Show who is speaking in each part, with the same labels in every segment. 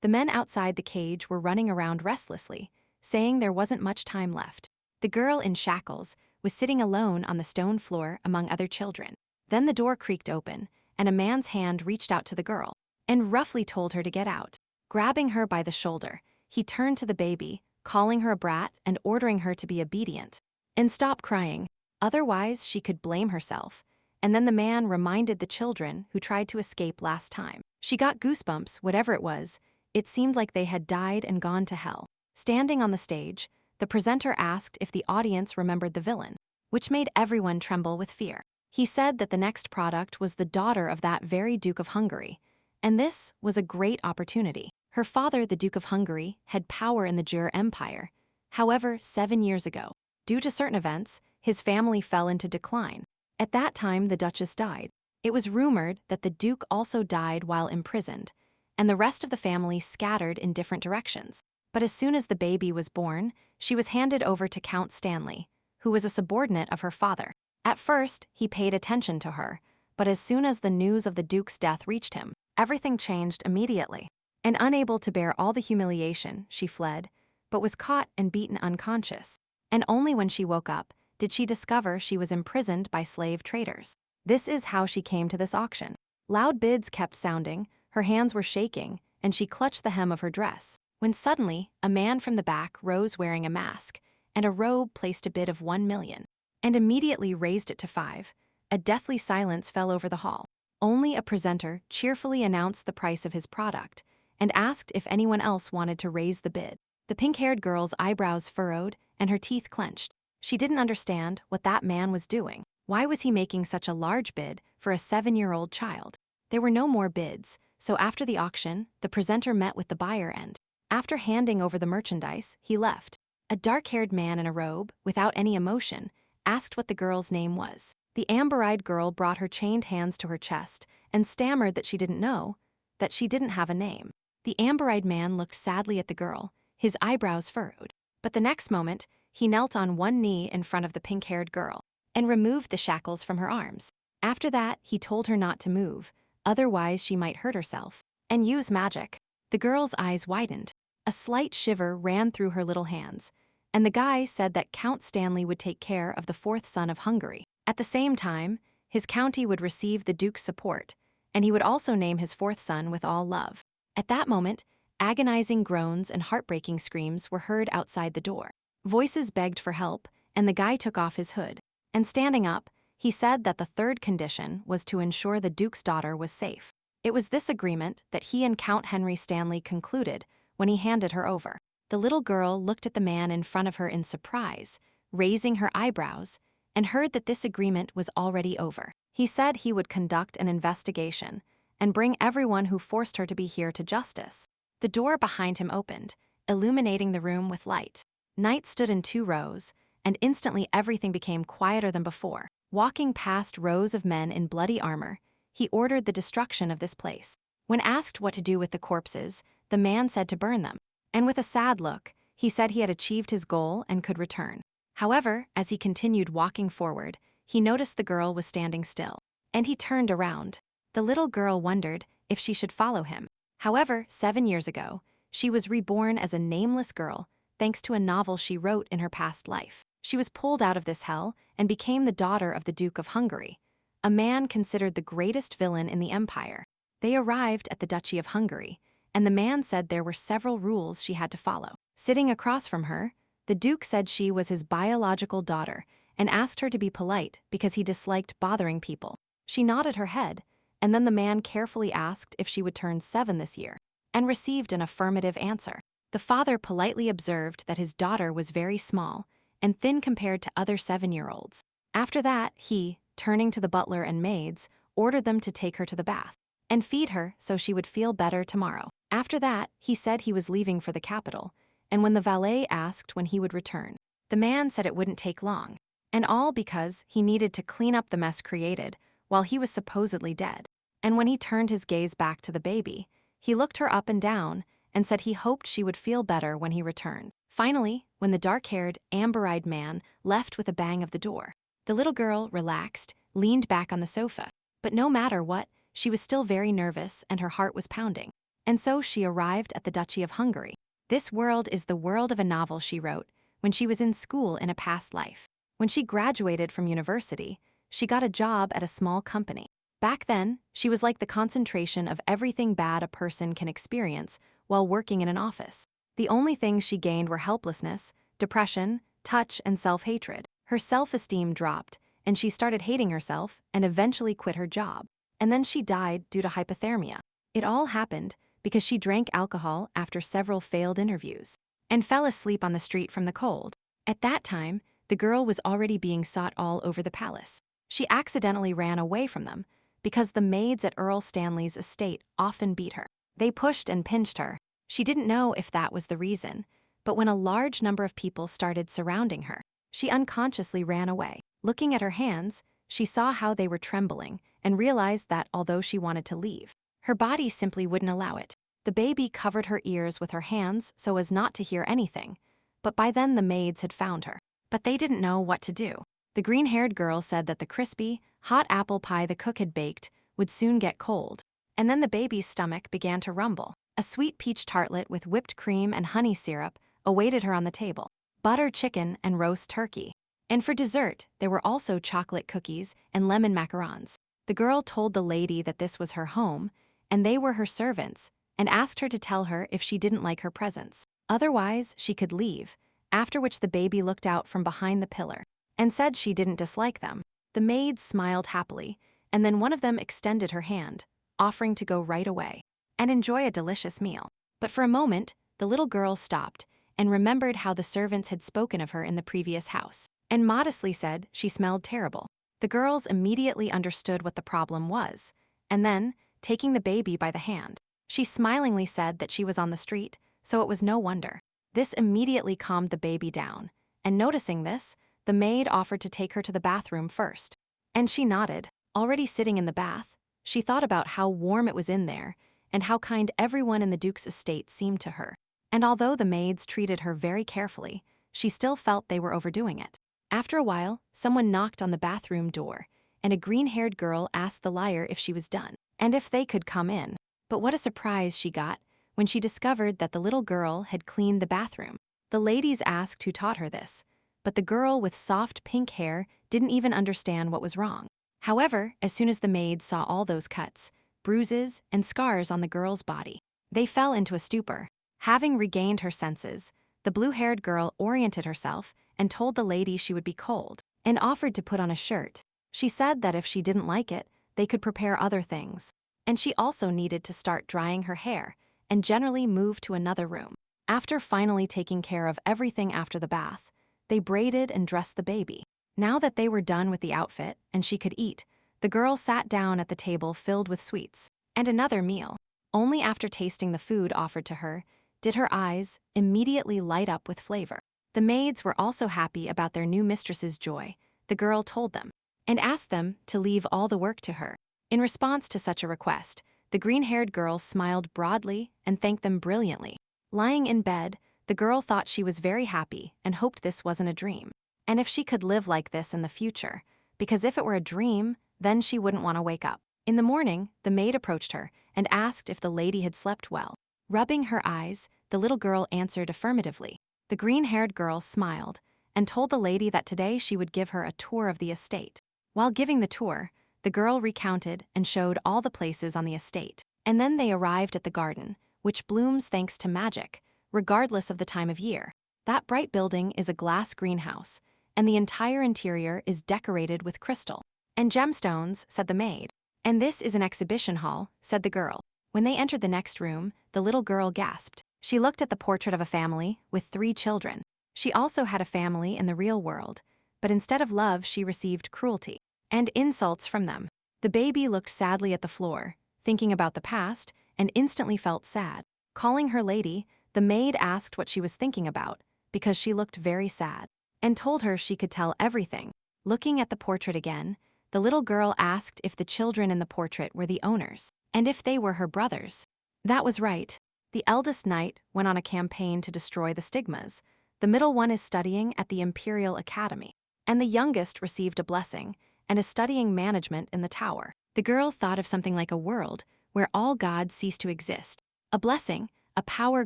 Speaker 1: The men outside the cage were running around restlessly, saying there wasn't much time left. The girl in shackles was sitting alone on the stone floor among other children. Then the door creaked open, and a man's hand reached out to the girl and roughly told her to get out. Grabbing her by the shoulder, he turned to the baby, calling her a brat and ordering her to be obedient and stop crying, otherwise she could blame herself. And then the man reminded the children who tried to escape last time. She got goosebumps, whatever it was. It seemed like they had died and gone to hell. Standing on the stage, the presenter asked if the audience remembered the villain, which made everyone tremble with fear. He said that the next product was the daughter of that very Duke of Hungary, and this was a great opportunity. Her father, the Duke of Hungary, had power in the Jur Empire. However, 7 years ago, due to certain events, his family fell into decline. At that time, the Duchess died. It was rumored that the Duke also died while imprisoned, and the rest of the family scattered in different directions. But as soon as the baby was born, she was handed over to Count Stanley, who was a subordinate of her father. At first, he paid attention to her, but as soon as the news of the Duke's death reached him, everything changed immediately. And unable to bear all the humiliation, she fled, but was caught and beaten unconscious. And only when she woke up did she discover she was imprisoned by slave traders. This is how she came to this auction. Loud bids kept sounding, her hands were shaking, and she clutched the hem of her dress, when suddenly a man from the back rose wearing a mask, and a robe placed a bid of 1 million, and immediately raised it to 5. A deathly silence fell over the hall. Only a presenter cheerfully announced the price of his product, and asked if anyone else wanted to raise the bid. The pink-haired girl's eyebrows furrowed, and her teeth clenched. She didn't understand what that man was doing. Why was he making such a large bid for a 7-year-old child? There were no more bids, so after the auction, the presenter met with the buyer and, after handing over the merchandise, he left. A dark-haired man in a robe, without any emotion, asked what the girl's name was. The amber-eyed girl brought her chained hands to her chest and stammered that she didn't know, that she didn't have a name. The amber-eyed man looked sadly at the girl, his eyebrows furrowed. But the next moment, he knelt on one knee in front of the pink-haired girl and removed the shackles from her arms. After that, he told her not to move, otherwise she might hurt herself, and use magic. The girl's eyes widened. A slight shiver ran through her little hands, and the guy said that Count Stanley would take care of the 4th son of Hungary. At the same time, his county would receive the Duke's support, and he would also name his 4th son with all love. At that moment, agonizing groans and heartbreaking screams were heard outside the door. Voices begged for help, and the guy took off his hood. And standing up, he said that the 3rd condition was to ensure the Duke's daughter was safe. It was this agreement that he and Count Henry Stanley concluded when he handed her over. The little girl looked at the man in front of her in surprise, raising her eyebrows, and heard that this agreement was already over. He said he would conduct an investigation and bring everyone who forced her to be here to justice. The door behind him opened, illuminating the room with light. Knights stood in 2 rows, and instantly everything became quieter than before. Walking past rows of men in bloody armor, he ordered the destruction of this place. When asked what to do with the corpses, the man said to burn them, and with a sad look, he said he had achieved his goal and could return. However, as he continued walking forward, he noticed the girl was standing still, and he turned around. The little girl wondered if she should follow him. However, 7 years ago, she was reborn as a nameless girl thanks to a novel she wrote in her past life. She was pulled out of this hell and became the daughter of the Duke of Hungary, a man considered the greatest villain in the empire. They arrived at the Duchy of Hungary, and the man said there were several rules she had to follow. Sitting across from her, the Duke said she was his biological daughter and asked her to be polite because he disliked bothering people. She nodded her head, and then the man carefully asked if she would turn 7 this year, and received an affirmative answer. The father politely observed that his daughter was very small and thin compared to other 7-year-olds. After that, he, turning to the butler and maids, ordered them to take her to the bath and feed her so she would feel better tomorrow. After that, he said he was leaving for the capital, and when the valet asked when he would return, the man said it wouldn't take long, and all because he needed to clean up the mess created while he was supposedly dead. And when he turned his gaze back to the baby, he looked her up and down and said he hoped she would feel better when he returned. Finally, when the dark-haired, amber-eyed man left with a bang of the door, the little girl relaxed, leaned back on the sofa. But no matter what, she was still very nervous and her heart was pounding. And so she arrived at the Duchy of Hungary. This world is the world of a novel she wrote when she was in school in a past life. When she graduated from university, she got a job at a small company. Back then, she was like the concentration of everything bad a person can experience while working in an office. The only things she gained were helplessness, depression, touch, and self-hatred. Her self-esteem dropped, and she started hating herself and eventually quit her job. And then she died due to hypothermia. It all happened because she drank alcohol after several failed interviews and fell asleep on the street from the cold. At that time, the girl was already being sought all over the palace. She accidentally ran away from them because the maids at Earl Stanley's estate often beat her. They pushed and pinched her. She didn't know if that was the reason, but when a large number of people started surrounding her, she unconsciously ran away. Looking at her hands, she saw how they were trembling and realized that although she wanted to leave, her body simply wouldn't allow it. The baby covered her ears with her hands so as not to hear anything, but by then the maids had found her. But they didn't know what to do. The green-haired girl said that the crispy, hot apple pie the cook had baked would soon get cold. And then the baby's stomach began to rumble. A sweet peach tartlet with whipped cream and honey syrup awaited her on the table, butter chicken and roast turkey. And for dessert, there were also chocolate cookies and lemon macarons. The girl told the lady that this was her home, and they were her servants, and asked her to tell her if she didn't like her presents. Otherwise, she could leave, after which the baby looked out from behind the pillar and said she didn't dislike them. The maids smiled happily, and then one of them extended her hand, offering to go right away and enjoy a delicious meal. But for a moment, the little girl stopped and remembered how the servants had spoken of her in the previous house, and modestly said she smelled terrible. The girls immediately understood what the problem was, and then, taking the baby by the hand, she smilingly said that she was on the street, so it was no wonder. This immediately calmed the baby down, and noticing this, the maid offered to take her to the bathroom first. And she nodded. Already sitting in the bath, she thought about how warm it was in there and how kind everyone in the Duke's estate seemed to her. And although the maids treated her very carefully, she still felt they were overdoing it. After a while, someone knocked on the bathroom door, and a green-haired girl asked the liar if she was done and if they could come in. But what a surprise she got when she discovered that the little girl had cleaned the bathroom. The ladies asked who taught her this, but the girl with soft pink hair didn't even understand what was wrong. However, as soon as the maids saw all those cuts, bruises, and scars on the girl's body, they fell into a stupor. Having regained her senses, the blue-haired girl oriented herself and told the lady she would be cold and offered to put on a shirt. She said that if she didn't like it, they could prepare other things. And she also needed to start drying her hair and generally move to another room. After finally taking care of everything after the bath, they braided and dressed the baby. Now that they were done with the outfit and she could eat, the girl sat down at the table filled with sweets and another meal. Only after tasting the food offered to her did her eyes immediately light up with flavor. The maids were also happy about their new mistress's joy, the girl told them, and asked them to leave all the work to her. In response to such a request, the green-haired girl smiled broadly and thanked them brilliantly. Lying in bed, the girl thought she was very happy and hoped this wasn't a dream. And if she could live like this in the future, because if it were a dream, then she wouldn't want to wake up. In the morning, the maid approached her and asked if the lady had slept well. Rubbing her eyes, the little girl answered affirmatively. The green-haired girl smiled and told the lady that today she would give her a tour of the estate. While giving the tour, the girl recounted and showed all the places on the estate. And then they arrived at the garden, which blooms thanks to magic, regardless of the time of year. That bright building is a glass greenhouse, and the entire interior is decorated with crystal and gemstones, said the maid. And this is an exhibition hall, said the girl. When they entered the next room, the little girl gasped. She looked at the portrait of a family with 3 children. She also had a family in the real world, but instead of love, she received cruelty and insults from them. The baby looked sadly at the floor, thinking about the past, and instantly felt sad. Calling her lady, the maid asked what she was thinking about, because she looked very sad, and told her she could tell everything. Looking at the portrait again, the little girl asked if the children in the portrait were the owners, and if they were her brothers. That was right. The eldest knight went on a campaign to destroy the stigmas. The middle one is studying at the Imperial Academy, and the youngest received a blessing and is studying management in the tower. The girl thought of something like a world where all gods cease to exist, A blessing, a power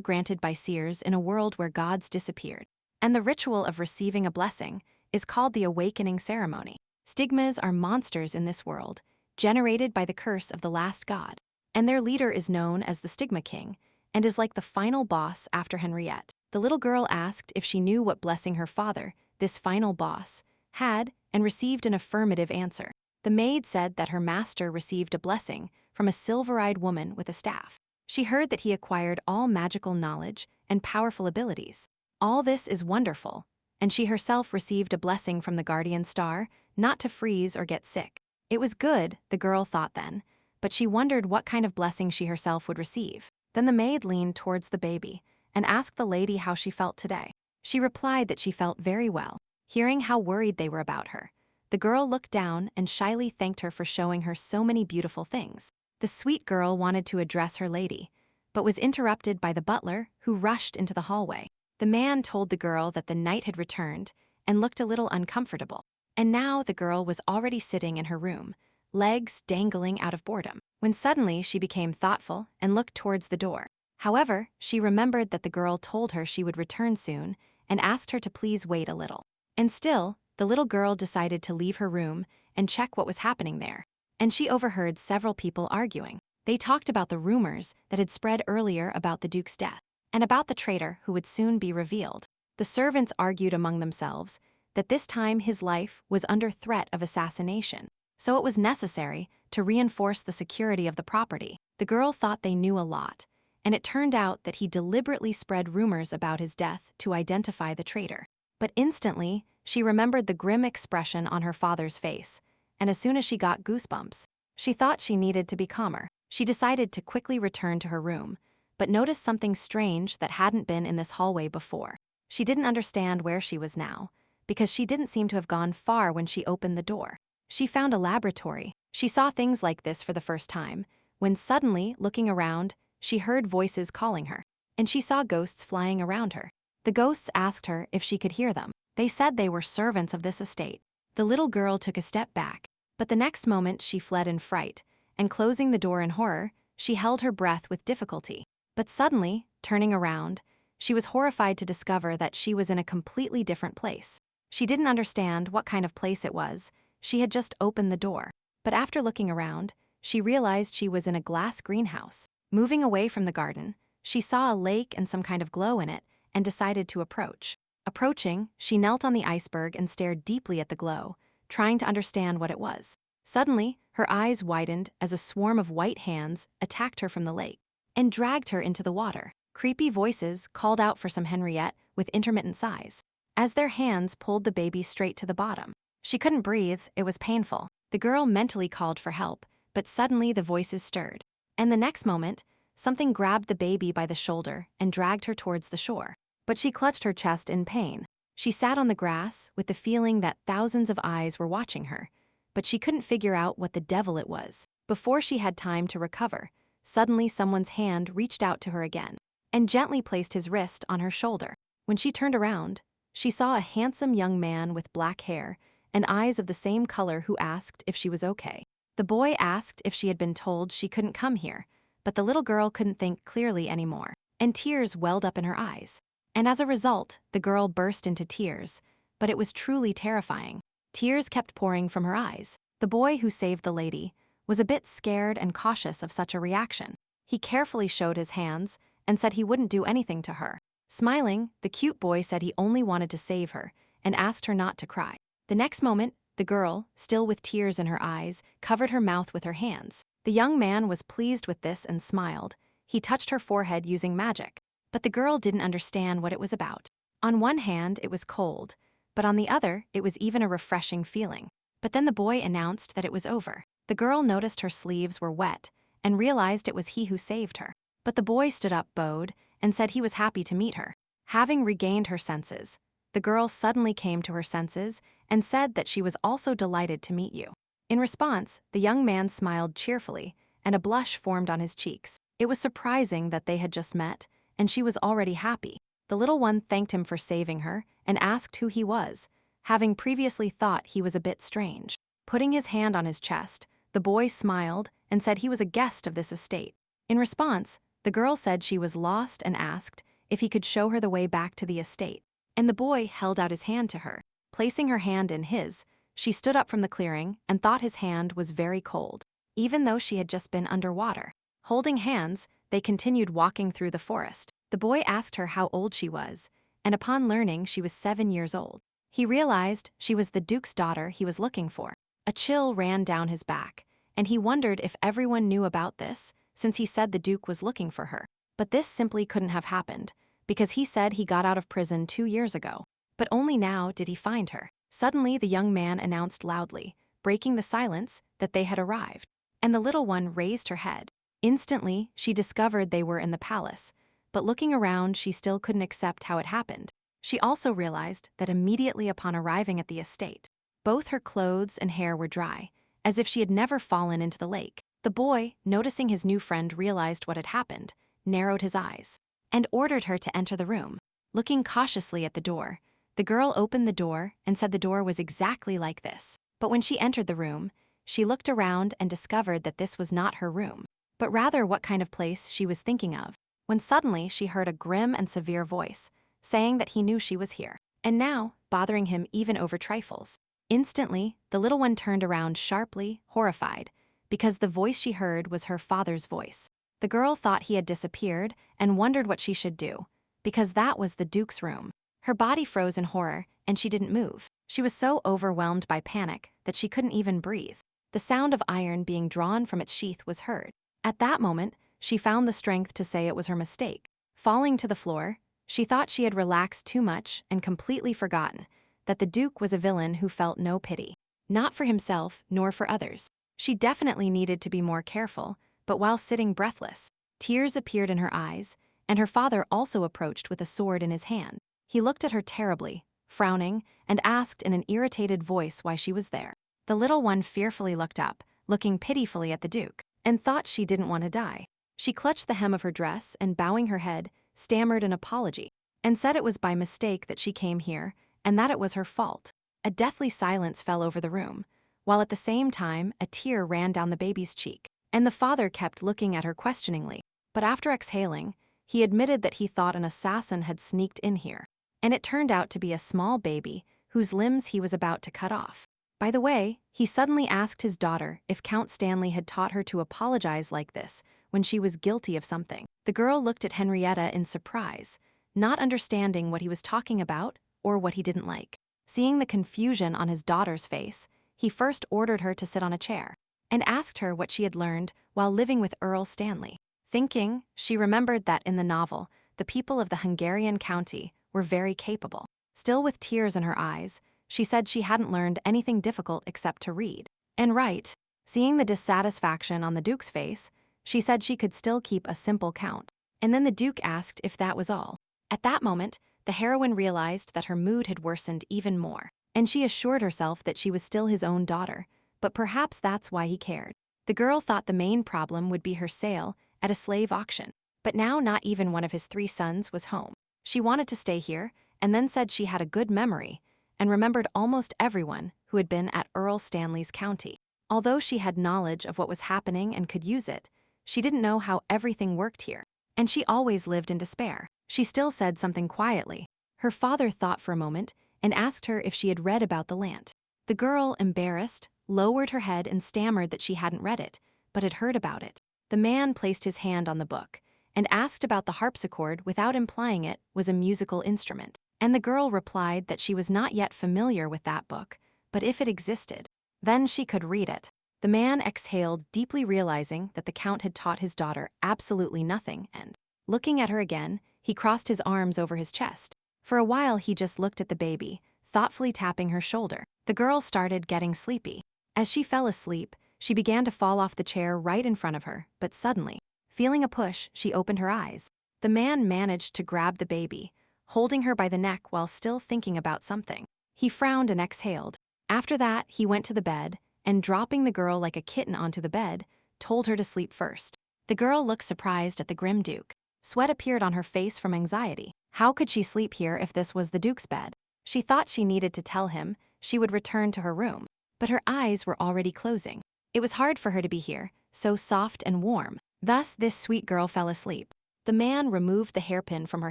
Speaker 1: granted by seers in a world where gods disappeared. And the ritual of receiving a blessing is called the awakening ceremony. Stigmas are monsters in this world, generated by the curse of the last god. And their leader is known as the Stigma King, and is like the final boss after Henriette. The little girl asked if she knew what blessing her father, this final boss, had, and received an affirmative answer. The maid said that her master received a blessing from a silver-eyed woman with a staff. She heard that he acquired all magical knowledge and powerful abilities. All this is wonderful, and she herself received a blessing from the guardian star, not to freeze or get sick. It was good, the girl thought then, but she wondered what kind of blessing she herself would receive. Then the maid leaned towards the baby and asked the lady how she felt today. She replied that she felt very well, hearing how worried they were about her. The girl looked down and shyly thanked her for showing her so many beautiful things. The sweet girl wanted to address her lady, but was interrupted by the butler, who rushed into the hallway. The man told the girl that the night had returned and looked a little uncomfortable. And now the girl was already sitting in her room, legs dangling out of boredom, when suddenly she became thoughtful and looked towards the door. However, she remembered that the girl told her she would return soon and asked her to please wait a little. And still, the little girl decided to leave her room and check what was happening there. And she overheard several people arguing. They talked about the rumors that had spread earlier about the Duke's death, and about the traitor who would soon be revealed. The servants argued among themselves that this time his life was under threat of assassination, so it was necessary to reinforce the security of the property. The girl thought they knew a lot, and it turned out that he deliberately spread rumors about his death to identify the traitor. But instantly, she remembered the grim expression on her father's face, and as soon as she got goosebumps, she thought she needed to be calmer. She decided to quickly return to her room, but noticed something strange that hadn't been in this hallway before. She didn't understand where she was now, because she didn't seem to have gone far when she opened the door. She found a laboratory. She saw things like this for the first time, when suddenly, looking around, she heard voices calling her, and she saw ghosts flying around her. The ghosts asked her if she could hear them. They said they were servants of this estate. The little girl took a step back, but the next moment she fled in fright, and closing the door in horror, she held her breath with difficulty. But suddenly, turning around, she was horrified to discover that she was in a completely different place. She didn't understand what kind of place it was. She had just opened the door. But after looking around, she realized she was in a glass greenhouse. Moving away from the garden, she saw a lake and some kind of glow in it, and decided to approach. Approaching, she knelt on the iceberg and stared deeply at the glow, trying to understand what it was. Suddenly, her eyes widened as a swarm of white hands attacked her from the lake and dragged her into the water. Creepy voices called out for some Henriette with intermittent sighs, as their hands pulled the baby straight to the bottom. She couldn't breathe, it was painful. The girl mentally called for help, but suddenly the voices stirred. And the next moment, something grabbed the baby by the shoulder and dragged her towards the shore. But she clutched her chest in pain. She sat on the grass with the feeling that thousands of eyes were watching her, but she couldn't figure out what the devil it was. Before she had time to recover, suddenly someone's hand reached out to her again and gently placed his wrist on her shoulder. When she turned around, she saw a handsome young man with black hair and eyes of the same color who asked if she was okay. The boy asked if she had been told she couldn't come here, but the little girl couldn't think clearly anymore, and tears welled up in her eyes. And as a result, the girl burst into tears, but it was truly terrifying. Tears kept pouring from her eyes. The boy who saved the lady was a bit scared and cautious of such a reaction. He carefully showed his hands and said he wouldn't do anything to her. Smiling, the cute boy said he only wanted to save her and asked her not to cry. The next moment, the girl, still with tears in her eyes, covered her mouth with her hands. The young man was pleased with this and smiled. He touched her forehead using magic. But the girl didn't understand what it was about. On one hand, it was cold, but on the other, it was even a refreshing feeling. But then the boy announced that it was over. The girl noticed her sleeves were wet and realized it was he who saved her. But the boy stood up, bowed, and said he was happy to meet her. Having regained her senses, the girl suddenly came to her senses and said that she was also delighted to meet you. In response, the young man smiled cheerfully, and a blush formed on his cheeks. It was surprising that they had just met, and she was already happy. The little one thanked him for saving her and asked who he was, having previously thought he was a bit strange. Putting his hand on his chest, the boy smiled and said he was a guest of this estate. In response, The girl said she was lost and asked if he could show her the way back to the estate. And the boy held out his hand to her. Placing her hand in his, she stood up from the clearing and thought his hand was very cold, even though she had just been underwater. Holding hands, they continued walking through the forest. The boy asked her how old she was, and upon learning she was 7 years old, he realized she was the Duke's daughter he was looking for. A chill ran down his back, and he wondered if everyone knew about this, since he said the Duke was looking for her. But this simply couldn't have happened, because he said he got out of prison 2 years ago. But only now did he find her. Suddenly the young man announced loudly, breaking the silence, that they had arrived. And the little one raised her head. Instantly, she discovered they were in the palace, but looking around she still couldn't accept how it happened. She also realized that immediately upon arriving at the estate, both her clothes and hair were dry, as if she had never fallen into the lake. The boy, noticing his new friend realized what had happened, narrowed his eyes, and ordered her to enter the room. Looking cautiously at the door, the girl opened the door and said the door was exactly like this. But when she entered the room, she looked around and discovered that this was not her room, but rather what kind of place she was thinking of, when suddenly she heard a grim and severe voice, saying that he knew she was here, and now bothering him even over trifles. Instantly, the little one turned around sharply, horrified, because the voice she heard was her father's voice. The girl thought he had disappeared and wondered what she should do, because that was the Duke's room. Her body froze in horror, and she didn't move. She was so overwhelmed by panic that she couldn't even breathe. The sound of iron being drawn from its sheath was heard. At that moment, she found the strength to say it was her mistake. Falling to the floor, she thought she had relaxed too much and completely forgotten that the Duke was a villain who felt no pity, not for himself nor for others. She definitely needed to be more careful, but while sitting breathless, tears appeared in her eyes, and her father also approached with a sword in his hand. He looked at her terribly, frowning, and asked in an irritated voice why she was there. The little one fearfully looked up, looking pitifully at the Duke, and thought she didn't want to die. She clutched the hem of her dress and, bowing her head, stammered an apology, and said it was by mistake that she came here, and that it was her fault. A deathly silence fell over the room, while at the same time a tear ran down the baby's cheek, and the father kept looking at her questioningly. But after exhaling, he admitted that he thought an assassin had sneaked in here, and it turned out to be a small baby whose limbs he was about to cut off. By the way, he suddenly asked his daughter if Count Stanley had taught her to apologize like this when she was guilty of something. The girl looked at Henrietta in surprise, not understanding what he was talking about or what he didn't like. Seeing the confusion on his daughter's face, he first ordered her to sit on a chair and asked her what she had learned while living with Earl Stanley. Thinking, she remembered that in the novel, the people of the Hungarian county were very capable. Still with tears in her eyes, she said she hadn't learned anything difficult except to read and write. Seeing the dissatisfaction on the Duke's face, she said she could still keep a simple count. And then the Duke asked if that was all. At that moment, the heroine realized that her mood had worsened even more, and she assured herself that she was still his own daughter, but perhaps that's why he cared. The girl thought the main problem would be her sale at a slave auction, but now not even one of his 3 sons was home. She wanted to stay here, and then said she had a good memory, and remembered almost everyone who had been at Earl Stanley's county. Although she had knowledge of what was happening and could use it, she didn't know how everything worked here, and she always lived in despair. She still said something quietly. Her father thought for a moment and asked her if she had read about the land. The girl, embarrassed, lowered her head and stammered that she hadn't read it, but had heard about it. The man placed his hand on the book and asked about the harpsichord without implying it was a musical instrument, and the girl replied that she was not yet familiar with that book, but if it existed, then she could read it. The man exhaled, deeply realizing that the Count had taught his daughter absolutely nothing, and, looking at her again, he crossed his arms over his chest. For a while he just looked at the baby, thoughtfully tapping her shoulder. The girl started getting sleepy. As she fell asleep, she began to fall off the chair right in front of her, but suddenly, feeling a push, she opened her eyes. The man managed to grab the baby, holding her by the neck while still thinking about something. He frowned and exhaled. After that, he went to the bed, and dropping the girl like a kitten onto the bed, told her to sleep first. The girl looked surprised at the grim Duke. Sweat appeared on her face from anxiety. How could she sleep here if this was the Duke's bed? She thought she needed to tell him she would return to her room, but her eyes were already closing. It was hard for her to be here, so soft and warm. Thus, this sweet girl fell asleep. The man removed the hairpin from her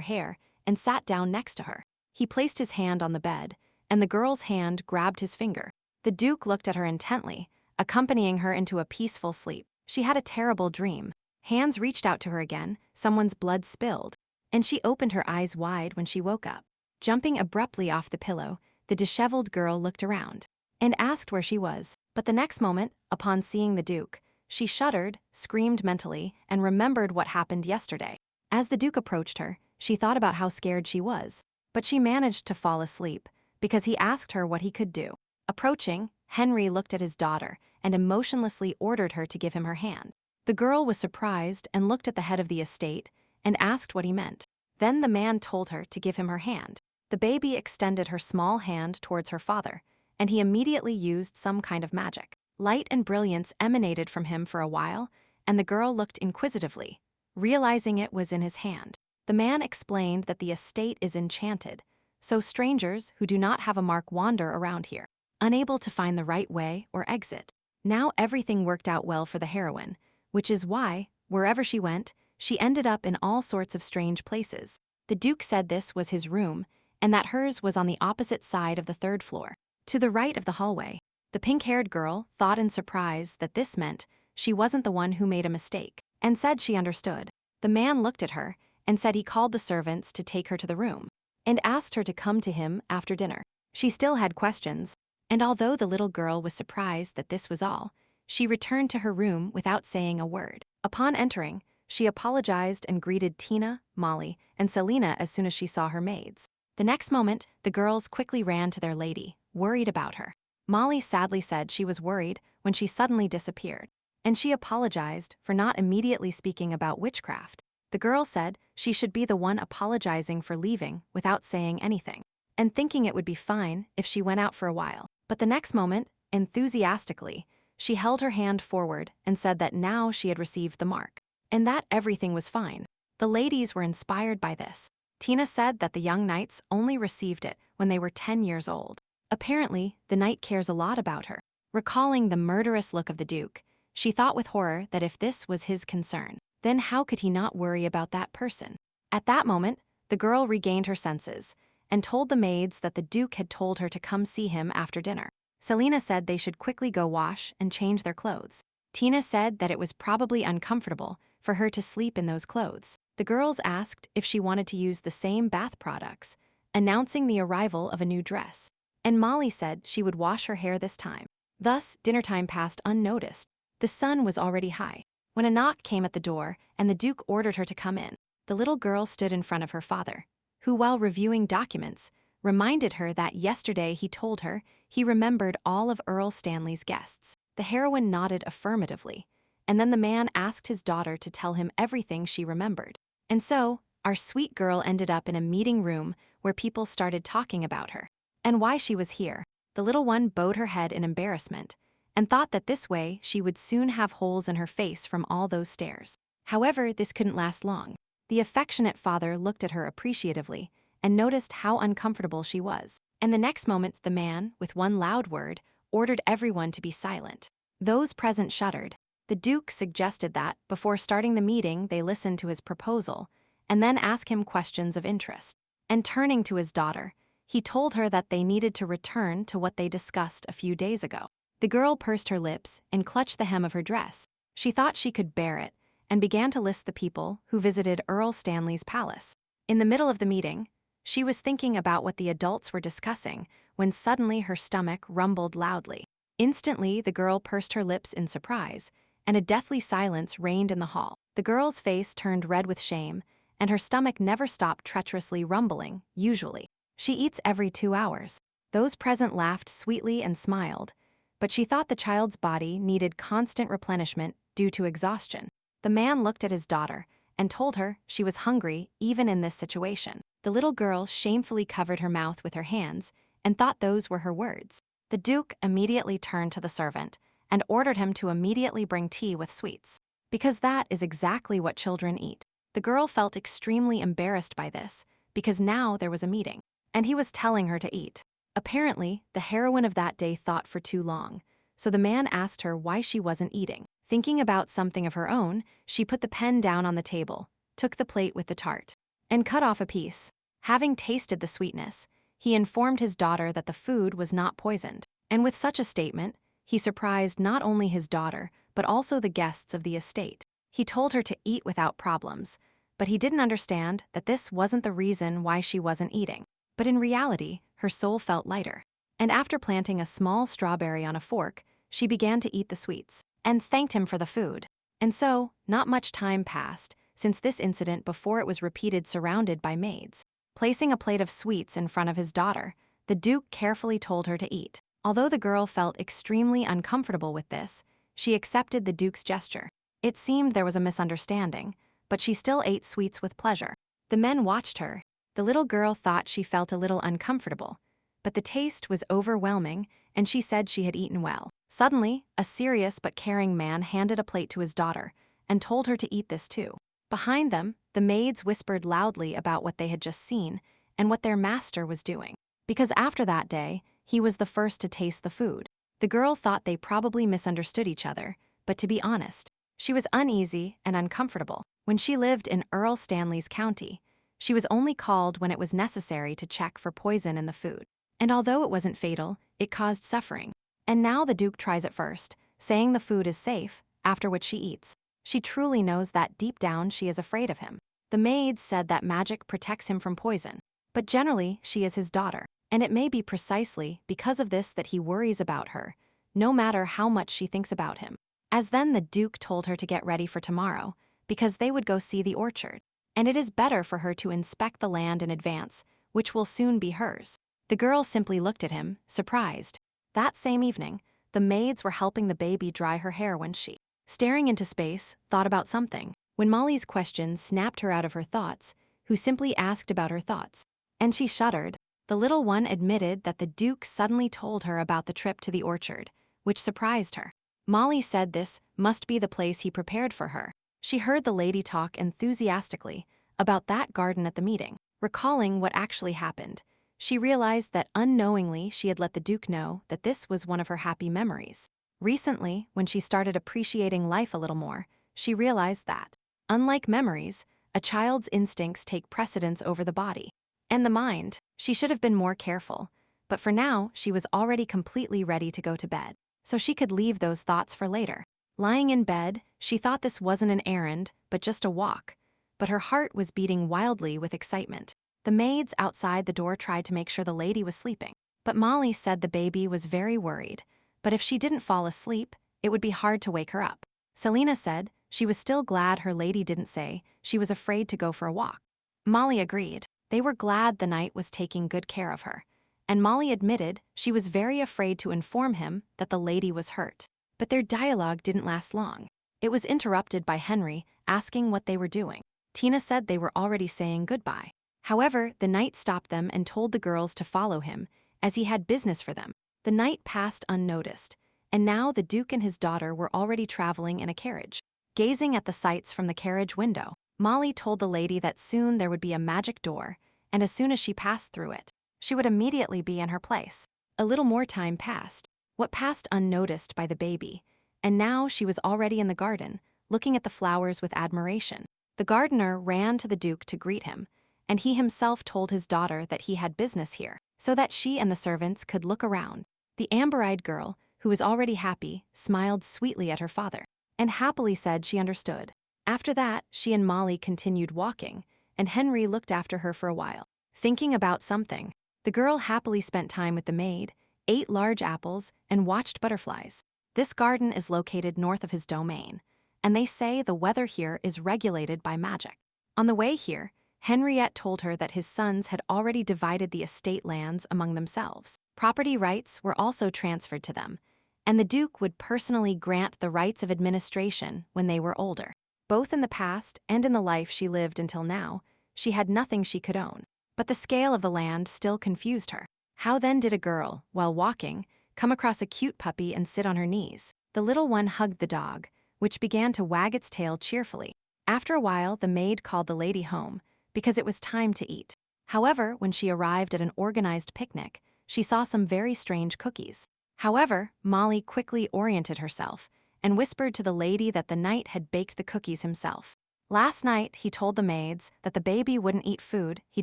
Speaker 1: hair and sat down next to her. He placed his hand on the bed, and the girl's hand grabbed his finger. The Duke looked at her intently, accompanying her into a peaceful sleep. She had a terrible dream. Hands reached out to her again, someone's blood spilled, and she opened her eyes wide when she woke up. Jumping abruptly off the pillow, the disheveled girl looked around and asked where she was. But the next moment, upon seeing the Duke, she shuddered, screamed mentally, and remembered what happened yesterday. As the Duke approached her, she thought about how scared she was, but she managed to fall asleep because he asked her what he could do. Approaching, Henry looked at his daughter and emotionlessly ordered her to give him her hand. The girl was surprised and looked at the head of the estate and asked what he meant. Then the man told her to give him her hand. The baby extended her small hand towards her father, and he immediately used some kind of magic. Light and brilliance emanated from him for a while, and the girl looked inquisitively, realizing it was in his hand. The man explained that the estate is enchanted, so strangers who do not have a mark wander around here, unable to find the right way or exit. Now everything worked out well for the heroine, which is why, wherever she went, she ended up in all sorts of strange places. The Duke said this was his room, and that hers was on the opposite side of the third floor, to the right of the hallway. The pink-haired girl thought in surprise that this meant she wasn't the one who made a mistake, and said she understood. The man looked at her and said he called the servants to take her to the room, and asked her to come to him after dinner. She still had questions, and although the little girl was surprised that this was all, she returned to her room without saying a word. Upon entering, she apologized and greeted Tina, Molly, and Selena as soon as she saw her maids. The next moment, the girls quickly ran to their lady, worried about her. Molly sadly said she was worried when she suddenly disappeared, and she apologized for not immediately speaking about witchcraft. The girl said she should be the one apologizing for leaving without saying anything, and thinking it would be fine if she went out for a while. But the next moment, enthusiastically, she held her hand forward and said that now she had received the mark, and that everything was fine. The ladies were inspired by this. Tina said that the young knights only received it when they were 10 years old. Apparently, the knight cares a lot about her. Recalling the murderous look of the Duke, she thought with horror that if this was his concern, then how could he not worry about that person? At that moment, the girl regained her senses and told the maids that the Duke had told her to come see him after dinner. Selena said they should quickly go wash and change their clothes. Tina said that it was probably uncomfortable for her to sleep in those clothes. The girls asked if she wanted to use the same bath products, announcing the arrival of a new dress. And Molly said she would wash her hair this time. Thus, dinner time passed unnoticed. The sun was already high when a knock came at the door and the Duke ordered her to come in. The little girl stood in front of her father, who, while reviewing documents, reminded her that yesterday he told her he remembered all of Earl Stanley's guests. The heroine nodded affirmatively, and then the man asked his daughter to tell him everything she remembered. And so, our sweet girl ended up in a meeting room where people started talking about her and why she was here. The little one bowed her head in embarrassment and thought that this way she would soon have holes in her face from all those stares. However, this couldn't last long. The affectionate father looked at her appreciatively and noticed how uncomfortable she was. And the next moment, the man, with one loud word, ordered everyone to be silent. Those present shuddered. The Duke suggested that, before starting the meeting, they listen to his proposal and then ask him questions of interest. And turning to his daughter, he told her that they needed to return to what they discussed a few days ago. The girl pursed her lips and clutched the hem of her dress. She thought she could bear it and began to list the people who visited Earl Stanley's palace. In the middle of the meeting, she was thinking about what the adults were discussing when suddenly her stomach rumbled loudly. Instantly, the girl pursed her lips in surprise, and a deathly silence reigned in the hall. The girl's face turned red with shame, and her stomach never stopped treacherously rumbling, usually. She eats every 2 hours. Those present laughed sweetly and smiled, but she thought the child's body needed constant replenishment due to exhaustion. The man looked at his daughter and told her she was hungry even in this situation. The little girl shamefully covered her mouth with her hands and thought those were her words. The Duke immediately turned to the servant and ordered him to immediately bring tea with sweets, because that is exactly what children eat. The girl felt extremely embarrassed by this, because now there was a meeting, and he was telling her to eat. Apparently, the heroine of that day thought for too long, so the man asked her why she wasn't eating. Thinking about something of her own, she put the pen down on the table took the plate with the tart, and cut off a piece. Having tasted the sweetness, he informed his daughter that the food was not poisoned. And with such a statement, he surprised not only his daughter, but also the guests of the estate. He told her to eat without problems, but he didn't understand that this wasn't the reason why she wasn't eating. But in reality, her soul felt lighter. And after planting a small strawberry on a fork, she began to eat the sweets, and thanked him for the food. And so, not much time passed since this incident before it was repeated surrounded by maids. Placing a plate of sweets in front of his daughter, the Duke carefully told her to eat. Although the girl felt extremely uncomfortable with this, she accepted the Duke's gesture. It seemed there was a misunderstanding, but she still ate sweets with pleasure. The men watched her. The little girl thought she felt a little uncomfortable, but the taste was overwhelming, and she said she had eaten well. Suddenly, a serious but caring man handed a plate to his daughter and told her to eat this too. Behind them, the maids whispered loudly about what they had just seen and what their master was doing. Because after that day, he was the first to taste the food. The girl thought they probably misunderstood each other, but to be honest, she was uneasy and uncomfortable. When she lived in Earl Stanley's county, she was only called when it was necessary to check for poison in the food. And although it wasn't fatal, it caused suffering. And now the Duke tries it first, saying the food is safe, after which she eats. She truly knows that deep down she is afraid of him. The maids said that magic protects him from poison, but generally she is his daughter, and it may be precisely because of this that he worries about her, no matter how much she thinks about him. As then the Duke told her to get ready for tomorrow, because they would go see the orchard, and it is better for her to inspect the land in advance, which will soon be hers. The girl simply looked at him, surprised. That same evening, the maids were helping the baby dry her hair when she, staring into space, thought about something. When Molly's question snapped her out of her thoughts, who simply asked about her thoughts. And she shuddered. The little one admitted that the Duke suddenly told her about the trip to the orchard, which surprised her. Molly said this must be the place he prepared for her. She heard the lady talk enthusiastically about that garden at the meeting. Recalling what actually happened, she realized that unknowingly she had let the Duke know that this was one of her happy memories. Recently, when she started appreciating life a little more, she realized that, unlike memories, a child's instincts take precedence over the body and the mind. She should have been more careful, but for now she was already completely ready to go to bed, so she could leave those thoughts for later. Lying in bed, she thought this wasn't an errand, but just a walk, but her heart was beating wildly with excitement. The maids outside the door tried to make sure the lady was sleeping, but Molly said the baby was very worried, but if she didn't fall asleep, it would be hard to wake her up. Selena said she was still glad her lady didn't say she was afraid to go for a walk. Molly agreed. They were glad the knight was taking good care of her, and Molly admitted she was very afraid to inform him that the lady was hurt. But their dialogue didn't last long. It was interrupted by Henry asking what they were doing. Tina said they were already saying goodbye. However, the knight stopped them and told the girls to follow him, as he had business for them. The night passed unnoticed, and now the Duke and his daughter were already traveling in a carriage. Gazing at the sights from the carriage window, Molly told the lady that soon there would be a magic door, and as soon as she passed through it, she would immediately be in her place. A little more time passed, what passed unnoticed by the baby, and now she was already in the garden, looking at the flowers with admiration. The gardener ran to the Duke to greet him, and he himself told his daughter that he had business here, so that she and the servants could look around. The amber-eyed girl, who was already happy, smiled sweetly at her father, and happily said she understood. After that, she and Molly continued walking, and Henry looked after her for a while, thinking about something. The girl happily spent time with the maid, ate large apples, and watched butterflies. This garden is located north of his domain, and they say the weather here is regulated by magic. On the way here, Henriette told her that his sons had already divided the estate lands among themselves. Property rights were also transferred to them, and the Duke would personally grant the rights of administration when they were older. Both in the past and in the life she lived until now, she had nothing she could own. But the scale of the land still confused her. How then did a girl, while walking, come across a cute puppy and sit on her knees? The little one hugged the dog, which began to wag its tail cheerfully. After a while, the maid called the lady home, because it was time to eat. However, when she arrived at an organized picnic, she saw some very strange cookies. However, Molly quickly oriented herself and whispered to the lady that the knight had baked the cookies himself. Last night, he told the maids that the baby wouldn't eat food he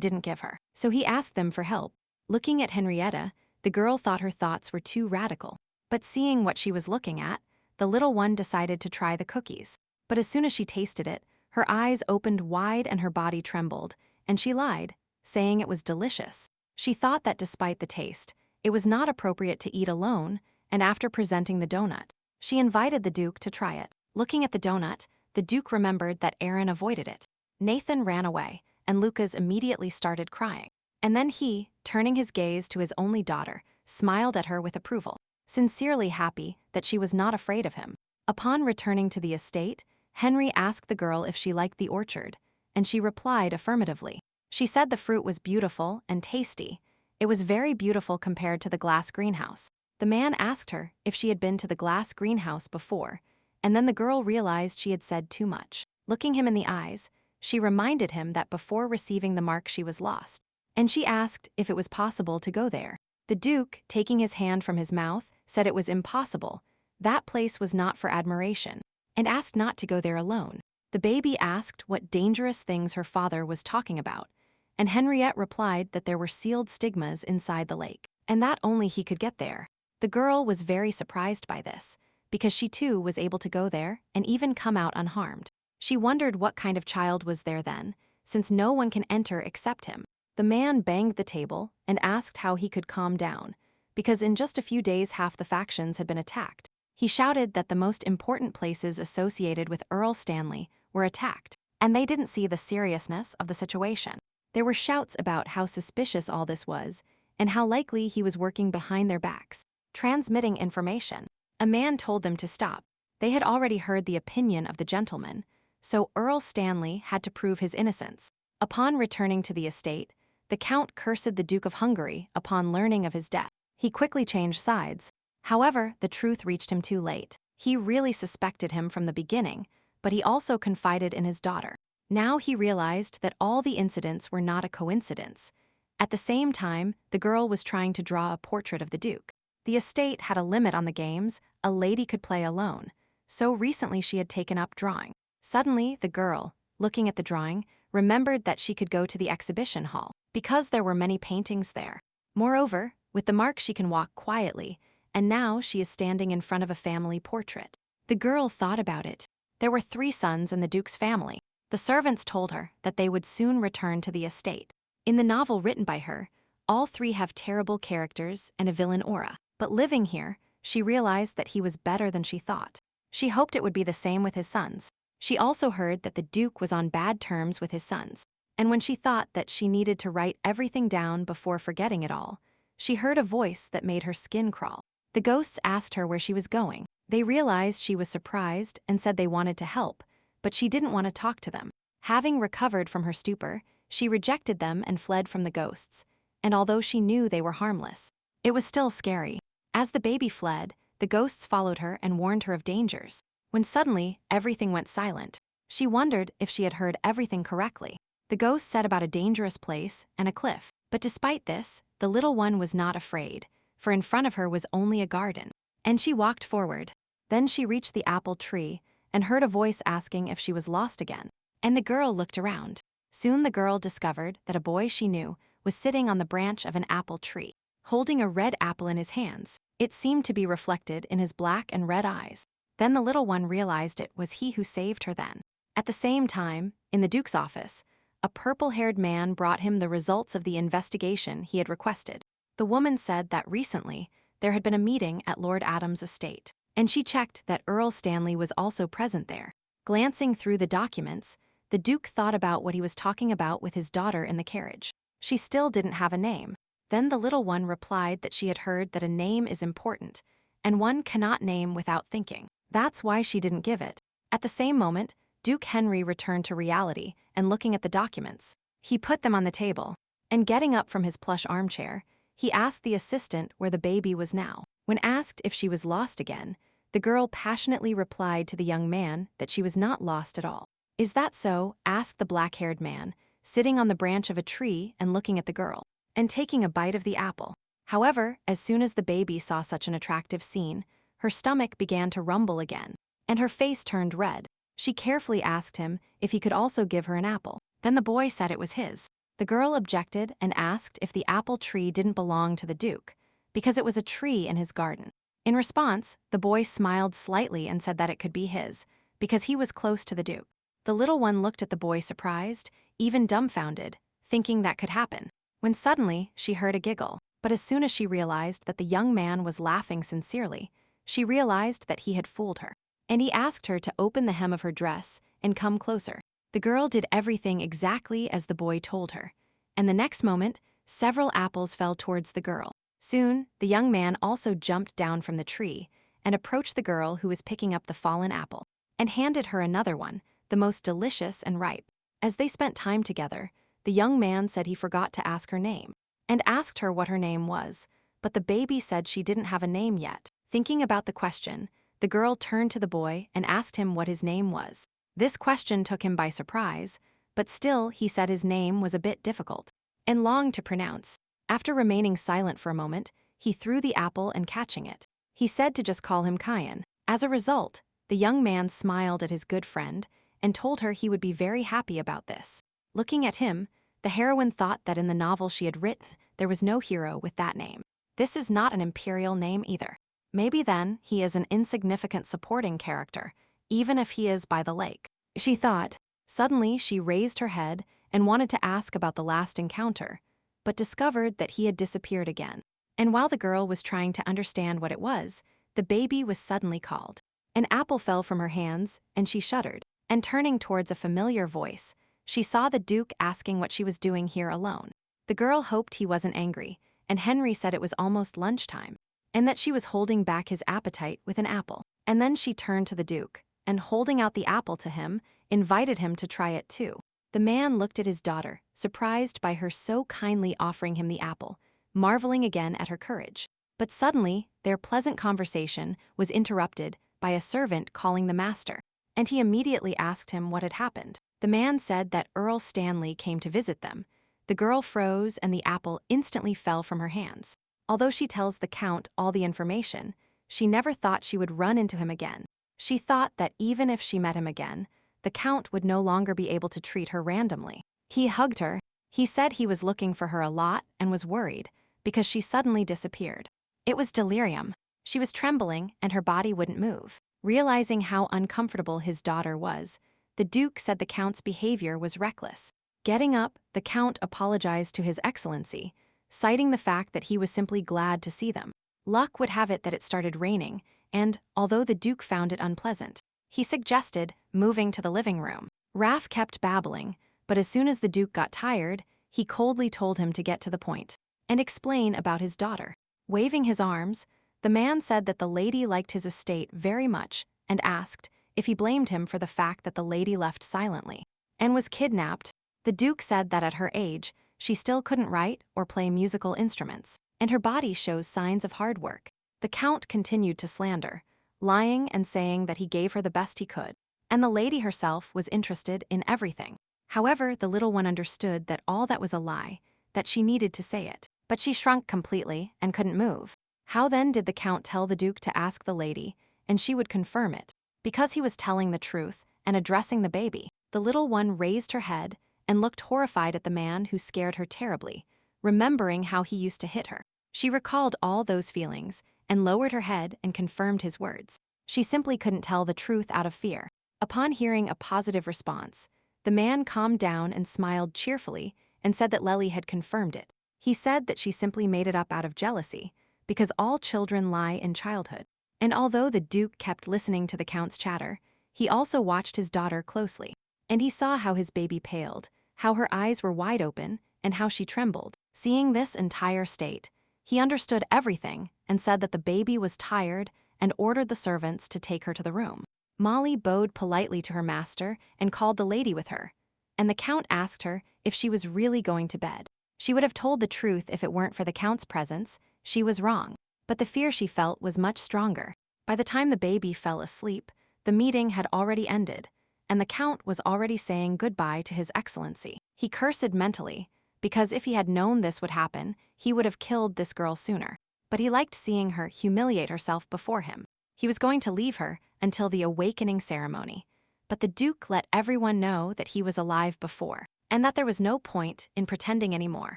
Speaker 1: didn't give her, so he asked them for help. Looking at Henrietta, the girl thought her thoughts were too radical. But seeing what she was looking at, the little one decided to try the cookies. But as soon as she tasted it, her eyes opened wide and her body trembled, and she lied, saying it was delicious. She thought that despite the taste, it was not appropriate to eat alone, and after presenting the donut, she invited the Duke to try it. Looking at the donut, the Duke remembered that Aaron avoided it. Nathan ran away, and Lucas immediately started crying. And then he, turning his gaze to his only daughter, smiled at her with approval, sincerely happy that she was not afraid of him. Upon returning to the estate, Henry asked the girl if she liked the orchard, and she replied affirmatively. She said the fruit was beautiful and tasty. It was very beautiful compared to the glass greenhouse. The man asked her if she had been to the glass greenhouse before, and then the girl realized she had said too much. Looking him in the eyes, she reminded him that before receiving the mark she was lost, and she asked if it was possible to go there. The Duke, taking his hand from his mouth, said it was impossible. That place was not for admiration, and asked not to go there alone. The baby asked what dangerous things her father was talking about, and Henriette replied that there were sealed stigmas inside the lake, and that only he could get there. The girl was very surprised by this, because she too was able to go there and even come out unharmed. She wondered what kind of child was there then, since no one can enter except him. The man banged the table and asked how he could calm down, because in just a few days half the factions had been attacked. He shouted that the most important places associated with Earl Stanley were attacked, and they didn't see the seriousness of the situation. There were shouts about how suspicious all this was, and how likely he was working behind their backs, transmitting information. A man told them to stop. They had already heard the opinion of the gentleman, so Earl Stanley had to prove his innocence. Upon returning to the estate, the Count cursed the Duke of Hungary upon learning of his death. He quickly changed sides. However, the truth reached him too late. He really suspected him from the beginning, but he also confided in his daughter. Now he realized that all the incidents were not a coincidence. At the same time, the girl was trying to draw a portrait of the Duke. The estate had a limit on the games a lady could play alone, so recently she had taken up drawing. Suddenly, the girl, looking at the drawing, remembered that she could go to the exhibition hall, because there were many paintings there. Moreover, with the mark she can walk quietly, and now she is standing in front of a family portrait. The girl thought about it. There were 3 sons in the Duke's family. The servants told her that they would soon return to the estate. In the novel written by her, all 3 have terrible characters and a villain aura. But living here, she realized that he was better than she thought. She hoped it would be the same with his sons. She also heard that the Duke was on bad terms with his sons. And when she thought that she needed to write everything down before forgetting it all, she heard a voice that made her skin crawl. The ghosts asked her where she was going. They realized she was surprised and said they wanted to help, but she didn't want to talk to them. Having recovered from her stupor, she rejected them and fled from the ghosts, and although she knew they were harmless, it was still scary. As the baby fled, the ghosts followed her and warned her of dangers. When suddenly, everything went silent. She wondered if she had heard everything correctly. The ghost said about a dangerous place and a cliff. But despite this, the little one was not afraid, for in front of her was only a garden. And she walked forward. Then she reached the apple tree and heard a voice asking if she was lost again. And the girl looked around. Soon the girl discovered that a boy she knew was sitting on the branch of an apple tree, holding a red apple in his hands. It seemed to be reflected in his black and red eyes. Then the little one realized it was he who saved her then. At the same time, in the Duke's office, a purple-haired man brought him the results of the investigation he had requested. The woman said that recently there had been a meeting at Lord Adam's estate, and she checked that Earl Stanley was also present there. Glancing through the documents, the Duke thought about what he was talking about with his daughter in the carriage. She still didn't have a name. Then the little one replied that she had heard that a name is important, and one cannot name without thinking. That's why she didn't give it. At the same moment, Duke Henry returned to reality and looking at the documents. He put them on the table, and getting up from his plush armchair, he asked the assistant where the baby was now. When asked if she was lost again, the girl passionately replied to the young man that she was not lost at all. "Is that so?" asked the black-haired man, sitting on the branch of a tree and looking at the girl, and taking a bite of the apple. However, as soon as the baby saw such an attractive scene, her stomach began to rumble again, and her face turned red. She carefully asked him if he could also give her an apple. Then the boy said it was his. The girl objected and asked if the apple tree didn't belong to the Duke, because it was a tree in his garden. In response, the boy smiled slightly and said that it could be his, because he was close to the Duke. The little one looked at the boy surprised, even dumbfounded, thinking that could happen, when suddenly she heard a giggle. But as soon as she realized that the young man was laughing sincerely, she realized that he had fooled her. And he asked her to open the hem of her dress and come closer. The girl did everything exactly as the boy told her, and the next moment, several apples fell towards the girl. Soon, the young man also jumped down from the tree and approached the girl who was picking up the fallen apple, and handed her another one, the most delicious and ripe. As they spent time together, the young man said he forgot to ask her name, and asked her what her name was, but the baby said she didn't have a name yet. Thinking about the question, the girl turned to the boy and asked him what his name was. This question took him by surprise, but still he said his name was a bit difficult and long to pronounce. After remaining silent for a moment, he threw the apple and catching it. He said to just call him Kyan. As a result, the young man smiled at his good friend and told her he would be very happy about this. Looking at him, the heroine thought that in the novel she had written, there was no hero with that name. This is not an imperial name either. Maybe then he is an insignificant supporting character, even if he is by the lake, she thought. Suddenly she raised her head and wanted to ask about the last encounter, but discovered that he had disappeared again. And while the girl was trying to understand what it was, the baby was suddenly called. An apple fell from her hands, and she shuddered, and turning towards a familiar voice, she saw the Duke asking what she was doing here alone. The girl hoped he wasn't angry, and Henry said it was almost lunchtime, and that she was holding back his appetite with an apple. And then she turned to the Duke, and holding out the apple to him, invited him to try it too. The man looked at his daughter, surprised by her so kindly offering him the apple, marveling again at her courage. But suddenly, their pleasant conversation was interrupted by a servant calling the master, and he immediately asked him what had happened. The man said that Earl Stanley came to visit them. The girl froze and the apple instantly fell from her hands. Although she tells the Count all the information, she never thought she would run into him again. She thought that even if she met him again, the Count would no longer be able to treat her randomly. He hugged her. He said he was looking for her a lot and was worried because she suddenly disappeared. It was delirium. She was trembling and her body wouldn't move. Realizing how uncomfortable his daughter was, the Duke said the Count's behavior was reckless. Getting up, the Count apologized to His Excellency, citing the fact that he was simply glad to see them. Luck would have it that it started raining, and, although the Duke found it unpleasant, he suggested moving to the living room. Raff kept babbling, but as soon as the Duke got tired, he coldly told him to get to the point and explain about his daughter. Waving his arms, the man said that the lady liked his estate very much and asked if he blamed him for the fact that the lady left silently and was kidnapped. The Duke said that at her age, she still couldn't write or play musical instruments, and her body shows signs of hard work. The Count continued to slander, lying and saying that he gave her the best he could, and the lady herself was interested in everything. However, the little one understood that all that was a lie, that she needed to say it, but she shrunk completely and couldn't move. How then did the Count tell the Duke to ask the lady, and she would confirm it? Because he was telling the truth and addressing the baby. The little one raised her head and looked horrified at the man who scared her terribly, remembering how he used to hit her. She recalled all those feelings and lowered her head and confirmed his words. She simply couldn't tell the truth out of fear. Upon hearing a positive response, the man calmed down and smiled cheerfully and said that Lely had confirmed it. He said that she simply made it up out of jealousy, because all children lie in childhood. And although the Duke kept listening to the Count's chatter, he also watched his daughter closely. And he saw how his baby paled, how her eyes were wide open, and how she trembled. Seeing this entire state, he understood everything and said that the baby was tired and ordered the servants to take her to the room. Molly bowed politely to her master and called the lady with her, and the Count asked her if she was really going to bed. She would have told the truth if it weren't for the Count's presence. She was wrong, but the fear she felt was much stronger. By the time the baby fell asleep, the meeting had already ended, and the Count was already saying goodbye to His Excellency. He cursed mentally, because if he had known this would happen, he would have killed this girl sooner. But he liked seeing her humiliate herself before him. He was going to leave her until the awakening ceremony, but the Duke let everyone know that he was alive before, and that there was no point in pretending anymore.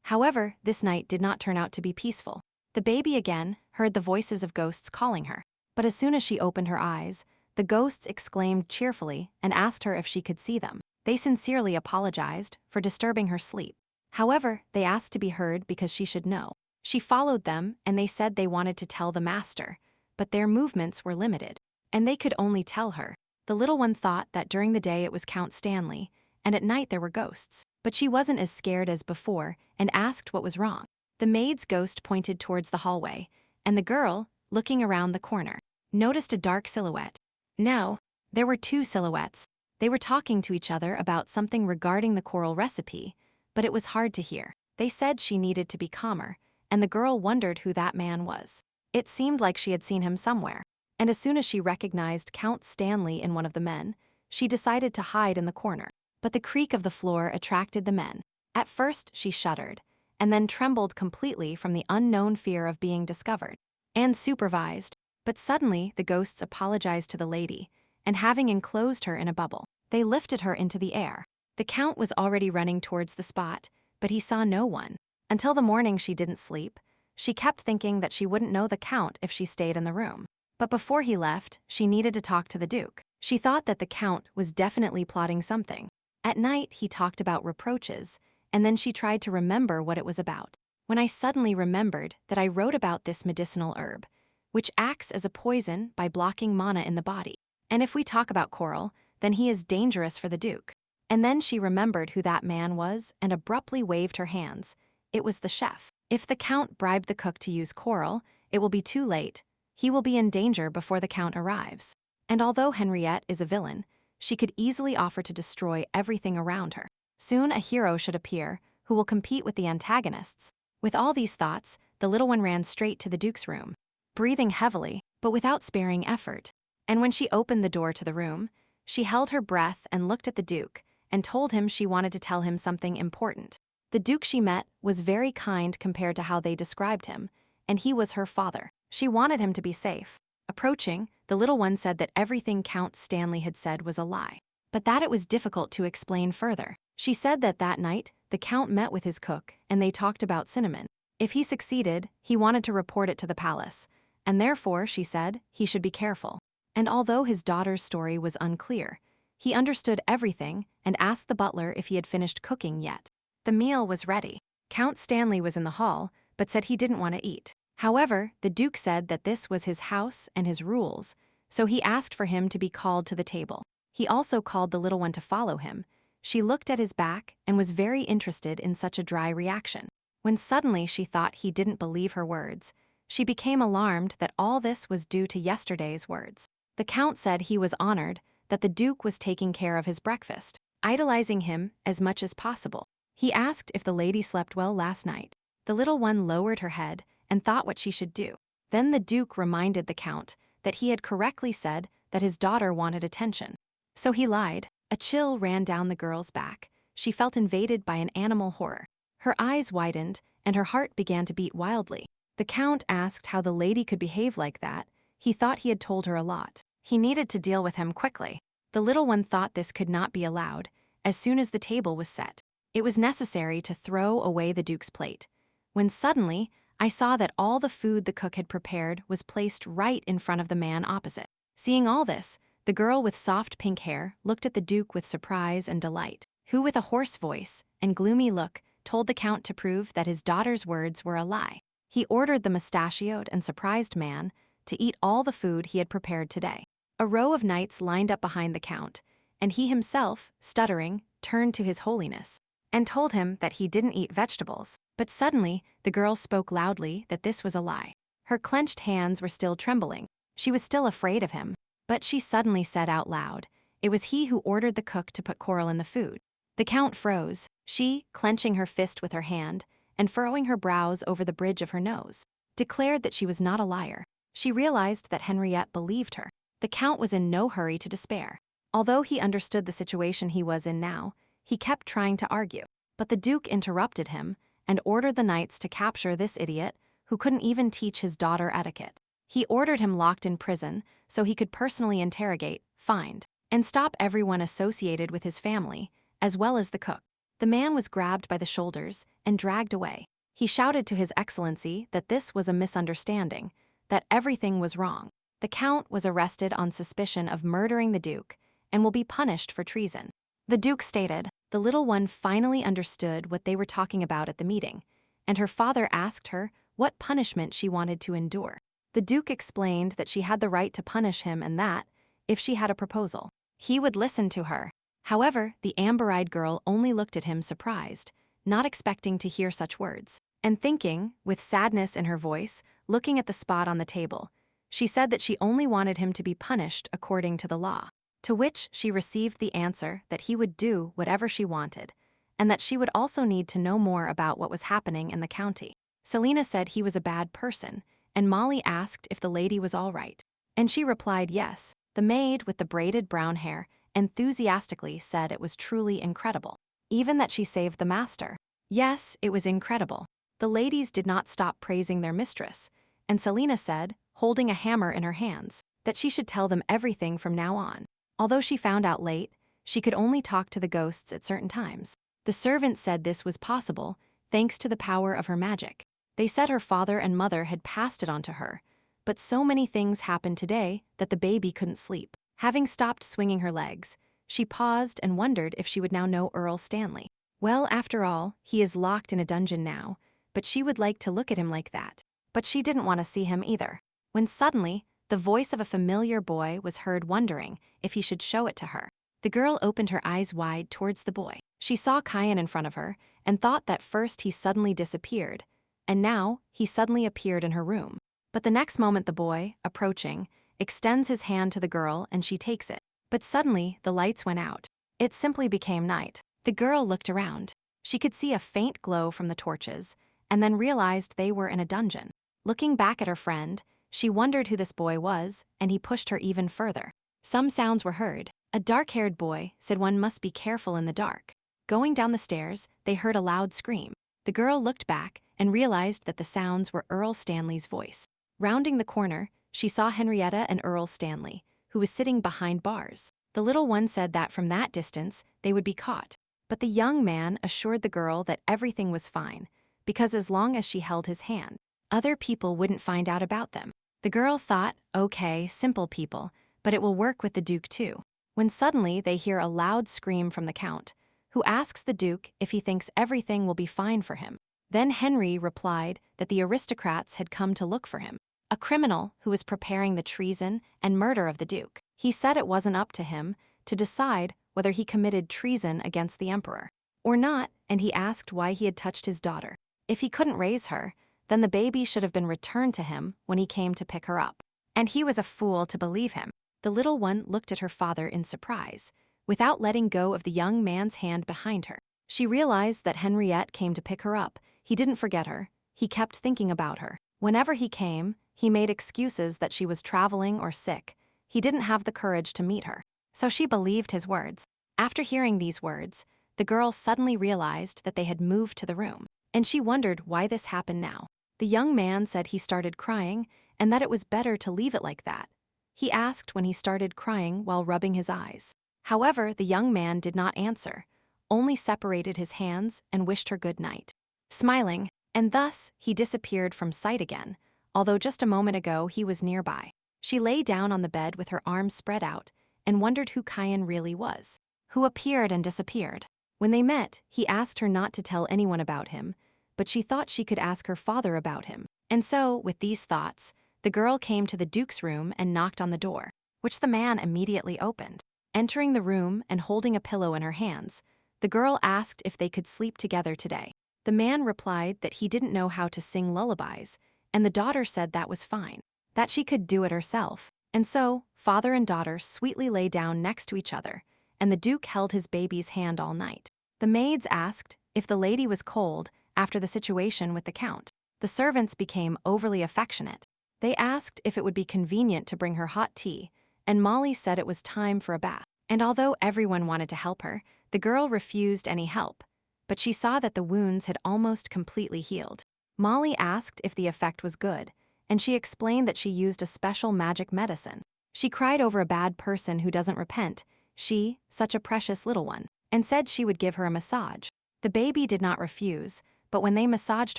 Speaker 1: However, this night did not turn out to be peaceful. The baby again heard the voices of ghosts calling her, but as soon as she opened her eyes, the ghosts exclaimed cheerfully and asked her if she could see them. They sincerely apologized for disturbing her sleep. However, they asked to be heard because she should know. She followed them, and they said they wanted to tell the master, but their movements were limited, and they could only tell her. The little one thought that during the day it was Count Stanley, and at night there were ghosts, but she wasn't as scared as before and asked what was wrong. The maid's ghost pointed towards the hallway, and the girl, looking around the corner, noticed a dark silhouette. No, there were two silhouettes. They were talking to each other about something regarding the coral recipe, but it was hard to hear. They said she needed to be calmer, and the girl wondered who that man was. It seemed like she had seen him somewhere, and as soon as she recognized Count Stanley in one of the men, she decided to hide in the corner. But the creak of the floor attracted the men. At first she shuddered, and then trembled completely from the unknown fear of being discovered and supervised. But suddenly the ghosts apologized to the lady, and having enclosed her in a bubble, they lifted her into the air. The Count was already running towards the spot, but he saw no one. Until the morning she didn't sleep. She kept thinking that she wouldn't know the Count if she stayed in the room. But before he left, she needed to talk to the Duke. She thought that the Count was definitely plotting something. At night, he talked about reproaches, and then she tried to remember what it was about. When I suddenly remembered that I wrote about this medicinal herb, which acts as a poison by blocking mana in the body. And if we talk about coral, then he is dangerous for the Duke. And then she remembered who that man was and abruptly waved her hands. It was the chef. If the Count bribed the cook to use coral, it will be too late. He will be in danger before the Count arrives. And although Henriette is a villain, she could easily offer to destroy everything around her. Soon a hero should appear who will compete with the antagonists. With all these thoughts, the little one ran straight to the Duke's room, breathing heavily, but without sparing effort. And when she opened the door to the room, she held her breath and looked at the Duke and told him she wanted to tell him something important. The Duke she met was very kind compared to how they described him, and he was her father. She wanted him to be safe. Approaching, the little one said that everything Count Stanley had said was a lie, but that it was difficult to explain further. She said that that night, the Count met with his cook, and they talked about cinnamon. If he succeeded, he wanted to report it to the palace, and therefore, she said, he should be careful. And although his daughter's story was unclear, he understood everything and asked the butler if he had finished cooking yet. The meal was ready. Count Stanley was in the hall, but said he didn't want to eat. However, the Duke said that this was his house and his rules, so he asked for him to be called to the table. He also called the little one to follow him. She looked at his back and was very interested in such a dry reaction. When suddenly she thought he didn't believe her words, she became alarmed that all this was due to yesterday's words. The Count said he was honored that the Duke was taking care of his breakfast, idolizing him as much as possible. He asked if the lady slept well last night. The little one lowered her head and thought what she should do. Then the Duke reminded the Count that he had correctly said that his daughter wanted attention. So he lied. A chill ran down the girl's back. She felt invaded by an animal horror. Her eyes widened, and her heart began to beat wildly. The Count asked how the lady could behave like that. He thought he had told her a lot. He needed to deal with him quickly. The little one thought this could not be allowed. As soon as the table was set, it was necessary to throw away the Duke's plate, when suddenly I saw that all the food the cook had prepared was placed right in front of the man opposite. Seeing all this, the girl with soft pink hair looked at the Duke with surprise and delight, who with a hoarse voice and gloomy look told the Count to prove that his daughter's words were a lie. He ordered the mustachioed and surprised man to eat all the food he had prepared today. A row of knights lined up behind the Count, and he himself, stuttering, turned to His Holiness and told him that he didn't eat vegetables. But suddenly, the girl spoke loudly that this was a lie. Her clenched hands were still trembling. She was still afraid of him, but she suddenly said out loud, it was he who ordered the cook to put coral in the food. The Count froze, she, clenching her fist with her hand and furrowing her brows over the bridge of her nose, declared that she was not a liar. She realized that Henriette believed her. The Count was in no hurry to despair. Although he understood the situation he was in now, he kept trying to argue. But the Duke interrupted him and ordered the knights to capture this idiot who couldn't even teach his daughter etiquette. He ordered him locked in prison so he could personally interrogate, find, and stop everyone associated with his family, as well as the cook. The man was grabbed by the shoulders and dragged away. He shouted to His Excellency that this was a misunderstanding, that everything was wrong. The Count was arrested on suspicion of murdering the Duke and will be punished for treason. The Duke stated, the little one finally understood what they were talking about at the meeting, and her father asked her what punishment she wanted to endure. The Duke explained that she had the right to punish him and that, if she had a proposal, he would listen to her. However, the amber-eyed girl only looked at him surprised, not expecting to hear such words, and thinking, with sadness in her voice, looking at the spot on the table, she said that she only wanted him to be punished according to the law. To which she received the answer that he would do whatever she wanted, and that she would also need to know more about what was happening in the county. Selena said he was a bad person, and Molly asked if the lady was all right. And she replied yes. The maid with the braided brown hair enthusiastically said it was truly incredible, even that she saved the master. Yes, it was incredible. The ladies did not stop praising their mistress, and Selena said, holding a hammer in her hands, that she should tell them everything from now on. Although she found out late, she could only talk to the ghosts at certain times. The servants said this was possible thanks to the power of her magic. They said her father and mother had passed it on to her, but so many things happened today that the baby couldn't sleep. Having stopped swinging her legs, she paused and wondered if she would now know Earl Stanley. Well, after all, he is locked in a dungeon now, but she would like to look at him like that. But she didn't want to see him either. When suddenly, the voice of a familiar boy was heard wondering if he should show it to her. The girl opened her eyes wide towards the boy. She saw Kyan in front of her and thought that first he suddenly disappeared, and now he suddenly appeared in her room. But the next moment the boy, approaching, extends his hand to the girl and she takes it. But suddenly the lights went out. It simply became night. The girl looked around. She could see a faint glow from the torches, and then realized they were in a dungeon. Looking back at her friend, she wondered who this boy was, and he pushed her even further. Some sounds were heard. A dark-haired boy said one must be careful in the dark. Going down the stairs, they heard a loud scream. The girl looked back and realized that the sounds were Earl Stanley's voice. Rounding the corner, she saw Henrietta and Earl Stanley, who was sitting behind bars. The little one said that from that distance, they would be caught. But the young man assured the girl that everything was fine, because as long as she held his hand, other people wouldn't find out about them. The girl thought, okay, simple people, but it will work with the Duke too. When suddenly they hear a loud scream from the Count, who asks the Duke if he thinks everything will be fine for him. Then Henry replied that the aristocrats had come to look for him, a criminal who was preparing the treason and murder of the Duke. He said it wasn't up to him to decide whether he committed treason against the emperor or not, and he asked why he had touched his daughter. If he couldn't raise her, then the baby should have been returned to him when he came to pick her up. And he was a fool to believe him. The little one looked at her father in surprise, without letting go of the young man's hand behind her. She realized that Henriette came to pick her up. He didn't forget her. He kept thinking about her. Whenever he came, he made excuses that she was traveling or sick. He didn't have the courage to meet her. So she believed his words. After hearing these words, the girl suddenly realized that they had moved to the room, and she wondered why this happened now. The young man said he started crying and that it was better to leave it like that. He asked when he started crying while rubbing his eyes. However, the young man did not answer, only separated his hands and wished her good night, smiling, and thus he disappeared from sight again, although just a moment ago he was nearby. She lay down on the bed with her arms spread out and wondered who Kyan really was, who appeared and disappeared. When they met, he asked her not to tell anyone about him, but she thought she could ask her father about him. And so, with these thoughts, the girl came to the Duke's room and knocked on the door, which the man immediately opened. Entering the room and holding a pillow in her hands, the girl asked if they could sleep together today. The man replied that he didn't know how to sing lullabies, and the daughter said that was fine, that she could do it herself. And so, father and daughter sweetly lay down next to each other, and the Duke held his baby's hand all night. The maids asked if the lady was cold after the situation with the Count. The servants became overly affectionate. They asked if it would be convenient to bring her hot tea, and Molly said it was time for a bath. And although everyone wanted to help her, the girl refused any help, but she saw that the wounds had almost completely healed. Molly asked if the effect was good, and she explained that she used a special magic medicine. She cried over a bad person who doesn't repent, she, such a precious little one, and said she would give her a massage. The baby did not refuse, but when they massaged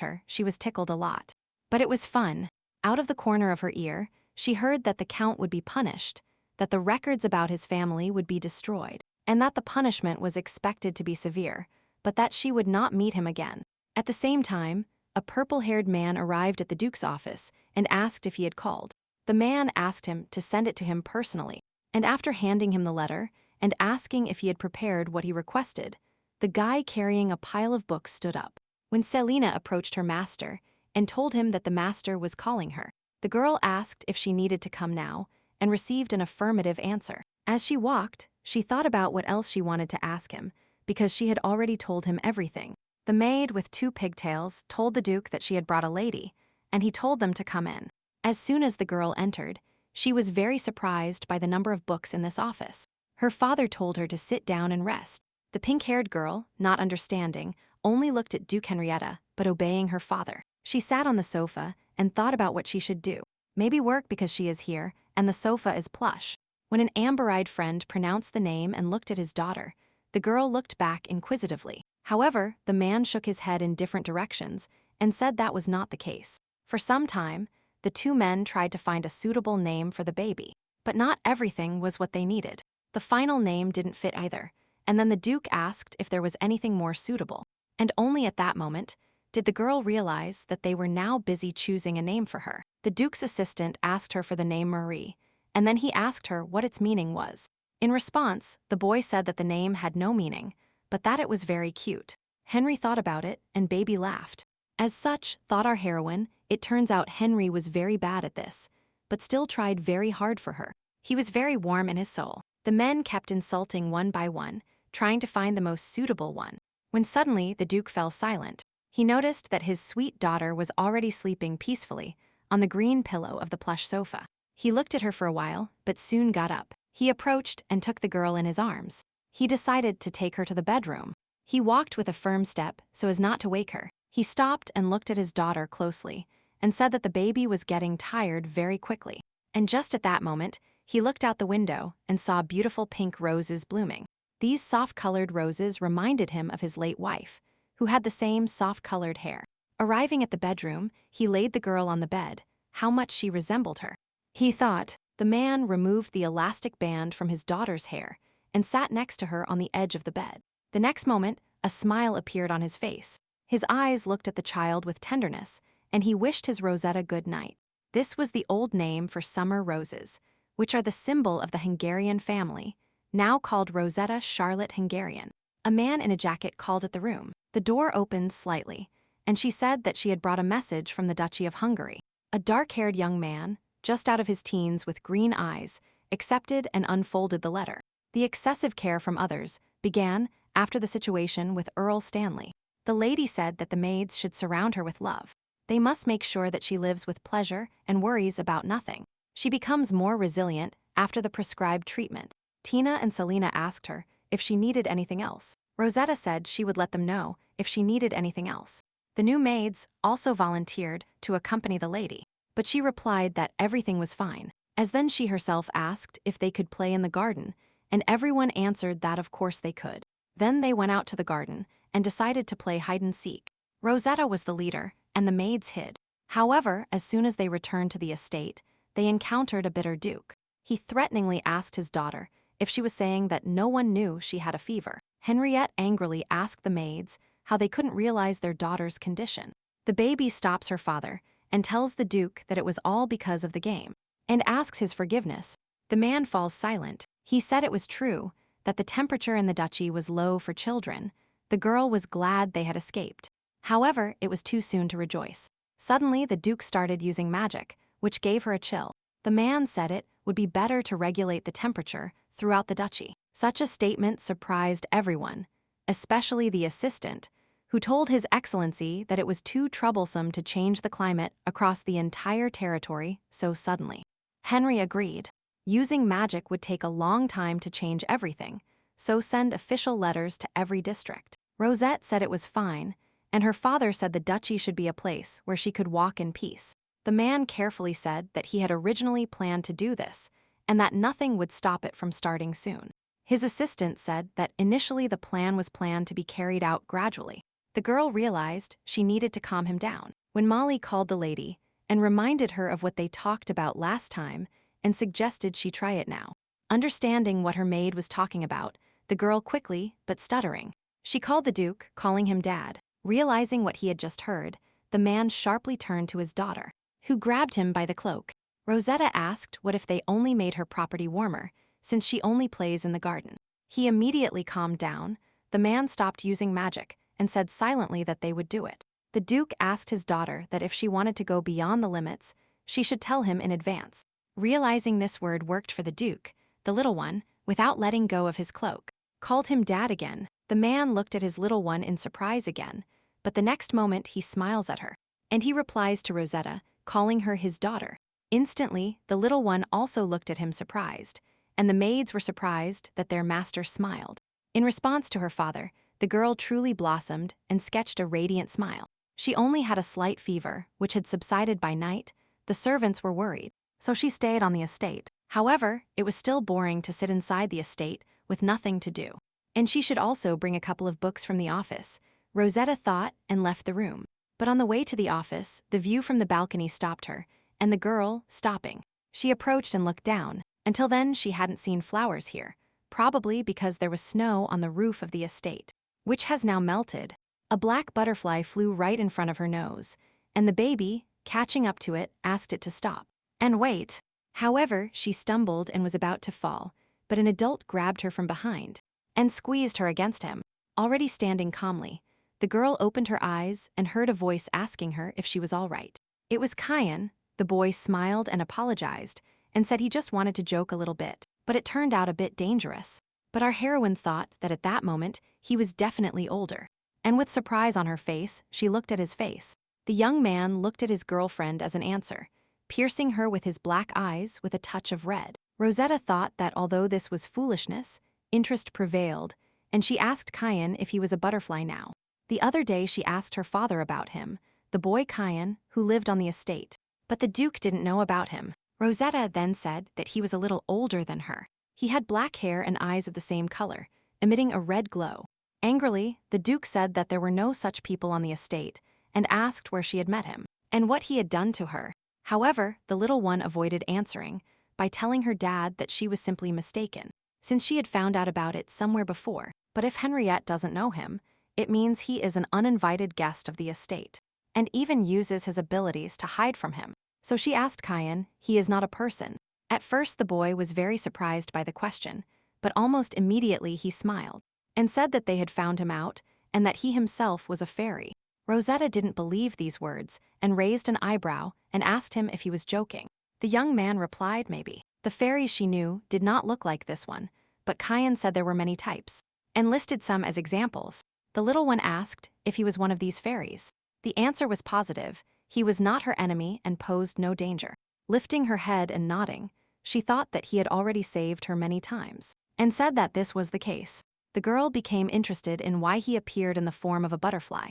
Speaker 1: her, she was tickled a lot. But it was fun. Out of the corner of her ear, she heard that the count would be punished, that the records about his family would be destroyed, and that the punishment was expected to be severe, but that she would not meet him again. At the same time, a purple-haired man arrived at the Duke's office and asked if he had called. The man asked him to send it to him personally, and after handing him the letter and asking if he had prepared what he requested, the guy carrying a pile of books stood up. When Selina approached her master and told him that the master was calling her, the girl asked if she needed to come now and received an affirmative answer. As she walked, she thought about what else she wanted to ask him, because she had already told him everything. The maid with 2 pigtails told the Duke that she had brought a lady, and he told them to come in. As soon as the girl entered, she was very surprised by the number of books in this office. Her father told her to sit down and rest. The pink-haired girl, not understanding, only looked at Duke Henrietta, but obeying her father. She sat on the sofa and thought about what she should do. Maybe work because she is here, and the sofa is plush. When an amber-eyed friend pronounced the name and looked at his daughter, the girl looked back inquisitively. However, the man shook his head in different directions and said that was not the case. For some time, the 2 men tried to find a suitable name for the baby, but not everything was what they needed. The final name didn't fit either, and then the Duke asked if there was anything more suitable. And only at that moment did the girl realize that they were now busy choosing a name for her. The Duke's assistant asked her for the name Marie, and then he asked her what its meaning was. In response, the boy said that the name had no meaning, but that it was very cute. Henry thought about it, and baby laughed. As such, thought our heroine, it turns out Henry was very bad at this, but still tried very hard for her. He was very warm in his soul. The men kept insulting one by one, trying to find the most suitable one. When suddenly the Duke fell silent, he noticed that his sweet daughter was already sleeping peacefully on the green pillow of the plush sofa. He looked at her for a while, but soon got up. He approached and took the girl in his arms. He decided to take her to the bedroom. He walked with a firm step so as not to wake her. He stopped and looked at his daughter closely and said that the baby was getting tired very quickly. And just at that moment, he looked out the window and saw beautiful pink roses blooming. These soft-colored roses reminded him of his late wife, who had the same soft-colored hair. Arriving at the bedroom, he laid the girl on the bed. How much she resembled her. He thought. The man removed the elastic band from his daughter's hair and sat next to her on the edge of the bed. The next moment, a smile appeared on his face. His eyes looked at the child with tenderness, and he wished his Rosetta good night. This was the old name for summer roses, which are the symbol of the Hungarian family, now called Rosetta Charlotte Hungarian. A man in a jacket called at the room. The door opened slightly, and she said that she had brought a message from the Duchy of Hungary. A dark-haired young man, just out of his teens with green eyes, accepted and unfolded the letter. The excessive care from others began after the situation with Earl Stanley. The lady said that the maids should surround her with love. They must make sure that she lives with pleasure and worries about nothing. She becomes more resilient after the prescribed treatment. Tina and Selina asked her if she needed anything else. Rosetta said she would let them know if she needed anything else. The new maids also volunteered to accompany the lady, but she replied that everything was fine, as then she herself asked if they could play in the garden, and everyone answered that of course they could. Then they went out to the garden and decided to play hide-and-seek. Rosetta was the leader, and the maids hid. However, as soon as they returned to the estate, they encountered a bitter Duke. He threateningly asked his daughter if she was saying that no one knew she had a fever. Henriette angrily asked the maids how they couldn't realize their daughter's condition. The baby stops her father and tells the Duke that it was all because of the game, and asks his forgiveness. The man falls silent. He said it was true, that the temperature in the duchy was low for children. The girl was glad they had escaped. However, it was too soon to rejoice. Suddenly, the Duke started using magic, which gave her a chill. The man said it would be better to regulate the temperature throughout the duchy. Such a statement surprised everyone, especially the assistant, who told His Excellency that it was too troublesome to change the climate across the entire territory so suddenly. Henry agreed. Using magic would take a long time to change everything, so send official letters to every district. Rosette said it was fine, and her father said the duchy should be a place where she could walk in peace. The man carefully said that he had originally planned to do this, and that nothing would stop it from starting soon. His assistant said that initially the plan was planned to be carried out gradually. The girl realized she needed to calm him down. When Molly called the lady and reminded her of what they talked about last time and suggested she try it now. Understanding what her maid was talking about, the girl quickly, but stuttering. She called the Duke, calling him Dad. Realizing what he had just heard, the man sharply turned to his daughter, who grabbed him by the cloak. Rosetta asked what if they only made her property warmer, since she only plays in the garden. He immediately calmed down. The man stopped using magic and said silently that they would do it. The Duke asked his daughter that if she wanted to go beyond the limits, she should tell him in advance. Realizing this word worked for the Duke, the little one, without letting go of his cloak, called him Dad again. The man looked at his little one in surprise again, but the next moment he smiles at her, and he replies to Rosetta, calling her his daughter. Instantly, the little one also looked at him surprised, and the maids were surprised that their master smiled. In response to her father, the girl truly blossomed and sketched a radiant smile. She only had a slight fever, which had subsided by night. The servants were worried, so she stayed on the estate. However, it was still boring to sit inside the estate with nothing to do. And she should also bring a couple of books from the office. Rosetta thought and left the room. But on the way to the office, the view from the balcony stopped her, and the girl, stopping. She approached and looked down. Until then, she hadn't seen flowers here, probably because there was snow on the roof of the estate, which has now melted. A black butterfly flew right in front of her nose, and the baby, catching up to it, asked it to stop and wait. However, she stumbled and was about to fall, but an adult grabbed her from behind and squeezed her against him. Already standing calmly, the girl opened her eyes and heard a voice asking her if she was all right. It was Kyan. The boy smiled and apologized and said he just wanted to joke a little bit, but it turned out a bit dangerous. But our heroine thought that at that moment, he was definitely older. And with surprise on her face, she looked at his face. The young man looked at his girlfriend as an answer, piercing her with his black eyes with a touch of red. Rosetta thought that although this was foolishness, interest prevailed, and she asked Kyan if he was a butterfly now. The other day she asked her father about him, the boy Kyan, who lived on the estate. But the Duke didn't know about him. Rosetta then said that he was a little older than her. He had black hair and eyes of the same color, emitting a red glow. Angrily, the Duke said that there were no such people on the estate and asked where she had met him and what he had done to her. However, the little one avoided answering by telling her dad that she was simply mistaken, since she had found out about it somewhere before. But if Henriette doesn't know him, it means he is an uninvited guest of the estate, and even uses his abilities to hide from him. So she asked Kyan, he is not a person. At first the boy was very surprised by the question, but almost immediately he smiled and said that they had found him out and that he himself was a fairy. Rosetta didn't believe these words and raised an eyebrow and asked him if he was joking. The young man replied maybe. The fairies she knew did not look like this one, but Kyan said there were many types and listed some as examples. The little one asked if he was one of these fairies. The answer was positive. He was not her enemy and posed no danger. Lifting her head and nodding, she thought that he had already saved her many times, and said that this was the case. The girl became interested in why he appeared in the form of a butterfly,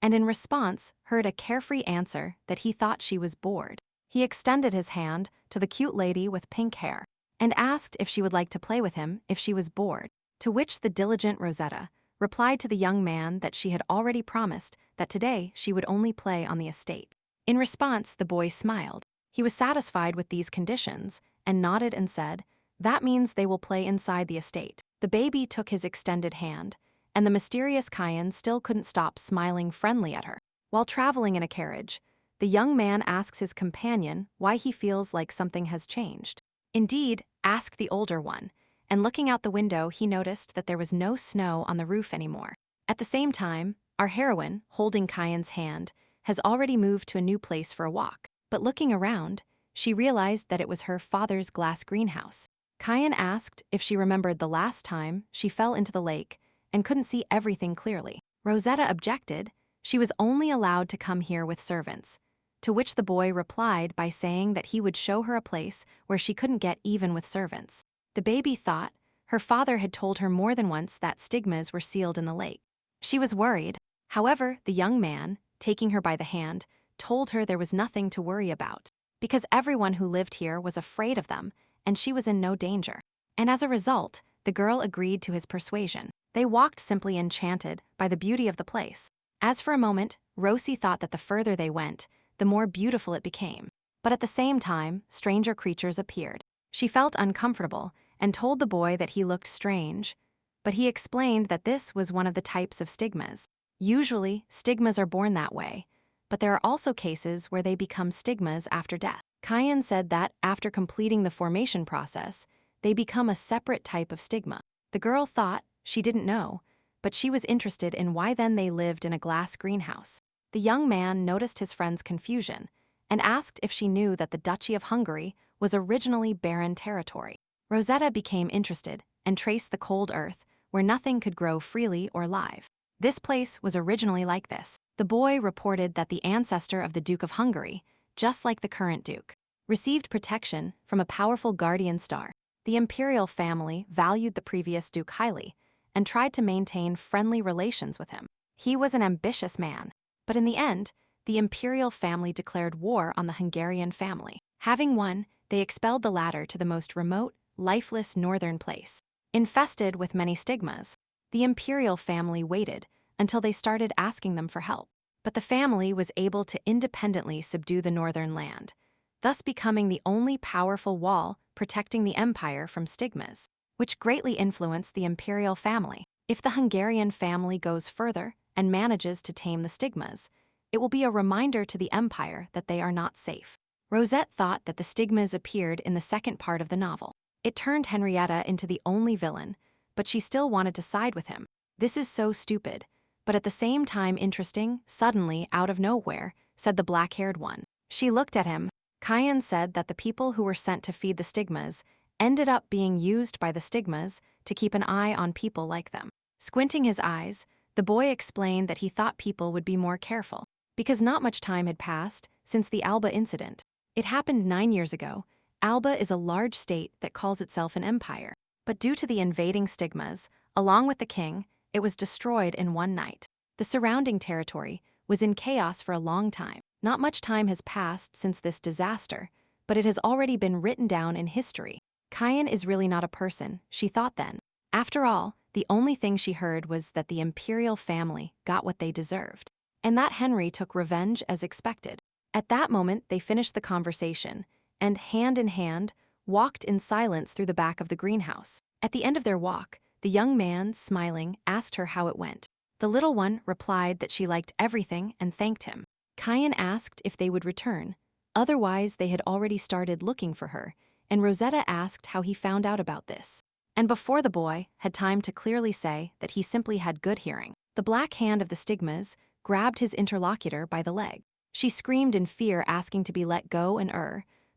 Speaker 1: and in response heard a carefree answer that he thought she was bored. He extended his hand to the cute lady with pink hair, and asked if she would like to play with him if she was bored, to which the diligent Rosetta replied to the young man that she had already promised that today she would only play on the estate. In response, the boy smiled. He was satisfied with these conditions and nodded and said, "That means they will play inside the estate." The baby took his extended hand, and the mysterious Kyan still couldn't stop smiling friendly at her. While traveling in a carriage, the young man asks his companion why he feels like something has changed. Indeed, asked the older one, and looking out the window he noticed that there was no snow on the roof anymore. At the same time, our heroine, holding Kyan's hand, has already moved to a new place for a walk. But looking around, she realized that it was her father's glass greenhouse. Kyan asked if she remembered the last time she fell into the lake and couldn't see everything clearly. Rosetta objected. She was only allowed to come here with servants, to which the boy replied by saying that he would show her a place where she couldn't get even with servants. The baby thought her father had told her more than once that stigmas were sealed in the lake. She was worried. However, the young man, taking her by the hand, told her there was nothing to worry about, because everyone who lived here was afraid of them, and she was in no danger. And as a result, the girl agreed to his persuasion. They walked simply enchanted by the beauty of the place. As for a moment, Rosie thought that the further they went, the more beautiful it became. But at the same time, stranger creatures appeared. She felt uncomfortable and told the boy that he looked strange, but he explained that this was one of the types of stigmas. Usually, stigmas are born that way, but there are also cases where they become stigmas after death. Kyan said that after completing the formation process, they become a separate type of stigma. The girl thought she didn't know, but she was interested in why then they lived in a glass greenhouse. The young man noticed his friend's confusion and asked if she knew that the Duchy of Hungary was originally barren territory. Rosetta became interested and traced the cold earth where nothing could grow freely or live. This place was originally like this. The boy reported that the ancestor of the Duke of Hungary, just like the current Duke, received protection from a powerful guardian star. The imperial family valued the previous Duke highly and tried to maintain friendly relations with him. He was an ambitious man, but in the end, the imperial family declared war on the Hungarian family. Having won, they expelled the latter to the most remote, lifeless northern place. Infested with many stigmas, the imperial family waited until they started asking them for help. But the family was able to independently subdue the northern land, thus becoming the only powerful wall protecting the empire from stigmas, which greatly influenced the imperial family. If the Hungarian family goes further and manages to tame the stigmas, it will be a reminder to the empire that they are not safe. Rosette thought that the stigmas appeared in the second part of the novel. It turned Henrietta into the only villain, but she still wanted to side with him. This is so stupid, but at the same time interesting. Suddenly, out of nowhere, said the black-haired one. She looked at him. Kyan said that the people who were sent to feed the stigmas ended up being used by the stigmas to keep an eye on people like them. Squinting his eyes, the boy explained that he thought people would be more careful, because not much time had passed since the Alba incident. It happened 9 years ago. Alba is a large state that calls itself an empire, but due to the invading stigmas, along with the king, it was destroyed in one night. The surrounding territory was in chaos for a long time. Not much time has passed since this disaster, but it has already been written down in history. Kyan is really not a person, she thought then. After all, the only thing she heard was that the imperial family got what they deserved, and that Henry took revenge as expected. At that moment, they finished the conversation, and hand in hand, walked in silence through the back of the greenhouse. At the end of their walk, the young man, smiling, asked her how it went. The little one replied that she liked everything and thanked him. Kyan asked if they would return, otherwise they had already started looking for her, and Rosetta asked how he found out about this. And before the boy had time to clearly say that he simply had good hearing, the black hand of the stigmas grabbed his interlocutor by the leg. She screamed in fear, asking to be let go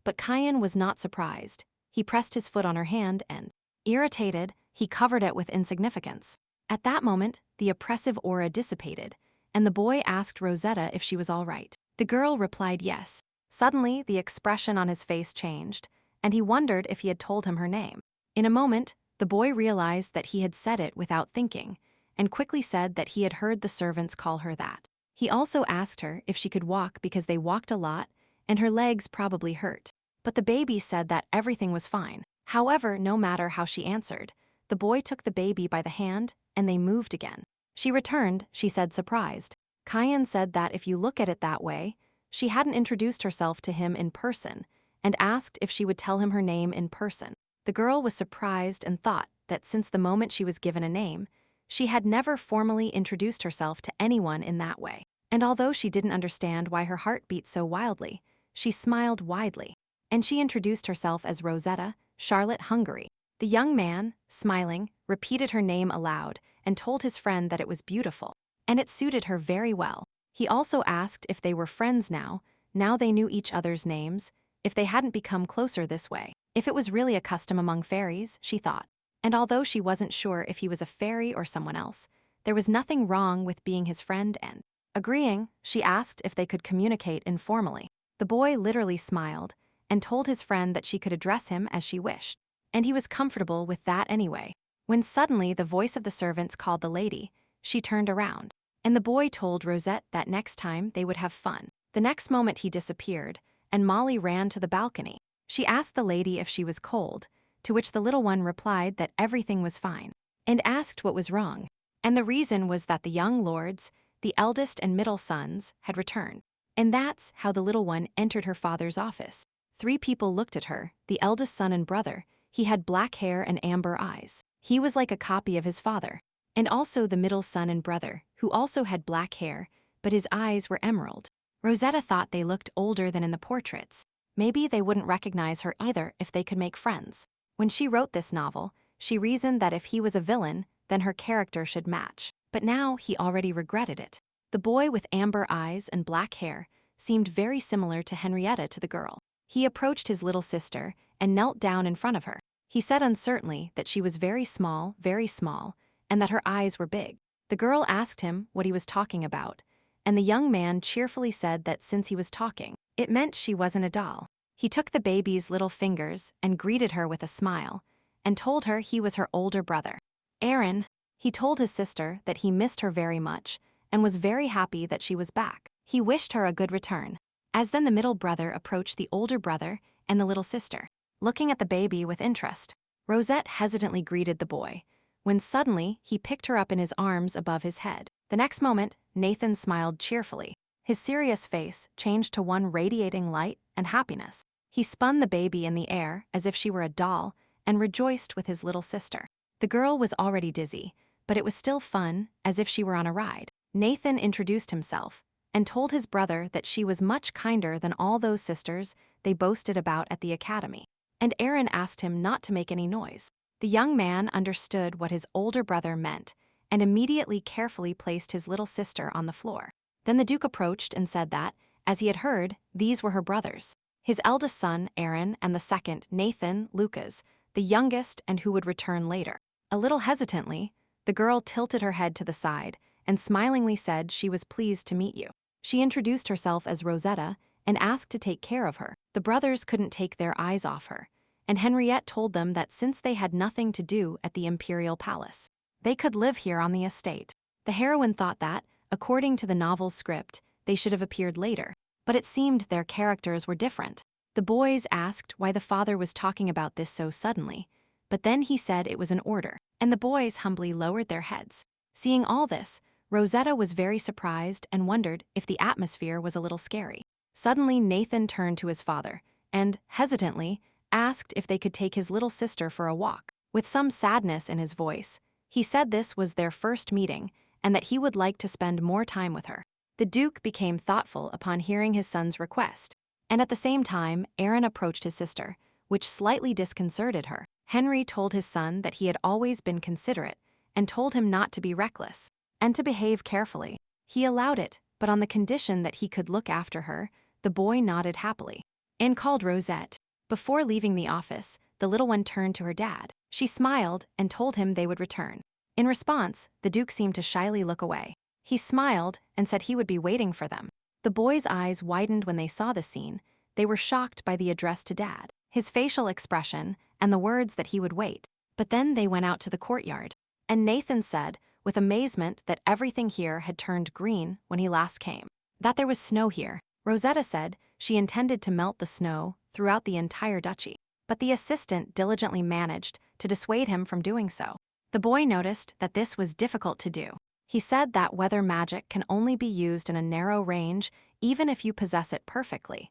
Speaker 1: but Kyan was not surprised. He pressed his foot on her hand and, irritated, he covered it with insignificance. At that moment, the oppressive aura dissipated, and the boy asked Rosetta if she was all right. The girl replied yes. Suddenly, the expression on his face changed, and he wondered if he had told him her name. In a moment, the boy realized that he had said it without thinking, and quickly said that he had heard the servants call her that. He also asked her if she could walk because they walked a lot, and her legs probably hurt. But the baby said that everything was fine. However, no matter how she answered, the boy took the baby by the hand, and they moved again. She returned, she said, surprised. Kyan said that if you look at it that way, she hadn't introduced herself to him in person, and asked if she would tell him her name in person. The girl was surprised and thought that since the moment she was given a name, she had never formally introduced herself to anyone in that way. And although she didn't understand why her heart beat so wildly, she smiled widely, and she introduced herself as Rosetta, Charlotte, Hungary. The young man, smiling, repeated her name aloud and told his friend that it was beautiful, and it suited her very well. He also asked if they were friends now they knew each other's names, if they hadn't become closer this way. If it was really a custom among fairies, she thought. And although she wasn't sure if he was a fairy or someone else, there was nothing wrong with being his friend and, agreeing, she asked if they could communicate informally. The boy literally smiled and told his friend that she could address him as she wished, and he was comfortable with that anyway. When suddenly the voice of the servants called the lady, she turned around, and the boy told Rosette that next time they would have fun. The next moment he disappeared, and Molly ran to the balcony. She asked the lady if she was cold, to which the little one replied that everything was fine, and asked what was wrong. And the reason was that the young lords, the eldest and middle sons, had returned. And that's how the little one entered her father's office. 3 people looked at her, the eldest son and brother. He had black hair and amber eyes. He was like a copy of his father. And also the middle son and brother, who also had black hair, but his eyes were emerald. Rosetta thought they looked older than in the portraits. Maybe they wouldn't recognize her either if they could make friends. When she wrote this novel, she reasoned that if he was a villain, then her character should match. But now he already regretted it. The boy with amber eyes and black hair seemed very similar to Henrietta to the girl. He approached his little sister and knelt down in front of her. He said uncertainly that she was very small, and that her eyes were big. The girl asked him what he was talking about, and the young man cheerfully said that since he was talking, it meant she wasn't a doll. He took the baby's little fingers and greeted her with a smile, and told her he was her older brother, Aaron. He told his sister that he missed her very much, and was very happy that she was back. He wished her a good return. As then the middle brother approached the older brother and the little sister, looking at the baby with interest. Rosette hesitantly greeted the boy, when suddenly he picked her up in his arms above his head. The next moment, Nathan smiled cheerfully. His serious face changed to one radiating light and happiness. He spun the baby in the air as if she were a doll and rejoiced with his little sister. The girl was already dizzy, but it was still fun, as if she were on a ride. Nathan introduced himself and told his brother that she was much kinder than all those sisters they boasted about at the academy. And Aaron asked him not to make any noise. The young man understood what his older brother meant and immediately carefully placed his little sister on the floor. Then the Duke approached and said that, as he had heard, these were her brothers. His eldest son, Aaron, and the second, Nathan, Lucas, the youngest and who would return later. A little hesitantly, the girl tilted her head to the side and smilingly said she was pleased to meet you. She introduced herself as Rosetta and asked to take care of her. The brothers couldn't take their eyes off her, and Henriette told them that since they had nothing to do at the imperial palace, they could live here on the estate. The heroine thought that, according to the novel's script, they should have appeared later, but it seemed their characters were different. The boys asked why the father was talking about this so suddenly, but then he said it was an order, and the boys humbly lowered their heads. Seeing all this, Rosetta was very surprised and wondered if the atmosphere was a little scary. Suddenly, Nathan turned to his father and, hesitantly, asked if they could take his little sister for a walk. With some sadness in his voice, he said this was their first meeting and that he would like to spend more time with her. The Duke became thoughtful upon hearing his son's request, and at the same time, Aaron approached his sister, which slightly disconcerted her. Henry told his son that he had always been considerate and told him not to be reckless and to behave carefully. He allowed it, but on the condition that he could look after her. The boy nodded happily and called Rosette. Before leaving the office, the little one turned to her dad. She smiled and told him they would return. In response, the Duke seemed to shyly look away. He smiled and said he would be waiting for them. The boys' eyes widened when they saw the scene. They were shocked by the address to Dad, his facial expression, and the words that he would wait. But then they went out to the courtyard, and Nathan said, with amazement, that everything here had turned green when he last came, that there was snow here. Rosetta said she intended to melt the snow throughout the entire duchy, but the assistant diligently managed to dissuade him from doing so. The boy noticed that this was difficult to do. He said that weather magic can only be used in a narrow range, even if you possess it perfectly.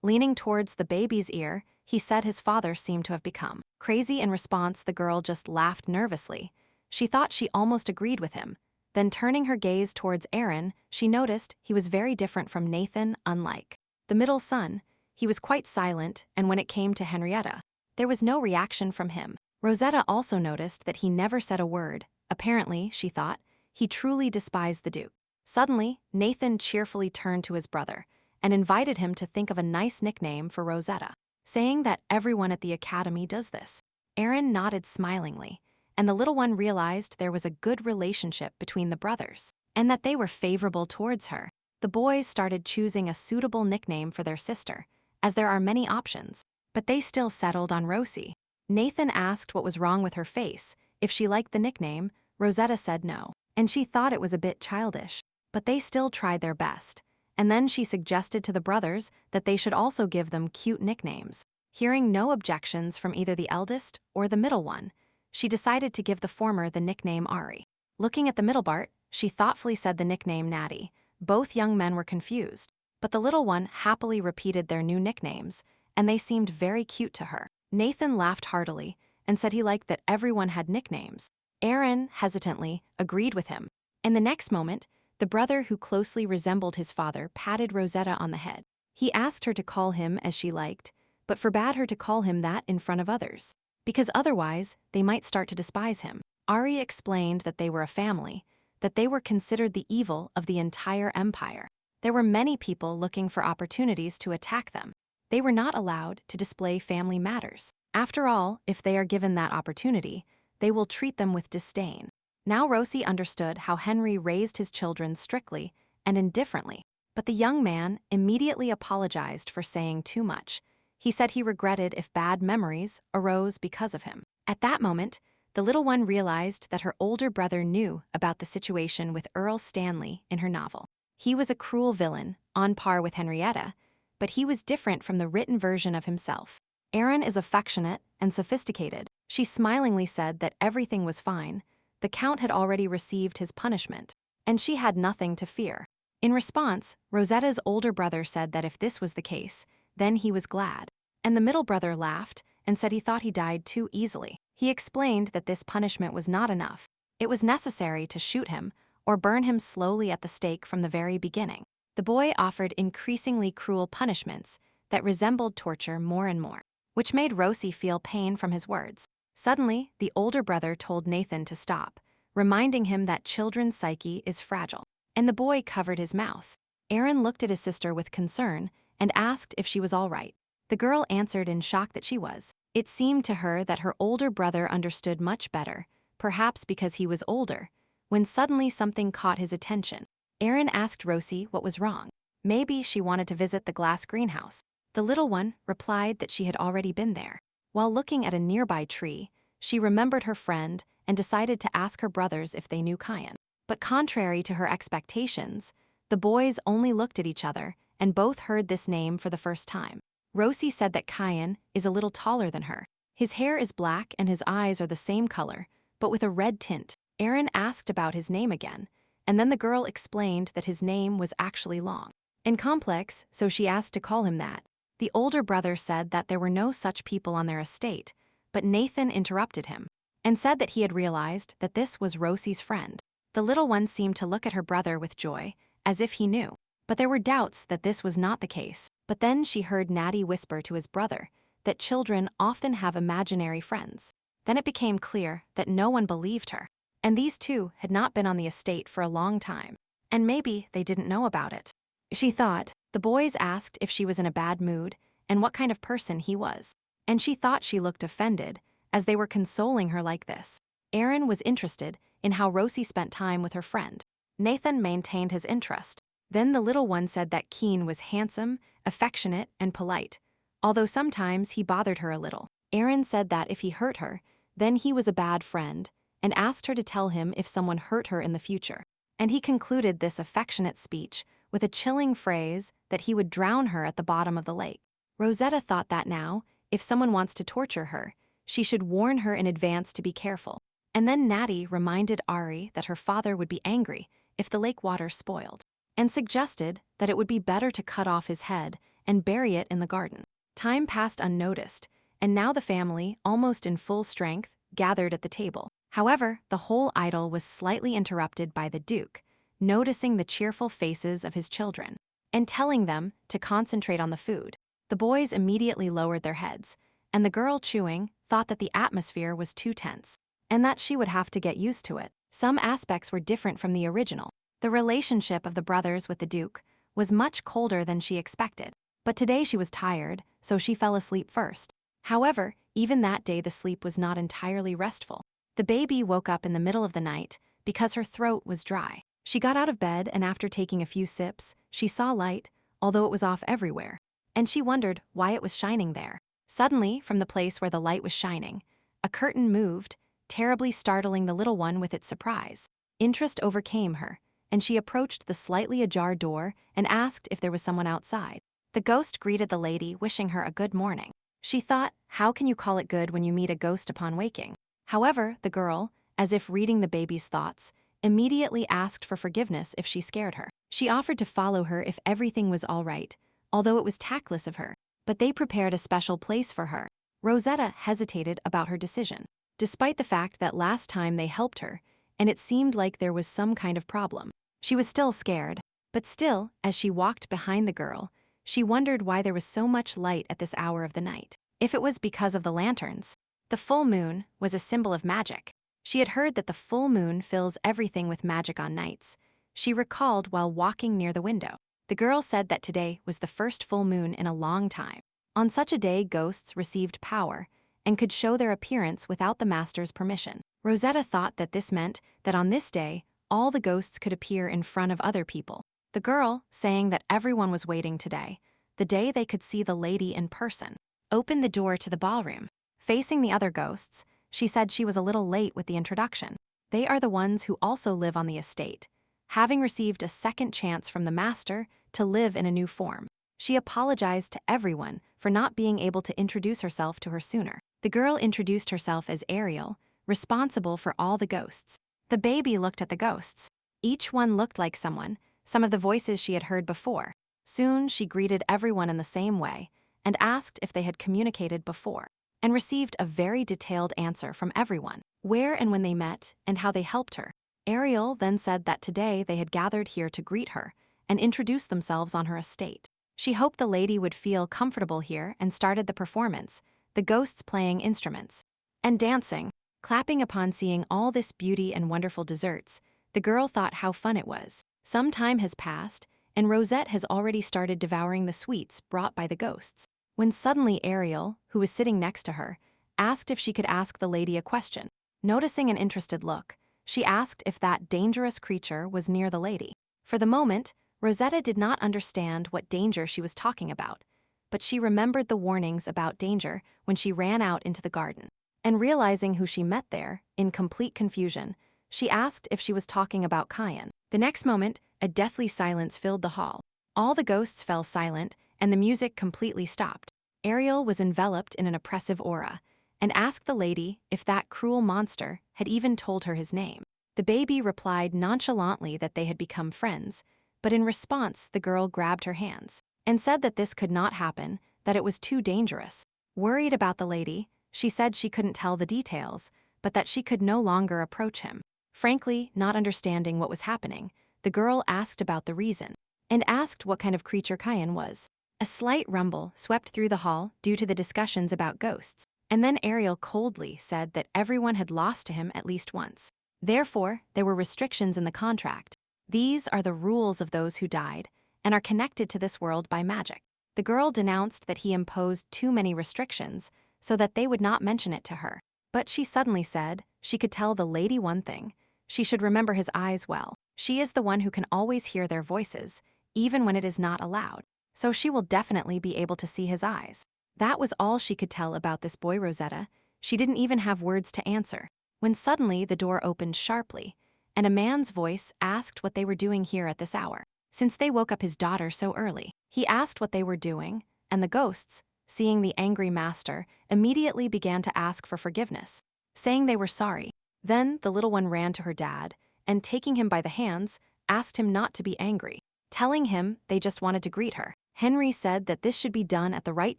Speaker 1: Leaning towards the baby's ear, he said his father seemed to have become crazy. In response, the girl just laughed nervously. She thought she almost agreed with him. Then turning her gaze towards Aaron, she noticed he was very different from Nathan, unlike the middle son. He was quite silent, and when it came to Henrietta, there was no reaction from him. Rosetta also noticed that he never said a word. Apparently, she thought, he truly despised the Duke. Suddenly, Nathan cheerfully turned to his brother and invited him to think of a nice nickname for Rosetta, saying that everyone at the academy does this. Aaron nodded smilingly, and the little one realized there was a good relationship between the brothers and that they were favorable towards her. The boys started choosing a suitable nickname for their sister, as there are many options, but they still settled on Rosie. Nathan asked what was wrong with her face. If she liked the nickname, Rosetta said no, and she thought it was a bit childish, but they still tried their best. And then she suggested to the brothers that they should also give them cute nicknames. Hearing no objections from either the eldest or the middle one, she decided to give the former the nickname Ari. Looking at the middle Bart, she thoughtfully said the nickname Natty. Both young men were confused, but the little one happily repeated their new nicknames, and they seemed very cute to her. Nathan laughed heartily and said he liked that everyone had nicknames. Aaron, hesitantly, agreed with him. And the next moment, the brother who closely resembled his father patted Rosetta on the head. He asked her to call him as she liked, but forbade her to call him that in front of others, because otherwise they might start to despise him. Ari explained that they were a family, that they were considered the evil of the entire empire. There were many people looking for opportunities to attack them. They were not allowed to display family matters. After all, if they are given that opportunity, they will treat them with disdain. Now Rosie understood how Henry raised his children strictly and indifferently, but the young man immediately apologized for saying too much. He said he regretted if bad memories arose because of him. At that moment, the little one realized that her older brother knew about the situation with Earl Stanley in her novel. He was a cruel villain, on par with Henrietta, but he was different from the written version of himself. Aaron is affectionate and sophisticated. She smilingly said that everything was fine. The Count had already received his punishment, and she had nothing to fear. In response, Rosetta's older brother said that if this was the case, then he was glad. And the middle brother laughed and said he thought he died too easily. He explained that this punishment was not enough. It was necessary to shoot him or burn him slowly at the stake from the very beginning. The boy offered increasingly cruel punishments that resembled torture more and more, which made Rosie feel pain from his words. Suddenly, the older brother told Nathan to stop, reminding him that children's psyche is fragile, and the boy covered his mouth. Aaron looked at his sister with concern and asked if she was all right. The girl answered in shock that she was. It seemed to her that her older brother understood much better, perhaps because he was older, when suddenly something caught his attention. Aaron asked Rosie what was wrong. Maybe she wanted to visit the glass greenhouse. The little one replied that she had already been there. While looking at a nearby tree, she remembered her friend and decided to ask her brothers if they knew Kyan. But contrary to her expectations, the boys only looked at each other and both heard this name for the first time. Rosie said that Kyan is a little taller than her. His hair is black and his eyes are the same color, but with a red tint. Aaron asked about his name again, and then the girl explained that his name was actually long and complex, so she asked to call him that. The older brother said that there were no such people on their estate, but Nathan interrupted him and said that he had realized that this was Rosie's friend. The little one seemed to look at her brother with joy, as if he knew, but there were doubts that this was not the case. But then she heard Natty whisper to his brother that children often have imaginary friends. Then it became clear that no one believed her, and these two had not been on the estate for a long time, and maybe they didn't know about it. She thought. The boys asked if she was in a bad mood and what kind of person he was, and she thought she looked offended as they were consoling her like this. Aaron was interested in how Rosie spent time with her friend. Nathan maintained his interest. Then the little one said that Keen was handsome, affectionate, and polite, although sometimes he bothered her a little. Aaron said that if he hurt her, then he was a bad friend, and asked her to tell him if someone hurt her in the future. And he concluded this affectionate speech with a chilling phrase that he would drown her at the bottom of the lake. Rosetta thought that now, if someone wants to torture her, she should warn her in advance to be careful. And then Natty reminded Ari that her father would be angry if the lake water spoiled, and suggested that it would be better to cut off his head and bury it in the garden. Time passed unnoticed, and now the family, almost in full strength, gathered at the table. However, the whole idyll was slightly interrupted by the Duke, noticing the cheerful faces of his children, and telling them to concentrate on the food. The boys immediately lowered their heads, and the girl chewing thought that the atmosphere was too tense, and that she would have to get used to it. Some aspects were different from the original. The relationship of the brothers with the Duke was much colder than she expected, but today she was tired, so she fell asleep first. However, even that day the sleep was not entirely restful. The baby woke up in the middle of the night because her throat was dry. She got out of bed, and after taking a few sips, she saw light, although it was off everywhere, and she wondered why it was shining there. Suddenly, from the place where the light was shining, a curtain moved, terribly startling the little one with its surprise. Interest overcame her, and she approached the slightly ajar door and asked if there was someone outside. The ghost greeted the lady, wishing her a good morning. She thought, how can you call it good when you meet a ghost upon waking? However, the girl, as if reading the baby's thoughts, immediately asked for forgiveness if she scared her. She offered to follow her if everything was all right, although it was tactless of her, but they prepared a special place for her. Rosetta hesitated about her decision, despite the fact that last time they helped her, and it seemed like there was some kind of problem. She was still scared, but still, as she walked behind the girl, she wondered why there was so much light at this hour of the night. If it was because of the lanterns. The full moon was a symbol of magic. She had heard that the full moon fills everything with magic on nights. She recalled while walking near the window. The girl said that today was the first full moon in a long time. On such a day, ghosts received power and could show their appearance without the master's permission. Rosetta thought that this meant that on this day, all the ghosts could appear in front of other people. The girl, saying that everyone was waiting today, the day they could see the lady in person, opened the door to the ballroom. Facing the other ghosts, she said she was a little late with the introduction. They are the ones who also live on the estate, having received a second chance from the master to live in a new form. She apologized to everyone for not being able to introduce herself to her sooner. The girl introduced herself as Ariel, responsible for all the ghosts. The baby looked at the ghosts. Each one looked like someone, some of the voices she had heard before. Soon she greeted everyone in the same way and asked if they had communicated before, and received a very detailed answer from everyone, where and when they met and how they helped her. Ariel then said that today they had gathered here to greet her and introduce themselves on her estate. She hoped the lady would feel comfortable here and started the performance, the ghosts playing instruments and dancing. Clapping upon seeing all this beauty and wonderful desserts, the girl thought how fun it was. Some time has passed, and Rosette has already started devouring the sweets brought by the ghosts, when suddenly Ariel, who was sitting next to her, asked if she could ask the lady a question. Noticing an interested look, she asked if that dangerous creature was near the lady. For the moment, Rosetta did not understand what danger she was talking about, but she remembered the warnings about danger when she ran out into the garden. And realizing who she met there, in complete confusion, she asked if she was talking about Kyan. The next moment, a deathly silence filled the hall. All the ghosts fell silent, and the music completely stopped. Ariel was enveloped in an oppressive aura, and asked the lady if that cruel monster had even told her his name. The baby replied nonchalantly that they had become friends, but in response the girl grabbed her hands, and said that this could not happen, that it was too dangerous. Worried about the lady, she said she couldn't tell the details, but that she could no longer approach him. Frankly, not understanding what was happening, the girl asked about the reason, and asked what kind of creature Kyan was. A slight rumble swept through the hall due to the discussions about ghosts, and then Ariel coldly said that everyone had lost to him at least once. Therefore, there were restrictions in the contract. These are the rules of those who died, and are connected to this world by magic. The girl denounced that he imposed too many restrictions, so that they would not mention it to her. But she suddenly said she could tell the lady one thing: she should remember his eyes well. She is the one who can always hear their voices, even when it is not allowed, so she will definitely be able to see his eyes. That was all she could tell about this boy Rosetta. She didn't even have words to answer, when suddenly the door opened sharply, and a man's voice asked what they were doing here at this hour, since they woke up his daughter so early. He asked what they were doing, and the ghosts, seeing the angry master, immediately began to ask for forgiveness, saying they were sorry. Then the little one ran to her dad, and taking him by the hands, asked him not to be angry, telling him they just wanted to greet her. Henry said that this should be done at the right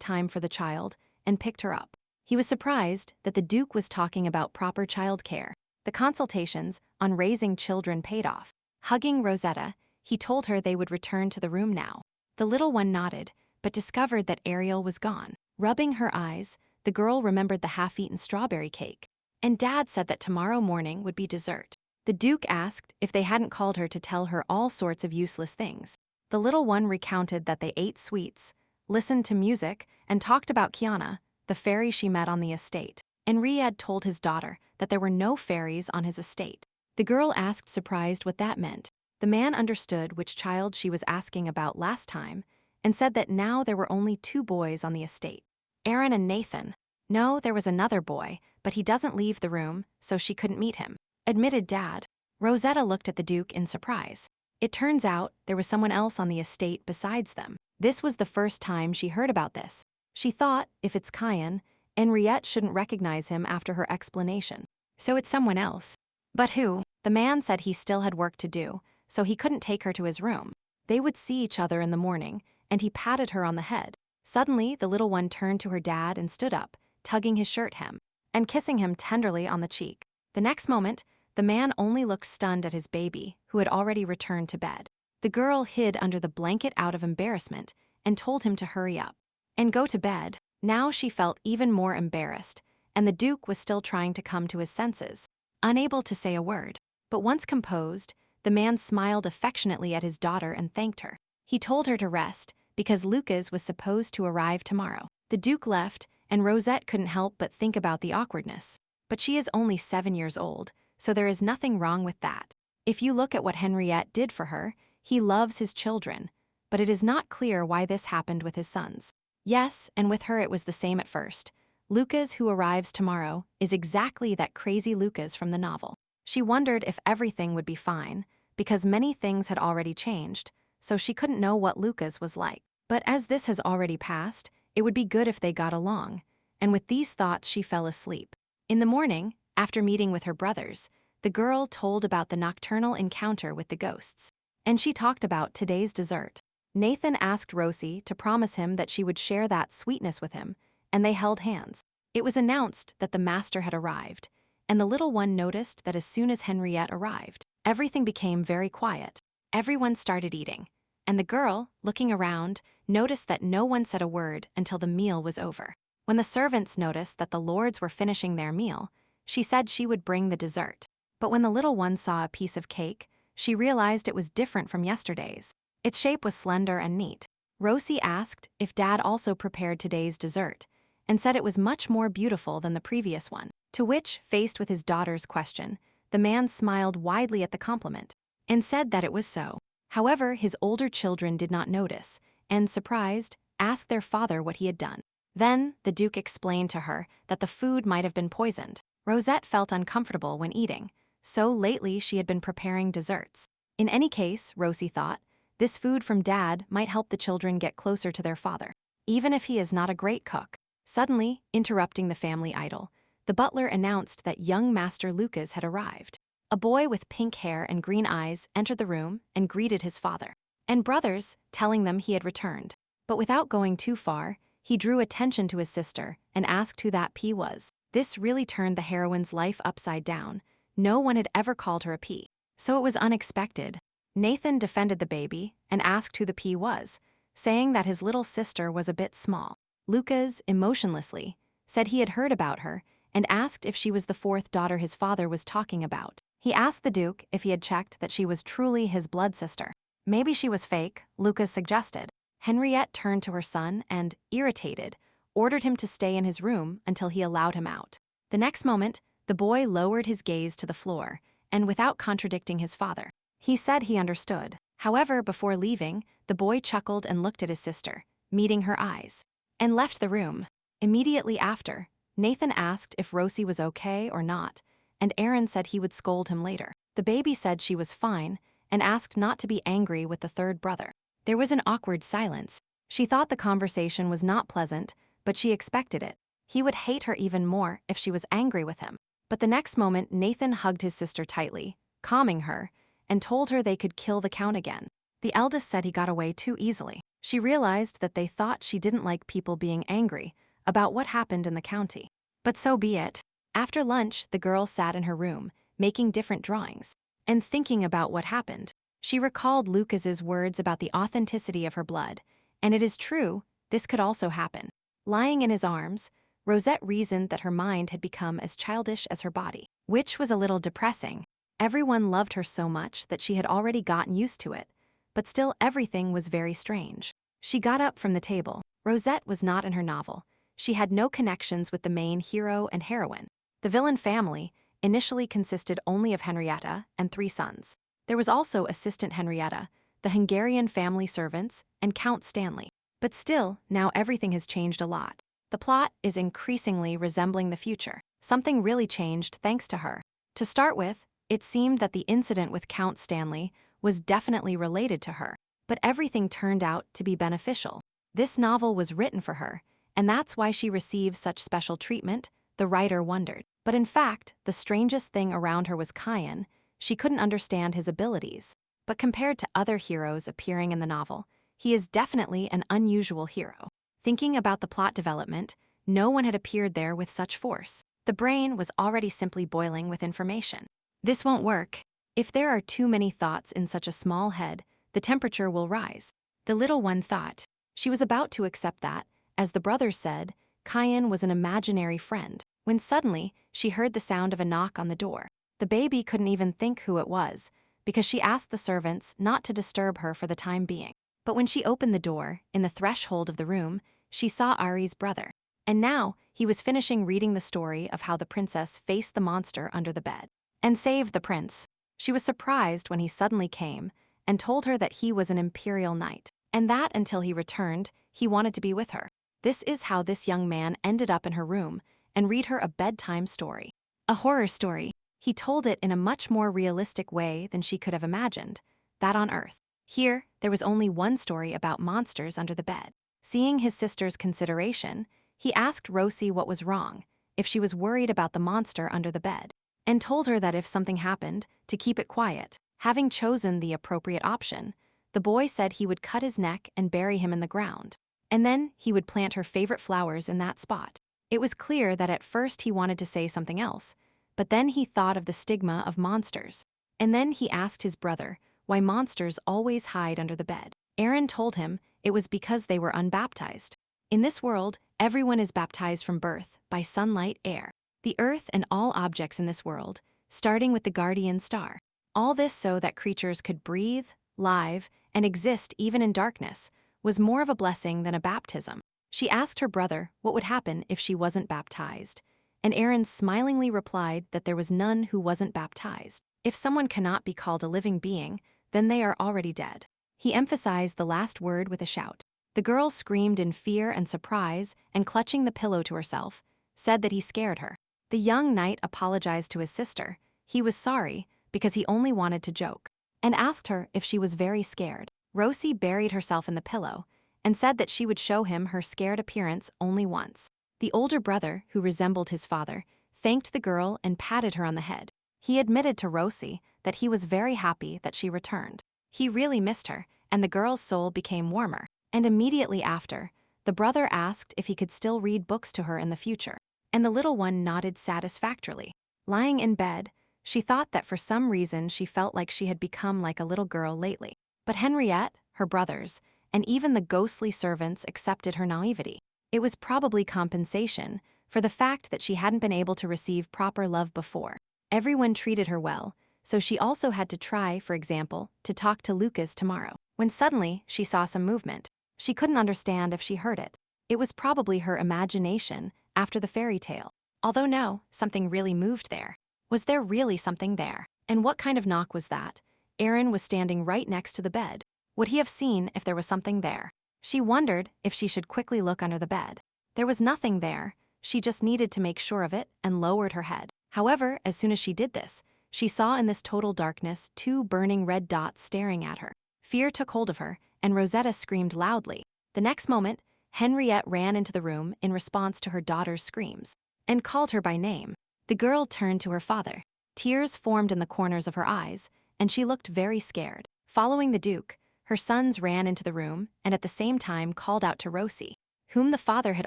Speaker 1: time for the child, and picked her up. He was surprised that the Duke was talking about proper child care. The consultations on raising children paid off. Hugging Rosetta, he told her they would return to the room now. The little one nodded, but discovered that Ariel was gone. Rubbing her eyes, the girl remembered the half-eaten strawberry cake, and Dad said that tomorrow morning would be dessert. The Duke asked if they hadn't called her to tell her all sorts of useless things. The little one recounted that they ate sweets, listened to music, and talked about Kiana, the fairy she met on the estate. And Riyadh told his daughter that there were no fairies on his estate. The girl asked, surprised, what that meant. The man understood which child she was asking about last time, and said that now there were only 2 boys on the estate, Aaron and Nathan. No, there was another boy, but he doesn't leave the room, so she couldn't meet him, admitted Dad. Rosetta looked at the Duke in surprise. It turns out there was someone else on the estate besides them. This was the first time she heard about this. She thought, if it's Cayenne, Henriette shouldn't recognize him after her explanation. So it's someone else. But who? The man said he still had work to do, so he couldn't take her to his room. They would see each other in the morning, and he patted her on the head. Suddenly, the little one turned to her dad and stood up, tugging his shirt hem, and kissing him tenderly on the cheek. The next moment, the man only looked stunned at his baby, who had already returned to bed. The girl hid under the blanket out of embarrassment and told him to hurry up and go to bed. Now she felt even more embarrassed, and the Duke was still trying to come to his senses, unable to say a word. But once composed, the man smiled affectionately at his daughter and thanked her. He told her to rest, because Lucas was supposed to arrive tomorrow. The Duke left, and Rosette couldn't help but think about the awkwardness. But she is only 7 years old, so there is nothing wrong with that. If you look at what Henriette did for her, he loves his children, but it is not clear why this happened with his sons. Yes, and with her it was the same at first. Lucas, who arrives tomorrow, is exactly that crazy Lucas from the novel. She wondered if everything would be fine, because many things had already changed, so she couldn't know what Lucas was like. But as this has already passed, it would be good if they got along, and with these thoughts she fell asleep. In the morning, after meeting with her brothers, the girl told about the nocturnal encounter with the ghosts, and she talked about today's dessert. Nathan asked Rosie to promise him that she would share that sweetness with him, and they held hands. It was announced that the master had arrived, and the little one noticed that as soon as Henriette arrived, everything became very quiet. Everyone started eating, and the girl, looking around, noticed that no one said a word until the meal was over. When the servants noticed that the lords were finishing their meal, she said she would bring the dessert. But when the little one saw a piece of cake, she realized it was different from yesterday's. Its shape was slender and neat. Rosie asked if Dad also prepared today's dessert, and said it was much more beautiful than the previous one. To which, faced with his daughter's question, the man smiled widely at the compliment, and said that it was so. However, his older children did not notice, and, surprised, asked their father what he had done. Then, the Duke explained to her that the food might have been poisoned. Rosette felt uncomfortable when eating, so lately she had been preparing desserts. In any case, Rosie thought, this food from Dad might help the children get closer to their father, even if he is not a great cook. Suddenly, interrupting the family idyll, the butler announced that young Master Lucas had arrived. A boy with pink hair and green eyes entered the room and greeted his father and brothers, telling them he had returned. But without going too far, he drew attention to his sister and asked who that P was. This really turned the heroine's life upside down. No one had ever called her a P, so it was unexpected. Nathan defended the baby and asked who the P was, saying that his little sister was a bit small. Lucas, emotionlessly, said he had heard about her and asked if she was the fourth daughter his father was talking about. He asked the Duke if he had checked that she was truly his blood sister. Maybe she was fake, Lucas suggested. Henriette turned to her son and, irritated, ordered him to stay in his room until he allowed him out. The next moment, the boy lowered his gaze to the floor, and without contradicting his father, he said he understood. However, before leaving, the boy chuckled and looked at his sister, meeting her eyes, and left the room. Immediately after, Nathan asked if Rosie was okay or not, and Aaron said he would scold him later. The baby said she was fine and asked not to be angry with the third brother. There was an awkward silence. She thought the conversation was not pleasant, but she expected it. He would hate her even more if she was angry with him. But the next moment, Nathan hugged his sister tightly, calming her, and told her they could kill the Count again. The eldest said he got away too easily. She realized that they thought she didn't like people being angry about what happened in the county. But so be it. After lunch, the girl sat in her room, making different drawings, and thinking about what happened. She recalled Lucas's words about the authenticity of her blood, and it is true, this could also happen. Lying in his arms, Rosette reasoned that her mind had become as childish as her body, which was a little depressing. Everyone loved her so much that she had already gotten used to it, but still everything was very strange. She got up from the table. Rosette was not in her novel. She had no connections with the main hero and heroine. The villain family initially consisted only of Henrietta and 3 sons. There was also Assistant Henrietta, the Hungarian family servants, and Count Stanley. But still, now everything has changed a lot. The plot is increasingly resembling the future. Something really changed thanks to her. To start with, it seemed that the incident with Count Stanley was definitely related to her, but everything turned out to be beneficial. This novel was written for her, and that's why she receives such special treatment, the writer wondered. But in fact, the strangest thing around her was Kyan. She couldn't understand his abilities. But compared to other heroes appearing in the novel, he is definitely an unusual hero. Thinking about the plot development, no one had appeared there with such force. The brain was already simply boiling with information. This won't work. If there are too many thoughts in such a small head, the temperature will rise. The little one thought. She was about to accept that, as the brothers said, Kyan was an imaginary friend, when suddenly she heard the sound of a knock on the door. The baby couldn't even think who it was, because she asked the servants not to disturb her for the time being. But when she opened the door, in the threshold of the room, she saw Ari's brother. And now, he was finishing reading the story of how the princess faced the monster under the bed and saved the prince. She was surprised when he suddenly came and told her that he was an imperial knight, and that until he returned, he wanted to be with her. This is how this young man ended up in her room and read her a bedtime story. A horror story. He told it in a much more realistic way than she could have imagined, that on Earth. Here, there was only one story about monsters under the bed. Seeing his sister's consideration, he asked Rosie what was wrong, if she was worried about the monster under the bed, and told her that if something happened, to keep it quiet. Having chosen the appropriate option, the boy said he would cut his neck and bury him in the ground, and then he would plant her favorite flowers in that spot. It was clear that at first he wanted to say something else, but then he thought of the stigma of monsters. And then he asked his brother why monsters always hide under the bed. Aaron told him it was because they were unbaptized. In this world, everyone is baptized from birth by sunlight, air, the earth, and all objects in this world, starting with the guardian star. All this so that creatures could breathe, live, and exist even in darkness, was more of a blessing than a baptism. She asked her brother what would happen if she wasn't baptized, and Aaron smilingly replied that there was none who wasn't baptized. If someone cannot be called a living being, then they are already dead. He emphasized the last word with a shout. The girl screamed in fear and surprise, and clutching the pillow to herself, said that he scared her. The young knight apologized to his sister. He was sorry, because he only wanted to joke, and asked her if she was very scared. Rosie buried herself in the pillow, and said that she would show him her scared appearance only once. The older brother, who resembled his father, thanked the girl and patted her on the head. He admitted to Rosie that he was very happy that she returned. He really missed her, and the girl's soul became warmer. And immediately after, the brother asked if he could still read books to her in the future, and the little one nodded satisfactorily. Lying in bed, she thought that for some reason she felt like she had become like a little girl lately. But Henriette, her brothers, and even the ghostly servants accepted her naivety. It was probably compensation for the fact that she hadn't been able to receive proper love before. Everyone treated her well, so she also had to try, for example, to talk to Lucas tomorrow. When suddenly she saw some movement, she couldn't understand if she heard it. It was probably her imagination after the fairy tale. Although no, something really moved there. Was there really something there? And what kind of knock was that? Aaron was standing right next to the bed. Would he have seen if there was something there? She wondered if she should quickly look under the bed. There was nothing there. She just needed to make sure of it and lowered her head. However, as soon as she did this, she saw in this total darkness 2 burning red dots staring at her. Fear took hold of her, and Rosetta screamed loudly. The next moment, Henriette ran into the room in response to her daughter's screams, and called her by name. The girl turned to her father. Tears formed in the corners of her eyes, and she looked very scared. Following the Duke, her sons ran into the room and at the same time called out to Rosie, whom the father had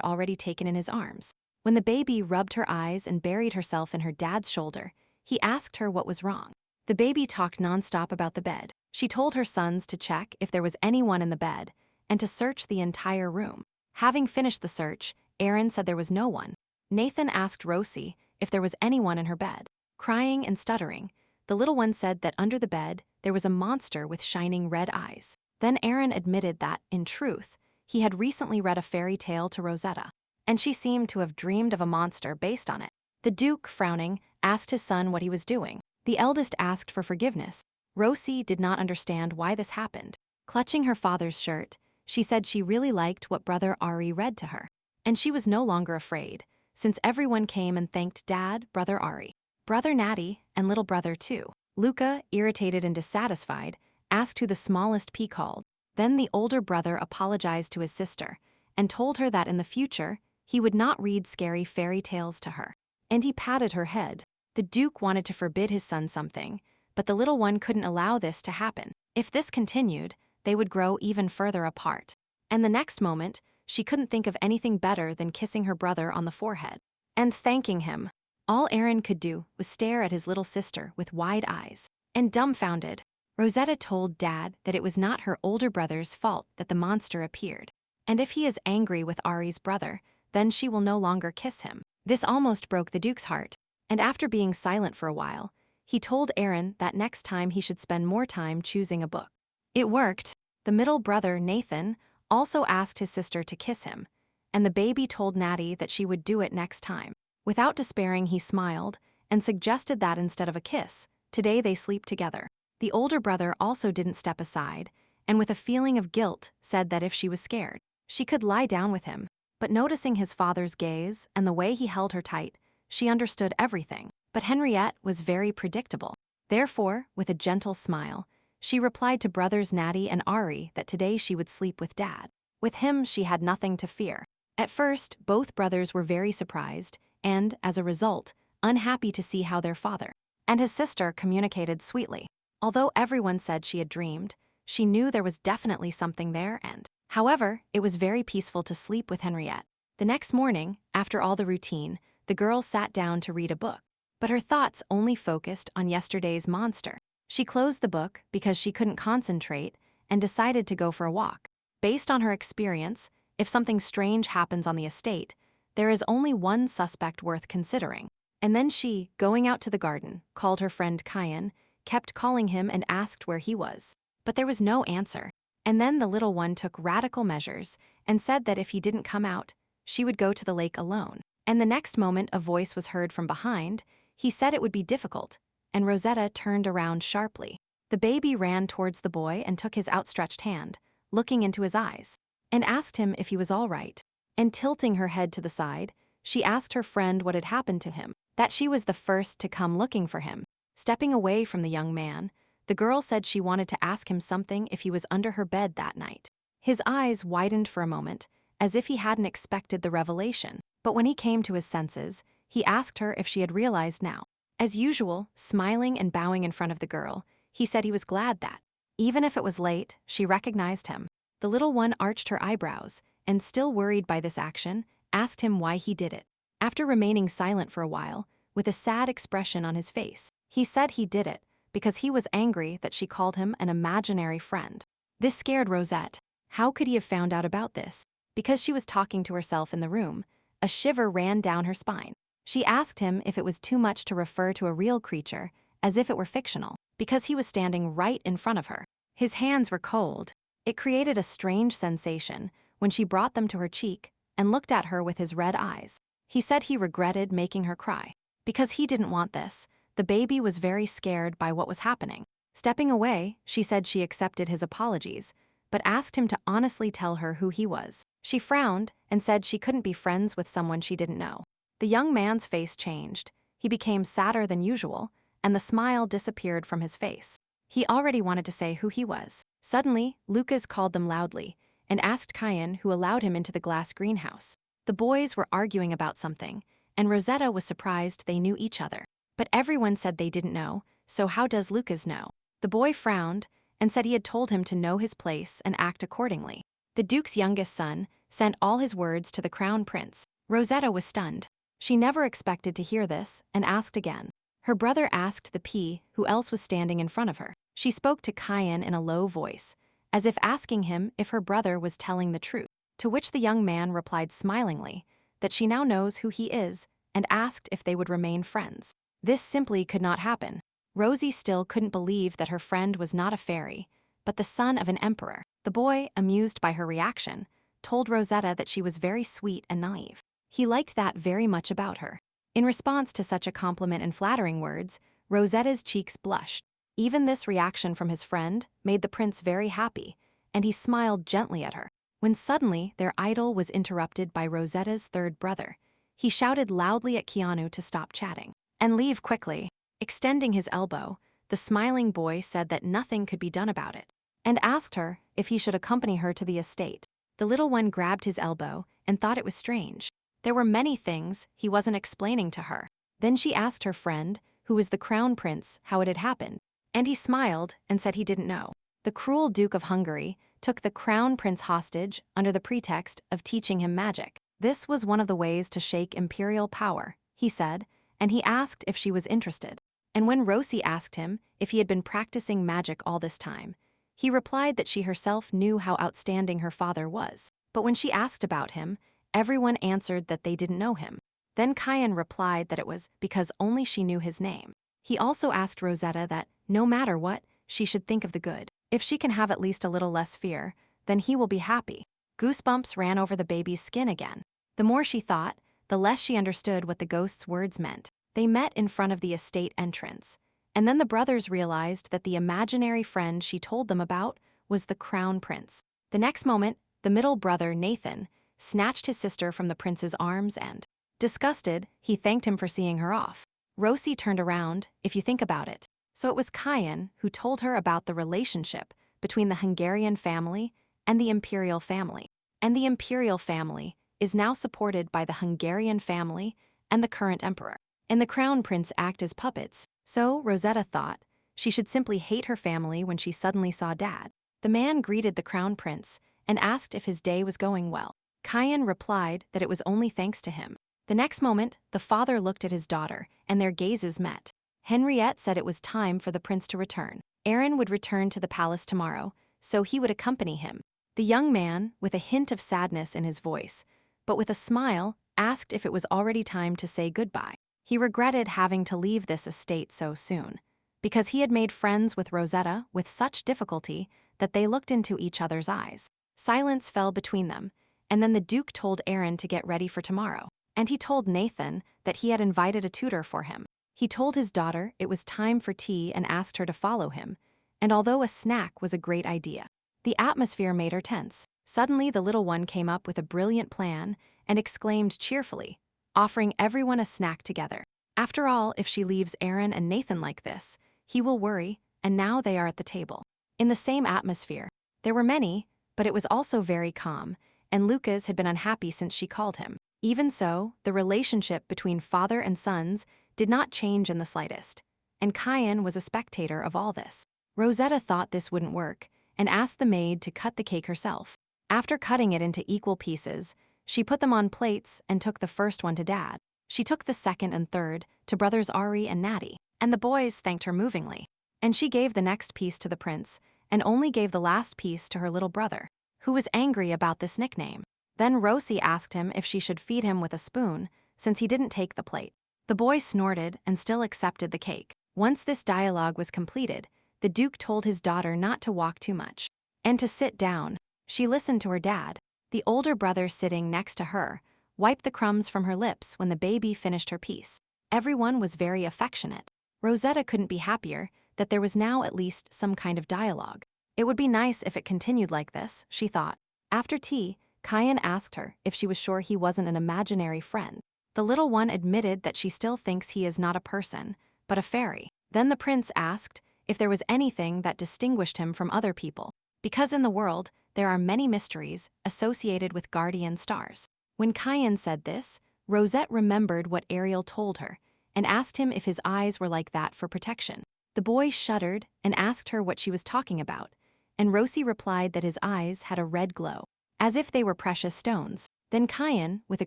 Speaker 1: already taken in his arms. When the baby rubbed her eyes and buried herself in her dad's shoulder, he asked her what was wrong. The baby talked nonstop about the bed. She told her sons to check if there was anyone in the bed and to search the entire room. Having finished the search, Aaron said there was no one. Nathan asked Rosie if there was anyone in her bed. Crying and stuttering, the little one said that under the bed there was a monster with shining red eyes. Then Aaron admitted that, in truth, he had recently read a fairy tale to Rosetta, and she seemed to have dreamed of a monster based on it. The Duke, frowning, asked his son what he was doing. The eldest asked for forgiveness. Rosie did not understand why this happened. Clutching her father's shirt, she said she really liked what brother Ari read to her, and she was no longer afraid, since everyone came and thanked Dad, brother Ari, brother Natty, and little brother too. Luca, irritated and dissatisfied, asked who the smallest pea called. Then the older brother apologized to his sister and told her that in the future, he would not read scary fairy tales to her. And he patted her head. The Duke wanted to forbid his son something, but the little one couldn't allow this to happen. If this continued, they would grow even further apart. And the next moment, she couldn't think of anything better than kissing her brother on the forehead and thanking him. All Aaron could do was stare at his little sister with wide eyes. And dumbfounded, Rosetta told Dad that it was not her older brother's fault that the monster appeared. And if he is angry with Ari's brother, then she will no longer kiss him. This almost broke the Duke's heart, and after being silent for a while, he told Aaron that next time he should spend more time choosing a book. It worked. The middle brother, Nathan, also asked his sister to kiss him, and the baby told Natty that she would do it next time. Without despairing, he smiled and suggested that instead of a kiss, today they sleep together. The older brother also didn't step aside, and with a feeling of guilt said that if she was scared, she could lie down with him. But noticing his father's gaze and the way he held her tight, she understood everything. But Henriette was very predictable. Therefore, with a gentle smile, she replied to brothers Natty and Ari that today she would sleep with Dad. With him, she had nothing to fear. At first, both brothers were very surprised and, as a result, unhappy to see how their father and his sister communicated sweetly. Although everyone said she had dreamed, she knew there was definitely something there and, however, it was very peaceful to sleep with Henriette. The next morning, after all the routine, the girl sat down to read a book. But her thoughts only focused on yesterday's monster. She closed the book because she couldn't concentrate and decided to go for a walk. Based on her experience, if something strange happens on the estate, there is only one suspect worth considering. And then she, going out to the garden, called her friend Kyan, kept calling him and asked where he was. But there was no answer. And then the little one took radical measures and said that if he didn't come out, she would go to the lake alone. And the next moment a voice was heard from behind. He said it would be difficult, and Rosetta turned around sharply. The baby ran towards the boy and took his outstretched hand, looking into his eyes, and asked him if he was all right. And tilting her head to the side, she asked her friend what had happened to him, that she was the first to come looking for him. Stepping away from the young man, the girl said she wanted to ask him something if he was under her bed that night. His eyes widened for a moment, as if he hadn't expected the revelation. But when he came to his senses, he asked her if she had realized now. As usual, smiling and bowing in front of the girl, he said he was glad that, even if it was late, she recognized him. The little one arched her eyebrows, and still worried by this action, asked him why he did it. After remaining silent for a while, with a sad expression on his face, he said he did it because he was angry that she called him an imaginary friend. This scared Rosette. How could he have found out about this? Because she was talking to herself in the room, a shiver ran down her spine. She asked him if it was too much to refer to a real creature, as if it were fictional, because he was standing right in front of her. His hands were cold. It created a strange sensation when she brought them to her cheek and looked at her with his red eyes. He said he regretted making her cry. Because he didn't want this, the baby was very scared by what was happening. Stepping away, she said she accepted his apologies, but asked him to honestly tell her who he was. She frowned and said she couldn't be friends with someone she didn't know. The young man's face changed. He became sadder than usual, and the smile disappeared from his face. He already wanted to say who he was. Suddenly, Lucas called them loudly and asked Kyan who allowed him into the glass greenhouse. The boys were arguing about something, and Rosetta was surprised they knew each other. But everyone said they didn't know, so how does Lucas know? The boy frowned and said he had told him to know his place and act accordingly. The Duke's youngest son sent all his words to the Crown Prince. Rosetta was stunned. She never expected to hear this and asked again. Her brother asked the P who else was standing in front of her. She spoke to Kyan in a low voice, as if asking him if her brother was telling the truth, to which the young man replied smilingly that she now knows who he is and asked if they would remain friends. This simply could not happen. Rosie still couldn't believe that her friend was not a fairy, but the son of an emperor. The boy, amused by her reaction, told Rosetta that she was very sweet and naive. He liked that very much about her. In response to such a compliment and flattering words, Rosetta's cheeks blushed. Even this reaction from his friend made the prince very happy, and he smiled gently at her. When suddenly their idyll was interrupted by Rosetta's third brother. He shouted loudly at Keanu to stop chatting and leave quickly. Extending his elbow, the smiling boy said that nothing could be done about it, and asked her if he should accompany her to the estate. The little one grabbed his elbow and thought it was strange. There were many things he wasn't explaining to her. Then she asked her friend, who was the crown prince, how it had happened. And he smiled and said he didn't know. The cruel Duke of Hungary took the crown prince hostage under the pretext of teaching him magic. This was one of the ways to shake imperial power, he said, and he asked if she was interested. And when Rosie asked him if he had been practicing magic all this time, he replied that she herself knew how outstanding her father was. But when she asked about him, everyone answered that they didn't know him. Then Kyan replied that it was because only she knew his name. He also asked Rosetta that, no matter what, she should think of the good. If she can have at least a little less fear, then he will be happy. Goosebumps ran over the baby's skin again. The more she thought, the less she understood what the ghost's words meant. They met in front of the estate entrance, and then the brothers realized that the imaginary friend she told them about was the crown prince. The next moment, the middle brother, Nathan, snatched his sister from the prince's arms and, disgusted, he thanked him for seeing her off. Rosie turned around, if you think about it. So it was Kyan who told her about the relationship between the Hungarian family and the imperial family. And the imperial family is now supported by the Hungarian family and the current emperor. And the crown prince act as puppets, so Rosetta thought she should simply hate her family when she suddenly saw Dad. The man greeted the crown prince and asked if his day was going well. Kyan replied that it was only thanks to him. The next moment, the father looked at his daughter, and their gazes met. Henriette said it was time for the prince to return. Aaron would return to the palace tomorrow, so he would accompany him. The young man, with a hint of sadness in his voice, but with a smile, asked if it was already time to say goodbye. He regretted having to leave this estate so soon, because he had made friends with Rosetta with such difficulty that they looked into each other's eyes. Silence fell between them, and then the Duke told Aaron to get ready for tomorrow. And he told Nathan that he had invited a tutor for him. He told his daughter it was time for tea and asked her to follow him, and although a snack was a great idea, the atmosphere made her tense. Suddenly the little one came up with a brilliant plan and exclaimed cheerfully, offering everyone a snack together. After all, if she leaves Aaron and Nathan like this, he will worry, and now they are at the table. In the same atmosphere, there were many, but it was also very calm, and Lucas had been unhappy since she called him. Even so, the relationship between father and sons did not change in the slightest, and Kyan was a spectator of all this. Rosetta thought this wouldn't work, and asked the maid to cut the cake herself. After cutting it into equal pieces, she put them on plates and took the first one to Dad. She took the second and third to brothers Ari and Natty, and the boys thanked her movingly. And she gave the next piece to the prince, and only gave the last piece to her little brother, who was angry about this nickname. Then Rosie asked him if she should feed him with a spoon, since he didn't take the plate. The boy snorted and still accepted the cake. Once this dialogue was completed, the Duke told his daughter not to walk too much, and to sit down. She listened to her dad. The older brother sitting next to her wiped the crumbs from her lips when the baby finished her piece. Everyone was very affectionate. Rosetta couldn't be happier that there was now at least some kind of dialogue. It would be nice if it continued like this, she thought. After tea, Kyan asked her if she was sure he wasn't an imaginary friend. The little one admitted that she still thinks he is not a person, but a fairy. Then the prince asked if there was anything that distinguished him from other people, because in the world there are many mysteries associated with guardian stars. When Kyan said this, Rosette remembered what Ariel told her and asked him if his eyes were like that for protection. The boy shuddered and asked her what she was talking about, and Rosie replied that his eyes had a red glow, as if they were precious stones. Then Kyan, with a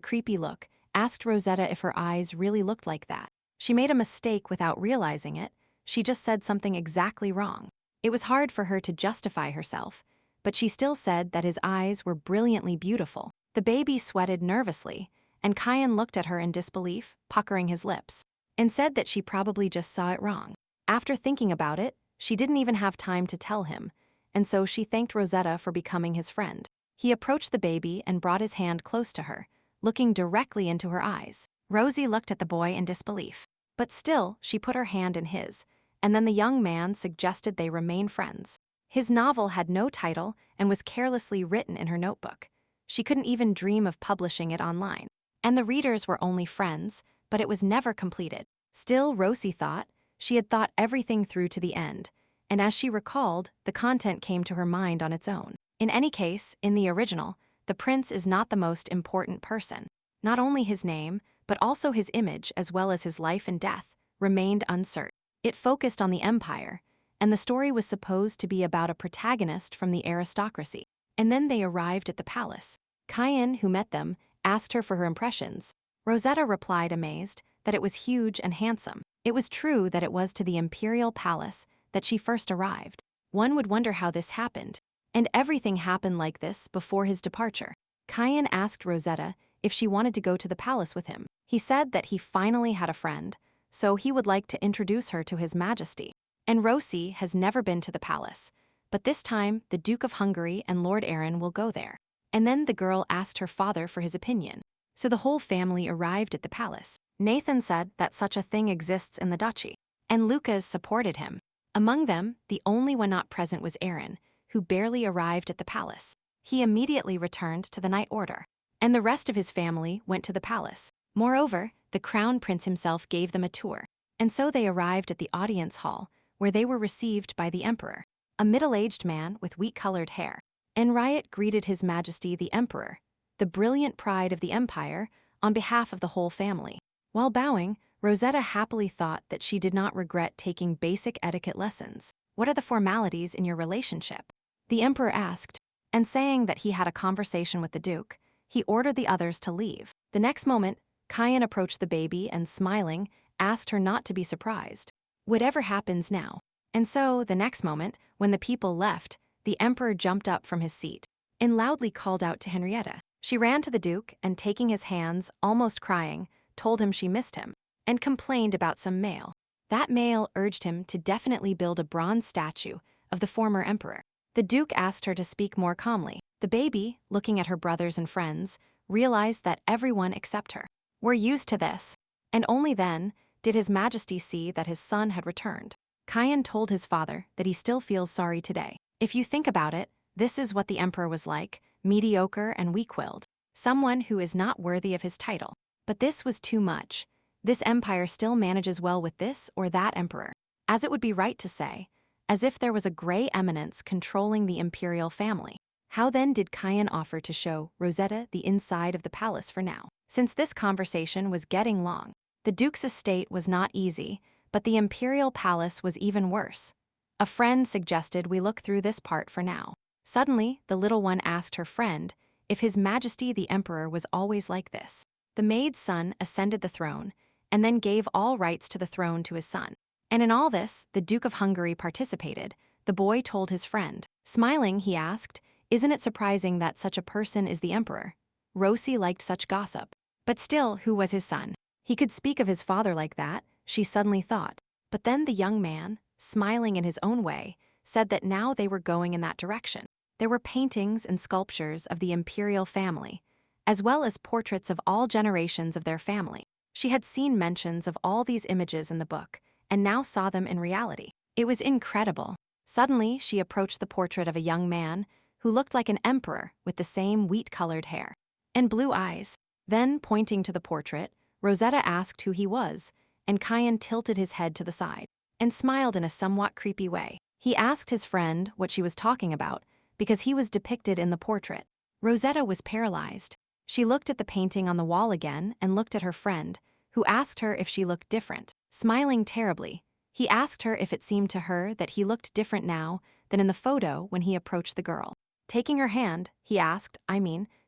Speaker 1: creepy look, asked Rosetta if her eyes really looked like that. She made a mistake without realizing it. She just said something exactly wrong. It was hard for her to justify herself, but she still said that his eyes were brilliantly beautiful. The baby sweated nervously, and Kyan looked at her in disbelief, puckering his lips, and said that she probably just saw it wrong. After thinking about it, she didn't even have time to tell him, and so she thanked Rosetta for becoming his friend. He approached the baby and brought his hand close to her, looking directly into her eyes. Rosie looked at the boy in disbelief, but still she put her hand in his, and then the young man suggested they remain friends. His novel had no title and was carelessly written in her notebook. She couldn't even dream of publishing it online. And the readers were only friends, but it was never completed. Still, Rosie thought she had thought everything through to the end, and as she recalled, the content came to her mind on its own. In any case, in the original, the prince is not the most important person. Not only his name, but also his image as well as his life and death, remained uncertain. It focused on the empire, and the story was supposed to be about a protagonist from the aristocracy. And then they arrived at the palace. Cayenne, who met them, asked her for her impressions. Rosetta replied, amazed, that it was huge and handsome. It was true that it was to the imperial palace that she first arrived. One would wonder how this happened. And everything happened like this before his departure. Cayenne asked Rosetta if she wanted to go to the palace with him. He said that he finally had a friend, so he would like to introduce her to His Majesty. And Rosie has never been to the palace, but this time the Duke of Hungary and Lord Aaron will go there. And then the girl asked her father for his opinion. So the whole family arrived at the palace. Nathan said that such a thing exists in the Duchy, and Lucas supported him. Among them, the only one not present was Aaron, who barely arrived at the palace. He immediately returned to the night order, and the rest of his family went to the palace. Moreover, the crown prince himself gave them a tour, and so they arrived at the audience hall, where they were received by the emperor, a middle-aged man with wheat-colored hair. And Riot greeted His Majesty the Emperor, the brilliant pride of the empire, on behalf of the whole family. While bowing, Rosetta happily thought that she did not regret taking basic etiquette lessons. What are the formalities in your relationship? The emperor asked, and saying that he had a conversation with the duke, he ordered the others to leave. The next moment, Cayenne approached the baby and, smiling, asked her not to be surprised. Whatever happens now. And so, the next moment, when the people left, the emperor jumped up from his seat and loudly called out to Henrietta. She ran to the duke and, taking his hands, almost crying, told him she missed him and complained about some mail. That mail urged him to definitely build a bronze statue of the former emperor. The duke asked her to speak more calmly. The baby, looking at her brothers and friends, realized that everyone except her were used to this, and only then did His Majesty see that his son had returned. Cayenne told his father that he still feels sorry today. If you think about it, this is what the emperor was like, mediocre and weak-willed, someone who is not worthy of his title. But this was too much. This empire still manages well with this or that emperor, as it would be right to say, as if there was a gray eminence controlling the imperial family. How then did Cayenne offer to show Rosetta the inside of the palace for now? Since this conversation was getting long, the duke's estate was not easy, but the imperial palace was even worse. A friend suggested we look through this part for now. Suddenly, the little one asked her friend if His Majesty the Emperor was always like this. The maid's son ascended the throne, and then gave all rights to the throne to his son. And in all this, the Duke of Hungary participated, the boy told his friend. Smiling, he asked, "Isn't it surprising that such a person is the emperor?" Rosie liked such gossip. But still, who was his son? He could speak of his father like that, she suddenly thought. But then the young man, smiling in his own way, said that now they were going in that direction. There were paintings and sculptures of the imperial family, as well as portraits of all generations of their family. She had seen mentions of all these images in the book, and now saw them in reality. It was incredible. Suddenly, she approached the portrait of a young man who looked like an emperor with the same wheat-colored hair and blue eyes. Then, pointing to the portrait, Rosetta asked who he was, and Cayenne tilted his head to the side and smiled in a somewhat creepy way. He asked his friend what she was talking about because he was depicted in the portrait. Rosetta was paralyzed. She looked at the painting on the wall again and looked at her friend, who asked her if she looked different. Smiling terribly, he asked her if it seemed to her that he looked different now than in the photo when he approached the girl. Taking her hand, he asked,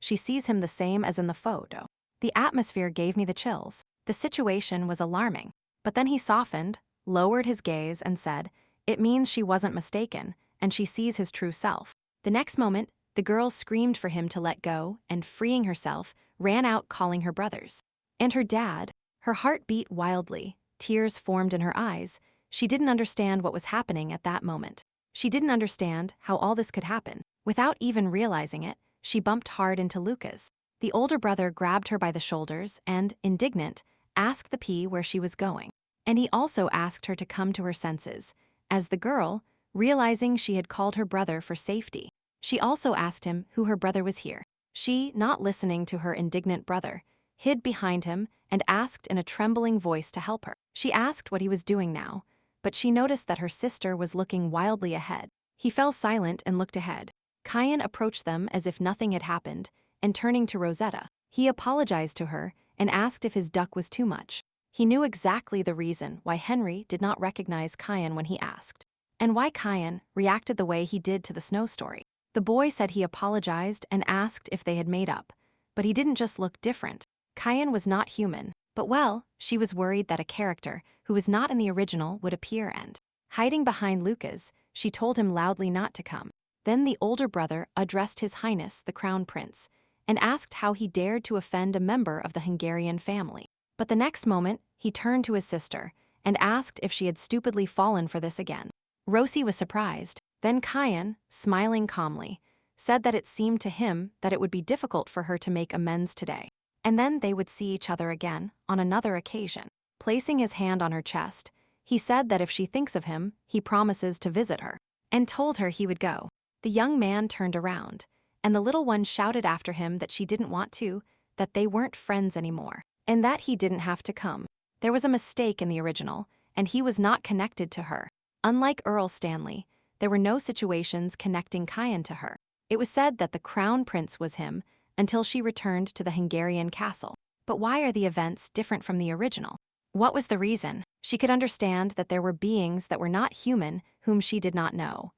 Speaker 1: she sees him the same as in the photo. The atmosphere gave me the chills. The situation was alarming. But then he softened, lowered his gaze, and said, "It means she wasn't mistaken, and she sees his true self." The next moment, the girl screamed for him to let go and, freeing herself, ran out calling her brothers. And her dad, her heart beat wildly, tears formed in her eyes. She didn't understand what was happening at that moment. She didn't understand how all this could happen. Without even realizing it, she bumped hard into Lucas. The older brother grabbed her by the shoulders and, indignant, asked the P where she was going. And he also asked her to come to her senses, as the girl, realizing she had called her brother for safety. She also asked him who her brother was here. She, not listening to her indignant brother, hid behind him and asked in a trembling voice to help her. She asked what he was doing now, but she noticed that her sister was looking wildly ahead. He fell silent and looked ahead. Cayenne approached them as if nothing had happened, and turning to Rosetta, he apologized to her and asked if his duck was too much. He knew exactly the reason why Henry did not recognize Kian when he asked, and why Kian reacted the way he did to the snow story. The boy said he apologized and asked if they had made up, but he didn't just look different. Kian was not human, but well, she was worried that a character who was not in the original would appear and, hiding behind Lucas, she told him loudly not to come. Then the older brother addressed His Highness the Crown Prince and asked how he dared to offend a member of the Hungarian family. But the next moment, he turned to his sister and asked if she had stupidly fallen for this again. Rosie was surprised. Then Kian, smiling calmly, said that it seemed to him that it would be difficult for her to make amends today, and then they would see each other again on another occasion. Placing his hand on her chest, he said that if she thinks of him, he promises to visit her, and told her he would go. The young man turned around, and the little one shouted after him that she didn't want to, that they weren't friends anymore, and that he didn't have to come. There was a mistake in the original, and he was not connected to her. Unlike Earl Stanley, there were no situations connecting Kian to her. It was said that the crown prince was him until she returned to the Hungarian castle. But why are the events different from the original? What was the reason? She could understand that there were beings that were not human whom she did not know.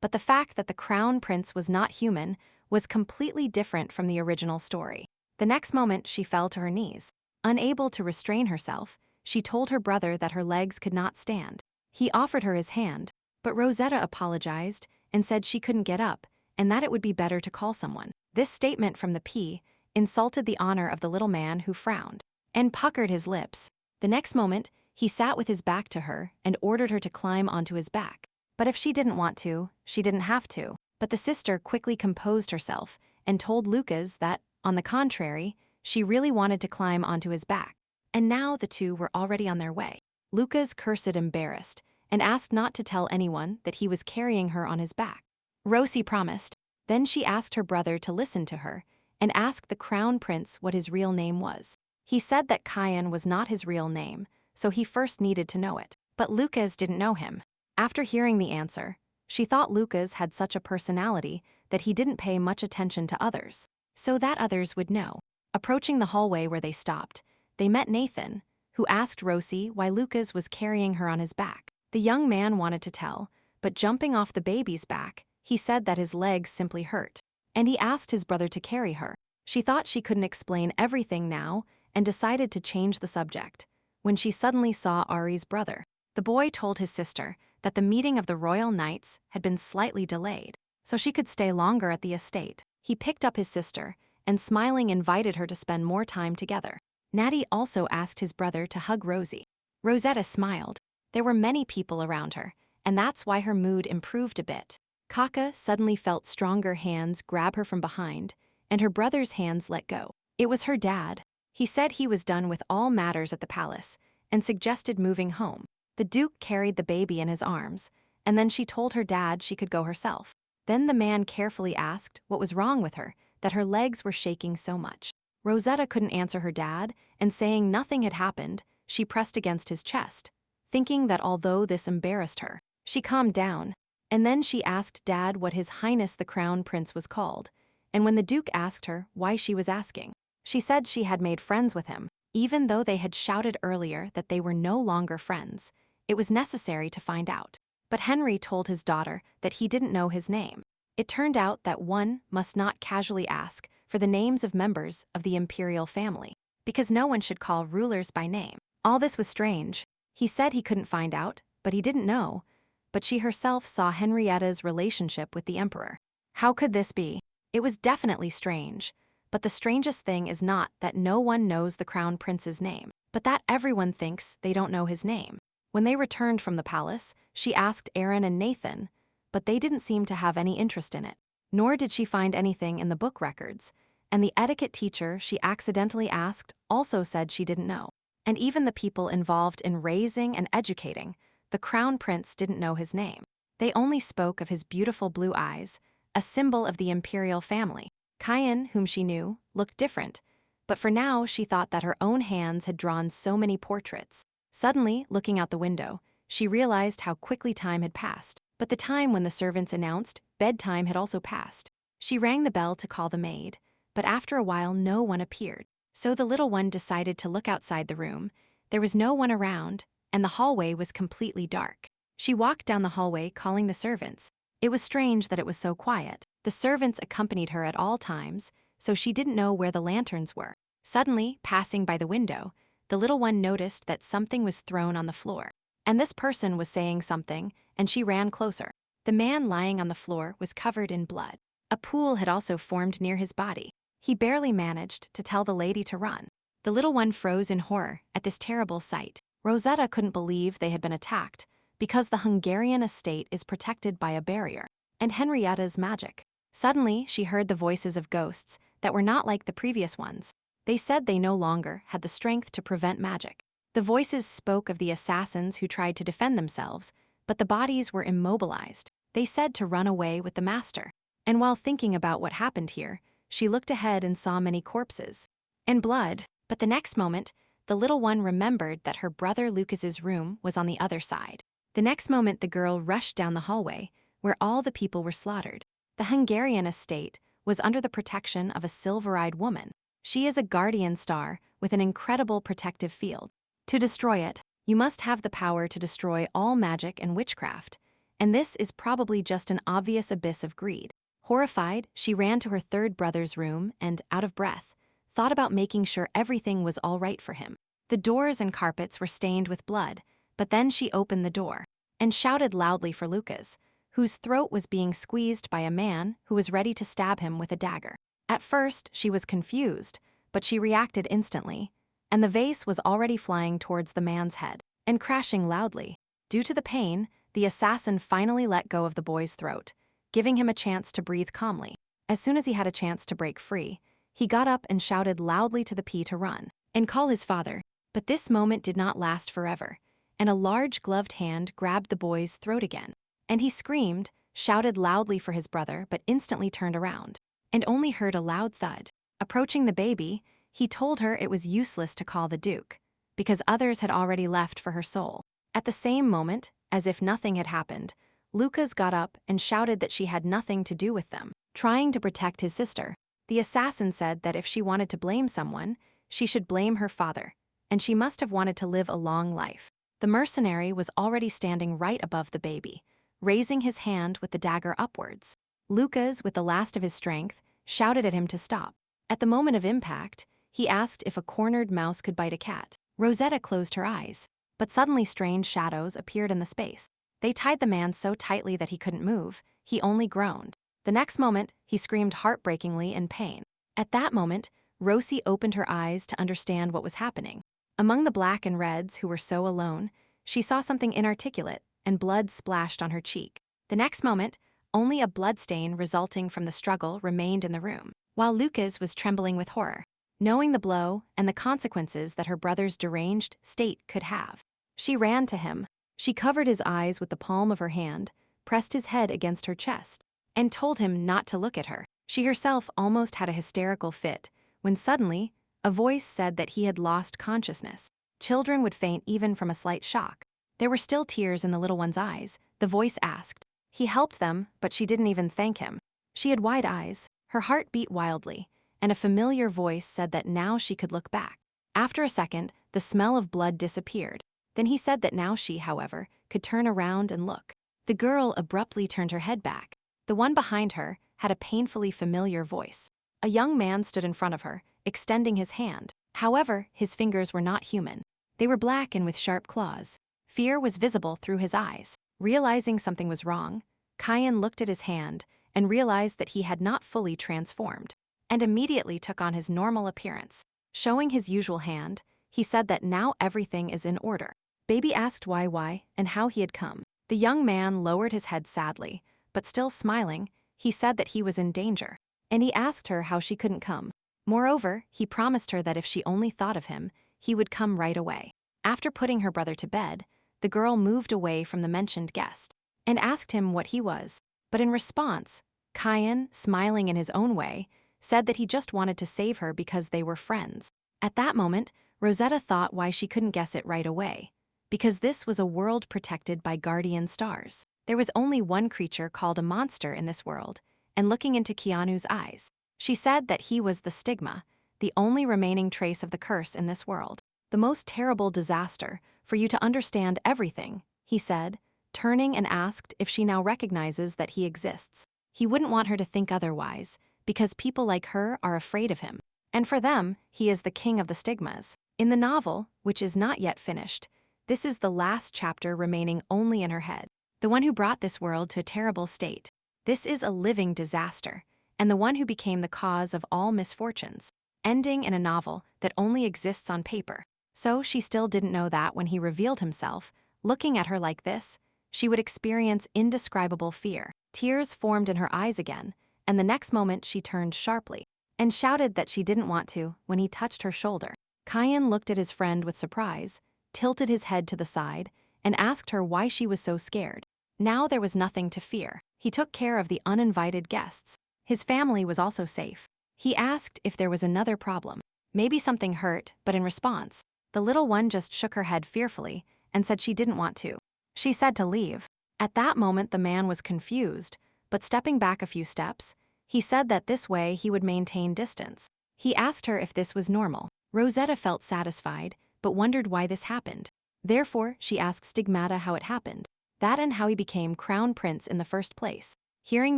Speaker 1: But the fact that the crown prince was not human was completely different from the original story. The next moment, she fell to her knees. Unable to restrain herself, she told her brother that her legs could not stand. He offered her his hand, but Rosetta apologized and said she couldn't get up and that it would be better to call someone. This statement from the P insulted the honor of the little man, who frowned and puckered his lips. The next moment, he sat with his back to her and ordered her to climb onto his back. But if she didn't want to, she didn't have to. But the sister quickly composed herself and told Lucas that, on the contrary, she really wanted to climb onto his back. And now the two were already on their way. Lucas cursed embarrassed and asked not to tell anyone that he was carrying her on his back. Rosie promised. Then she asked her brother to listen to her and asked the crown prince what his real name was. He said that Kian was not his real name, so he first needed to know it. But Lucas didn't know him. After hearing the answer, she thought Lucas had such a personality that he didn't pay much attention to others, so that others would know. Approaching the hallway where they stopped, they met Nathan, who asked Rosie why Lucas was carrying her on his back. The young man wanted to tell, but jumping off the baby's back, he said that his legs simply hurt, and he asked his brother to carry her. She thought she couldn't explain everything now and decided to change the subject, when she suddenly saw Ari's brother. The boy told his sister that the meeting of the royal knights had been slightly delayed, so she could stay longer at the estate. He picked up his sister and smiling invited her to spend more time together. Natty also asked his brother to hug Rosie. Rosetta smiled. There were many people around her, and that's why her mood improved a bit. Kaka suddenly felt stronger hands grab her from behind, and her brother's hands let go. It was her dad. He said he was done with all matters at the palace and suggested moving home. The Duke carried the baby in his arms, and then she told her dad she could go herself. Then the man carefully asked what was wrong with her, that her legs were shaking so much. Rosetta couldn't answer her dad, and saying nothing had happened, she pressed against his chest, thinking that although this embarrassed her, she calmed down. And then she asked Dad what His Highness the Crown Prince was called, and when the Duke asked her why she was asking, she said she had made friends with him. Even though they had shouted earlier that they were no longer friends, it was necessary to find out. But Henry told his daughter that he didn't know his name. It turned out that one must not casually ask for the names of members of the imperial family, because no one should call rulers by name. All this was strange. He said he couldn't find out, but he didn't know. But she herself saw Henrietta's relationship with the emperor. How could this be? It was definitely strange. But the strangest thing is not that no one knows the crown prince's name, but that everyone thinks they don't know his name. When they returned from the palace, she asked Aaron and Nathan, but they didn't seem to have any interest in it. Nor did she find anything in the book records, and the etiquette teacher she accidentally asked also said she didn't know. And even the people involved in raising and educating the crown prince didn't know his name. They only spoke of his beautiful blue eyes, a symbol of the imperial family. Kian, whom she knew, looked different, but for now she thought that her own hands had drawn so many portraits. Suddenly, looking out the window, she realized how quickly time had passed, but the time when the servants announced bedtime had also passed. She rang the bell to call the maid, but after a while no one appeared. So the little one decided to look outside the room. There was no one around, and the hallway was completely dark. She walked down the hallway calling the servants. It was strange that it was so quiet. The servants accompanied her at all times, so she didn't know where the lanterns were. Suddenly, passing by the window, the little one noticed that something was thrown on the floor. And this person was saying something, and she ran closer. The man lying on the floor was covered in blood. A pool had also formed near his body. He barely managed to tell the lady to run. The little one froze in horror at this terrible sight. Rosetta couldn't believe they had been attacked, because the Hungarian estate is protected by a barrier, and Henrietta's magic. Suddenly, she heard the voices of ghosts that were not like the previous ones. They said they no longer had the strength to prevent magic. The voices spoke of the assassins who tried to defend themselves, but the bodies were immobilized. They said to run away with the master. And while thinking about what happened here, she looked ahead and saw many corpses and blood. But the next moment, the little one remembered that her brother Lucas's room was on the other side. The next moment, the girl rushed down the hallway, where all the people were slaughtered. The Hungarian estate was under the protection of a silver-eyed woman. She is a guardian star with an incredible protective field. To destroy it, you must have the power to destroy all magic and witchcraft, and this is probably just an obvious abyss of greed. Horrified, she ran to her third brother's room and, out of breath, thought about making sure everything was all right for him. The doors and carpets were stained with blood, but then she opened the door and shouted loudly for Lucas, whose throat was being squeezed by a man who was ready to stab him with a dagger. At first, she was confused, but she reacted instantly, and the vase was already flying towards the man's head and crashing loudly. Due to the pain, the assassin finally let go of the boy's throat, giving him a chance to breathe calmly. As soon as he had a chance to break free, he got up and shouted loudly to the P to run and call his father. But this moment did not last forever, and a large gloved hand grabbed the boy's throat again. And he screamed, shouted loudly for his brother, but instantly turned around and only heard a loud thud. Approaching the baby, he told her it was useless to call the Duke, because others had already left for her soul. At the same moment, as if nothing had happened, Lucas got up and shouted that she had nothing to do with them, trying to protect his sister. The assassin said that if she wanted to blame someone, she should blame her father, and she must have wanted to live a long life. The mercenary was already standing right above the baby, raising his hand with the dagger upwards. Lucas, with the last of his strength, shouted at him to stop. At the moment of impact, he asked if a cornered mouse could bite a cat. Rosetta closed her eyes, but suddenly strange shadows appeared in the space. They tied the man so tightly that he couldn't move, he only groaned. The next moment, he screamed heartbreakingly in pain. At that moment, Rosie opened her eyes to understand what was happening. Among the black and reds who were so alone, she saw something inarticulate, and blood splashed on her cheek. The next moment, only a bloodstain resulting from the struggle remained in the room, while Lucas was trembling with horror, knowing the blow and the consequences that her brother's deranged state could have. She ran to him. She covered his eyes with the palm of her hand, pressed his head against her chest, and told him not to look at her. She herself almost had a hysterical fit, when suddenly, a voice said that he had lost consciousness. Children would faint even from a slight shock. There were still tears in the little one's eyes. The voice asked. He helped them, but she didn't even thank him. She had wide eyes, her heart beat wildly, and a familiar voice said that now she could look back. After a second, the smell of blood disappeared. Then he said that now she, however, could turn around and look. The girl abruptly turned her head back. The one behind her had a painfully familiar voice. A young man stood in front of her, extending his hand. However, his fingers were not human. They were black and with sharp claws. Fear was visible through his eyes. Realizing something was wrong, Kyan looked at his hand and realized that he had not fully transformed, and immediately took on his normal appearance. Showing his usual hand, he said that now everything is in order. Baby asked why, and how he had come. The young man lowered his head sadly, but still smiling, he said that he was in danger, and he asked her how she couldn't come. Moreover, he promised her that if she only thought of him, he would come right away. After putting her brother to bed, the girl moved away from the mentioned guest and asked him what he was. But in response, Kyan, smiling in his own way, said that he just wanted to save her because they were friends. At that moment, Rosetta thought why she couldn't guess it right away. Because this was a world protected by guardian stars. There was only one creature called a monster in this world, and looking into Keanu's eyes, She said that he was the stigma, the only remaining trace of the curse in this world. The most terrible disaster, for you to understand everything, he said, turning and asked if she now recognizes that he exists. He wouldn't want her to think otherwise, because people like her are afraid of him. And for them, he is the king of the stigmas. In the novel, which is not yet finished, this is the last chapter remaining only in her head. The one who brought this world to a terrible state. This is a living disaster, and the one who became the cause of all misfortunes, ending in a novel that only exists on paper. So she still didn't know that when he revealed himself, looking at her like this, she would experience indescribable fear. Tears formed in her eyes again, and the next moment she turned sharply and shouted that she didn't want to when he touched her shoulder. Kyan looked at his friend with surprise, tilted his head to the side, and asked her why she was so scared. Now there was nothing to fear. He took care of the uninvited guests. His family was also safe. He asked if there was another problem. Maybe something hurt, but in response, the little one just shook her head fearfully and said she didn't want to. She said to leave. At that moment the man was confused, but stepping back a few steps, he said that this way he would maintain distance. He asked her if this was normal. Rosetta felt satisfied, but wondered why this happened. Therefore, she asked Stigmata how it happened, that and how he became crown prince in the first place. Hearing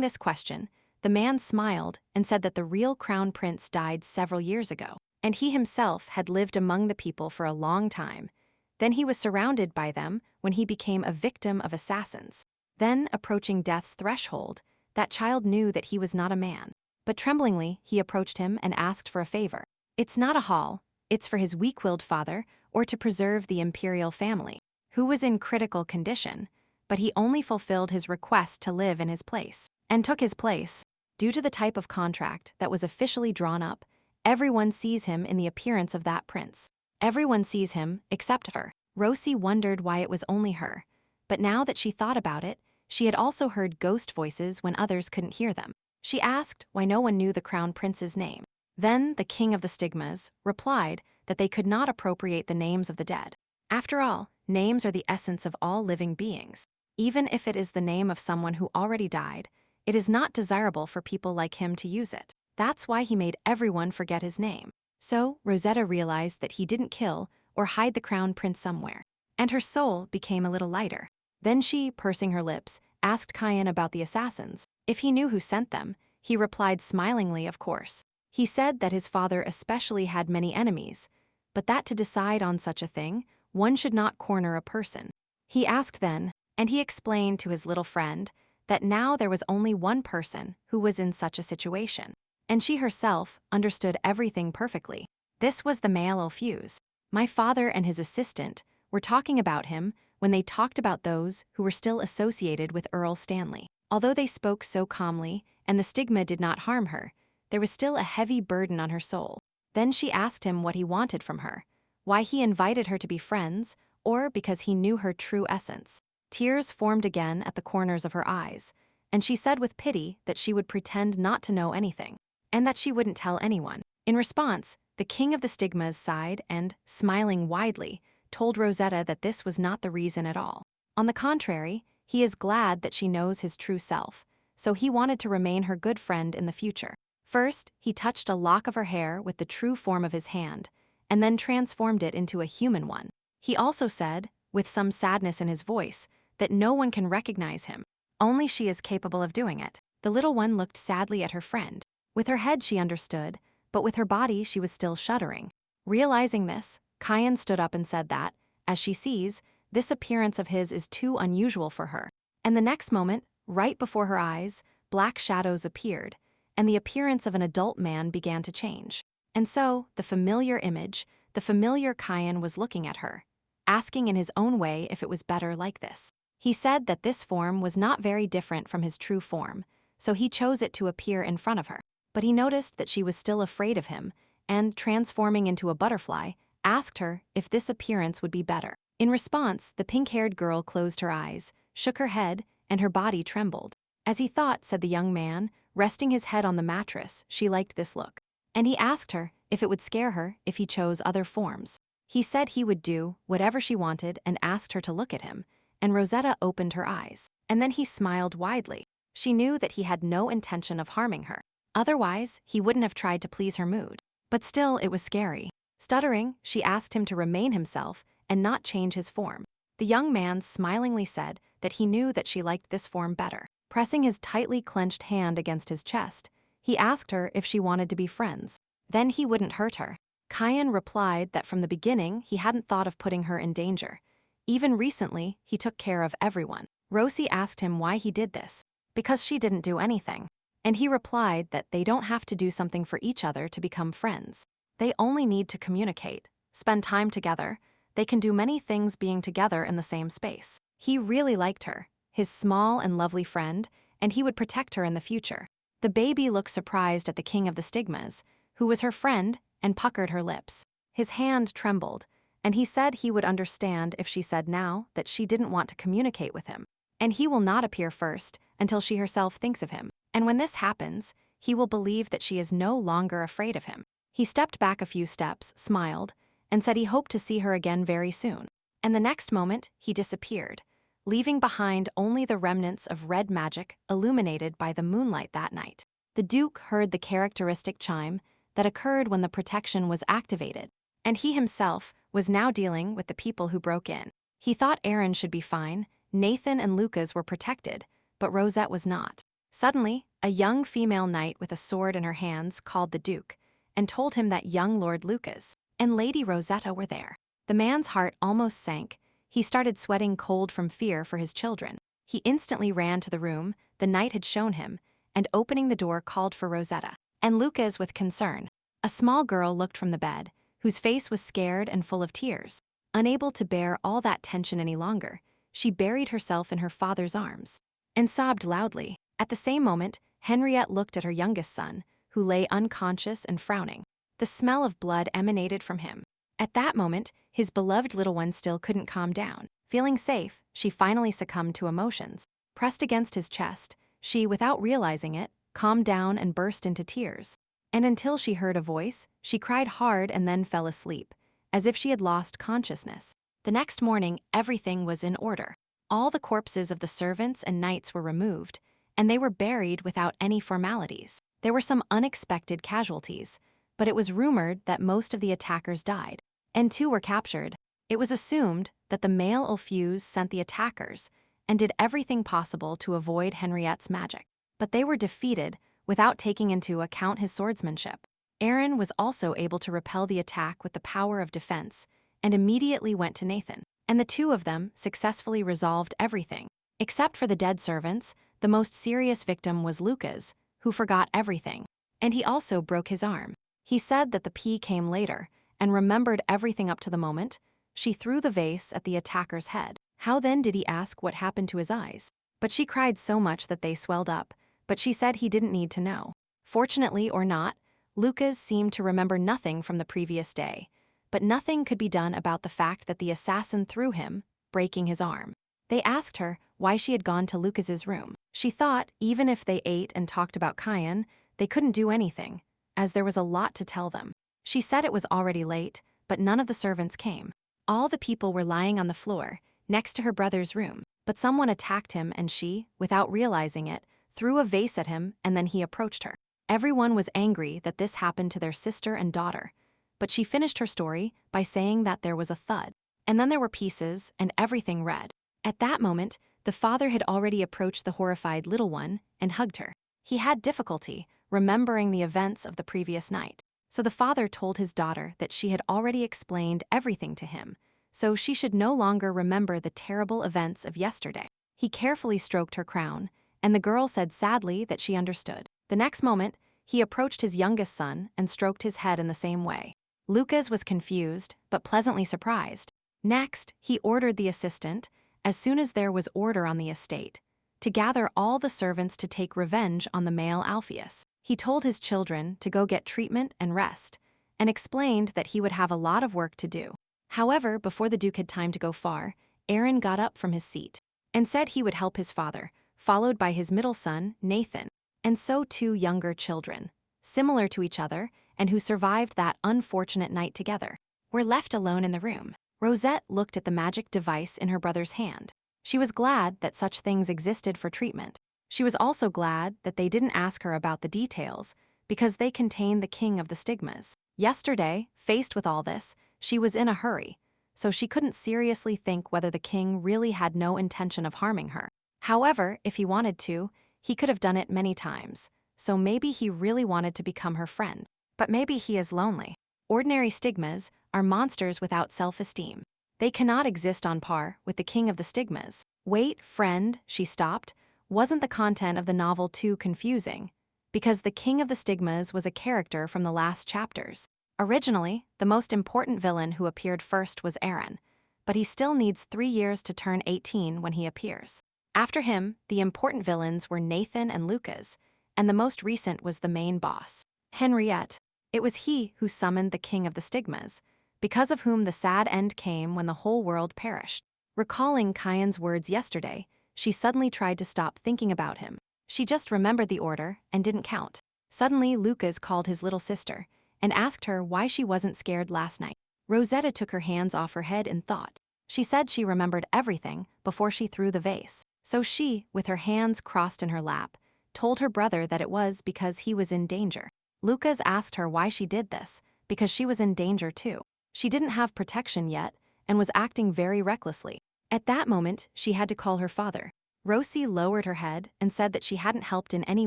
Speaker 1: this question, the man smiled and said that the real crown prince died several years ago, and he himself had lived among the people for a long time. Then he was surrounded by them when he became a victim of assassins. Then, approaching death's threshold, that child knew that he was not a man. But tremblingly, he approached him and asked for a favor. It's not a hall, it's for his weak-willed father, or to preserve the imperial family, who was in critical condition, but he only fulfilled his request to live in his place, and took his place. Due to the type of contract that was officially drawn up, everyone sees him in the appearance of that prince. Everyone sees him, except her. Rosie wondered why it was only her, but now that she thought about it, she had also heard ghost voices when others couldn't hear them. She asked why no one knew the crown prince's name. Then the king of the stigmas replied that they could not appropriate the names of the dead. After all, names are the essence of all living beings. Even if it is the name of someone who already died, it is not desirable for people like him to use it. That's why he made everyone forget his name. So Rosetta realized that he didn't kill or hide the crown prince somewhere, and her soul became a little lighter. Then she, pursing her lips, asked Kyan about the assassins. If he knew who sent them, he replied smilingly, of course. He said that his father especially had many enemies, but that to decide on such a thing, one should not corner a person. He asked then, and he explained to his little friend, that now there was only one person who was in such a situation, and she herself understood everything perfectly. This was the male Ophius. My father and his assistant were talking about him when they talked about those who were still associated with Earl Stanley. Although they spoke so calmly and the stigma did not harm her, there was still a heavy burden on her soul. Then she asked him what he wanted from her, why he invited her to be friends, or because he knew her true essence. Tears formed again at the corners of her eyes, and she said with pity that she would pretend not to know anything, and that she wouldn't tell anyone. In response, the king of the stigmas sighed and, smiling widely, told Rosetta that this was not the reason at all. On the contrary, he is glad that she knows his true self, so he wanted to remain her good friend in the future. First, he touched a lock of her hair with the true form of his hand, and then transformed it into a human one. He also said, with some sadness in his voice, that no one can recognize him. Only she is capable of doing it. The little one looked sadly at her friend. With her head she understood, but with her body she was still shuddering. Realizing this, Kyan stood up and said that, as she sees, this appearance of his is too unusual for her. And the next moment, right before her eyes, black shadows appeared, and the appearance of an adult man began to change. And so, the familiar image, the familiar Kyan was looking at her, asking in his own way if it was better like this. He said that this form was not very different from his true form, so he chose it to appear in front of her. But he noticed that she was still afraid of him, and, transforming into a butterfly, asked her if this appearance would be better. In response, the pink-haired girl closed her eyes, shook her head, and her body trembled. As he thought, said the young man, resting his head on the mattress, she liked this look. And he asked her if it would scare her if he chose other forms. He said he would do whatever she wanted and asked her to look at him, and Rosetta opened her eyes. And then he smiled widely. She knew that he had no intention of harming her. Otherwise, he wouldn't have tried to please her mood. But still, it was scary. Stuttering, she asked him to remain himself and not change his form. The young man smilingly said that he knew that she liked this form better. Pressing his tightly clenched hand against his chest, he asked her if she wanted to be friends. Then he wouldn't hurt her. Kyan replied that from the beginning he hadn't thought of putting her in danger. Even recently, he took care of everyone. Rosie asked him why he did this. Because she didn't do anything. And he replied that they don't have to do something for each other to become friends. They only need to communicate, spend time together. They can do many things being together in the same space. He really liked her, his small and lovely friend, and he would protect her in the future. The baby looked surprised at the king of the stigmas, who was her friend, and puckered her lips. His hand trembled, and he said he would understand if she said now that she didn't want to communicate with him. And he will not appear first until she herself thinks of him. And when this happens, he will believe that she is no longer afraid of him. He stepped back a few steps, smiled, and said he hoped to see her again very soon. And the next moment, he disappeared, leaving behind only the remnants of red magic illuminated by the moonlight that night. The Duke heard the characteristic chime that occurred when the protection was activated, and he himself was now dealing with the people who broke in. He thought Aaron should be fine, Nathan and Lucas were protected, but Rosette was not. Suddenly, a young female knight with a sword in her hands called the Duke and told him that young Lord Lucas and Lady Rosetta were there. The man's heart almost sank. He started sweating cold from fear for his children. He instantly ran to the room the knight had shown him and opening the door called for Rosetta and Lucas with concern. A small girl looked from the bed, whose face was scared and full of tears. Unable to bear all that tension any longer, she buried herself in her father's arms and sobbed loudly. At the same moment, Henriette looked at her youngest son, who lay unconscious and frowning. The smell of blood emanated from him. At that moment, his beloved little one still couldn't calm down. Feeling safe, she finally succumbed to emotions. Pressed against his chest, she, without realizing it, calmed down and burst into tears. And until she heard a voice, she cried hard and then fell asleep, as if she had lost consciousness. The next morning, everything was in order. All the corpses of the servants and knights were removed, and they were buried without any formalities. There were some unexpected casualties, but it was rumored that most of the attackers died, and 2 were captured. It was assumed that the male Ulfuse sent the attackers and did everything possible to avoid Henriette's magic, but they were defeated without taking into account his swordsmanship. Aaron was also able to repel the attack with the power of defense and immediately went to Nathan, and the 2 of them successfully resolved everything. Except for the dead servants, the most serious victim was Lucas, who forgot everything, and he also broke his arm. He said that the pea came later and remembered everything up to the moment. She threw the vase at the attacker's head. How then did he ask what happened to his eyes? But she cried so much that they swelled up, but she said he didn't need to know. Fortunately or not, Lucas seemed to remember nothing from the previous day, but nothing could be done about the fact that the assassin threw him, breaking his arm. They asked her why she had gone to Lucas's room. She thought even if they ate and talked about Kyan, they couldn't do anything, as there was a lot to tell them. She said it was already late, but none of the servants came. All the people were lying on the floor, next to her brother's room, but someone attacked him and she, without realizing it, threw a vase at him and then he approached her. Everyone was angry that this happened to their sister and daughter, but she finished her story by saying that there was a thud, and then there were pieces and everything red. At that moment, the father had already approached the horrified little one and hugged her. He had difficulty remembering the events of the previous night, so the father told his daughter that she had already explained everything to him, so she should no longer remember the terrible events of yesterday. He carefully stroked her crown, and the girl said sadly that she understood. The next moment, he approached his youngest son and stroked his head in the same way. Lucas was confused, but pleasantly surprised. Next, he ordered the assistant, as soon as there was order on the estate, to gather all the servants to take revenge on the male Alpheus. He told his children to go get treatment and rest, and explained that he would have a lot of work to do. However, before the Duke had time to go far, Aaron got up from his seat and said he would help his father, followed by his middle son, Nathan, and so 2 younger children, similar to each other and who survived that unfortunate night together, were left alone in the room. Rosette looked at the magic device in her brother's hand. She was glad that such things existed for treatment. She was also glad that they didn't ask her about the details, because they contained the king of the stigmas. Yesterday, faced with all this, she was in a hurry, so she couldn't seriously think whether the king really had no intention of harming her. However, if he wanted to, he could have done it many times, so maybe he really wanted to become her friend. But maybe he is lonely. Ordinary stigmas are monsters without self-esteem. They cannot exist on par with the king of the stigmas. Wait, friend, she stopped. Wasn't the content of the novel too confusing? Because the king of the stigmas was a character from the last chapters. Originally, the most important villain who appeared first was Aaron, but he still needs 3 years to turn 18 when he appears. After him, the important villains were Nathan and Lucas, and the most recent was the main boss, Henriette. It was he who summoned the king of the stigmas, because of whom the sad end came when the whole world perished. Recalling Kyan's words yesterday, she suddenly tried to stop thinking about him. She just remembered the order and didn't count. Suddenly, Lucas called his little sister and asked her why she wasn't scared last night. Rosetta took her hands off her head in thought. She said she remembered everything before she threw the vase. So she, with her hands crossed in her lap, told her brother that it was because he was in danger. Lucas asked her why she did this, because she was in danger too. She didn't have protection yet and was acting very recklessly. At that moment, she had to call her father. Rosie lowered her head and said that she hadn't helped in any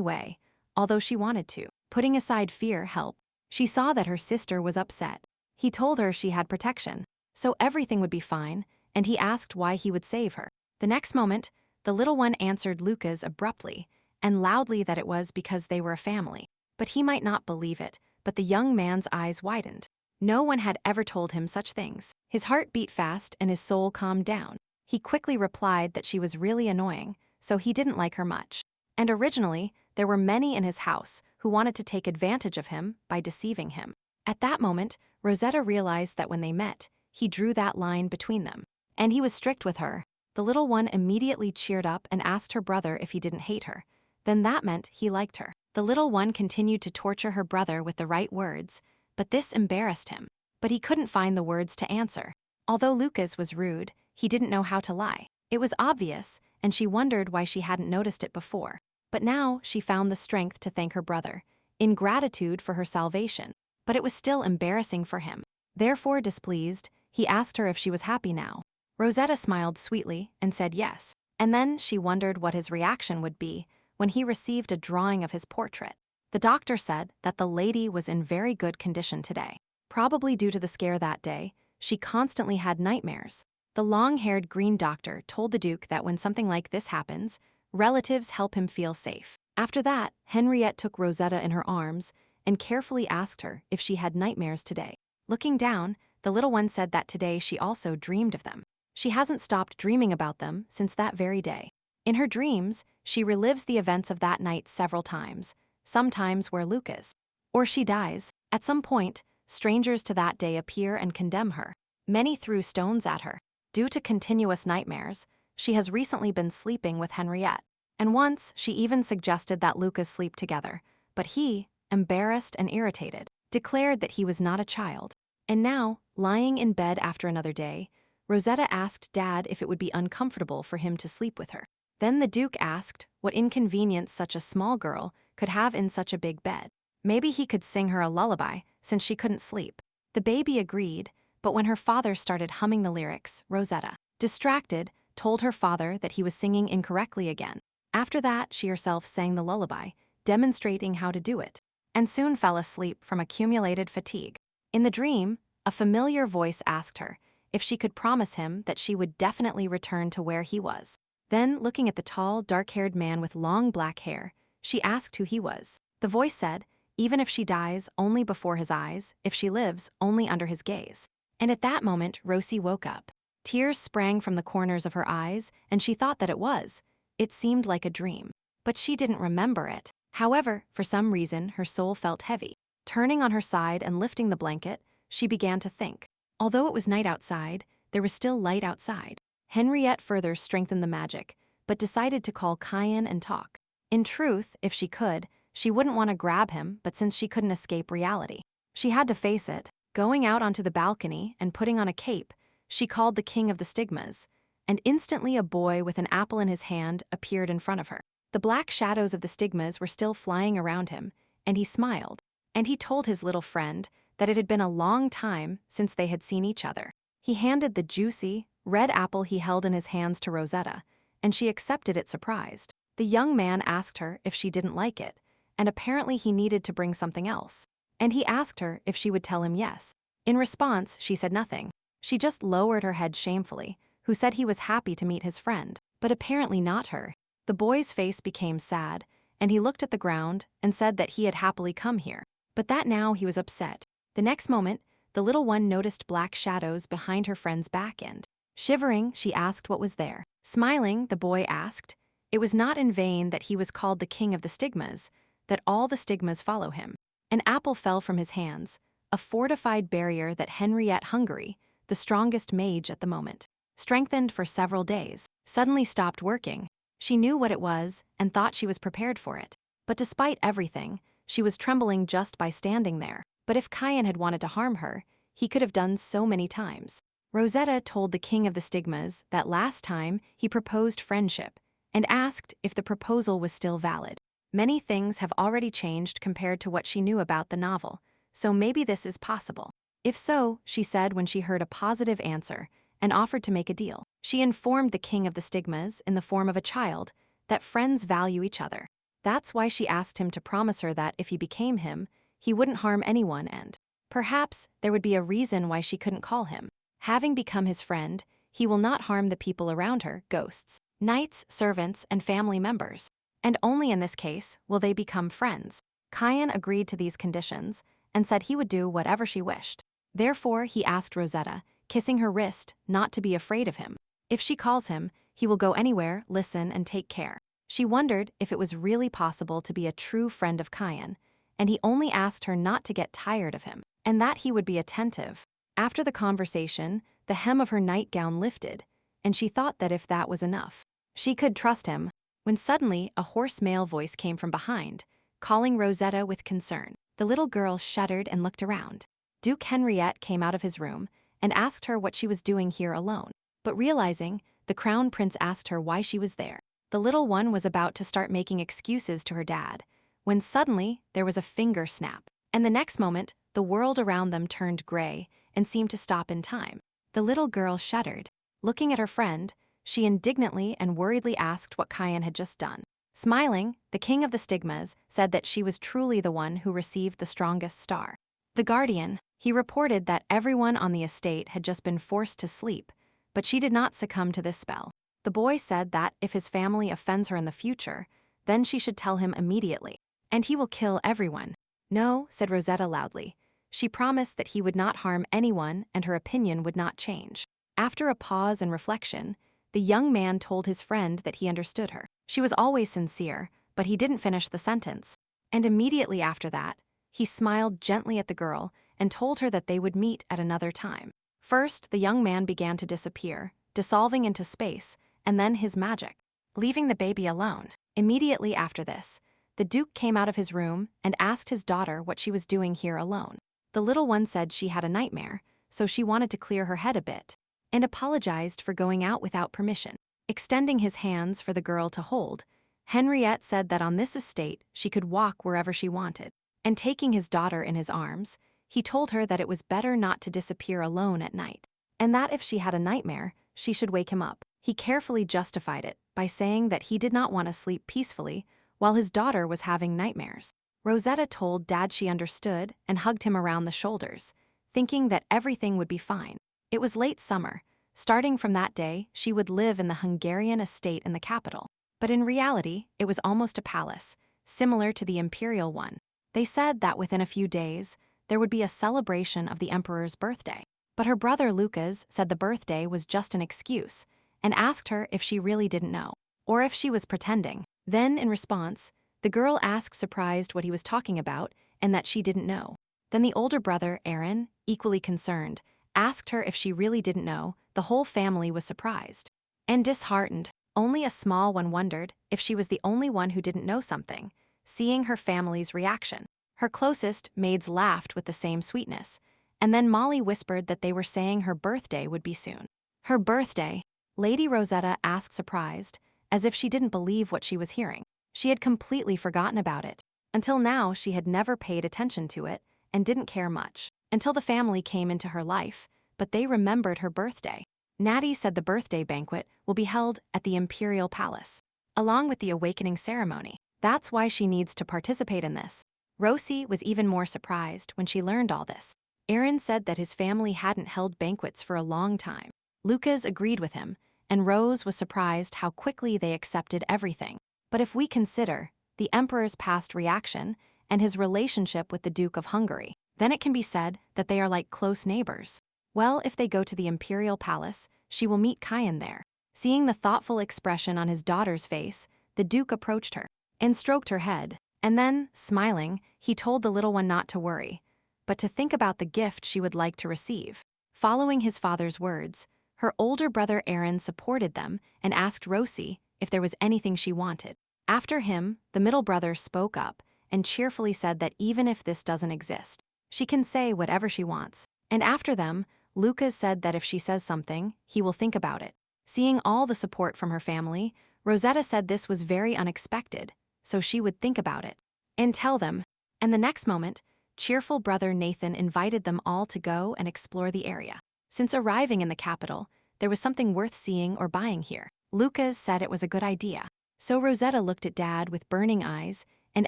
Speaker 1: way, although she wanted to. Putting aside fear helped. She saw that her sister was upset. He told her she had protection, so everything would be fine, and he asked why he would save her. The next moment, the little one answered Lucas abruptly and loudly that it was because they were a family. But he might not believe it, but the young man's eyes widened. No one had ever told him such things. His heart beat fast and his soul calmed down. He quickly replied that she was really annoying, so he didn't like her much. And originally, there were many in his house who wanted to take advantage of him by deceiving him. At that moment, Rosetta realized that when they met, he drew that line between them. And he was strict with her. The little one immediately cheered up and asked her brother if he didn't hate her. Then that meant he liked her. The little one continued to torture her brother with the right words, but this embarrassed him. But he couldn't find the words to answer. Although Lucas was rude, he didn't know how to lie. It was obvious, and she wondered why she hadn't noticed it before. But now she found the strength to thank her brother, in gratitude for her salvation. But it was still embarrassing for him. Therefore displeased, he asked her if she was happy now. Rosetta smiled sweetly and said yes. And then she wondered what his reaction would be when he received a drawing of his portrait. The doctor said that the lady was in very good condition today. Probably due to the scare that day, she constantly had nightmares. The long-haired green doctor told the Duke that when something like this happens, relatives help him feel safe. After that, Henriette took Rosetta in her arms and carefully asked her if she had nightmares today. Looking down, the little one said that today she also dreamed of them. She hasn't stopped dreaming about them since that very day. In her dreams, she relives the events of that night several times, sometimes where Lucas. Or she dies. At some point, strangers to that day appear and condemn her. Many threw stones at her. Due to continuous nightmares, she has recently been sleeping with Henriette. And once, she even suggested that Lucas sleep together, but he, embarrassed and irritated, declared that he was not a child. And now, lying in bed after another day, Rosetta asked Dad if it would be uncomfortable for him to sleep with her. Then the Duke asked what inconvenience such a small girl could have in such a big bed. Maybe he could sing her a lullaby, since she couldn't sleep. The baby agreed, but when her father started humming the lyrics, Rosetta, distracted, told her father that he was singing incorrectly again. After that, she herself sang the lullaby, demonstrating how to do it, and soon fell asleep from accumulated fatigue. In the dream, a familiar voice asked her if she could promise him that she would definitely return to where he was. Then, looking at the tall, dark-haired man with long black hair, she asked who he was. The voice said, even if she dies, only before his eyes, if she lives, only under his gaze. And at that moment, Rosie woke up. Tears sprang from the corners of her eyes, and she thought that it was. It seemed like a dream. But she didn't remember it. However, for some reason, her soul felt heavy. Turning on her side and lifting the blanket, she began to think. Although it was night outside, there was still light outside. Henriette further strengthened the magic, but decided to call Kyan and talk. In truth, if she could, she wouldn't want to grab him, but since she couldn't escape reality, she had to face it. Going out onto the balcony and putting on a cape, she called the king of the stigmas, and instantly a boy with an apple in his hand appeared in front of her. The black shadows of the stigmas were still flying around him, and he smiled. And he told his little friend that it had been a long time since they had seen each other. He handed the juicy, red apple he held in his hands to Rosetta, and she accepted it surprised. The young man asked her if she didn't like it, and apparently he needed to bring something else. And he asked her if she would tell him yes. In response, she said nothing. She just lowered her head shamefully, who said he was happy to meet his friend, but apparently not her. The boy's face became sad, and he looked at the ground and said that he had happily come here, but that now he was upset. The next moment, the little one noticed black shadows behind her friend's back end. Shivering, she asked what was there. Smiling, the boy asked, it was not in vain that he was called the king of the stigmas, that all the stigmas follow him. An apple fell from his hands, a fortified barrier that Henriette Hungary, the strongest mage at the moment, strengthened for several days, suddenly stopped working. She knew what it was and thought she was prepared for it. But despite everything, she was trembling just by standing there. But if Kyan had wanted to harm her, he could have done so many times. Rosetta told the king of the stigmas that last time he proposed friendship and asked if the proposal was still valid. Many things have already changed compared to what she knew about the novel, so maybe this is possible. If so, she said when she heard a positive answer and offered to make a deal. She informed the king of the stigmas in the form of a child that friends value each other. That's why she asked him to promise her that if he became him, he wouldn't harm anyone and perhaps there would be a reason why she couldn't call him. Having become his friend, he will not harm the people around her, ghosts, knights, servants, and family members. And only in this case will they become friends. Kyan agreed to these conditions and said he would do whatever she wished. Therefore, he asked Rosetta, kissing her wrist, not to be afraid of him. If she calls him, he will go anywhere, listen, and take care. She wondered if it was really possible to be a true friend of Kyan, and he only asked her not to get tired of him, and that he would be attentive. After the conversation, the hem of her nightgown lifted, and she thought that if that was enough, she could trust him, when suddenly a hoarse male voice came from behind, calling Rosetta with concern. The little girl shuddered and looked around. Duke Henriette came out of his room and asked her what she was doing here alone. But realizing, the crown prince asked her why she was there. The little one was about to start making excuses to her dad, when suddenly there was a finger snap, and the next moment, the world around them turned gray and seemed to stop in time. The little girl shuddered. Looking at her friend, she indignantly and worriedly asked what Kyan had just done. Smiling, the king of the stigmas said that she was truly the one who received the strongest star. The guardian, he reported that everyone on the estate had just been forced to sleep, but she did not succumb to this spell. The boy said that if his family offends her in the future, then she should tell him immediately, and he will kill everyone. No, said Rosetta loudly. She promised that he would not harm anyone and her opinion would not change. After a pause and reflection, the young man told his friend that he understood her. She was always sincere, but he didn't finish the sentence. And immediately after that, he smiled gently at the girl and told her that they would meet at another time. First, the young man began to disappear, dissolving into space, and then his magic, leaving the baby alone. Immediately after this, the Duke came out of his room and asked his daughter what she was doing here alone. The little one said she had a nightmare, so she wanted to clear her head a bit, and apologized for going out without permission. Extending his hands for the girl to hold, Henriette said that on this estate she could walk wherever she wanted. And taking his daughter in his arms, he told her that it was better not to disappear alone at night, and that if she had a nightmare, she should wake him up. He carefully justified it by saying that he did not want to sleep peacefully while his daughter was having nightmares. Rosetta told Dad she understood and hugged him around the shoulders, thinking that everything would be fine. It was late summer. Starting from that day, she would live in the Hungarian estate in the capital. But in reality, it was almost a palace, similar to the imperial one. They said that within a few days, there would be a celebration of the emperor's birthday. But her brother Lucas said the birthday was just an excuse and asked her if she really didn't know, or if she was pretending. Then, in response, the girl asked surprised what he was talking about and that she didn't know. Then the older brother, Aaron, equally concerned, asked her if she really didn't know. The whole family was surprised and disheartened. Only a small one wondered if she was the only one who didn't know something, seeing her family's reaction. Her closest maids laughed with the same sweetness, and then Molly whispered that they were saying her birthday would be soon. Her birthday? Lady Rosetta asked surprised, as if she didn't believe what she was hearing. She had completely forgotten about it. Until now, she had never paid attention to it and didn't care much. Until the family came into her life, but they remembered her birthday. Natty said the birthday banquet will be held at the imperial palace, along with the awakening ceremony. That's why she needs to participate in this. Rosie was even more surprised when she learned all this. Aaron said that his family hadn't held banquets for a long time. Lucas agreed with him, and Rose was surprised how quickly they accepted everything. But if we consider the emperor's past reaction and his relationship with the Duke of Hungary, then it can be said that they are like close neighbors. Well, if they go to the imperial palace, she will meet Kayan there. Seeing the thoughtful expression on his daughter's face, the Duke approached her and stroked her head. And then, smiling, he told the little one not to worry, but to think about the gift she would like to receive. Following his father's words, her older brother Aaron supported them and asked Rosie if there was anything she wanted. After him, the middle brother spoke up and cheerfully said that even if this doesn't exist, she can say whatever she wants. And after them, Lucas said that if she says something, he will think about it. Seeing all the support from her family, Rosetta said this was very unexpected, so she would think about it and tell them. And the next moment, cheerful brother Nathan invited them all to go and explore the area. Since arriving in the capital, there was something worth seeing or buying here. Lucas said it was a good idea. So Rosetta looked at Dad with burning eyes and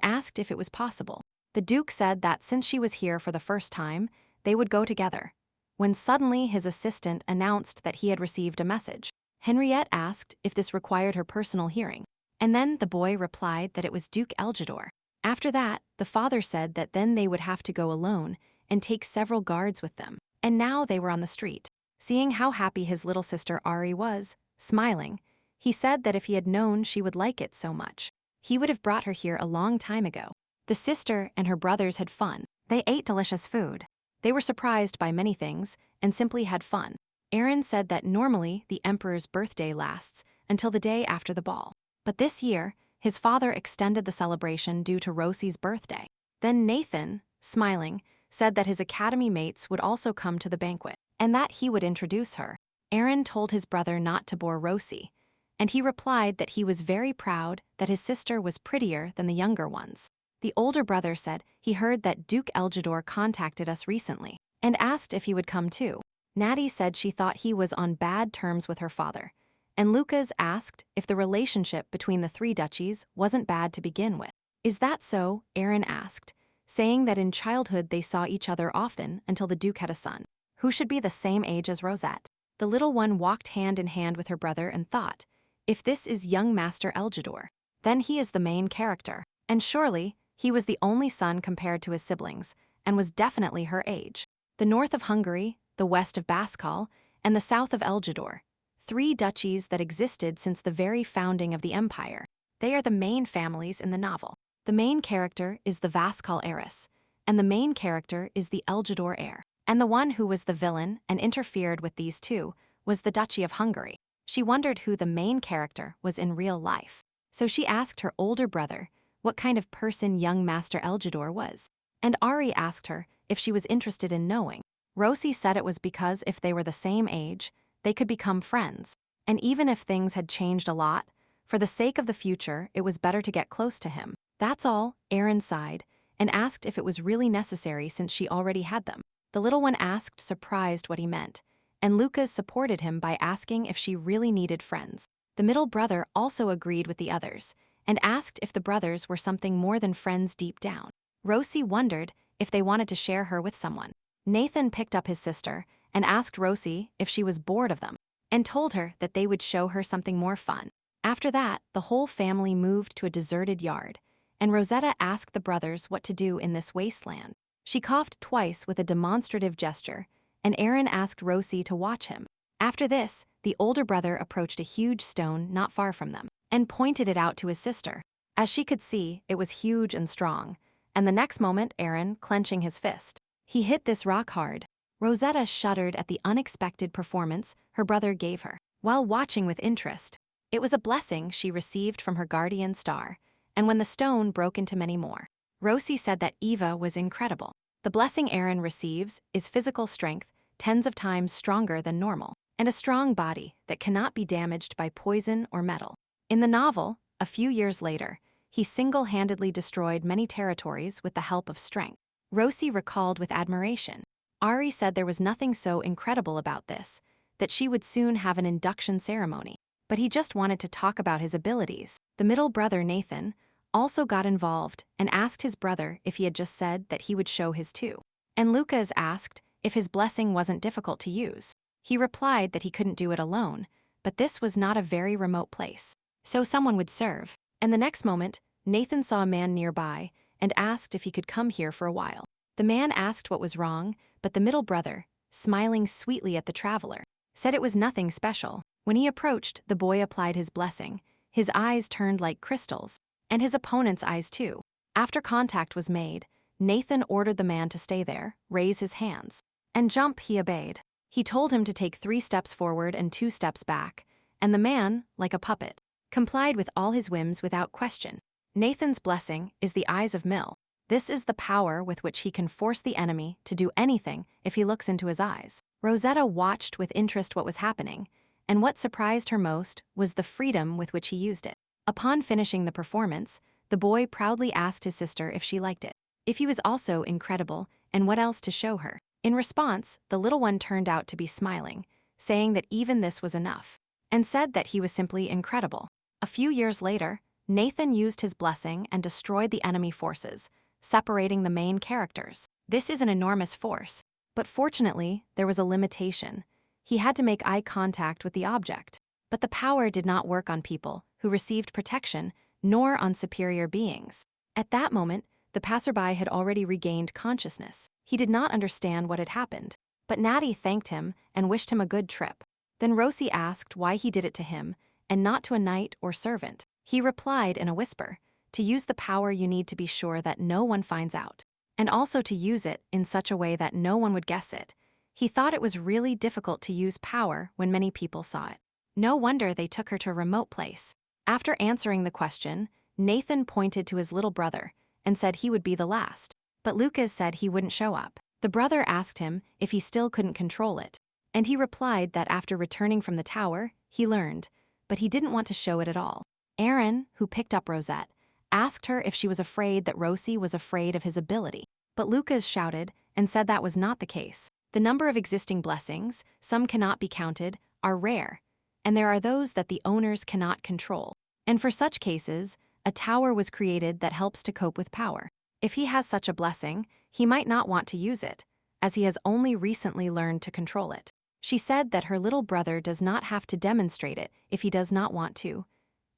Speaker 1: asked if it was possible. The Duke said that since she was here for the first time, they would go together. When suddenly his assistant announced that he had received a message. Henriette asked if this required her personal hearing. And then the boy replied that it was Duke Elgidor. After that, the father said that then they would have to go alone and take several guards with them. And now they were on the street. Seeing how happy his little sister Ari was, smiling, he said that if he had known she would like it so much, he would have brought her here a long time ago. The sister and her brothers had fun. They ate delicious food. They were surprised by many things and simply had fun. Aaron said that normally the emperor's birthday lasts until the day after the ball. But this year, his father extended the celebration due to Rosie's birthday. Then Nathan, smiling, said that his academy mates would also come to the banquet and that he would introduce her. Aaron told his brother not to bore Rosie, and he replied that he was very proud that his sister was prettier than the younger ones. The older brother said he heard that Duke Elgidor contacted us recently and asked if he would come too. Natty said she thought he was on bad terms with her father, and Lucas asked if the relationship between the three duchies wasn't bad to begin with. Is that so? Aaron asked, saying that in childhood they saw each other often until the Duke had a son, who should be the same age as Rosette. The little one walked hand in hand with her brother and thought, if this is young Master Elgidor, then he is the main character, and surely he was the only son compared to his siblings, and was definitely her age. The north of Hungary, the west of Baskal, and the south of Elgidor, three duchies that existed since the very founding of the empire. They are the main families in the novel. The main character is the Vaskal heiress, and the main character is the Elgidor heir. And the one who was the villain and interfered with these two was the Duchy of Hungary. She wondered who the main character was in real life. So she asked her older brother what kind of person young Master Elgidor was. And Ari asked her if she was interested in knowing. Rosie said it was because if they were the same age, they could become friends. And even if things had changed a lot, for the sake of the future, it was better to get close to him. That's all, Aaron sighed, and asked if it was really necessary since she already had them. The little one asked, surprised, what he meant, and Lucas supported him by asking if she really needed friends. The middle brother also agreed with the others, and asked if the brothers were something more than friends deep down. Rosie wondered if they wanted to share her with someone. Nathan picked up his sister and asked Rosie if she was bored of them, and told her that they would show her something more fun. After that, the whole family moved to a deserted yard, and Rosetta asked the brothers what to do in this wasteland. She coughed twice with a demonstrative gesture, and Aaron asked Rosie to watch him. After this, the older brother approached a huge stone not far from them, and pointed it out to his sister. As she could see, it was huge and strong, and the next moment Aaron, clenching his fist, he hit this rock hard. Rosetta shuddered at the unexpected performance her brother gave her, while watching with interest. It was a blessing she received from her guardian star, and when the stone broke into many more, Rosie said that Eva was incredible. The blessing Aaron receives is physical strength 10s of times stronger than normal, and a strong body that cannot be damaged by poison or metal. In the novel, a few years later, he single-handedly destroyed many territories with the help of strength. Rosie recalled with admiration. Ari said there was nothing so incredible about this, that she would soon have an induction ceremony. But he just wanted to talk about his abilities. The middle brother, Nathan, also got involved and asked his brother if he had just said that he would show his too. And Lucas asked if his blessing wasn't difficult to use. He replied that he couldn't do it alone, but this was not a very remote place, so someone would serve. And the next moment, Nathan saw a man nearby and asked if he could come here for a while. The man asked what was wrong, but the middle brother, smiling sweetly at the traveler, said it was nothing special. When he approached, the boy applied his blessing. His eyes turned like crystals, and his opponent's eyes too. After contact was made, Nathan ordered the man to stay there, raise his hands, and jump. He obeyed. He told him to take 3 steps forward and 2 steps back, and the man, like a puppet, complied with all his whims without question. Nathan's blessing is the eyes of Mill. This is the power with which he can force the enemy to do anything if he looks into his eyes. Rosetta watched with interest what was happening, and what surprised her most was the freedom with which he used it. Upon finishing the performance, the boy proudly asked his sister if she liked it, if he was also incredible, and what else to show her. In response, the little one turned out to be smiling, saying that even this was enough, and said that he was simply incredible. A few years later, Nathan used his blessing and destroyed the enemy forces, separating the main characters. This is an enormous force, but fortunately, there was a limitation. He had to make eye contact with the object. But the power did not work on people who received protection, nor on superior beings. At that moment, the passerby had already regained consciousness. He did not understand what had happened, but Natty thanked him and wished him a good trip. Then Rosie asked why he did it to him and not to a knight or servant. He replied in a whisper, to use the power you need to be sure that no one finds out, and also to use it in such a way that no one would guess it. He thought it was really difficult to use power when many people saw it. No wonder they took her to a remote place. After answering the question, Nathan pointed to his little brother and said he would be the last, but Lucas said he wouldn't show up. The brother asked him if he still couldn't control it, and he replied that after returning from the tower, he learned, but he didn't want to show it at all. Aaron, who picked up Rosette, asked her if she was afraid that Rosie was afraid of his ability, but Lucas shouted and said that was not the case. The number of existing blessings, some cannot be counted, are rare, and there are those that the owners cannot control. And for such cases, a tower was created that helps to cope with power. If he has such a blessing, he might not want to use it, as he has only recently learned to control it. She said that her little brother does not have to demonstrate it if he does not want to,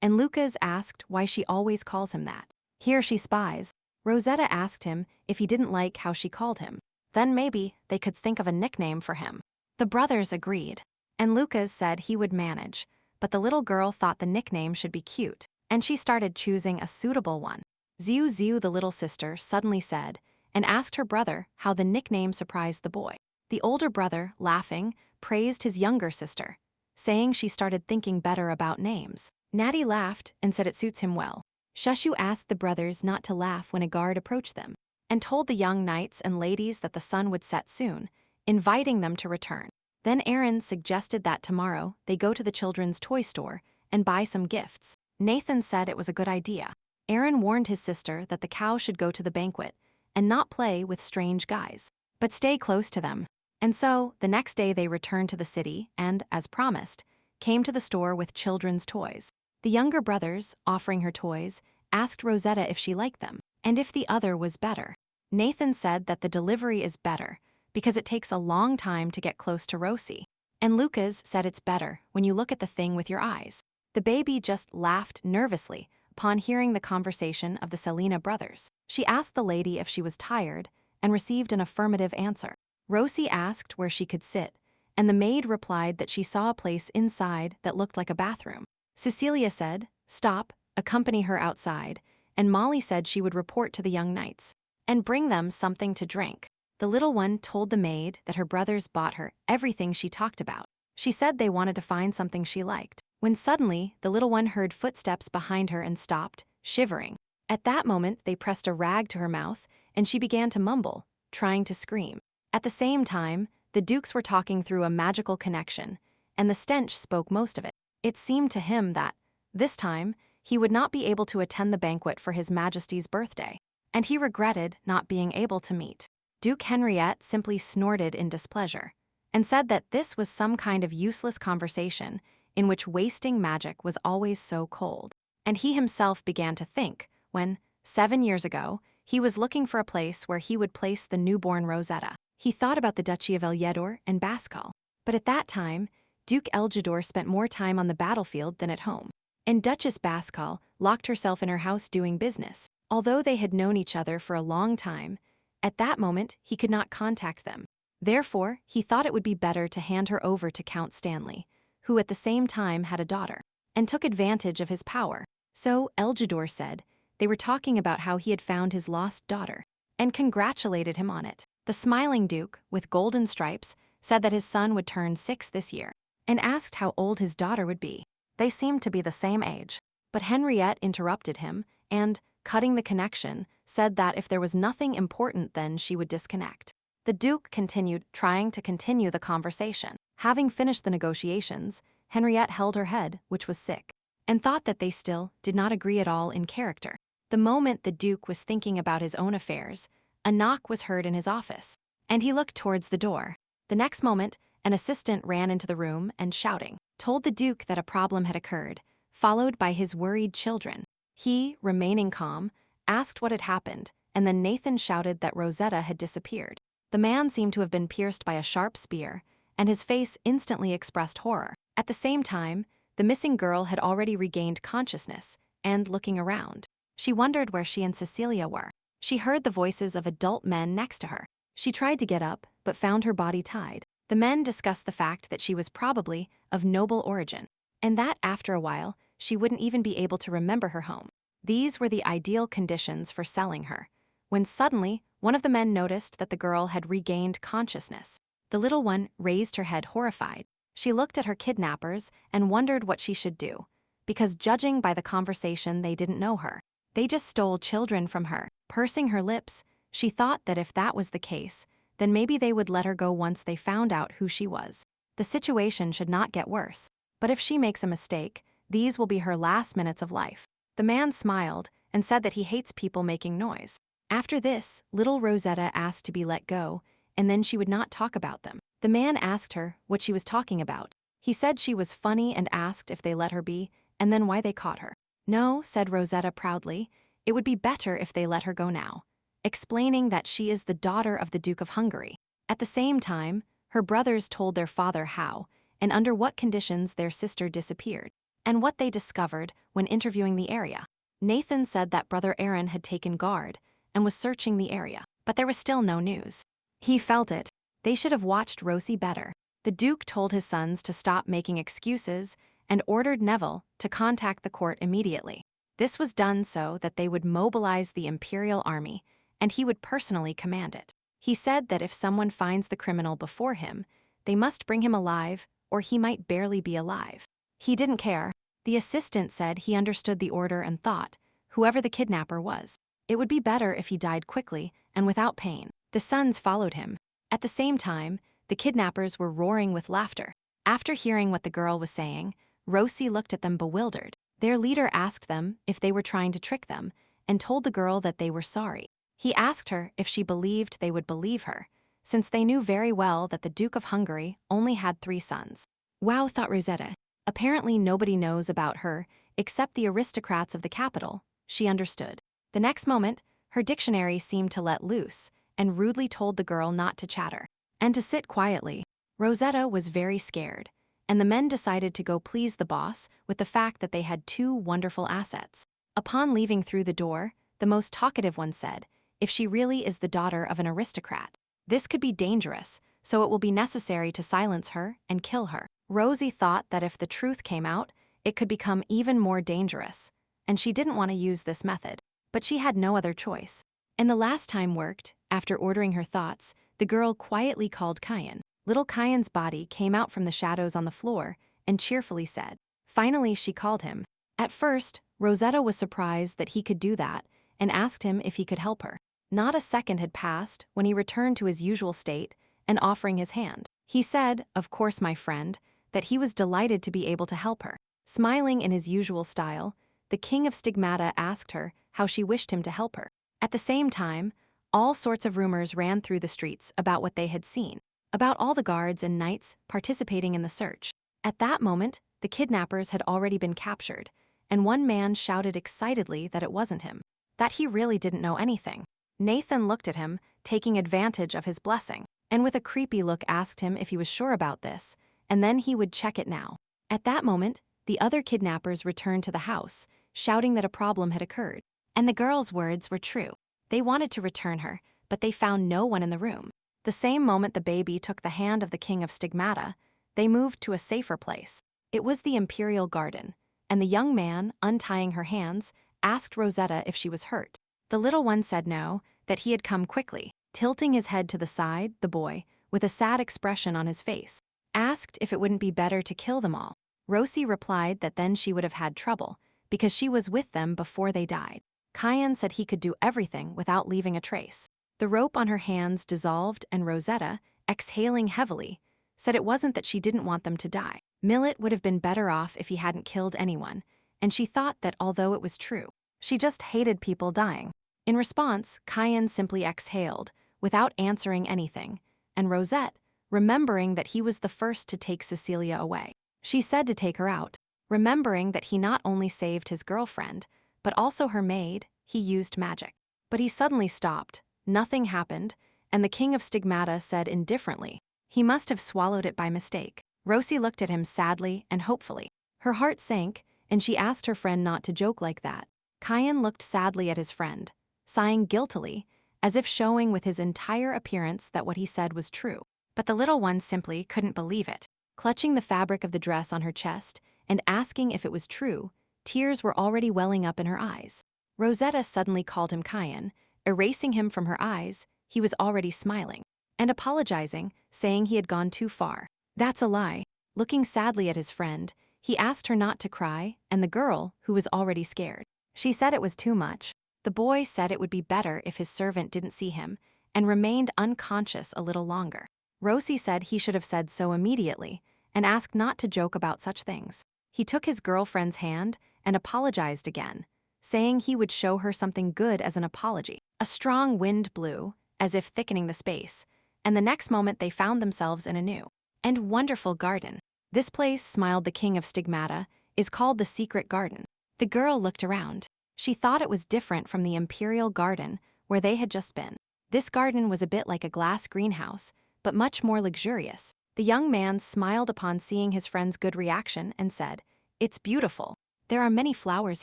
Speaker 1: and Lucas asked why she always calls him that. Here she spies. Rosetta asked him if he didn't like how she called him. Then maybe they could think of a nickname for him. The brothers agreed, and Lucas said he would manage, but the little girl thought the nickname should be cute, and she started choosing a suitable one. Ziu Ziu, the little sister, suddenly said, and asked her brother how the nickname surprised the boy. The older brother, laughing, praised his younger sister, saying she started thinking better about names. Natty laughed and said it suits him well. Shushu asked the brothers not to laugh when a guard approached them, and told the young knights and ladies that the sun would set soon, inviting them to return. Then Aaron suggested that tomorrow they go to the children's toy store and buy some gifts. Nathan said it was a good idea. Aaron warned his sister that the cow should go to the banquet and not play with strange guys, but stay close to them. And so, the next day they returned to the city and, as promised, came to the store with children's toys. The younger brothers, offering her toys, asked Rosetta if she liked them, and if the other was better. Nathan said that the delivery is better, because it takes a long time to get close to Rosie. And Lucas said it's better when you look at the thing with your eyes. The baby just laughed nervously upon hearing the conversation of the Selena brothers. She asked the lady if she was tired, and received an affirmative answer. Rosie asked where she could sit, and the maid replied that she saw a place inside that looked like a bathroom. Cecilia said, "Stop, accompany her outside," and Molly said she would report to the young knights and bring them something to drink. The little one told the maid that her brothers bought her everything she talked about. She said they wanted to find something she liked, when suddenly the little one heard footsteps behind her and stopped, shivering. At that moment they pressed a rag to her mouth, and she began to mumble, trying to scream. At the same time, the dukes were talking through a magical connection, and the stench spoke most of it. It seemed to him that, this time, he would not be able to attend the banquet for His Majesty's birthday, and he regretted not being able to meet. Duke Henriette simply snorted in displeasure and said that this was some kind of useless conversation in which wasting magic was always so cold. And he himself began to think when, 7 years ago, he was looking for a place where he would place the newborn Rosetta. He thought about the Duchy of Eljedor and Baskal, but at that time, Duke Eljedor spent more time on the battlefield than at home, and Duchess Baskal locked herself in her house doing business. Although they had known each other for a long time, at that moment he could not contact them. Therefore, he thought it would be better to hand her over to Count Stanley, who at the same time had a daughter, and took advantage of his power. So, Eljedor said, they were talking about how he had found his lost daughter, and congratulated him on it. The smiling Duke, with golden stripes, said that his son would turn 6 this year, and asked how old his daughter would be. They seemed to be the same age. But Henriette interrupted him, and, cutting the connection, said that if there was nothing important then she would disconnect. The Duke continued trying to continue the conversation. Having finished the negotiations, Henriette held her head, which was sick, and thought that they still did not agree at all in character. The moment the Duke was thinking about his own affairs, a knock was heard in his office, and he looked towards the door. The next moment, an assistant ran into the room and, shouting, told the Duke that a problem had occurred, followed by his worried children. He, remaining calm, asked what had happened, and then Nathan shouted that Rosetta had disappeared. The man seemed to have been pierced by a sharp spear, and his face instantly expressed horror. At the same time, the missing girl had already regained consciousness, and, looking around, she wondered where she and Cecilia were. She heard the voices of adult men next to her. She tried to get up, but found her body tied. The men discussed the fact that she was probably of noble origin, and that after a while, she wouldn't even be able to remember her home. These were the ideal conditions for selling her, when suddenly one of the men noticed that the girl had regained consciousness. The little one raised her head horrified. She looked at her kidnappers and wondered what she should do, because judging by the conversation they didn't know her. They just stole children from her. Pursing her lips, she thought that if that was the case, then maybe they would let her go once they found out who she was. The situation should not get worse, but if she makes a mistake, these will be her last minutes of life. The man smiled and said that he hates people making noise. After this, little Rosetta asked to be let go, and then she would not talk about them. The man asked her what she was talking about. He said she was funny and asked if they let her be, and then why they caught her. No, said Rosetta proudly, it would be better if they let her go now, explaining that she is the daughter of the Duke of Hungary. At the same time, her brothers told their father how and under what conditions their sister disappeared, and what they discovered when interviewing the area. Nathan said that Brother Aaron had taken guard and was searching the area, but there was still no news. He felt it. They should have watched Rosie better. The Duke told his sons to stop making excuses and ordered Neville to contact the court immediately. This was done so that they would mobilize the imperial army, and he would personally command it. He said that if someone finds the criminal before him, they must bring him alive, or he might barely be alive. He didn't care. The assistant said he understood the order and thought, whoever the kidnapper was, it would be better if he died quickly and without pain. The sons followed him. At the same time, the kidnappers were roaring with laughter. After hearing what the girl was saying, Rosie looked at them bewildered. Their leader asked them if they were trying to trick them, and told the girl that they were sorry. He asked her if she believed they would believe her, since they knew very well that the Duke of Hungary only had 3 sons. Wow, thought Rosetta. Apparently nobody knows about her except the aristocrats of the capital. She understood. The next moment, her dictionary seemed to let loose and rudely told the girl not to chatter and to sit quietly. Rosetta was very scared, and the men decided to go please the boss with the fact that they had 2 wonderful assets. Upon leaving through the door, the most talkative one said, if she really is the daughter of an aristocrat, this could be dangerous, so it will be necessary to silence her and kill her. Rosie thought that if the truth came out, it could become even more dangerous, and she didn't want to use this method, but she had no other choice. And the last time worked, after ordering her thoughts, the girl quietly called Kyan. Little Kyan's body came out from the shadows on the floor and cheerfully said. Finally, she called him. At first, Rosetta was surprised that he could do that and asked him if he could help her. Not a second had passed when he returned to his usual state and offering his hand. He said, of course, my friend, that he was delighted to be able to help her. Smiling in his usual style, the king of Stigmata asked her how she wished him to help her. At the same time, all sorts of rumors ran through the streets about what they had seen, about all the guards and knights participating in the search. At that moment, the kidnappers had already been captured, and one man shouted excitedly that it wasn't him, that he really didn't know anything. Nathan looked at him, taking advantage of his blessing, and with a creepy look asked him if he was sure about this, and then he would check it now. At that moment, the other kidnappers returned to the house, shouting that a problem had occurred. And the girl's words were true. They wanted to return her, but they found no one in the room. The same moment the baby took the hand of the king of Stigmata, they moved to a safer place. It was the imperial garden, and the young man, untying her hands, asked Rosetta if she was hurt. The little one said no, that he had come quickly. Tilting his head to the side, the boy, with a sad expression on his face, asked if it wouldn't be better to kill them all. Rosie replied that then she would have had trouble, because she was with them before they died. Kyan said he could do everything without leaving a trace. The rope on her hands dissolved, and Rosetta, exhaling heavily, said it wasn't that she didn't want them to die. Millet would have been better off if he hadn't killed anyone, and she thought that although it was true, she just hated people dying. In response, Kyan simply exhaled, without answering anything, and Rosette, remembering that he was the first to take Cecilia away. She said to take her out, remembering that he not only saved his girlfriend, but also her maid. He used magic. But he suddenly stopped, nothing happened, and the king of Stigmata said indifferently, he must have swallowed it by mistake. Rosie looked at him sadly and hopefully. Her heart sank, and she asked her friend not to joke like that. Kyan looked sadly at his friend, sighing guiltily, as if showing with his entire appearance that what he said was true. But the little one simply couldn't believe it. Clutching the fabric of the dress on her chest and asking if it was true, tears were already welling up in her eyes. Rosetta suddenly called him Kyan, erasing him from her eyes. He was already smiling and apologizing, saying he had gone too far. That's a lie. Looking sadly at his friend, he asked her not to cry, and the girl, who was already scared, she said it was too much. The boy said it would be better if his servant didn't see him, and remained unconscious a little longer. Rosie said he should have said so immediately, and asked not to joke about such things. He took his girlfriend's hand and apologized again, saying he would show her something good as an apology. A strong wind blew, as if thickening the space, and the next moment they found themselves in a new and wonderful garden. This place, smiled the king of Stigmata, is called the Secret Garden. The girl looked around. She thought it was different from the imperial garden where they had just been. This garden was a bit like a glass greenhouse, but much more luxurious. The young man smiled upon seeing his friend's good reaction and said, "It's beautiful. There are many flowers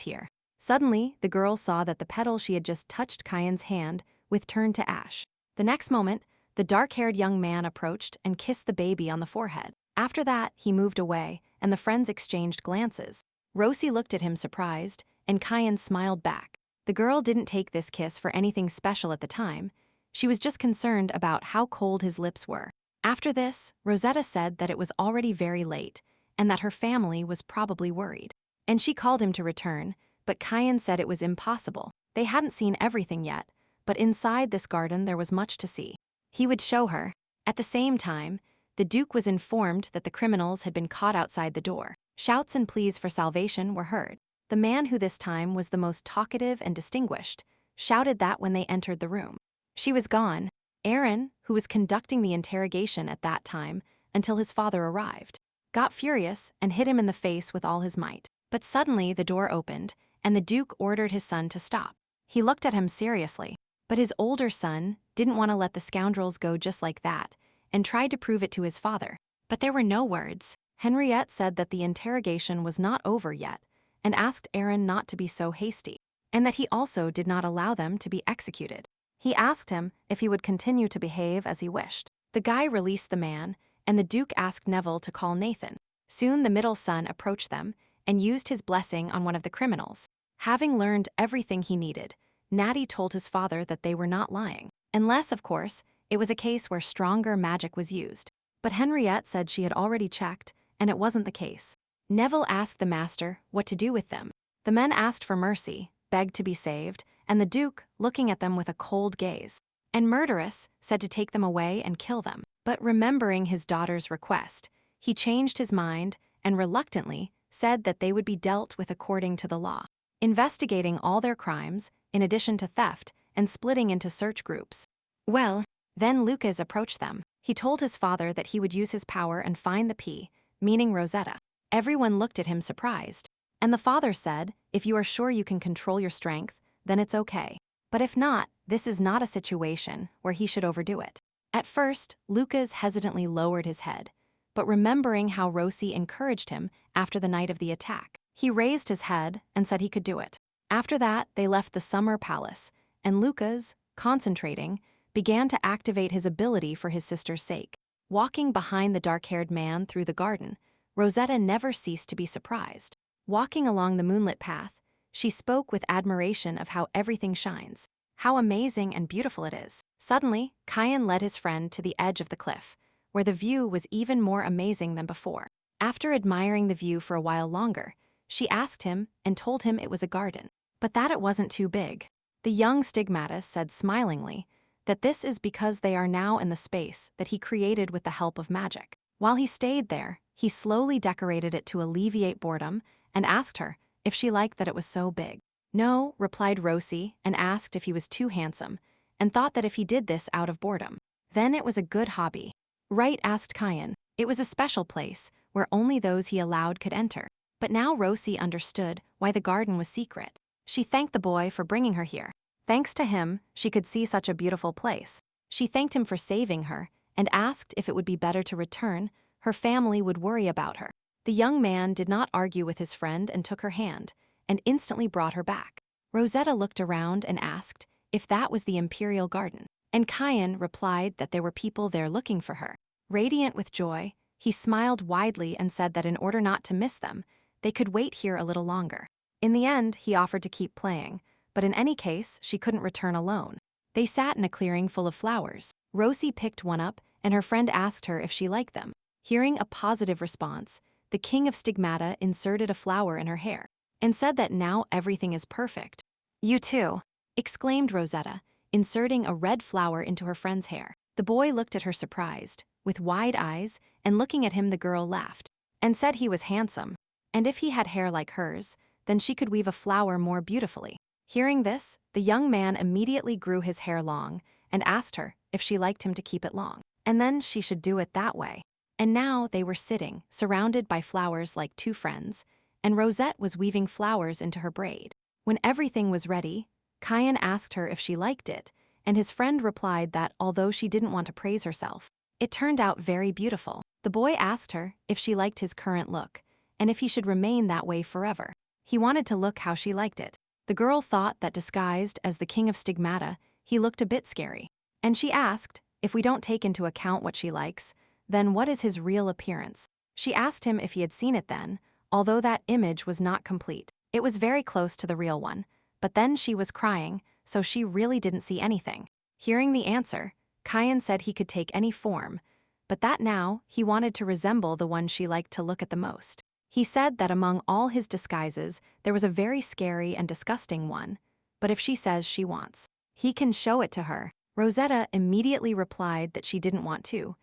Speaker 1: here." Suddenly, the girl saw that the petal she had just touched Kyan's hand with turned to ash. The next moment, the dark-haired young man approached and kissed the baby on the forehead. After that, he moved away, and the friends exchanged glances. Rosie looked at him surprised, and Kyan smiled back. The girl didn't take this kiss for anything special at the time. She was just concerned about how cold his lips were. After this, Rosetta said that it was already very late, and that her family was probably worried. And she called him to return, but Kyan said it was impossible. They hadn't seen everything yet, but inside this garden there was much to see. He would show her. At the same time, the Duke was informed that the criminals had been caught outside the door. Shouts and pleas for salvation were heard. The man, who this time was the most talkative and distinguished, shouted that when they entered the room. She was gone. Aaron, who was conducting the interrogation at that time until his father arrived, got furious and hit him in the face with all his might. But suddenly the door opened, and the Duke ordered his son to stop. He looked at him seriously, but his older son didn't want to let the scoundrels go just like that, and tried to prove it to his father. But there were no words. Henriette said that the interrogation was not over yet, and asked Aaron not to be so hasty, and that he also did not allow them to be executed. He asked him if he would continue to behave as he wished. The guy released the man, and the Duke asked Neville to call Nathan. Soon the middle son approached them and used his blessing on one of the criminals. Having learned everything he needed, Natty told his father that they were not lying, unless, of course, it was a case where stronger magic was used. But Henriette said she had already checked, and it wasn't the case. Neville asked the master what to do with them. The men asked for mercy, begged to be saved, and the Duke, looking at them with a cold gaze, and murderous, said to take them away and kill them. But remembering his daughter's request, he changed his mind and reluctantly said that they would be dealt with according to the law. investigating all their crimes, in addition to theft, and splitting into search groups. Well, then Lucas approached them. He told his father that he would use his power and find the P, meaning Rosetta. Everyone looked at him surprised. And the father said, "If you are sure you can control your strength, then it's okay. But if not, this is not a situation where he should overdo it." At first, Lucas hesitantly lowered his head, but remembering how Rosie encouraged him after the night of the attack, he raised his head and said he could do it. After that, they left the summer palace, and Lucas, concentrating, began to activate his ability for his sister's sake. Walking behind the dark-haired man through the garden, Rosetta never ceased to be surprised. Walking along the moonlit path, she spoke with admiration of how everything shines, how amazing and beautiful it is. Suddenly, Kyan led his friend to the edge of the cliff, where the view was even more amazing than before. After admiring the view for a while longer, she asked him and told him it was a garden, but that it wasn't too big. The young stigmatist said smilingly that this is because they are now in the space that he created with the help of magic. While he stayed there, he slowly decorated it to alleviate boredom and asked her if she liked that it was so big. "No," replied Rosie, and asked if he was too handsome, and thought that if he did this out of boredom, then it was a good hobby. "Right," asked Kyan. It was a special place where only those he allowed could enter. But now Rosie understood why the garden was secret. She thanked the boy for bringing her here. Thanks to him, she could see such a beautiful place. She thanked him for saving her and asked if it would be better to return. Her family would worry about her. The young man did not argue with his friend and took her hand, and instantly brought her back. Rosetta looked around and asked if that was the imperial garden, and Kyan replied that there were people there looking for her. Radiant with joy, he smiled widely and said that in order not to miss them, they could wait here a little longer. In the end, he offered to keep playing, but in any case, she couldn't return alone. They sat in a clearing full of flowers. Rosie picked one up, and her friend asked her if she liked them. Hearing a positive response, the king of stigmata inserted a flower in her hair and said that now everything is perfect. "You too," exclaimed Rosetta, inserting a red flower into her friend's hair. The boy looked at her surprised, with wide eyes, and looking at him the girl laughed and said he was handsome, and if he had hair like hers, then she could weave a flower more beautifully. Hearing this, the young man immediately grew his hair long and asked her if she liked him to keep it long, and then she should do it that way. And now they were sitting, surrounded by flowers like two friends, and Rosette was weaving flowers into her braid. When everything was ready, Kyan asked her if she liked it, and his friend replied that although she didn't want to praise herself, it turned out very beautiful. The boy asked her if she liked his current look, and if he should remain that way forever. He wanted to look how she liked it. The girl thought that disguised as the king of stigmata, he looked a bit scary, and she asked, if we don't take into account what she likes, then what is his real appearance? She asked him if he had seen it then, although that image was not complete. It was very close to the real one, but then she was crying, so she really didn't see anything. Hearing the answer, Kyan said he could take any form, but that now he wanted to resemble the one she liked to look at the most. He said that among all his disguises, there was a very scary and disgusting one, but if she says she wants, he can show it to her. Rosetta immediately replied that she didn't want to,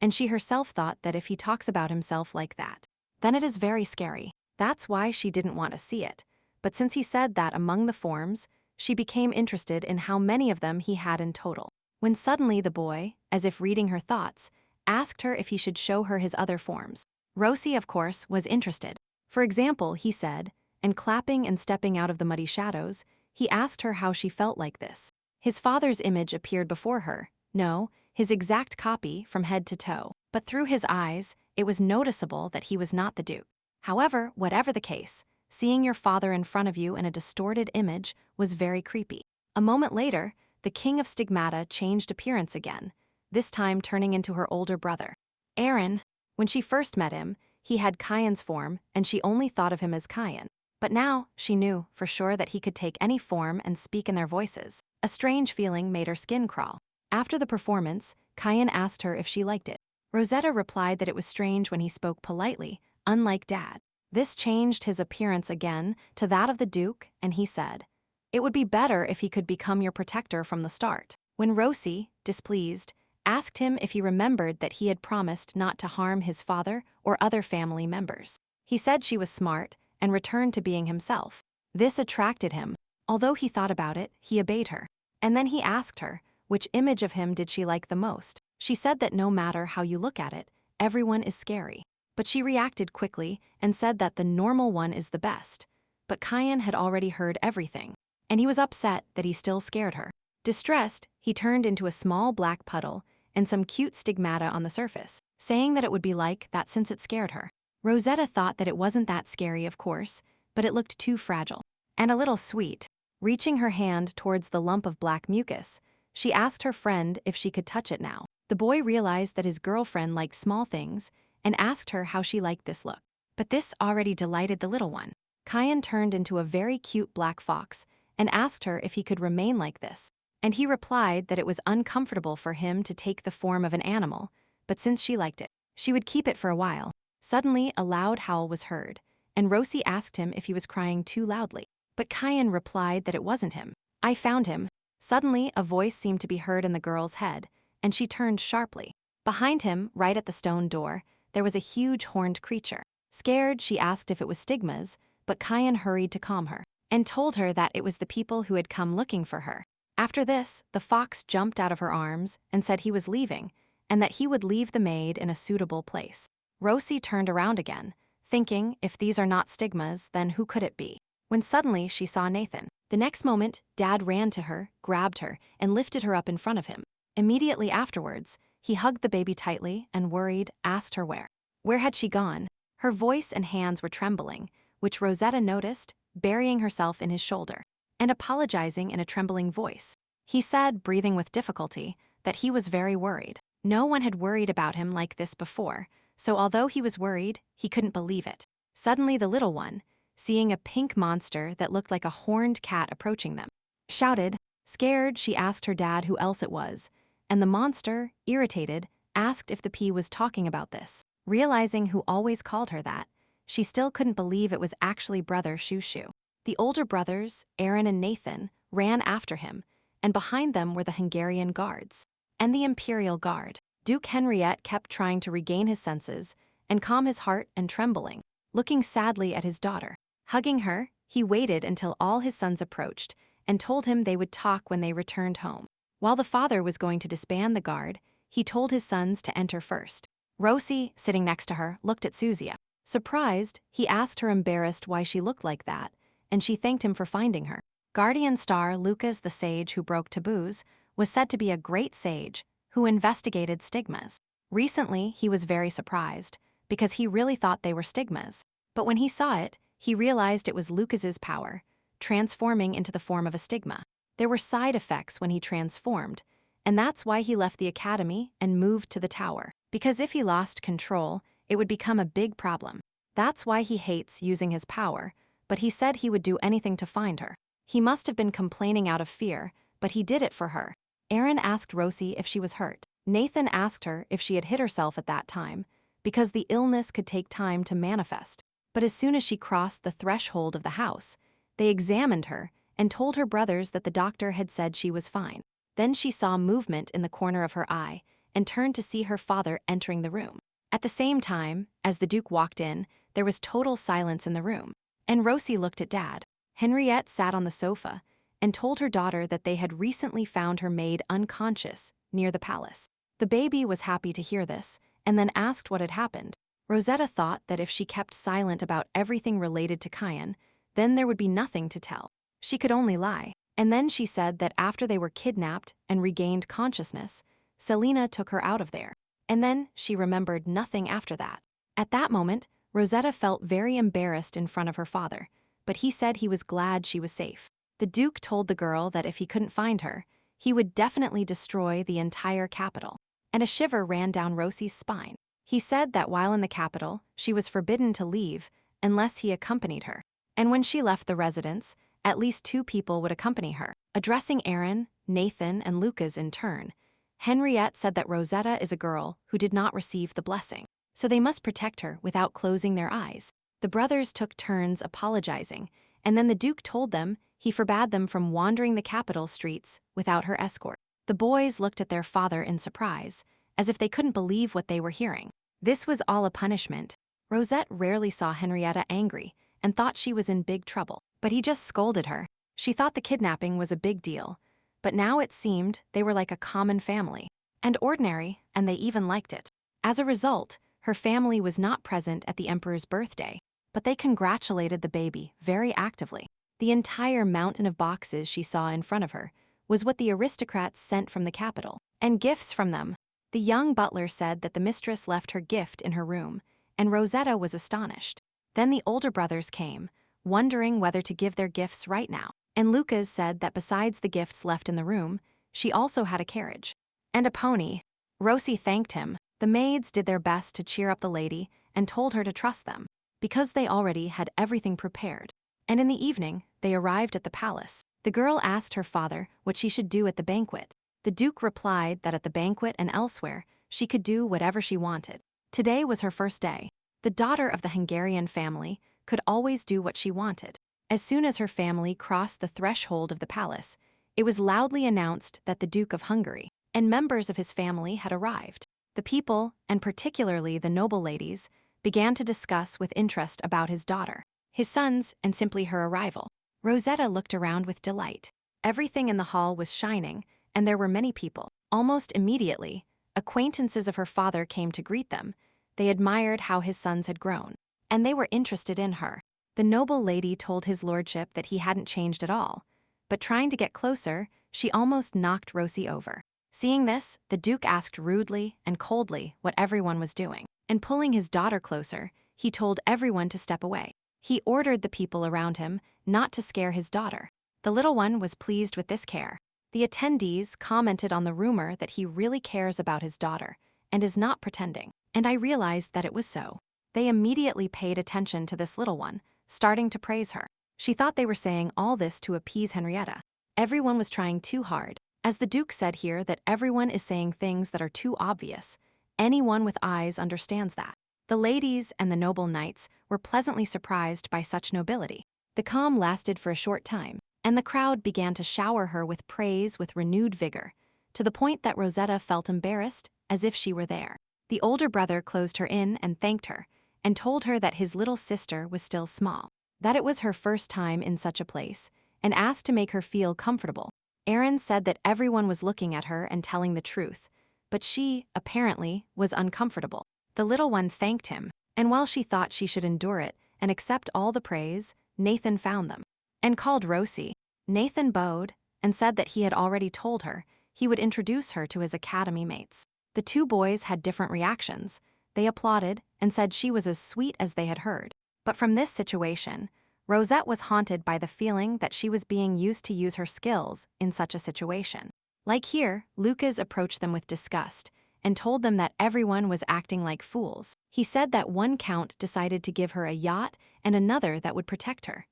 Speaker 1: and she herself thought that if he talks about himself like that, then it is very scary. That's why she didn't want to see it. But since he said that among the forms, she became interested in how many of them he had in total. When suddenly the boy, as if reading her thoughts, asked her if he should show her his other forms. Rosie, of course, was interested. For example, he said, and clapping and stepping out of the muddy shadows, he asked her how she felt like this. His father's image appeared before her, no, his exact copy from head to toe. But through his eyes, it was noticeable that he was not the Duke. However, whatever the case, seeing your father in front of you in a distorted image was very creepy. A moment later, the king of stigmata changed appearance again, this time turning into her older brother, Aaron. When she first met him, he had Kyan's form, and she only thought of him as Kyan. But now, she knew for sure that he could take any form and speak in their voices. A strange feeling made her skin crawl. After the performance, Kyan asked her if she liked it. Rosetta replied that it was strange when he spoke politely, unlike Dad. This changed his appearance again to that of the Duke, and he said, "It would be better if he could become your protector from the start." When Rosie, displeased, asked him if he remembered that he had promised not to harm his father or other family members, he said she was smart and returned to being himself. This attracted him. Although he thought about it, he obeyed her. And then he asked her, which image of him did she like the most? She said that no matter how you look at it, everyone is scary. But she reacted quickly and said that the normal one is the best. But Kyan had already heard everything, and he was upset that he still scared her. Distressed, he turned into a small black puddle and some cute stigmata on the surface, saying that it would be like that since it scared her. Rosetta thought that it wasn't that scary, of course, but it looked too fragile. And a little sweet. Reaching her hand towards the lump of black mucus, she asked her friend if she could touch it now. The boy realized that his girlfriend liked small things and asked her how she liked this look. But this already delighted the little one. Kyan turned into a very cute black fox and asked her if he could remain like this. And he replied that it was uncomfortable for him to take the form of an animal, but since she liked it, she would keep it for a while. Suddenly, a loud howl was heard, and Rosie asked him if he was crying too loudly. But Kyan replied that it wasn't him. I found him. Suddenly, a voice seemed to be heard in the girl's head, and she turned sharply. Behind him, right at the stone door, there was a huge horned creature. Scared, she asked if it was stigmas, but Kyan hurried to calm her and told her that it was the people who had come looking for her. After this, the fox jumped out of her arms and said he was leaving and that he would leave the maid in a suitable place. Rosie turned around again, thinking if these are not stigmas, then who could it be? When suddenly she saw Nathan. The next moment, Dad ran to her, grabbed her, and lifted her up in front of him. Immediately afterwards, he hugged the baby tightly and, worried, asked her where. Where had she gone? Her voice and hands were trembling, which Rosetta noticed, burying herself in his shoulder and apologizing in a trembling voice. He said, breathing with difficulty, that he was very worried. No one had worried about him like this before, so although he was worried, he couldn't believe it. Suddenly the little one, seeing a pink monster that looked like a horned cat approaching them, shouted. Scared, she asked her dad who else it was, and the monster, irritated, asked if the P was talking about this. Realizing who always called her that, she still couldn't believe it was actually brother Shushu. The older brothers, Aaron and Nathan, ran after him, and behind them were the Hungarian guards and the imperial guard. Duke Henriette kept trying to regain his senses and calm his heart and trembling, looking sadly at his daughter. Hugging her, he waited until all his sons approached and told him they would talk when they returned home. While the father was going to disband the guard, he told his sons to enter first. Rosie, sitting next to her, looked at Suzia. Surprised, he asked her embarrassed why she looked like that, and she thanked him for finding her. Guardian star Lucas the sage who broke taboos was said to be a great sage who investigated stigmas. Recently, he was very surprised because he really thought they were stigmas. But when he saw it, he realized it was Lucas's power, transforming into the form of a stigma. There were side effects when he transformed, and that's why he left the academy and moved to the tower. Because if he lost control, it would become a big problem. That's why he hates using his power, but he said he would do anything to find her. He must have been complaining out of fear, but he did it for her. Aaron asked Rosie if she was hurt. Nathan asked her if she had hit herself at that time, because the illness could take time to manifest. But as soon as she crossed the threshold of the house, they examined her and told her brothers that the doctor had said she was fine. Then she saw movement in the corner of her eye and turned to see her father entering the room. At the same time, as the Duke walked in, there was total silence in the room, and Rosie looked at Dad. Henriette sat on the sofa and told her daughter that they had recently found her maid unconscious near the palace. The baby was happy to hear this and then asked what had happened. Rosetta thought that if she kept silent about everything related to Kyan, then there would be nothing to tell. She could only lie. And then she said that after they were kidnapped and regained consciousness, Selena took her out of there. And then she remembered nothing after that. At that moment, Rosetta felt very embarrassed in front of her father, but he said he was glad she was safe. The Duke told the girl that if he couldn't find her, he would definitely destroy the entire capital. And a shiver ran down Rosie's spine. He said that while in the capital, she was forbidden to leave unless he accompanied her. And when she left the residence, at least 2 people would accompany her. Addressing Aaron, Nathan, and Lucas in turn, Henriette said that Rosetta is a girl who did not receive the blessing, so they must protect her without closing their eyes. The brothers took turns apologizing, and then the Duke told them he forbade them from wandering the capital streets without her escort. The boys looked at their father in surprise, as if they couldn't believe what they were hearing. This was all a punishment. Rosette rarely saw Henrietta angry, and thought she was in big trouble. But he just scolded her. She thought the kidnapping was a big deal, but now it seemed they were like a common family. And ordinary, and they even liked it. As a result, her family was not present at the emperor's birthday, but they congratulated the baby very actively. The entire mountain of boxes she saw in front of her was what the aristocrats sent from the capital, and gifts from them. The young butler said that the mistress left her gift in her room, and Rosetta was astonished. Then the older brothers came, wondering whether to give their gifts right now, and Lucas said that besides the gifts left in the room, she also had a carriage and a pony. Rosie thanked him. The maids did their best to cheer up the lady and told her to trust them, because they already had everything prepared. And in the evening, they arrived at the palace. The girl asked her father what she should do at the banquet. The Duke replied that at the banquet and elsewhere, she could do whatever she wanted. Today was her first day. The daughter of the Hungarian family could always do what she wanted. As soon as her family crossed the threshold of the palace, it was loudly announced that the Duke of Hungary and members of his family had arrived. The people, and particularly the noble ladies, began to discuss with interest about his daughter, his sons, and simply her arrival. Rosetta looked around with delight. Everything in the hall was shining, and there were many people. Almost immediately, acquaintances of her father came to greet them. They admired how his sons had grown, and they were interested in her. The noble lady told his lordship that he hadn't changed at all, but trying to get closer, she almost knocked Rosie over. Seeing this, the Duke asked rudely and coldly what everyone was doing, and pulling his daughter closer, he told everyone to step away. He ordered the people around him not to scare his daughter. The little one was pleased with this care. The attendees commented on the rumor that he really cares about his daughter and is not pretending, and I realized that it was so. They immediately paid attention to this little one, starting to praise her. She thought they were saying all this to appease Henrietta. Everyone was trying too hard. As the Duke said here that everyone is saying things that are too obvious. Anyone with eyes understands that. The ladies and the noble knights were pleasantly surprised by such nobility. The calm lasted for a short time, and the crowd began to shower her with praise with renewed vigor, to the point that Rosetta felt embarrassed, as if she were there. The older brother closed her in and thanked her, and told her that his little sister was still small, that it was her first time in such a place, and asked to make her feel comfortable. Aaron said that everyone was looking at her and telling the truth, but she, apparently, was uncomfortable. The little one thanked him, and while she thought she should endure it and accept all the praise, Nathan found them and called Rosie. Nathan bowed and said that he had already told her he would introduce her to his academy mates. The two boys had different reactions. They applauded and said she was as sweet as they had heard. But from this situation, Rosette was haunted by the feeling that she was being used to use her skills in such a situation. Like here, Lucas approached them with disgust and told them that everyone was acting like fools. He said that one count decided to give her a yacht and another that would protect her.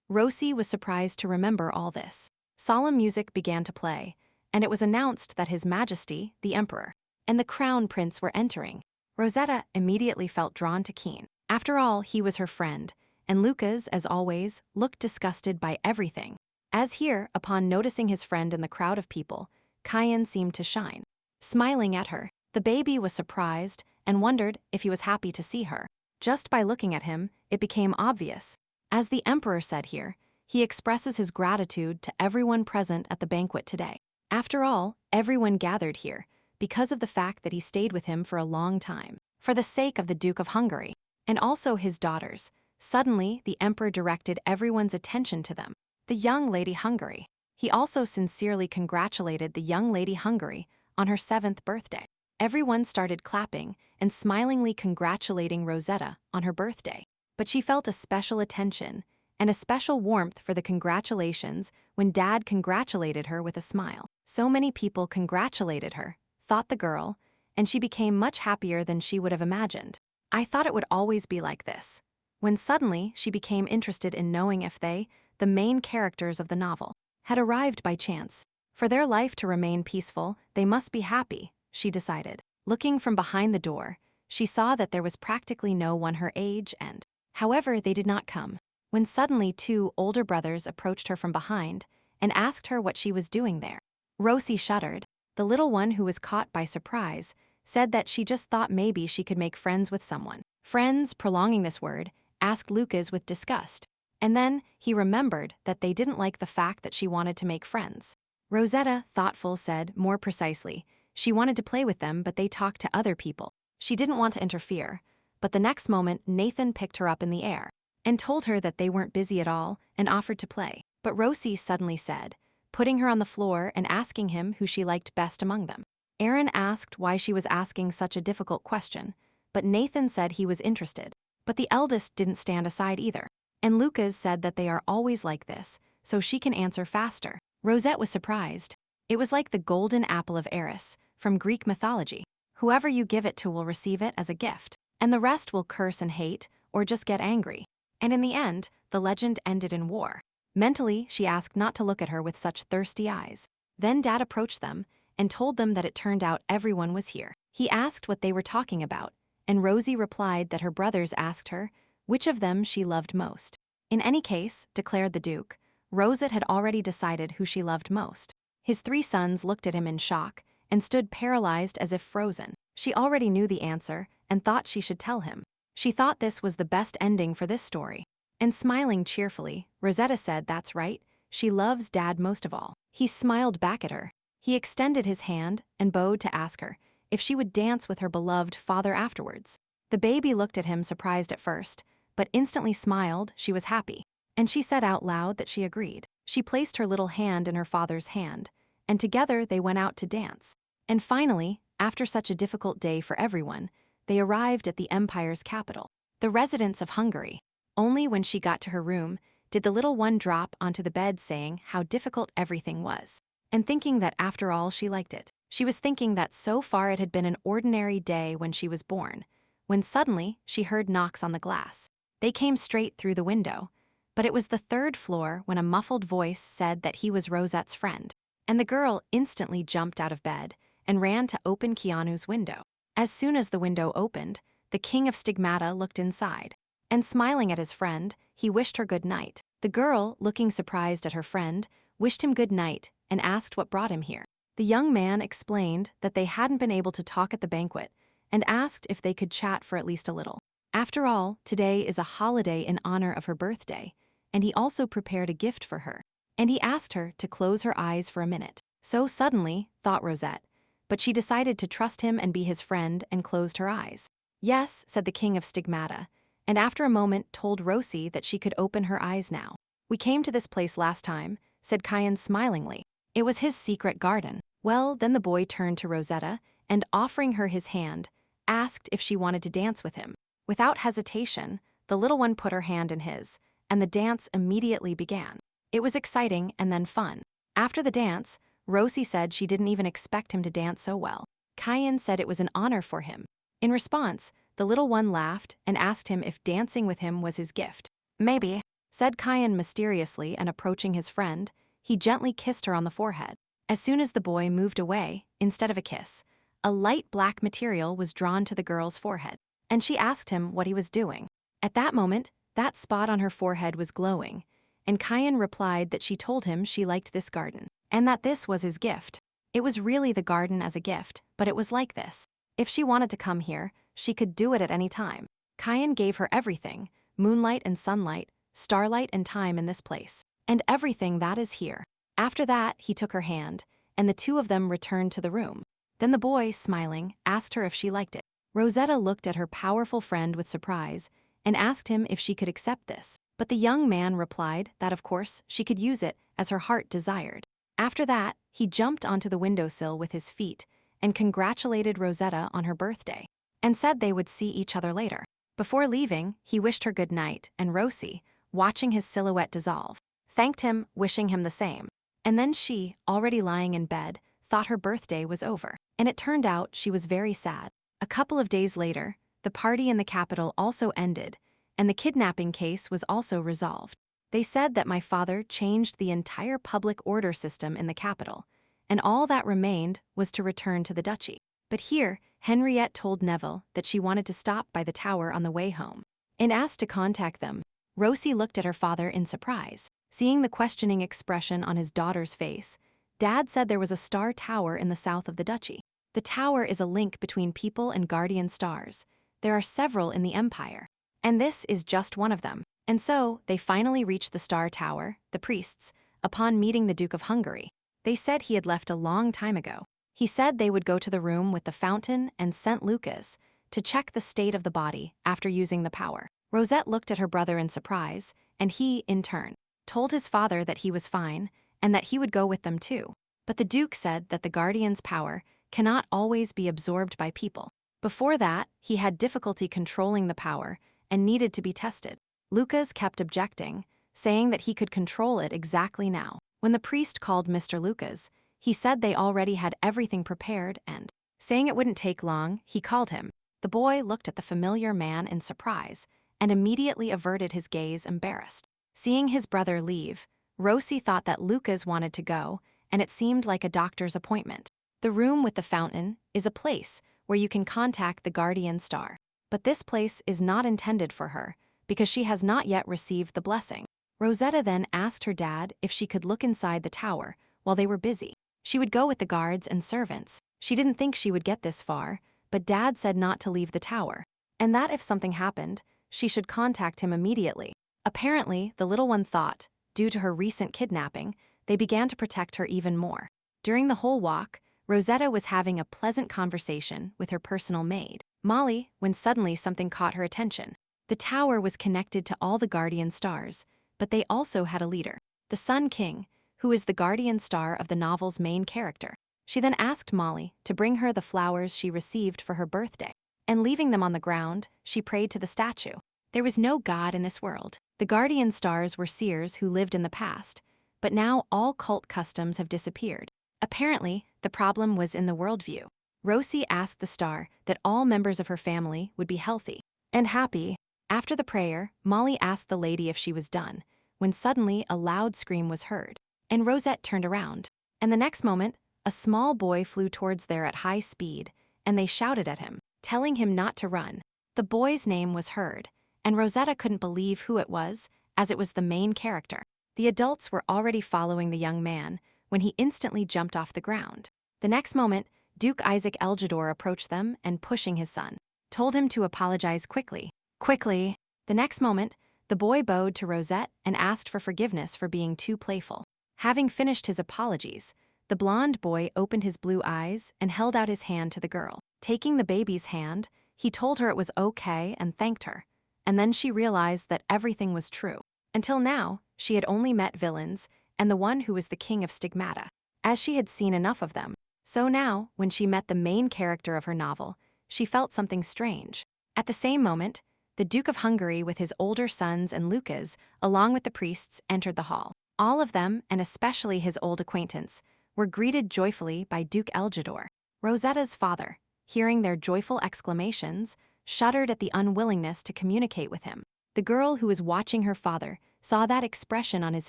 Speaker 1: Rosie was surprised to remember all this. Solemn music began to play, and it was announced that His Majesty, the Emperor, and the Crown Prince were entering. Rosetta immediately felt drawn to Keen. After all, he was her friend, and Lucas, as always, looked disgusted by everything. As here, upon noticing his friend in the crowd of people, Kyan seemed to shine. Smiling at her, the baby was surprised and wondered if he was happy to see her. Just by looking at him, it became obvious. As the Emperor said here, he expresses his gratitude to everyone present at the banquet today. After all, everyone gathered here because of the fact that he stayed with him for a long time, for the sake of the Duke of Hungary, and also his daughters. Suddenly, the Emperor directed everyone's attention to them, the young Lady Hungary. He also sincerely congratulated the young Lady Hungary on her 7th birthday. Everyone started clapping and smilingly congratulating Rosetta on her birthday. But she felt a special attention and a special warmth for the congratulations when Dad congratulated her with a smile. So many people congratulated her, thought the girl, and she became much happier than she would have imagined. I thought it would always be like this. When suddenly she became interested in knowing if they, the main characters of the novel, had arrived by chance. For their life to remain peaceful, they must be happy, she decided. Looking from behind the door, she saw that there was practically no one her age and, however, they did not come. When suddenly 2 older brothers approached her from behind and asked her what she was doing there. Rosie shuddered. The little one, who was caught by surprise, said that she just thought maybe she could make friends with someone. Friends, prolonging this word, asked Lucas with disgust. And then he remembered that they didn't like the fact that she wanted to make friends. Rosetta, thoughtful, said, more precisely, she wanted to play with them, but they talked to other people. She didn't want to interfere. But the next moment, Nathan picked her up in the air and told her that they weren't busy at all and offered to play. But Rosie suddenly said, putting her on the floor and asking him who she liked best among them. Aaron asked why she was asking such a difficult question, but Nathan said he was interested. But the eldest didn't stand aside either. And Lucas said that they are always like this, so she can answer faster. Rosette was surprised. It was like the golden apple of Eris, from Greek mythology. Whoever you give it to will receive it as a gift, and the rest will curse and hate, or just get angry. And in the end, the legend ended in war. Mentally, she asked not to look at her with such thirsty eyes. Then Dad approached them and told them that it turned out everyone was here. He asked what they were talking about, and Rosie replied that her brothers asked her which of them she loved most. In any case, declared the Duke, Rosette had already decided who she loved most. His 3 sons looked at him in shock and stood paralyzed as if frozen. She already knew the answer and thought she should tell him. She thought this was the best ending for this story. And smiling cheerfully, Rosetta said that's right, she loves Dad most of all. He smiled back at her. He extended his hand and bowed to ask her if she would dance with her beloved father afterwards. The baby looked at him surprised at first, but instantly smiled. She was happy. And she said out loud that she agreed. She placed her little hand in her father's hand, and together they went out to dance. And finally, after such a difficult day for everyone, they arrived at the empire's capital, the residence of Hungary. Only when she got to her room did the little one drop onto the bed saying how difficult everything was, and thinking that after all she liked it. She was thinking that so far it had been an ordinary day when she was born, when suddenly she heard knocks on the glass. They came straight through the window, but it was the 3rd floor when a muffled voice said that he was Rosette's friend, and the girl instantly jumped out of bed and ran to open Keanu's window. As soon as the window opened, the king of Stigmata looked inside, and smiling at his friend, he wished her good night. The girl, looking surprised at her friend, wished him good night and asked what brought him here. The young man explained that they hadn't been able to talk at the banquet and asked if they could chat for at least a little. After all, today is a holiday in honor of her birthday, and he also prepared a gift for her. And he asked her to close her eyes for a minute. So suddenly, thought Rosette, but she decided to trust him and be his friend and closed her eyes. Yes, said the king of Stigmata, and after a moment told Rosie that she could open her eyes now. We came to this place last time, said Kyan smilingly. It was his secret garden. Well, then the boy turned to Rosetta and, offering her his hand, asked if she wanted to dance with him. Without hesitation, the little one put her hand in his, and the dance immediately began. It was exciting and then fun. After the dance, Rosie said she didn't even expect him to dance so well. Kyan said it was an honor for him. In response, the little one laughed and asked him if dancing with him was his gift. Maybe, said Kyan mysteriously, and approaching his friend, he gently kissed her on the forehead. As soon as the boy moved away, instead of a kiss, a light black material was drawn to the girl's forehead, and she asked him what he was doing. At that moment, that spot on her forehead was glowing, and Kyan replied that she told him she liked this garden, and that this was his gift. It was really the garden as a gift, but it was like this. If she wanted to come here, she could do it at any time. Kyan gave her everything, moonlight and sunlight, starlight and time in this place, and everything that is here. After that, he took her hand, and the 2 of them returned to the room. Then the boy, smiling, asked her if she liked it. Rosetta looked at her powerful friend with surprise and asked him if she could accept this. But the young man replied that, of course, she could use it as her heart desired. After that, he jumped onto the windowsill with his feet and congratulated Rosetta on her birthday, and said they would see each other later. Before leaving, he wished her good night, and Rosie, watching his silhouette dissolve, thanked him, wishing him the same. And then she, already lying in bed, thought her birthday was over, and it turned out she was very sad. A couple of days later, the party in the capital also ended, and the kidnapping case was also resolved. They said that my father changed the entire public order system in the capital, and all that remained was to return to the Duchy. But here, Henriette told Neville that she wanted to stop by the tower on the way home, and asked to contact them. Rosie looked at her father in surprise. Seeing the questioning expression on his daughter's face, Dad said there was a star tower in the south of the Duchy. The tower is a link between people and guardian stars. There are several in the Empire. And this is just one of them. And so, they finally reached the Star Tower, the priests, upon meeting the Duke of Hungary. They said he had left a long time ago. He said they would go to the room with the fountain and sent Lucas to check the state of the body after using the power. Rosette looked at her brother in surprise, and he, in turn, told his father that he was fine and that he would go with them too. But the Duke said that the Guardian's power cannot always be absorbed by people. Before that, he had difficulty controlling the power and needed to be tested. Lucas kept objecting, saying that he could control it exactly now. When the priest called Mr. Lucas, he said they already had everything prepared and, saying it wouldn't take long, he called him. The boy looked at the familiar man in surprise and immediately averted his gaze, embarrassed. Seeing his brother leave, Rosie thought that Lucas wanted to go, and it seemed like a doctor's appointment. The room with the fountain is a place where you can contact the guardian star. But this place is not intended for her because she has not yet received the blessing. Rosetta then asked her dad if she could look inside the tower while they were busy. She would go with the guards and servants. She didn't think she would get this far, but Dad said not to leave the tower, and that if something happened, she should contact him immediately. Apparently, the little one thought, due to her recent kidnapping, they began to protect her even more. During the whole walk, Rosetta was having a pleasant conversation with her personal maid, Molly, when suddenly something caught her attention. The tower was connected to all the guardian stars, but they also had a leader, the Sun King, who is the guardian star of the novel's main character. She then asked Molly to bring her the flowers she received for her birthday, and leaving them on the ground, she prayed to the statue. There was no God in this world. The guardian stars were seers who lived in the past, but now all cult customs have disappeared. Apparently, the problem was in the worldview. Rosie asked the star that all members of her family would be healthy and happy. After the prayer, Molly asked the lady if she was done, when suddenly a loud scream was heard, and Rosette turned around. And the next moment, a small boy flew towards there at high speed, and they shouted at him, telling him not to run. The boy's name was heard, and Rosetta couldn't believe who it was, as it was the main character. The adults were already following the young man when he instantly jumped off the ground. The next moment, Duke Isaac Elgidor approached them and, pushing his son, told him to apologize quickly. Quickly! The next moment, the boy bowed to Rosette and asked for forgiveness for being too playful. Having finished his apologies, the blonde boy opened his blue eyes and held out his hand to the girl. Taking the baby's hand, he told her it was okay and thanked her. And then she realized that everything was true. Until now, she had only met villains and the one who was the king of stigmata, as she had seen enough of them. So now, when she met the main character of her novel, she felt something strange. At the same moment, the Duke of Hungary with his older sons and Lucas, along with the priests, entered the hall. All of them, and especially his old acquaintance, were greeted joyfully by Duke Elgidor. Rosetta's father, hearing their joyful exclamations, shuddered at the unwillingness to communicate with him. The girl who was watching her father saw that expression on his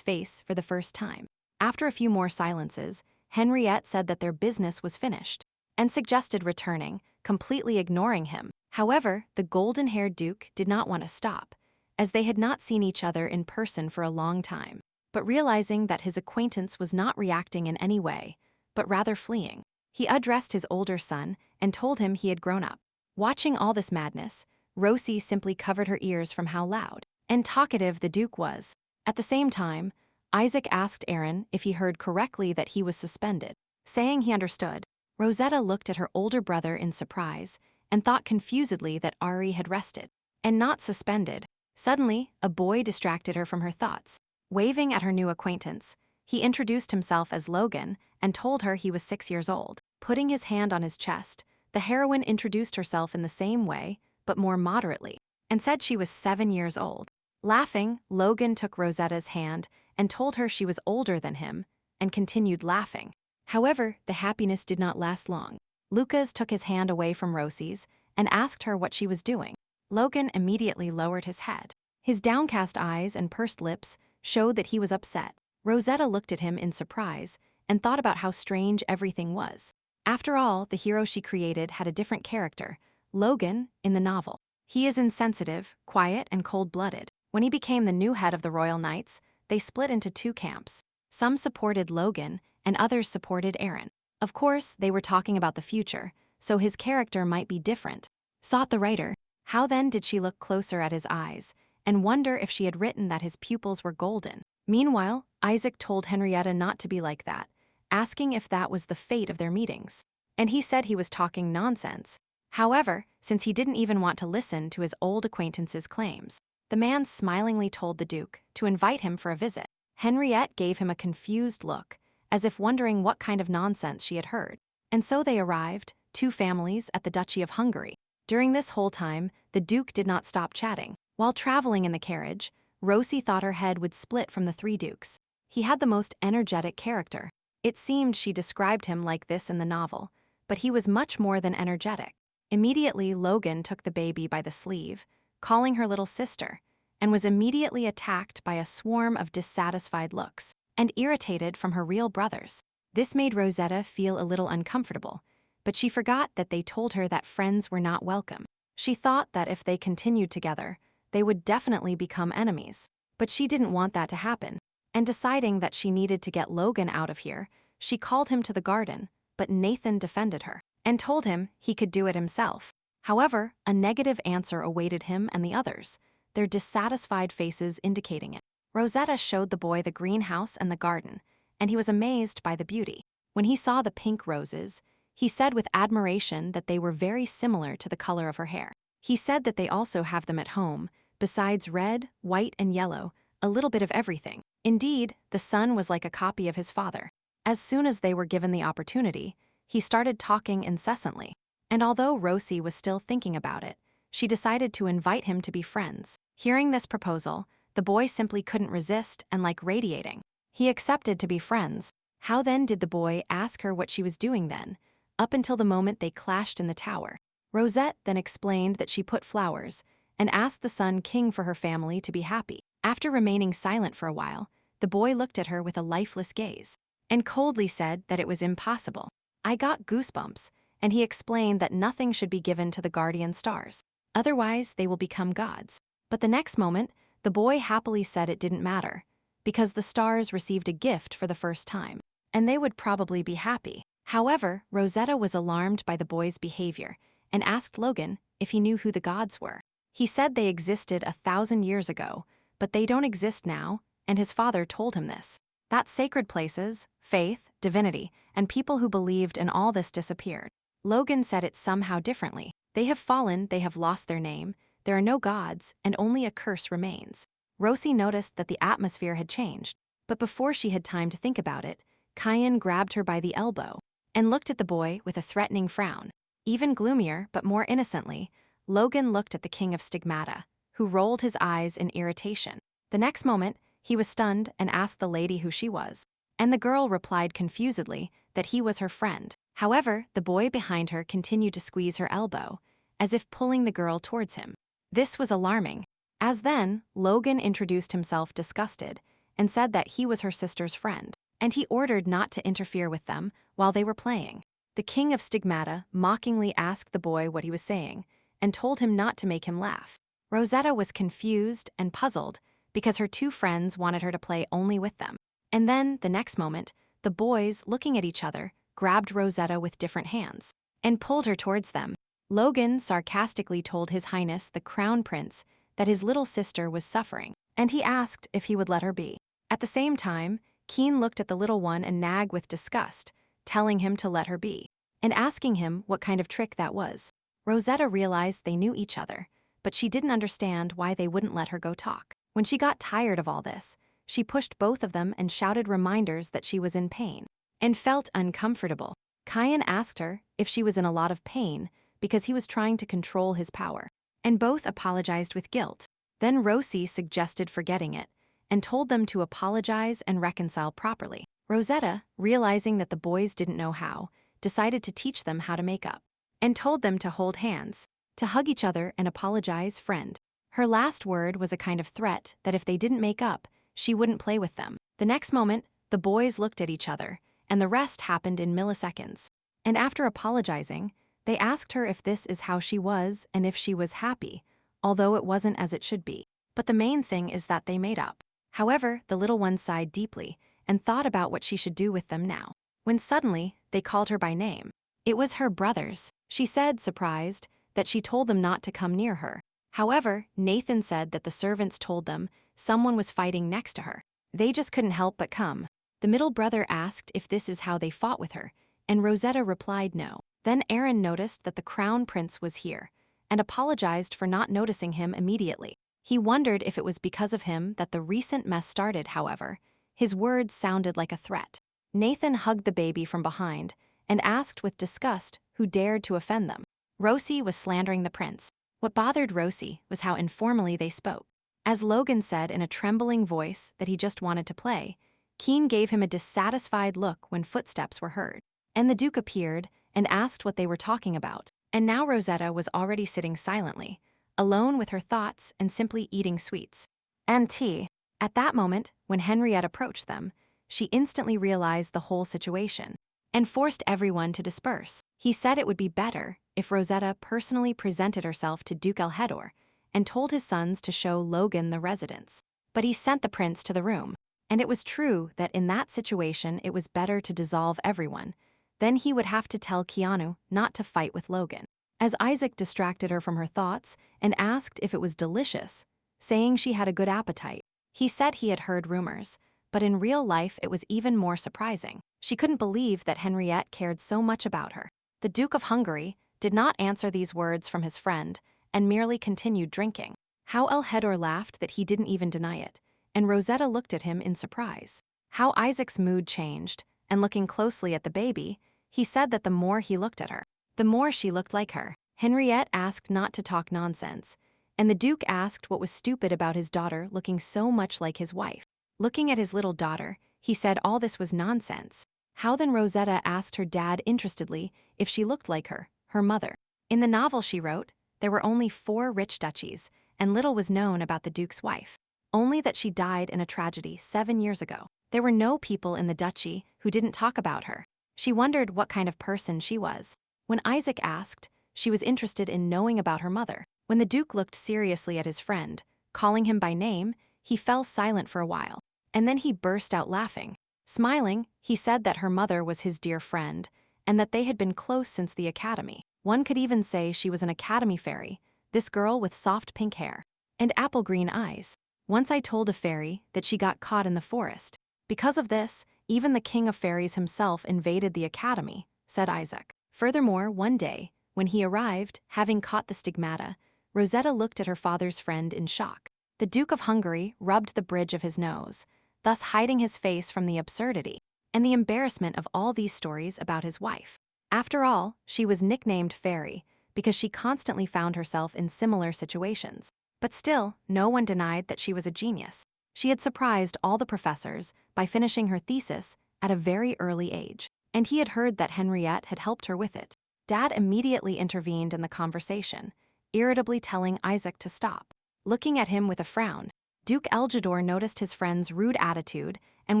Speaker 1: face for the first time. After a few more silences, Henriette said that their business was finished, and suggested returning, completely ignoring him. However, the golden-haired Duke did not want to stop, as they had not seen each other in person for a long time. But realizing that his acquaintance was not reacting in any way, but rather fleeing, he addressed his older son and told him he had grown up. Watching all this madness, Rosie simply covered her ears from how loud and talkative the Duke was. At the same time, Isaac asked Aaron if he heard correctly that he was suspended. Saying he understood, Rosetta looked at her older brother in surprise and thought confusedly that Ari had rested and not suspended. Suddenly, a boy distracted her from her thoughts. Waving at her new acquaintance, he introduced himself as Logan and told her he was 6 years old. Putting his hand on his chest, the heroine introduced herself in the same way, but more moderately, and said she was 7 years old. Laughing, Logan took Rosetta's hand and told her she was older than him, and continued laughing. However, the happiness did not last long. Lucas took his hand away from Rosie's and asked her what she was doing. Logan immediately lowered his head. His downcast eyes and pursed lips showed that he was upset. Rosetta looked at him in surprise and thought about how strange everything was. After all, the hero she created had a different character, Logan, in the novel. He is insensitive, quiet, and cold-blooded. When he became the new head of the Royal Knights, they split into two camps. Some supported Logan, and others supported Aaron. Of course, they were talking about the future, so his character might be different, thought the writer. How then did she look closer at his eyes and wonder if she had written that his pupils were golden? Meanwhile, Isaac told Henrietta not to be like that, asking if that was the fate of their meetings. And he said he was talking nonsense. However, since he didn't even want to listen to his old acquaintance's claims, the man smilingly told the Duke to invite him for a visit. Henriette gave him a confused look, as if wondering what kind of nonsense she had heard. And so they arrived, two families, at the Duchy of Hungary. During this whole time, the Duke did not stop chatting. While traveling in the carriage, Rosie thought her head would split from the three dukes. He had the most energetic character. It seemed she described him like this in the novel, but he was much more than energetic. Immediately, Logan took the baby by the sleeve, calling her little sister, and was immediately attacked by a swarm of dissatisfied looks, and irritated from her real brothers. This made Rosetta feel a little uncomfortable, but she forgot that they told her that friends were not welcome. She thought that if they continued together, they would definitely become enemies. But she didn't want that to happen, and deciding that she needed to get Logan out of here, she called him to the garden, but Nathan defended her and told him he could do it himself. However, a negative answer awaited him and the others, their dissatisfied faces indicating it. Rosetta showed the boy the greenhouse and the garden, and he was amazed by the beauty. When he saw the pink roses, he said with admiration that they were very similar to the color of her hair. He said that they also have them at home, besides red, white, and yellow, a little bit of everything. Indeed, the son was like a copy of his father. As soon as they were given the opportunity, he started talking incessantly. And although Rosie was still thinking about it, she decided to invite him to be friends. Hearing this proposal, the boy simply couldn't resist and like radiating. He accepted to be friends. How then did the boy ask her what she was doing then, up until the moment they clashed in the tower? Rosette then explained that she put flowers and asked the Sun King for her family to be happy. After remaining silent for a while, the boy looked at her with a lifeless gaze and coldly said that it was impossible. I got goosebumps, and he explained that nothing should be given to the guardian stars. Otherwise, they will become gods. But the next moment, the boy happily said it didn't matter, because the stars received a gift for the first time, and they would probably be happy. However, Rosetta was alarmed by the boy's behavior and asked Logan if he knew who the gods were. He said they existed 1,000 years ago, but they don't exist now, and his father told him this. That sacred places, faith, divinity, and people who believed in all this disappeared. Logan said it somehow differently. They have fallen, they have lost their name, there are no gods, and only a curse remains. Rosie noticed that the atmosphere had changed, but before she had time to think about it, Kyan grabbed her by the elbow and looked at the boy with a threatening frown. Even gloomier, but more innocently, Logan looked at the king of Stigmata, who rolled his eyes in irritation. The next moment, he was stunned and asked the lady who she was, and the girl replied confusedly that he was her friend. However, the boy behind her continued to squeeze her elbow, as if pulling the girl towards him. This was alarming, as then, Logan introduced himself disgusted and said that he was her sister's friend, and he ordered not to interfere with them while they were playing. The king of Stigmata mockingly asked the boy what he was saying and told him not to make him laugh. Rosetta was confused and puzzled because her two friends wanted her to play only with them. And then, the next moment, the boys, looking at each other, grabbed Rosetta with different hands and pulled her towards them. Logan sarcastically told His Highness the Crown Prince that his little sister was suffering, and he asked if he would let her be. At the same time, Keen looked at the little one and nagged with disgust, telling him to let her be, and asking him what kind of trick that was. Rosetta realized they knew each other, but she didn't understand why they wouldn't let her go talk. When she got tired of all this, she pushed both of them and shouted reminders that she was in pain and felt uncomfortable. Kyan asked her if she was in a lot of pain because he was trying to control his power, and both apologized with guilt. Then Rosie suggested forgetting it and told them to apologize and reconcile properly. Rosetta, realizing that the boys didn't know how, decided to teach them how to make up and told them to hold hands, to hug each other and apologize, friend. Her last word was a kind of threat that if they didn't make up, she wouldn't play with them. The next moment, the boys looked at each other, and the rest happened in milliseconds. And after apologizing, they asked her if this is how she was and if she was happy, although it wasn't as it should be. But the main thing is that they made up. However, the little one sighed deeply and thought about what she should do with them now, when suddenly they called her by name. It was her brothers. She said, surprised, that she told them not to come near her. However, Nathan said that the servants told them someone was fighting next to her. They just couldn't help but come. The middle brother asked if this is how they fought with her, and Rosetta replied no. Then Aaron noticed that the crown prince was here, and apologized for not noticing him immediately. He wondered if it was because of him that the recent mess started, however. His words sounded like a threat. Nathan hugged the baby from behind and asked with disgust who dared to offend them. Rosie was slandering the prince. What bothered Rosie was how informally they spoke. As Logan said in a trembling voice that he just wanted to play, Keen gave him a dissatisfied look when footsteps were heard. And the Duke appeared and asked what they were talking about. And now Rosetta was already sitting silently, alone with her thoughts and simply eating sweets and tea. At that moment, when Henriette approached them, she instantly realized the whole situation and forced everyone to disperse. He said it would be better if Rosetta personally presented herself to Duke Elhedor and told his sons to show Logan the residence. But he sent the prince to the room, and it was true that in that situation it was better to dissolve everyone. Then he would have to tell Keanu not to fight with Logan. As Isaac distracted her from her thoughts and asked if it was delicious, saying she had a good appetite, he said he had heard rumors, but in real life it was even more surprising. She couldn't believe that Henriette cared so much about her. The Duke of Hungary did not answer these words from his friend and merely continued drinking. How Elhedor laughed that he didn't even deny it, and Rosetta looked at him in surprise. How Isaac's mood changed, and looking closely at the baby, he said that the more he looked at her, the more she looked like her. Henriette asked not to talk nonsense, and the Duke asked what was stupid about his daughter looking so much like his wife. Looking at his little daughter, he said all this was nonsense. How then Rosetta asked her dad interestedly if she looked like her mother. In the novel she wrote, there were only 4 rich duchies, and little was known about the Duke's wife. Only that she died in a tragedy 7 years ago. There were no people in the duchy who didn't talk about her. She wondered what kind of person she was. When Isaac asked, she was interested in knowing about her mother. When the Duke looked seriously at his friend, calling him by name, he fell silent for a while, and then he burst out laughing. Smiling, he said that her mother was his dear friend, and that they had been close since the academy. One could even say she was an academy fairy, this girl with soft pink hair and apple green eyes. Once I told a fairy that she got caught in the forest. Because of this, even the king of fairies himself invaded the academy, said Isaac. Furthermore, one day, when he arrived, having caught the stigmata, Rosetta looked at her father's friend in shock. The Duke of Hungary rubbed the bridge of his nose, thus hiding his face from the absurdity and the embarrassment of all these stories about his wife. After all, she was nicknamed Fairy because she constantly found herself in similar situations. But still, no one denied that she was a genius. She had surprised all the professors by finishing her thesis at a very early age, and he had heard that Henriette had helped her with it. Dad immediately intervened in the conversation, irritably telling Isaac to stop. Looking at him with a frown, Duke Elgidor noticed his friend's rude attitude and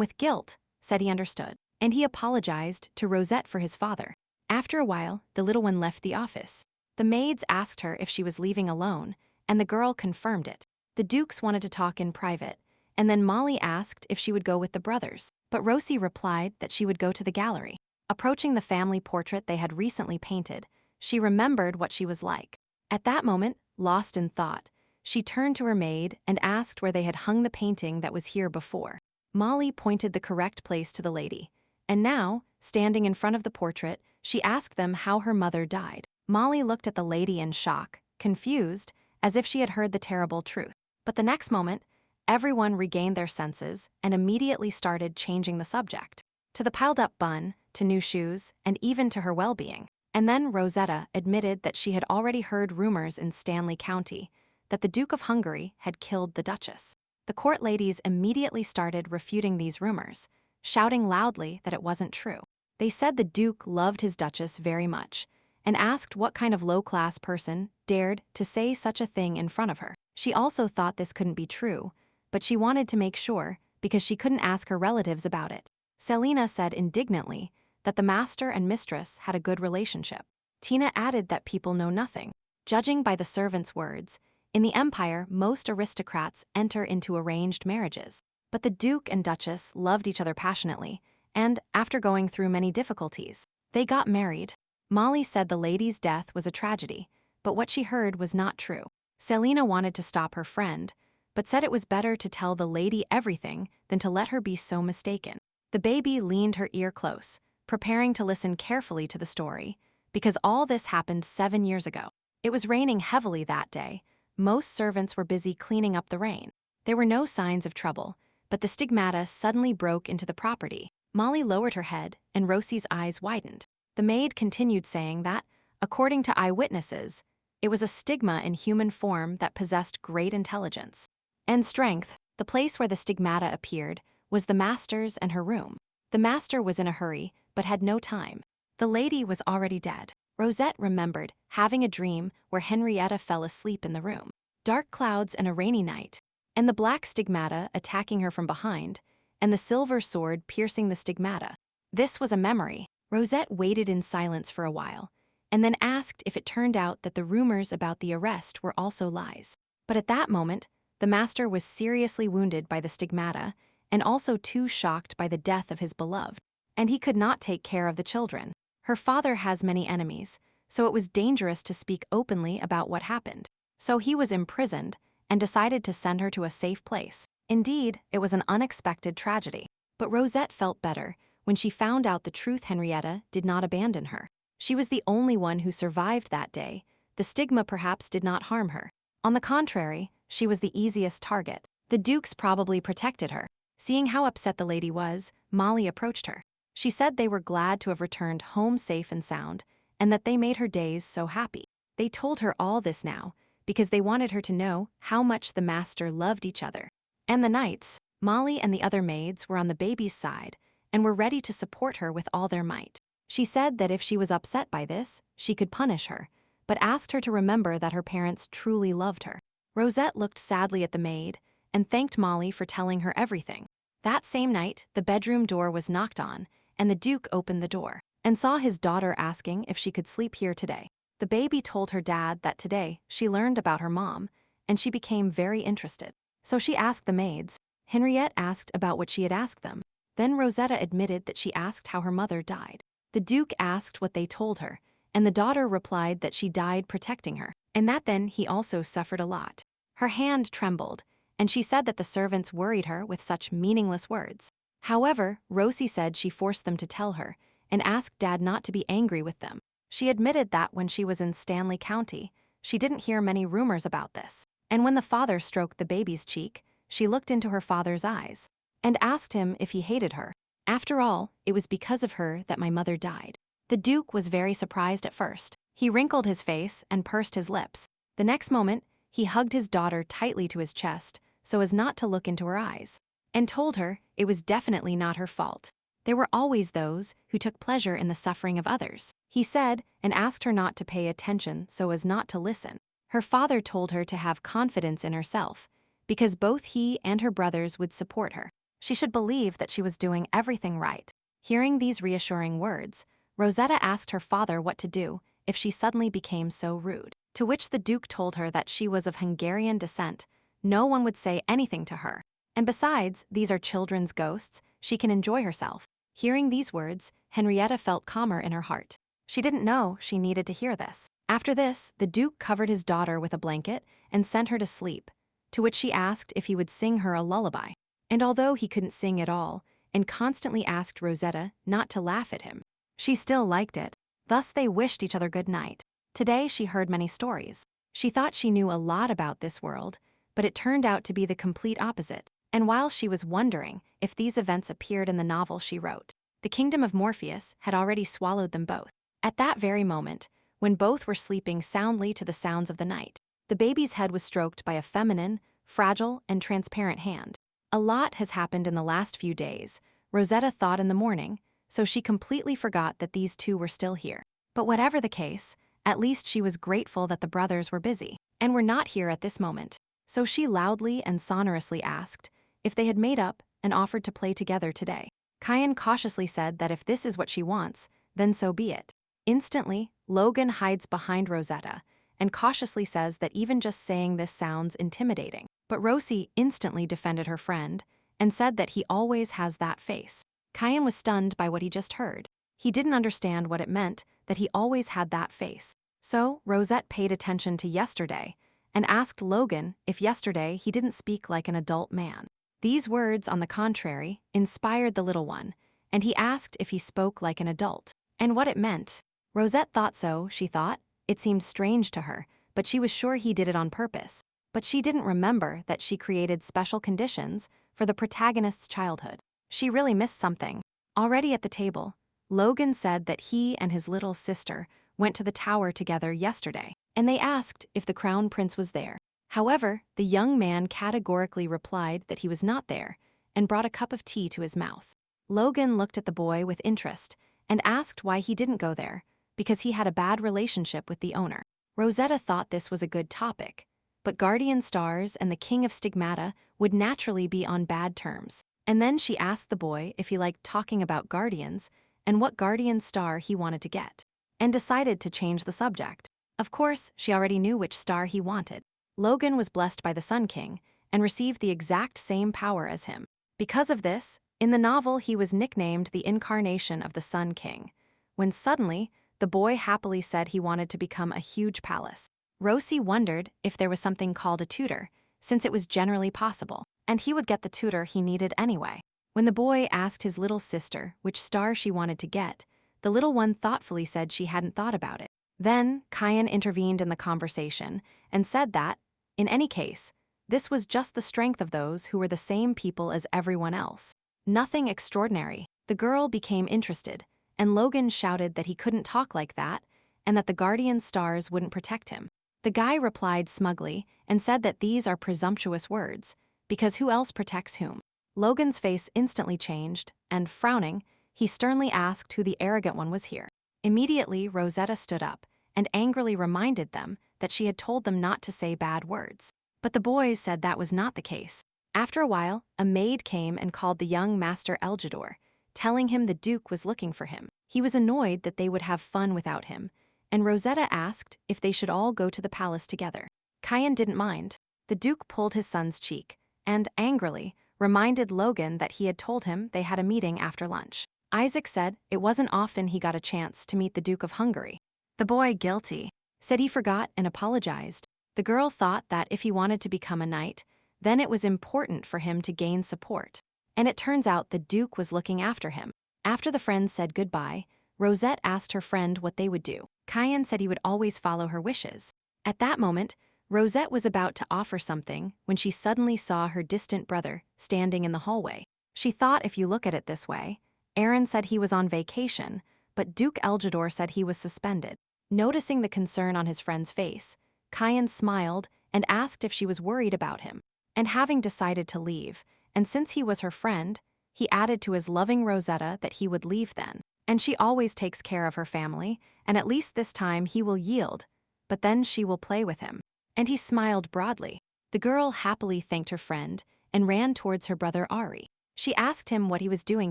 Speaker 1: with guilt said he understood, and he apologized to Rosette for his father. After a while, the little one left the office. The maids asked her if she was leaving alone, and the girl confirmed it. The Dukes wanted to talk in private, and then Molly asked if she would go with the brothers, but Rosie replied that she would go to the gallery. Approaching the family portrait they had recently painted, she remembered what she was like. At that moment, lost in thought, she turned to her maid and asked where they had hung the painting that was here before. Molly pointed the correct place to the lady, and now, standing in front of the portrait, she asked them how her mother died. Molly looked at the lady in shock, confused, as if she had heard the terrible truth. But the next moment, everyone regained their senses and immediately started changing the subject. To the piled-up bun, to new shoes, and even to her well-being. And then Rosetta admitted that she had already heard rumors in Stanley County that the Duke of Hungary had killed the Duchess. The court ladies immediately started refuting these rumors, shouting loudly that it wasn't true. They said the Duke loved his Duchess very much, and asked what kind of low-class person dared to say such a thing in front of her. She also thought this couldn't be true, but she wanted to make sure because she couldn't ask her relatives about it. Selena said indignantly that the master and mistress had a good relationship. Tina added that people know nothing. Judging by the servants' words, in the Empire, most aristocrats enter into arranged marriages. But the Duke and Duchess loved each other passionately, and, after going through many difficulties, they got married. Molly said the lady's death was a tragedy, but what she heard was not true. Selina wanted to stop her friend, but said it was better to tell the lady everything than to let her be so mistaken. The baby leaned her ear close, preparing to listen carefully to the story, because all this happened 7 years ago. It was raining heavily that day. Most servants were busy cleaning up the rain. There were no signs of trouble, but the stigmata suddenly broke into the property. Molly lowered her head, and Rosie's eyes widened. The maid continued saying that, according to eyewitnesses, it was a stigma in human form that possessed great intelligence and strength. The place where the stigmata appeared was the master's and her room. The master was in a hurry, but had no time. The lady was already dead. Rosette remembered having a dream where Henrietta fell asleep in the room. Dark clouds and a rainy night, and the black stigmata attacking her from behind, and the silver sword piercing the stigmata. This was a memory. Rosette waited in silence for a while, and then asked if it turned out that the rumors about the arrest were also lies. But at that moment, the master was seriously wounded by the stigmata, and also too shocked by the death of his beloved. And he could not take care of the children. Her father has many enemies, so it was dangerous to speak openly about what happened. So he was imprisoned and decided to send her to a safe place. Indeed, it was an unexpected tragedy. But Rosette felt better when she found out the truth. Henrietta did not abandon her. She was the only one who survived that day. The stigma perhaps did not harm her. On the contrary, she was the easiest target. The Dukes probably protected her. Seeing how upset the lady was, Molly approached her. She said they were glad to have returned home safe and sound, and that they made her days so happy. They told her all this now, because they wanted her to know how much the master loved each other. And the knights, Molly and the other maids, were on the baby's side, and were ready to support her with all their might. She said that if she was upset by this, she could punish her, but asked her to remember that her parents truly loved her. Rosette looked sadly at the maid, and thanked Molly for telling her everything. That same night, the bedroom door was knocked on, and the Duke opened the door, and saw his daughter asking if she could sleep here today. The baby told her dad that today she learned about her mom, and she became very interested. So she asked the maids. Henriette asked about what she had asked them. Then Rosetta admitted that she asked how her mother died. The Duke asked what they told her, and the daughter replied that she died protecting her, and that then he also suffered a lot. Her hand trembled, and she said that the servants worried her with such meaningless words. However, Rosie said she forced them to tell her, and asked Dad not to be angry with them. She admitted that when she was in Stanley County, she didn't hear many rumors about this. And when the father stroked the baby's cheek, she looked into her father's eyes, and asked him if he hated her. After all, it was because of her that my mother died. The Duke was very surprised at first. He wrinkled his face and pursed his lips. The next moment, he hugged his daughter tightly to his chest so as not to look into her eyes, and told her it was definitely not her fault. There were always those who took pleasure in the suffering of others, he said, and asked her not to pay attention so as not to listen. Her father told her to have confidence in herself, because both he and her brothers would support her. She should believe that she was doing everything right. Hearing these reassuring words, Rosetta asked her father what to do if she suddenly became so rude, to which the Duke told her that she was of Hungarian descent. No one would say anything to her. And besides, these are children's ghosts, she can enjoy herself. Hearing these words, Henrietta felt calmer in her heart. She didn't know she needed to hear this. After this, the Duke covered his daughter with a blanket and sent her to sleep, to which she asked if he would sing her a lullaby. And although he couldn't sing at all, and constantly asked Rosetta not to laugh at him, she still liked it. Thus they wished each other good night. Today she heard many stories. She thought she knew a lot about this world, but it turned out to be the complete opposite. And while she was wondering if these events appeared in the novel she wrote, the kingdom of Morpheus had already swallowed them both. At that very moment, when both were sleeping soundly to the sounds of the night, the baby's head was stroked by a feminine, fragile, and transparent hand. A lot has happened in the last few days, Rosetta thought in the morning, so she completely forgot that these two were still here. But whatever the case, at least she was grateful that the brothers were busy and were not here at this moment. So she loudly and sonorously asked if they had made up and offered to play together today. Kyan cautiously said that if this is what she wants, then so be it. Instantly, Logan hides behind Rosetta and cautiously says that even just saying this sounds intimidating. But Rosie instantly defended her friend and said that he always has that face. Kyan was stunned by what he just heard. He didn't understand what it meant that he always had that face. So Rosette paid attention to yesterday and asked Logan if yesterday he didn't speak like an adult man. These words, on the contrary, inspired the little one, and he asked if he spoke like an adult, and what it meant. Rosette thought so, she thought. It seemed strange to her, but she was sure he did it on purpose. But she didn't remember that she created special conditions for the protagonist's childhood. She really missed something. Already at the table, Logan said that he and his little sister went to the tower together yesterday, and they asked if the crown prince was there. However, the young man categorically replied that he was not there and brought a cup of tea to his mouth. Logan looked at the boy with interest and asked why he didn't go there, because he had a bad relationship with the owner. Rosetta thought this was a good topic, but guardian stars and the king of stigmata would naturally be on bad terms. And then she asked the boy if he liked talking about guardians and what guardian star he wanted to get, and decided to change the subject. Of course, she already knew which star he wanted. Logan was blessed by the Sun King and received the exact same power as him. Because of this, in the novel he was nicknamed the incarnation of the Sun King, when suddenly the boy happily said he wanted to become a huge palace. Rosie wondered if there was something called a tutor, since it was generally possible, and he would get the tutor he needed anyway. When the boy asked his little sister which star she wanted to get, the little one thoughtfully said she hadn't thought about it. Then, Kyan intervened in the conversation and said that, in any case, this was just the strength of those who were the same people as everyone else. Nothing extraordinary. The girl became interested, and Logan shouted that he couldn't talk like that and that the guardian stars wouldn't protect him. The guy replied smugly and said that these are presumptuous words, because who else protects whom? Logan's face instantly changed, and frowning, he sternly asked who the arrogant one was here. Immediately, Rosetta stood up and angrily reminded them that she had told them not to say bad words. But the boys said that was not the case. After a while, a maid came and called the young Master Eljador, telling him the Duke was looking for him. He was annoyed that they would have fun without him, and Rosetta asked if they should all go to the palace together. Kyan didn't mind. The Duke pulled his son's cheek and, angrily, reminded Logan that he had told him they had a meeting after lunch. Isaac said it wasn't often he got a chance to meet the Duke of Hungary. The boy, guilty, said he forgot and apologized. The girl thought that if he wanted to become a knight, then it was important for him to gain support. And it turns out the Duke was looking after him. After the friends said goodbye, Rosette asked her friend what they would do. Kyan said he would always follow her wishes. At that moment, Rosette was about to offer something when she suddenly saw her distant brother standing in the hallway. She thought, if you look at it this way, Aaron said he was on vacation, but Duke Eljador said he was suspended. Noticing the concern on his friend's face, Kyan smiled and asked if she was worried about him. And having decided to leave, and since he was her friend, he added to his loving Rosetta that he would leave then. And she always takes care of her family, and at least this time he will yield, but then she will play with him. And he smiled broadly. The girl happily thanked her friend and ran towards her brother Ari. She asked him what he was doing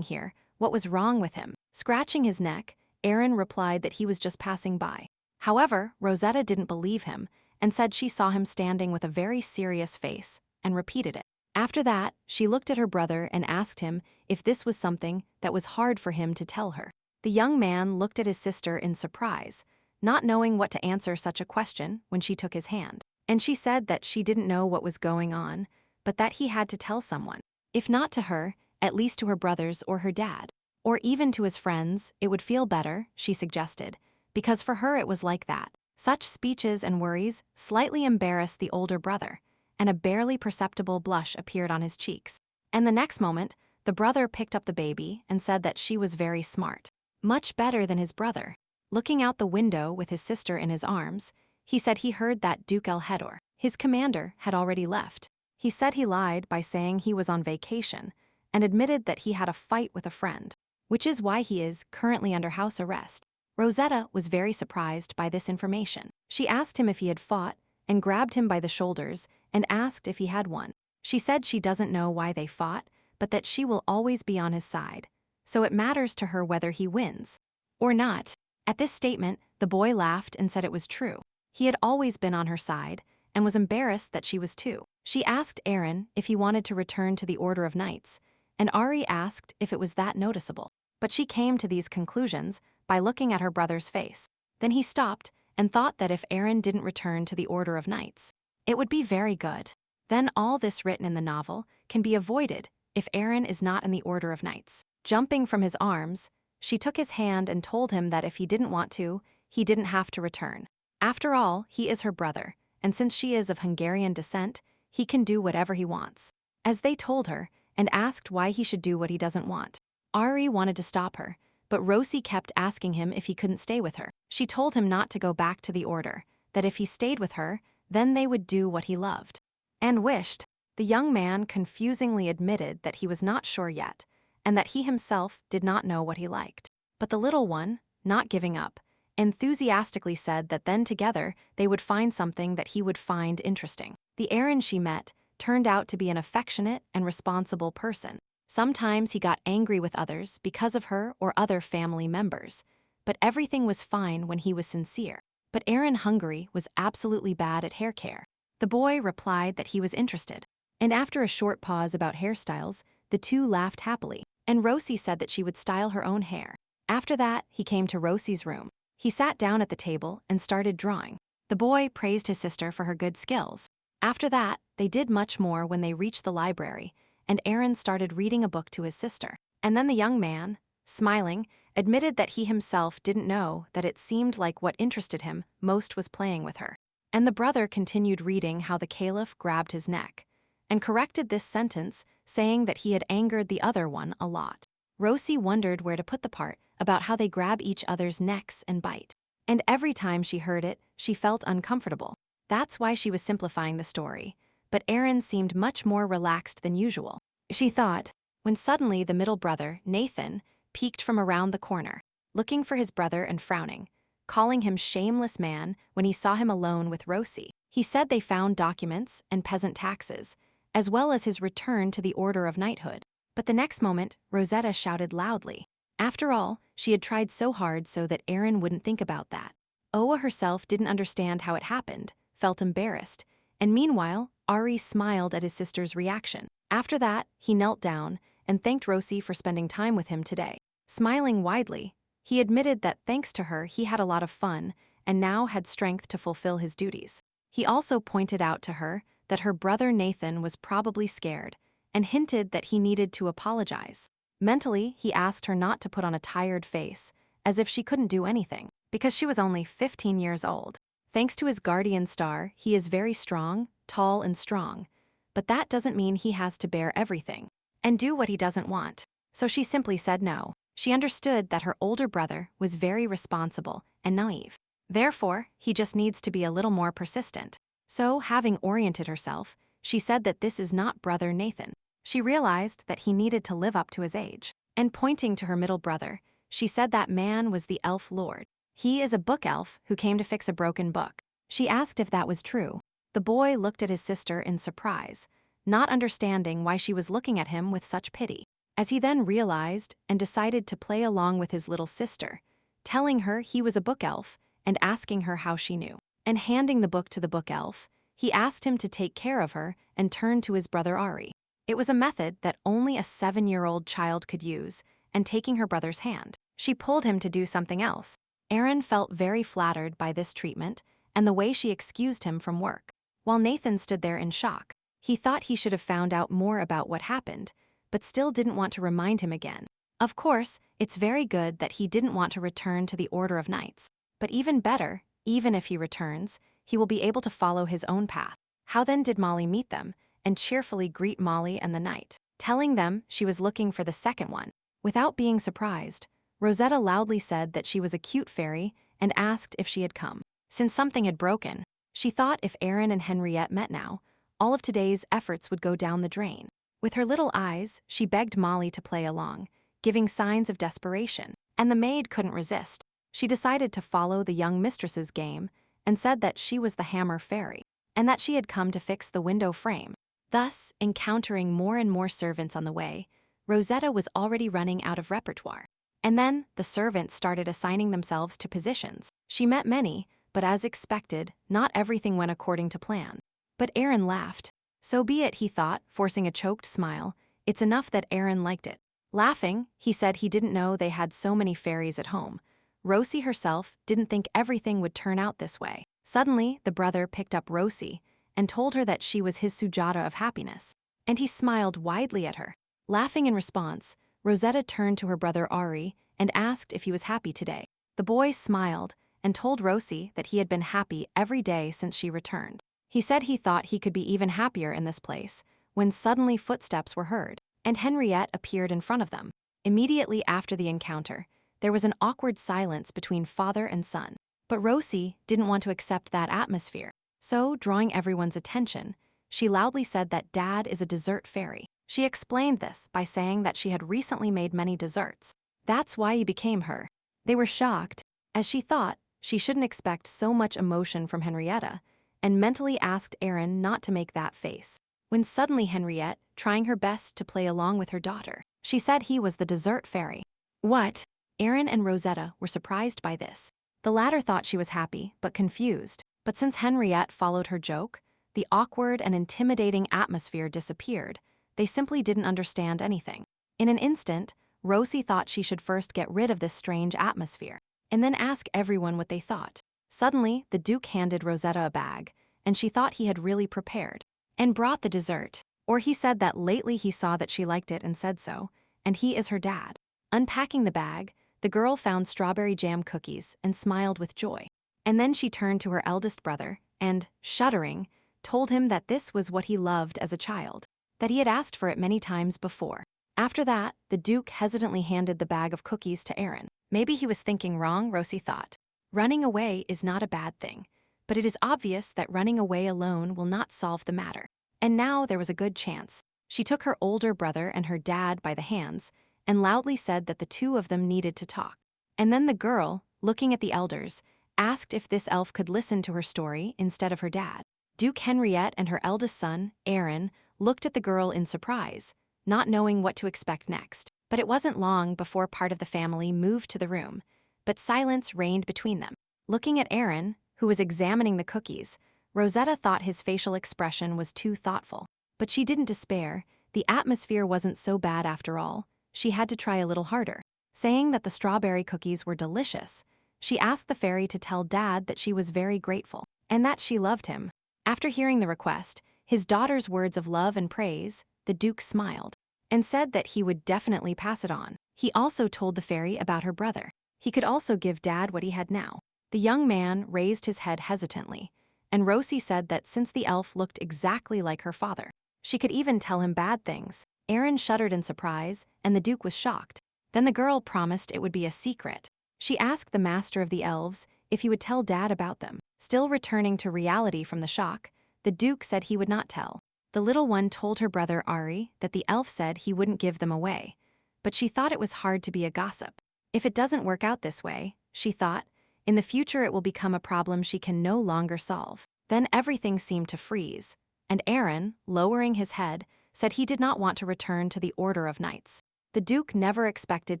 Speaker 1: here, what was wrong with him. Scratching his neck, Aaron replied that he was just passing by. However, Rosetta didn't believe him and said she saw him standing with a very serious face, and repeated it. After that, she looked at her brother and asked him if this was something that was hard for him to tell her. The young man looked at his sister in surprise, not knowing what to answer such a question when she took his hand. And she said that she didn't know what was going on, but that he had to tell someone. If not to her, at least to her brothers or her dad. Or even to his friends, it would feel better, she suggested, because for her it was like that. Such speeches and worries slightly embarrassed the older brother, and a barely perceptible blush appeared on his cheeks. And the next moment, the brother picked up the baby and said that she was very smart. Much better than his brother. Looking out the window with his sister in his arms, he said he heard that Duke Eljador, his commander, had already left. He said he lied by saying he was on vacation, and admitted that he had a fight with a friend, which is why he is currently under house arrest. Rosetta was very surprised by this information. She asked him if he had fought, and grabbed him by the shoulders and asked if he had won. She said she doesn't know why they fought, but that she will always be on his side, so it matters to her whether he wins or not. At this statement, the boy laughed and said it was true. He had always been on her side, and was embarrassed that she was too. She asked Aaron if he wanted to return to the Order of Knights, and Ari asked if it was that noticeable. But she came to these conclusions by looking at her brother's face. Then he stopped and thought that if Aaron didn't return to the Order of Knights, it would be very good. Then all this written in the novel can be avoided if Aaron is not in the Order of Knights. Jumping from his arms, she took his hand and told him that if he didn't want to, he didn't have to return. After all, he is her brother, and since she is of Hungarian descent, he can do whatever he wants. As they told her, and asked why he should do what he doesn't want. Ari wanted to stop her, but Rosie kept asking him if he couldn't stay with her. She told him not to go back to the Order, that if he stayed with her, then they would do what he loved and wished. The young man confusingly admitted that he was not sure yet, and that he himself did not know what he liked. But the little one, not giving up, enthusiastically said that then together they would find something that he would find interesting. The Aaron she met turned out to be an affectionate and responsible person. Sometimes he got angry with others because of her or other family members, but everything was fine when he was sincere. But Aaron Hungary was absolutely bad at hair care. The boy replied that he was interested, and after a short pause about hairstyles, the two laughed happily, and Rosie said that she would style her own hair. After that, he came to Rosie's room. He sat down at the table and started drawing. The boy praised his sister for her good skills. After that, they did much more when they reached the library, and Aaron started reading a book to his sister. And then the young man, smiling, admitted that he himself didn't know that it seemed like what interested him most was playing with her. And the brother continued reading how the caliph grabbed his neck, and corrected this sentence, saying that he had angered the other one a lot. Rosie wondered where to put the part about how they grab each other's necks and bite. And every time she heard it, she felt uncomfortable. That's why she was simplifying the story, but Aaron seemed much more relaxed than usual. She thought, when suddenly the middle brother, Nathan, peeked from around the corner, looking for his brother and frowning, calling him shameless man when he saw him alone with Rosie. He said they found documents and peasant taxes, as well as his return to the Order of Knighthood. But the next moment, Rosetta shouted loudly. After all, she had tried so hard so that Aaron wouldn't think about that. Oa herself didn't understand how it happened, felt embarrassed, and meanwhile, Ari smiled at his sister's reaction. After that, he knelt down and thanked Rosie for spending time with him today. Smiling widely, he admitted that thanks to her he had a lot of fun and now had strength to fulfill his duties. He also pointed out to her that her brother Nathan was probably scared and hinted that he needed to apologize. Mentally, he asked her not to put on a tired face, as if she couldn't do anything, because she was only 15 years old. Thanks to his guardian star, he is very strong, tall and strong, but that doesn't mean he has to bear everything and do what he doesn't want. So she simply said no. She understood that her older brother was very responsible and naive. Therefore, he just needs to be a little more persistent. So, having oriented herself, she said that this is not brother Nathan. She realized that he needed to live up to his age. And pointing to her middle brother, she said that man was the elf lord. He is a book elf who came to fix a broken book. She asked if that was true. The boy looked at his sister in surprise, not understanding why she was looking at him with such pity. As he then realized and decided to play along with his little sister, telling her he was a book elf and asking her how she knew. And handing the book to the book elf, he asked him to take care of her and turned to his brother Ari. It was a method that only a 7-year-old child could use, and taking her brother's hand, she pulled him to do something else. Aaron felt very flattered by this treatment and the way she excused him from work, while Nathan stood there in shock. He thought he should have found out more about what happened, but still didn't want to remind him again. Of course, it's very good that he didn't want to return to the Order of Knights, but even better, even if he returns, he will be able to follow his own path. How then did Molly meet them and cheerfully greet Molly and the knight, telling them she was looking for the second one? Without being surprised, Rosetta loudly said that she was a cute fairy and asked if she had come. Since something had broken, she thought if Aaron and Henriette met now, all of today's efforts would go down the drain. With her little eyes, she begged Molly to play along, giving signs of desperation, and the maid couldn't resist. She decided to follow the young mistress's game and said that she was the hammer fairy, and that she had come to fix the window frame. Thus, encountering more and more servants on the way, Rosetta was already running out of repertoire. And then, the servants started assigning themselves to positions. She met many, but as expected, not everything went according to plan. But Aaron laughed. So be it, he thought, forcing a choked smile. It's enough that Aaron liked it. Laughing, he said he didn't know they had so many fairies at home. Rosie herself didn't think everything would turn out this way. Suddenly, the brother picked up Rosie and told her that she was his Sujata of happiness. And he smiled widely at her. Laughing in response, Rosetta turned to her brother Ari and asked if he was happy today. The boy smiled and told Rosie that he had been happy every day since she returned. He said he thought he could be even happier in this place when suddenly footsteps were heard, and Henriette appeared in front of them. Immediately after the encounter, there was an awkward silence between father and son. But Rosie didn't want to accept that atmosphere. So, drawing everyone's attention, she loudly said that Dad is a dessert fairy. She explained this by saying that she had recently made many desserts. That's why he became her. They were shocked, as she thought she shouldn't expect so much emotion from Henrietta, and mentally asked Aaron not to make that face. When suddenly Henriette, trying her best to play along with her daughter, she said he was the dessert fairy. What? Aaron and Rosetta were surprised by this. The latter thought she was happy, but confused. But since Henriette followed her joke, the awkward and intimidating atmosphere disappeared. They simply didn't understand anything. In an instant, Rosie thought she should first get rid of this strange atmosphere, and then ask everyone what they thought. Suddenly, the Duke handed Rosetta a bag, and she thought he had really prepared and brought the dessert. Or he said that lately he saw that she liked it and said so, and he is her dad. Unpacking the bag, the girl found strawberry jam cookies and smiled with joy. And then she turned to her eldest brother and, shuddering, told him that this was what he loved as a child, that he had asked for it many times before. After that, the Duke hesitantly handed the bag of cookies to Aaron. Maybe he was thinking wrong, Rosie thought. Running away is not a bad thing, but it is obvious that running away alone will not solve the matter. And now there was a good chance. She took her older brother and her dad by the hands and loudly said that the two of them needed to talk. And then the girl, looking at the elders, asked if this elf could listen to her story instead of her dad. Duke Henriette and her eldest son, Aaron, looked at the girl in surprise, not knowing what to expect next. But it wasn't long before part of the family moved to the room, but silence reigned between them. Looking at Aaron, who was examining the cookies, Rosetta thought his facial expression was too thoughtful. But she didn't despair. The atmosphere wasn't so bad after all. She had to try a little harder. Saying that the strawberry cookies were delicious, she asked the fairy to tell Dad that she was very grateful and that she loved him. After hearing the request, his daughter's words of love and praise, the Duke smiled and said that he would definitely pass it on. He also told the fairy about her brother. He could also give Dad what he had now. The young man raised his head hesitantly, and Rosie said that since the elf looked exactly like her father, she could even tell him bad things. Aaron shuddered in surprise, and the Duke was shocked. Then the girl promised it would be a secret. She asked the master of the elves if he would tell Dad about them. Still returning to reality from the shock, the Duke said he would not tell. The little one told her brother Ari that the elf said he wouldn't give them away, but she thought it was hard to be a gossip. If it doesn't work out this way, she thought, in the future it will become a problem she can no longer solve. Then everything seemed to freeze, and Aaron, lowering his head, said he did not want to return to the Order of Knights. The Duke never expected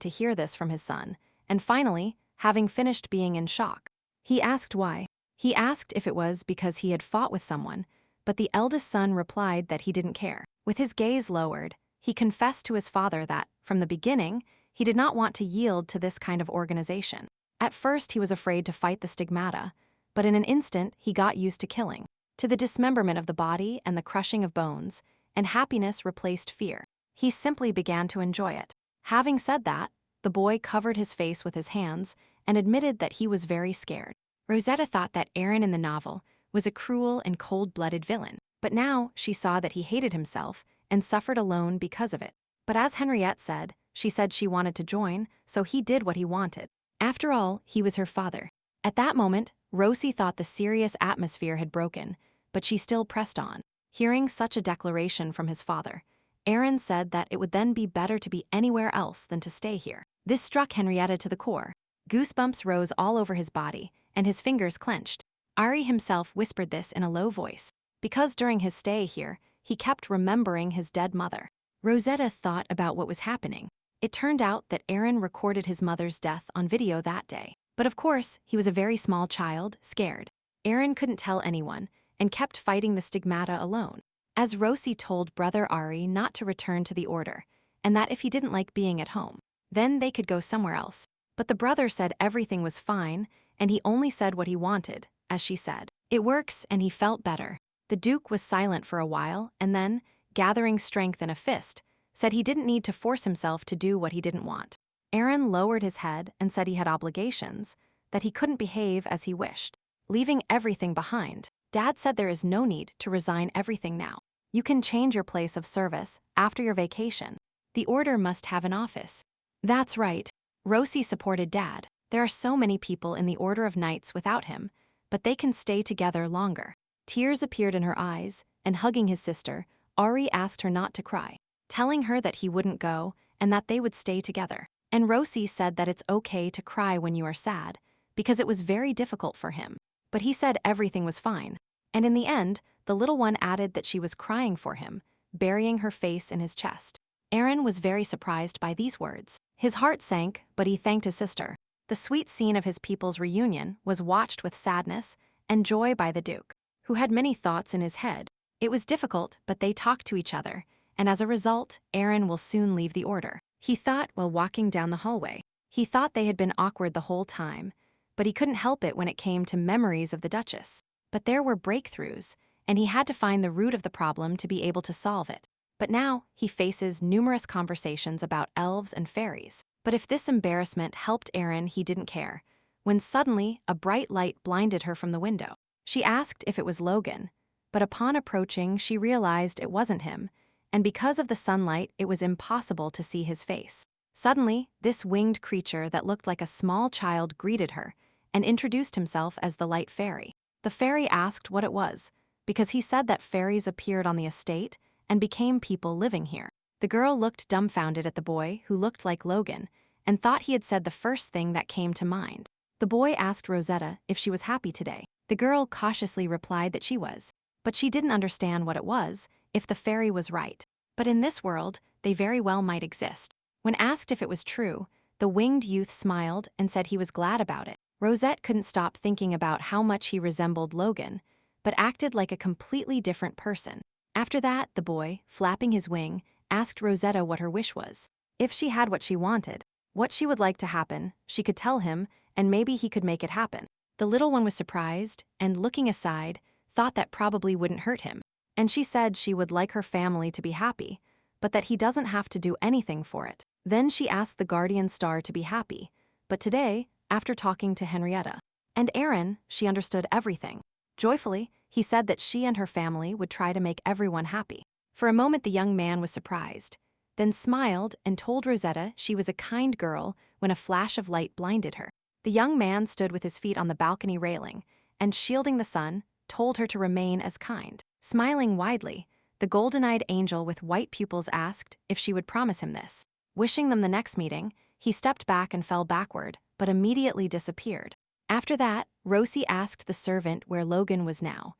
Speaker 1: to hear this from his son, and finally, having finished being in shock, he asked why. He asked if it was because he had fought with someone, but the eldest son replied that he didn't care. With his gaze lowered, he confessed to his father that, from the beginning, he did not want to yield to this kind of organization. At first, he was afraid to fight the stigmata, but in an instant, he got used to killing, to the dismemberment of the body and the crushing of bones, and happiness replaced fear. He simply began to enjoy it. Having said that, the boy covered his face with his hands and admitted that he was very scared. Rosetta thought that Aaron in the novel was a cruel and cold-blooded villain, but now she saw that he hated himself and suffered alone because of it. But as Henriette said, she said she wanted to join, so he did what he wanted. After all, he was her father. At that moment, Rosie thought the serious atmosphere had broken, but she still pressed on. Hearing such a declaration from his father, Aaron said that it would then be better to be anywhere else than to stay here. This struck Henrietta to the core. Goosebumps rose all over his body, and his fingers clenched. Ari himself whispered this in a low voice, because during his stay here, he kept remembering his dead mother. Rosetta thought about what was happening. It turned out that Aaron recorded his mother's death on video that day. But of course, he was a very small child, scared. Aaron couldn't tell anyone, and kept fighting the stigmata alone. As Rosie told brother Ari not to return to the order, and that if he didn't like being at home, then they could go somewhere else. But the brother said everything was fine, and he only said what he wanted, as she said. It works, and he felt better. The Duke was silent for a while, and then, gathering strength in a fist, said he didn't need to force himself to do what he didn't want. Aaron lowered his head and said he had obligations, that he couldn't behave as he wished, leaving everything behind. Dad said there is no need to resign everything now. You can change your place of service after your vacation. The order must have an office. That's right. Rosie supported Dad. There are so many people in the Order of Knights without him, but they can stay together longer. Tears appeared in her eyes, and hugging his sister, Ari asked her not to cry, telling her that he wouldn't go and that they would stay together. And Rosie said that it's okay to cry when you are sad, because it was very difficult for him. But he said everything was fine. And in the end, the little one added that she was crying for him, burying her face in his chest. Aaron was very surprised by these words. His heart sank, but he thanked his sister. The sweet scene of his people's reunion was watched with sadness and joy by the Duke, who had many thoughts in his head. It was difficult, but they talked to each other, and as a result, Aaron will soon leave the order. He thought while walking down the hallway. He thought they had been awkward the whole time, but he couldn't help it when it came to memories of the Duchess. But there were breakthroughs, and he had to find the root of the problem to be able to solve it. But now, he faces numerous conversations about elves and fairies. But if this embarrassment helped Aaron, he didn't care, when suddenly a bright light blinded her from the window. She asked if it was Logan, but upon approaching, she realized it wasn't him, and because of the sunlight, it was impossible to see his face. Suddenly, this winged creature that looked like a small child greeted her and introduced himself as the Light Fairy. The fairy asked what it was, because he said that fairies appeared on the estate and became people living here. The girl looked dumbfounded at the boy, who looked like Logan, and thought he had said the first thing that came to mind. The boy asked Rosetta if she was happy today. The girl cautiously replied that she was, but she didn't understand what it was, if the fairy was right. But in this world, they very well might exist. When asked if it was true, the winged youth smiled and said he was glad about it. Rosette couldn't stop thinking about how much he resembled Logan, but acted like a completely different person. After that, the boy, flapping his wing, asked Rosetta what her wish was. If she had what she wanted, what she would like to happen, she could tell him, and maybe he could make it happen. The little one was surprised, and looking aside, thought that probably wouldn't hurt him. And she said she would like her family to be happy, but that he doesn't have to do anything for it. Then she asked the guardian star to be happy, but today, after talking to Henrietta and Aaron, she understood everything. Joyfully, he said that she and her family would try to make everyone happy. For a moment the young man was surprised, then smiled and told Rosetta she was a kind girl when a flash of light blinded her. The young man stood with his feet on the balcony railing, and shielding the sun, told her to remain as kind. Smiling widely, the golden-eyed angel with white pupils asked if she would promise him this. Wishing them the next meeting, he stepped back and fell backward, but immediately disappeared. After that, Rosie asked the servant where Logan was now,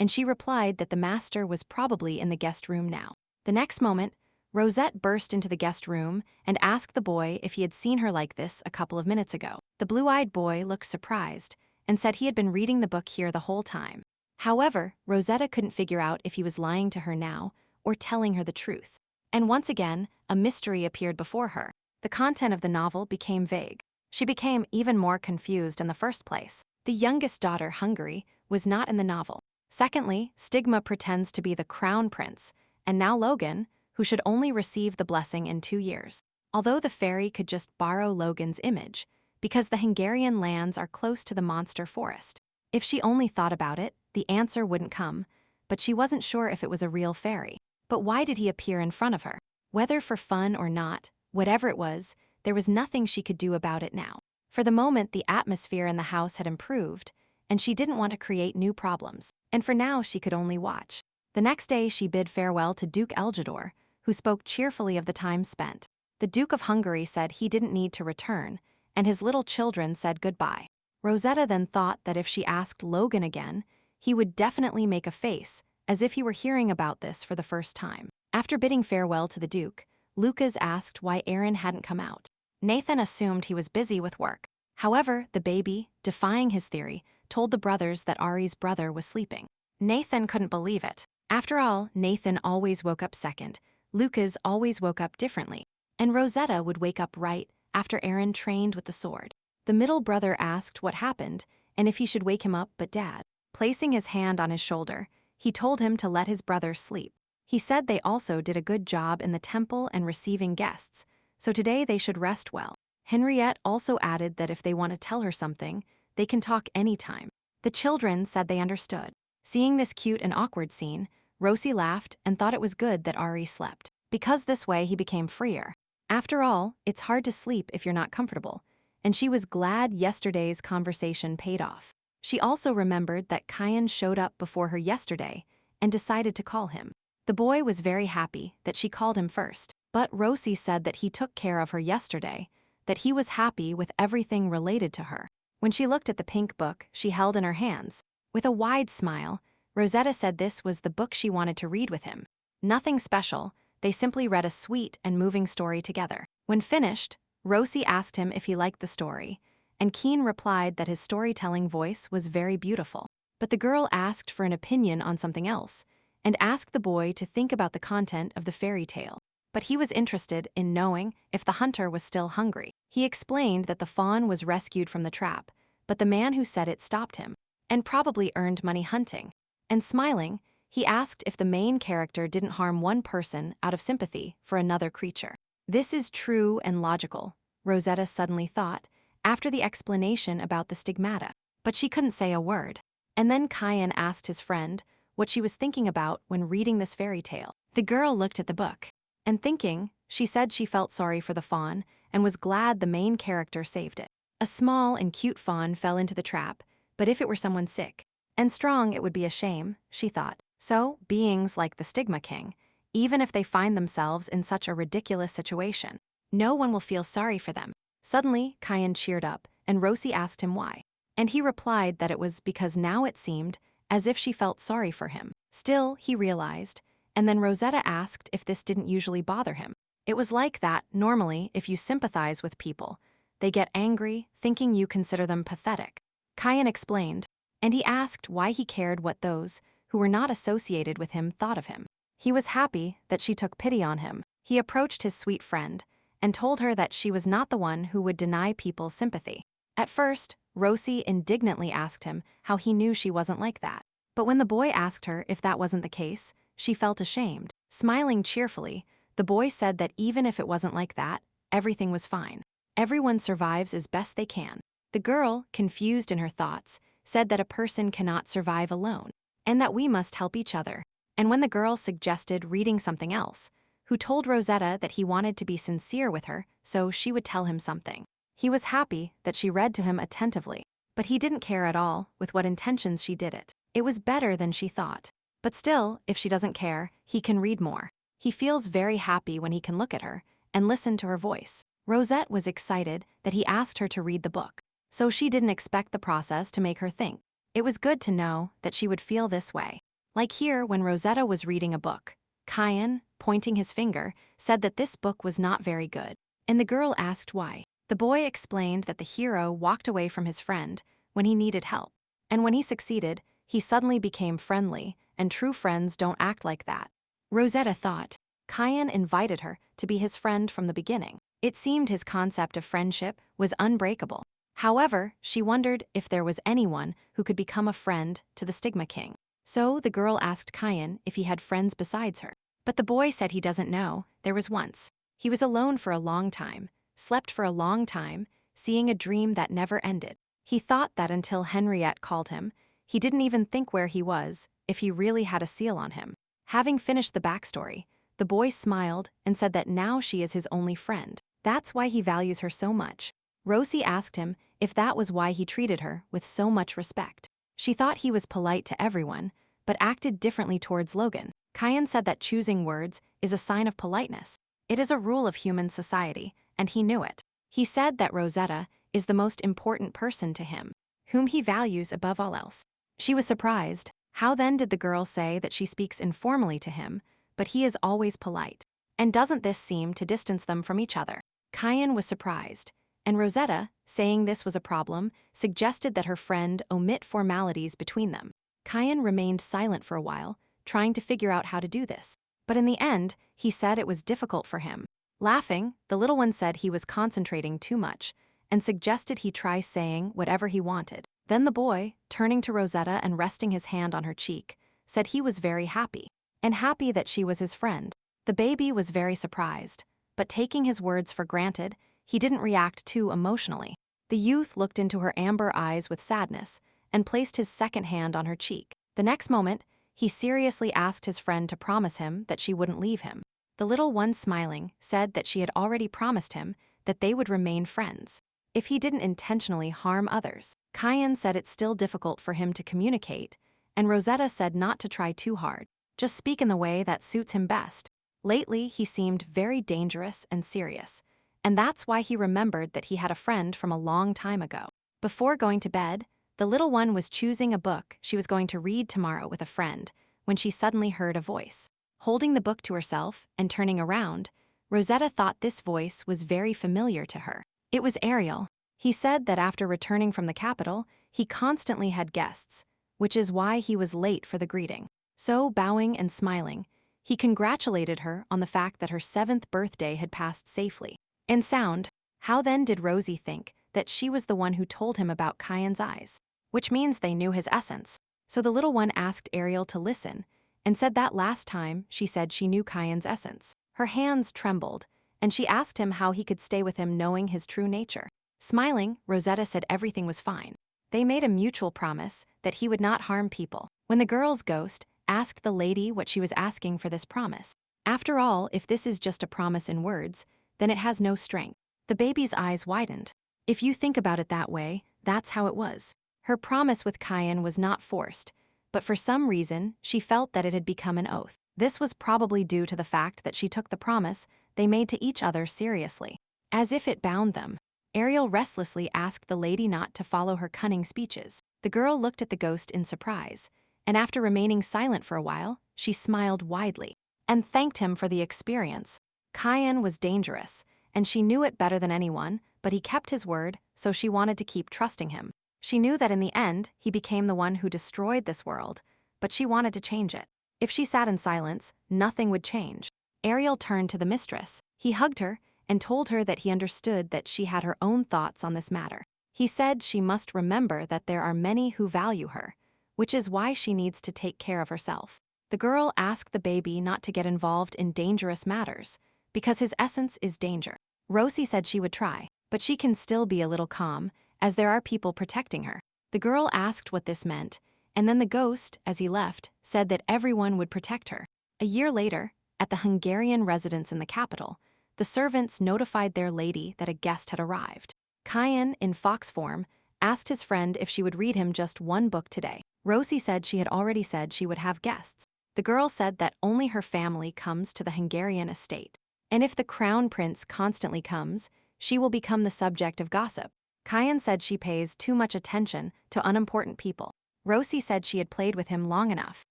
Speaker 1: and she replied that the master was probably in the guest room now. The next moment, Rosette burst into the guest room and asked the boy if he had seen her like this a couple of minutes ago. The blue-eyed boy looked surprised and said he had been reading the book here the whole time. However, Rosetta couldn't figure out if he was lying to her now or telling her the truth. And once again, a mystery appeared before her. The content of the novel became vague. She became even more confused in the first place. The youngest daughter, Hungary, was not in the novel. Secondly, Stigma pretends to be the crown prince, and now Logan, who should only receive the blessing in 2 years. Although the fairy could just borrow Logan's image, because the Hungarian lands are close to the monster forest. If she only thought about it, the answer wouldn't come, but she wasn't sure if it was a real fairy. But why did he appear in front of her? Whether for fun or not, whatever it was, there was nothing she could do about it now. For the moment, the atmosphere in the house had improved, and she didn't want to create new problems. And for now, she could only watch. The next day, she bid farewell to Duke Elgidor, who spoke cheerfully of the time spent. The Duke of Hungary said he didn't need to return, and his little children said goodbye. Rosetta then thought that if she asked Logan again, he would definitely make a face, as if he were hearing about this for the first time. After bidding farewell to the Duke, Lucas asked why Aaron hadn't come out. Nathan assumed he was busy with work. However, the baby, defying his theory, told the brothers that Ari's brother was sleeping. Nathan couldn't believe it. After all, Nathan always woke up second, Lucas always woke up differently, and Rosetta would wake up right after Aaron trained with the sword. The middle brother asked what happened and if he should wake him up, but Dad, placing his hand on his shoulder, he told him to let his brother sleep. He said they also did a good job in the temple and receiving guests, so today they should rest well. Henriette also added that if they want to tell her something, they can talk anytime. The children said they understood. Seeing this cute and awkward scene, Rosie laughed and thought it was good that Ari slept, because this way he became freer. After all, it's hard to sleep if you're not comfortable, and she was glad yesterday's conversation paid off. She also remembered that Kyan showed up before her yesterday and decided to call him. The boy was very happy that she called him first, but Rosie said that he took care of her yesterday, that he was happy with everything related to her. When she looked at the pink book she held in her hands, with a wide smile, Rosetta said this was the book she wanted to read with him. Nothing special, they simply read a sweet and moving story together. When finished, Rosie asked him if he liked the story, and Keen replied that his storytelling voice was very beautiful. But the girl asked for an opinion on something else, and asked the boy to think about the content of the fairy tale. But he was interested in knowing if the hunter was still hungry. He explained that the fawn was rescued from the trap, but the man who said it stopped him, and probably earned money hunting. And smiling, he asked if the main character didn't harm one person out of sympathy for another creature. This is true and logical, Rosetta suddenly thought, after the explanation about the stigmata, but she couldn't say a word. And then Kyan asked his friend what she was thinking about when reading this fairy tale. The girl looked at the book, and thinking, she said she felt sorry for the fawn and was glad the main character saved it. A small and cute fawn fell into the trap, but if it were someone sick and strong, it would be a shame, she thought. So, beings like the Stigma King, even if they find themselves in such a ridiculous situation, no one will feel sorry for them. Suddenly, Kyan cheered up, and Rosie asked him why. And he replied that it was because now it seemed as if she felt sorry for him. Still, he realized, and then Rosetta asked if this didn't usually bother him. It was like that, normally, if you sympathize with people, they get angry, thinking you consider them pathetic. Kyan explained, and he asked why he cared what those who were not associated with him thought of him. He was happy that she took pity on him. He approached his sweet friend and told her that she was not the one who would deny people sympathy. At first, Rosie indignantly asked him how he knew she wasn't like that. But when the boy asked her if that wasn't the case, she felt ashamed. Smiling cheerfully, the boy said that even if it wasn't like that, everything was fine. Everyone survives as best they can. The girl, confused in her thoughts, said that a person cannot survive alone, and that we must help each other. And when the girl suggested reading something else, who told Rosetta that he wanted to be sincere with her so she would tell him something. He was happy that she read to him attentively, but he didn't care at all with what intentions she did it. It was better than she thought. But still, if she doesn't care, he can read more. He feels very happy when he can look at her and listen to her voice. Rosette was excited that he asked her to read the book, so she didn't expect the process to make her think. It was good to know that she would feel this way. Like here when Rosetta was reading a book, Kyan, pointing his finger, said that this book was not very good, and the girl asked why. The boy explained that the hero walked away from his friend when he needed help, and when he succeeded, he suddenly became friendly, and true friends don't act like that. Rosetta thought. Kyan invited her to be his friend from the beginning. It seemed his concept of friendship was unbreakable. However, she wondered if there was anyone who could become a friend to the Stigma King. So the girl asked Kyan if he had friends besides her. But the boy said he doesn't know. There was once. He was alone for a long time, slept for a long time, seeing a dream that never ended. He thought that until Henriette called him, he didn't even think where he was, if he really had a seal on him. Having finished the backstory, the boy smiled and said that now she is his only friend. That's why he values her so much. Rosie asked him if that was why he treated her with so much respect. She thought he was polite to everyone, but acted differently towards Logan. Kyan said that choosing words is a sign of politeness. It is a rule of human society, and he knew it. He said that Rosetta is the most important person to him, whom he values above all else. She was surprised. How then did the girl say that she speaks informally to him, but he is always polite? And doesn't this seem to distance them from each other? Kyan was surprised, and Rosetta, saying this was a problem, suggested that her friend omit formalities between them. Kyan remained silent for a while, trying to figure out how to do this. But in the end, he said it was difficult for him. Laughing, the little one said he was concentrating too much and suggested he try saying whatever he wanted. Then the boy, turning to Rosetta and resting his hand on her cheek, said he was very happy, and happy that she was his friend. The baby was very surprised, but taking his words for granted, he didn't react too emotionally. The youth looked into her amber eyes with sadness and placed his second hand on her cheek. The next moment, he seriously asked his friend to promise him that she wouldn't leave him. The little one, smiling, said that she had already promised him that they would remain friends if he didn't intentionally harm others. Kyan said it's still difficult for him to communicate, and Rosetta said not to try too hard, just speak in the way that suits him best. Lately, he seemed very dangerous and serious, and that's why he remembered that he had a friend from a long time ago. Before going to bed, the little one was choosing a book she was going to read tomorrow with a friend when she suddenly heard a voice. Holding the book to herself and turning around, Rosetta thought this voice was very familiar to her. It was Ariel. He said that after returning from the capital, he constantly had guests, which is why he was late for the greeting. So, bowing and smiling, he congratulated her on the fact that her 7th birthday had passed safely. In sound, how then did Rosie think that she was the one who told him about Kyan's eyes? Which means they knew his essence. So the little one asked Ariel to listen and said that last time she said she knew Kyan's essence. Her hands trembled, and she asked him how he could stay with him knowing his true nature. Smiling, Rosetta said everything was fine. They made a mutual promise that he would not harm people. When the girl's ghost asked the lady what she was asking for this promise. After all, if this is just a promise in words, then it has no strength. The baby's eyes widened. If you think about it that way, that's how it was. Her promise with Kyan was not forced, but for some reason, she felt that it had become an oath. This was probably due to the fact that she took the promise they made to each other seriously, as if it bound them. Ariel restlessly asked the lady not to follow her cunning speeches. The girl looked at the ghost in surprise, and after remaining silent for a while, she smiled widely and thanked him for the experience. Kyan was dangerous, and she knew it better than anyone, but he kept his word, so she wanted to keep trusting him. She knew that in the end, he became the one who destroyed this world, but she wanted to change it. If she sat in silence, nothing would change. Ariel turned to the mistress. He hugged her and told her that he understood that she had her own thoughts on this matter. He said she must remember that there are many who value her, which is why she needs to take care of herself. The girl asked the baby not to get involved in dangerous matters, because his essence is danger. Rosie said she would try, but she can still be a little calm, as there are people protecting her. The girl asked what this meant, and then the ghost, as he left, said that everyone would protect her. A year later, at the Hungarian residence in the capital, the servants notified their lady that a guest had arrived. Kyan, in fox form, asked his friend if she would read him just one book today. Rosie said she had already said she would have guests. The girl said that only her family comes to the Hungarian estate, and if the crown prince constantly comes, she will become the subject of gossip. Kyan said she pays too much attention to unimportant people. Rosie said she had played with him long enough.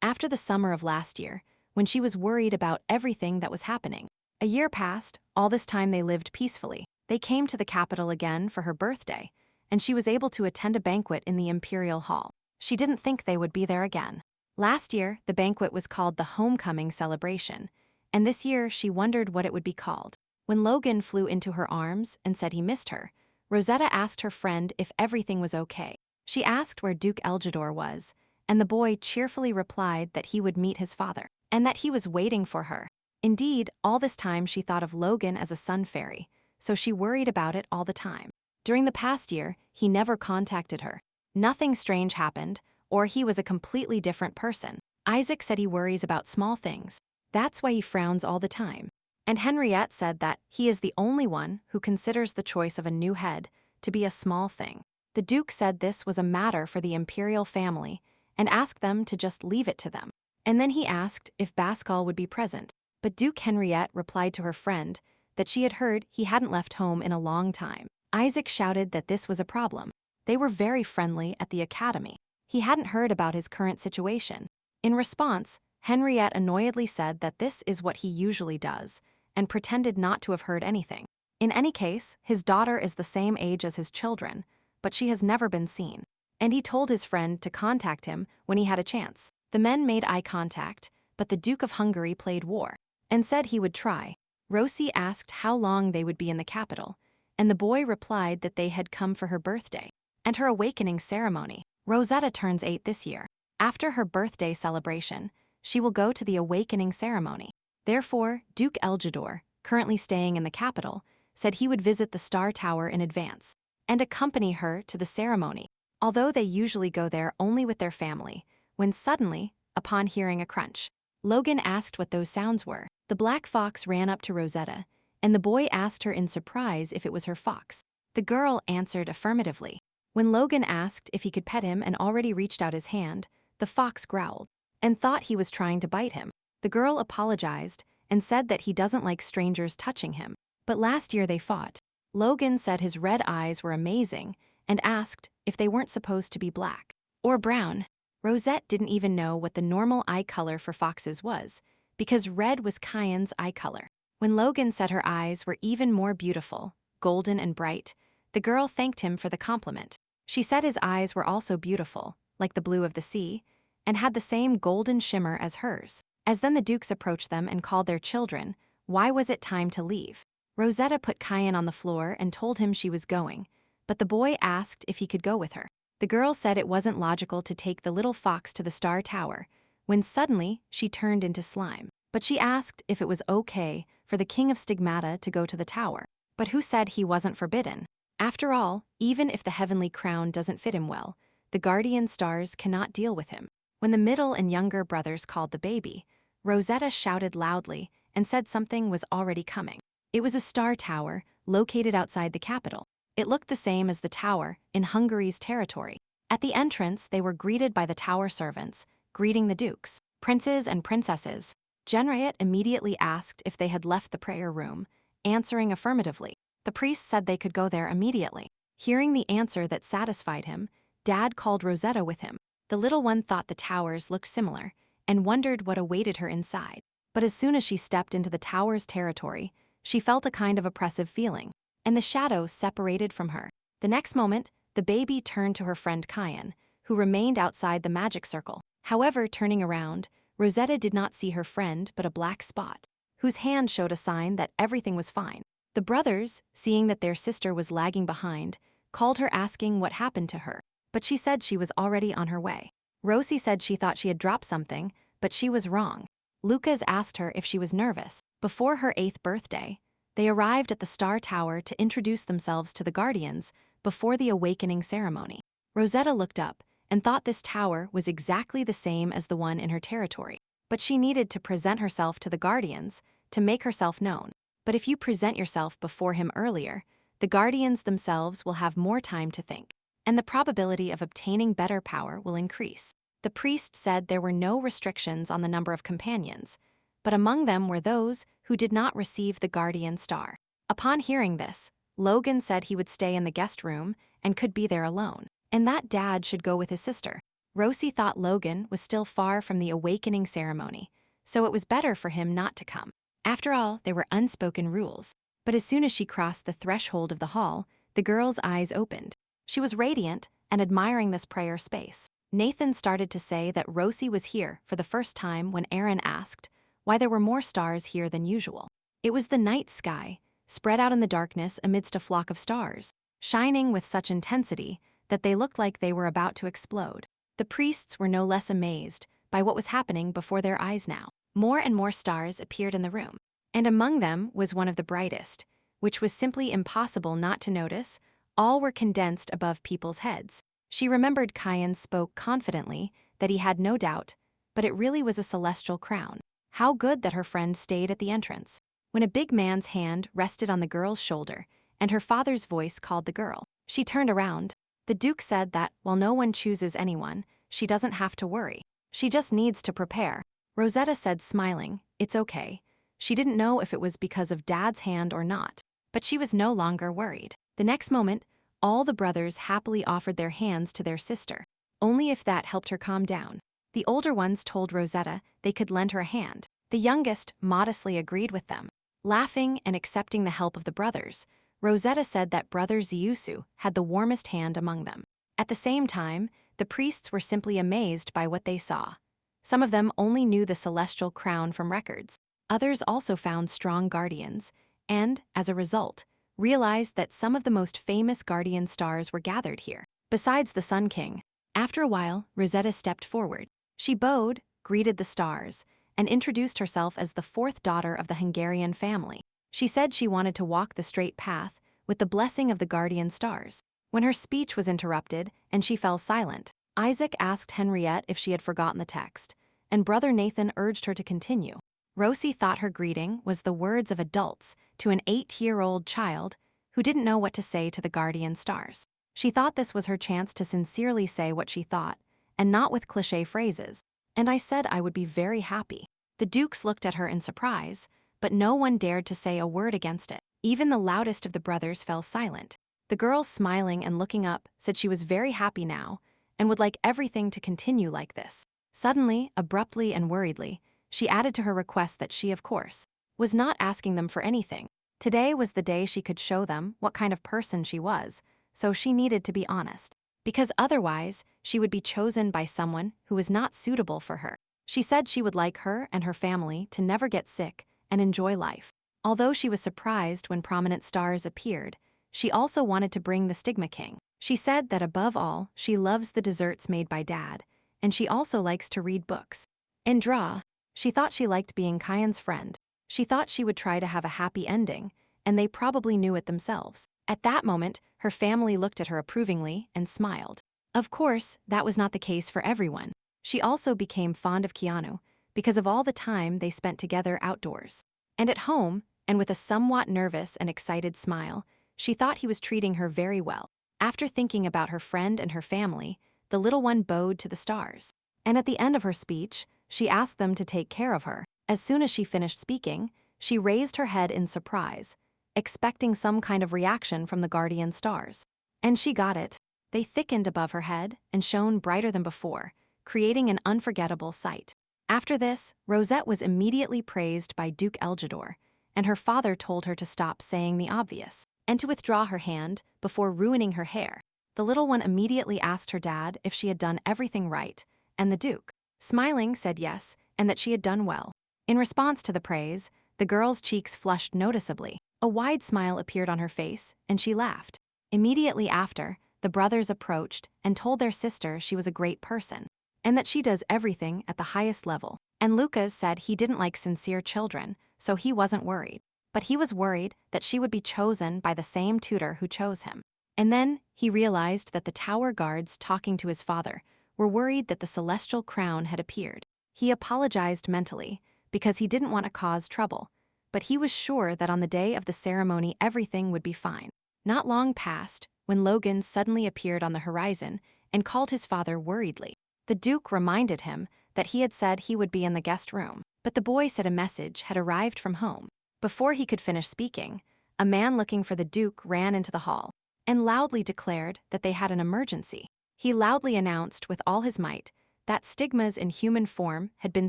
Speaker 1: After the summer of last year, when she was worried about everything that was happening. A year passed, all this time they lived peacefully. They came to the capital again for her birthday, and she was able to attend a banquet in the imperial hall. She didn't think they would be there again. Last year, the banquet was called the homecoming celebration, and this year she wondered what it would be called. When Logan flew into her arms and said he missed her, Rosetta asked her friend if everything was okay. She asked where Duke Elgidor was, and the boy cheerfully replied that he would meet his father, and that he was waiting for her. Indeed, all this time she thought of Logan as a sun fairy, so she worried about it all the time. During the past year, he never contacted her. Nothing strange happened, or he was a completely different person. Isaac said he worries about small things. That's why he frowns all the time. And Henriette said that he is the only one who considers the choice of a new head to be a small thing. The Duke said this was a matter for the imperial family and asked them to just leave it to them. And then he asked if Pascal would be present. But Duke Henriette replied to her friend that she had heard he hadn't left home in a long time. Isaac shouted that this was a problem. They were very friendly at the academy. He hadn't heard about his current situation. In response, Henriette annoyedly said that this is what he usually does, and pretended not to have heard anything. In any case, his daughter is the same age as his children, but she has never been seen. And he told his friend to contact him when he had a chance. The men made eye contact, but the Duke of Hungary played war, and said he would try. Rosie asked how long they would be in the capital, and the boy replied that they had come for her birthday and her awakening ceremony. Rosetta turns 8 this year. After her birthday celebration, she will go to the awakening ceremony. Therefore, Duke Eljador, currently staying in the capital, said he would visit the Star Tower in advance and accompany her to the ceremony, although they usually go there only with their family, when suddenly, upon hearing a crunch, Logan asked what those sounds were. The black fox ran up to Rosetta, and the boy asked her in surprise if it was her fox. The girl answered affirmatively. When Logan asked if he could pet him and already reached out his hand, the fox growled and thought he was trying to bite him. The girl apologized and said that he doesn't like strangers touching him, but last year they fought. Logan said his red eyes were amazing and asked if they weren't supposed to be black or brown. Rosette didn't even know what the normal eye color for foxes was, because red was Cayenne's eye color. When Logan said her eyes were even more beautiful, golden and bright, the girl thanked him for the compliment. She said his eyes were also beautiful, like the blue of the sea, and had the same golden shimmer as hers. As then the dukes approached them and called their children, why was it time to leave? Rosetta put Cayenne on the floor and told him she was going, but the boy asked if he could go with her. The girl said it wasn't logical to take the little fox to the Star Tower, when suddenly she turned into slime. But she asked if it was okay for the king of Stigmata to go to the tower. But who said he wasn't forbidden? After all, even if the heavenly crown doesn't fit him well, the guardian stars cannot deal with him. When the middle and younger brothers called the baby, Rosetta shouted loudly and said something was already coming. It was a star tower located outside the capital. It looked the same as the tower in Hungary's territory. At the entrance, they were greeted by the tower servants, greeting the dukes, princes and princesses. Genriot immediately asked if they had left the prayer room, answering affirmatively. The priest said they could go there immediately. Hearing the answer that satisfied him, Dad called Rosetta with him. The little one thought the towers looked similar and wondered what awaited her inside. But as soon as she stepped into the tower's territory, she felt a kind of oppressive feeling, and the shadow separated from her. The next moment, the baby turned to her friend Cayenne, who remained outside the magic circle. However, turning around, Rosetta did not see her friend but a black spot, whose hand showed a sign that everything was fine. The brothers, seeing that their sister was lagging behind, called her asking what happened to her, but she said she was already on her way. Rosie said she thought she had dropped something, but she was wrong. Lucas asked her if she was nervous. Before her 8th birthday, they arrived at the Star Tower to introduce themselves to the Guardians before the awakening ceremony. Rosetta looked up and thought this tower was exactly the same as the one in her territory, but she needed to present herself to the Guardians to make herself known. But if you present yourself before him earlier, the Guardians themselves will have more time to think, and the probability of obtaining better power will increase. The priest said there were no restrictions on the number of companions, but among them were those who did not receive the Guardian Star. Upon hearing this, Logan said he would stay in the guest room and could be there alone, and that Dad should go with his sister. Rosie thought Logan was still far from the awakening ceremony, so it was better for him not to come. After all, there were unspoken rules. But as soon as she crossed the threshold of the hall, the girl's eyes opened. She was radiant and admiring this prayer space. Nathan started to say that Rosie was here for the first time when Aaron asked why there were more stars here than usual. It was the night sky, spread out in the darkness amidst a flock of stars, shining with such intensity that they looked like they were about to explode. The priests were no less amazed by what was happening before their eyes now. More and more stars appeared in the room, and among them was one of the brightest, which was simply impossible not to notice. All were condensed above people's heads. She remembered Cayenne spoke confidently that he had no doubt, but it really was a celestial crown. How good that her friend stayed at the entrance. When a big man's hand rested on the girl's shoulder and her father's voice called the girl, she turned around. The Duke said that while no one chooses anyone, she doesn't have to worry. She just needs to prepare. Rosetta said, smiling, "It's okay." She didn't know if it was because of Dad's hand or not, but she was no longer worried. The next moment, all the brothers happily offered their hands to their sister, only if that helped her calm down. The older ones told Rosetta they could lend her a hand. The youngest modestly agreed with them. Laughing and accepting the help of the brothers, Rosetta said that Brother Ziusu had the warmest hand among them. At the same time, the priests were simply amazed by what they saw. Some of them only knew the celestial crown from records. Others also found strong guardians, and, as a result, realized that some of the most famous guardian stars were gathered here, besides the Sun King. After a while, Rosetta stepped forward. She bowed, greeted the stars, and introduced herself as the fourth daughter of the Hungarian family. She said she wanted to walk the straight path with the blessing of the guardian stars. When her speech was interrupted and she fell silent, Isaac asked Henriette if she had forgotten the text, and Brother Nathan urged her to continue. Rosie thought her greeting was the words of adults to an 8-year-old child who didn't know what to say to the guardian stars. She thought this was her chance to sincerely say what she thought, and not with cliché phrases. And I said I would be very happy. The Dukes looked at her in surprise, but no one dared to say a word against it. Even the loudest of the brothers fell silent. The girl, smiling and looking up, said she was very happy now and would like everything to continue like this. Suddenly, abruptly and worriedly, she added to her request that she, of course, was not asking them for anything. Today was the day she could show them what kind of person she was, so she needed to be honest, because otherwise she would be chosen by someone who was not suitable for her. She said she would like her and her family to never get sick and enjoy life. Although she was surprised when prominent stars appeared, she also wanted to bring the Stigma King. She said that above all, she loves the desserts made by Dad, and she also likes to read books and draw. She thought she liked being Kyan's friend. She thought she would try to have a happy ending, and they probably knew it themselves. At that moment, her family looked at her approvingly and smiled. Of course, that was not the case for everyone. She also became fond of Keanu because of all the time they spent together outdoors. And at home, and with a somewhat nervous and excited smile, she thought he was treating her very well. After thinking about her friend and her family, the little one bowed to the stars. And at the end of her speech, she asked them to take care of her. As soon as she finished speaking, she raised her head in surprise, expecting some kind of reaction from the guardian stars. And she got it. They thickened above her head and shone brighter than before, creating an unforgettable sight. After this, Rosette was immediately praised by Duke Elgidor, and her father told her to stop saying the obvious and to withdraw her hand before ruining her hair. The little one immediately asked her dad if she had done everything right, and the Duke, smiling, said yes, and that she had done well. In response to the praise, the girl's cheeks flushed noticeably. A wide smile appeared on her face, and she laughed. Immediately after, the brothers approached and told their sister she was a great person, and that she does everything at the highest level. And Lucas said he didn't like sincere children, so he wasn't worried. But he was worried that she would be chosen by the same tutor who chose him. And then he realized that the tower guards talking to his father were worried that the celestial crown had appeared. He apologized mentally because he didn't want to cause trouble, but he was sure that on the day of the ceremony everything would be fine. Not long passed when Logan suddenly appeared on the horizon and called his father worriedly. The Duke reminded him that he had said he would be in the guest room, but the boy said a message had arrived from home. Before he could finish speaking, a man looking for the Duke ran into the hall and loudly declared that they had an emergency. He loudly announced with all his might that stigmas in human form had been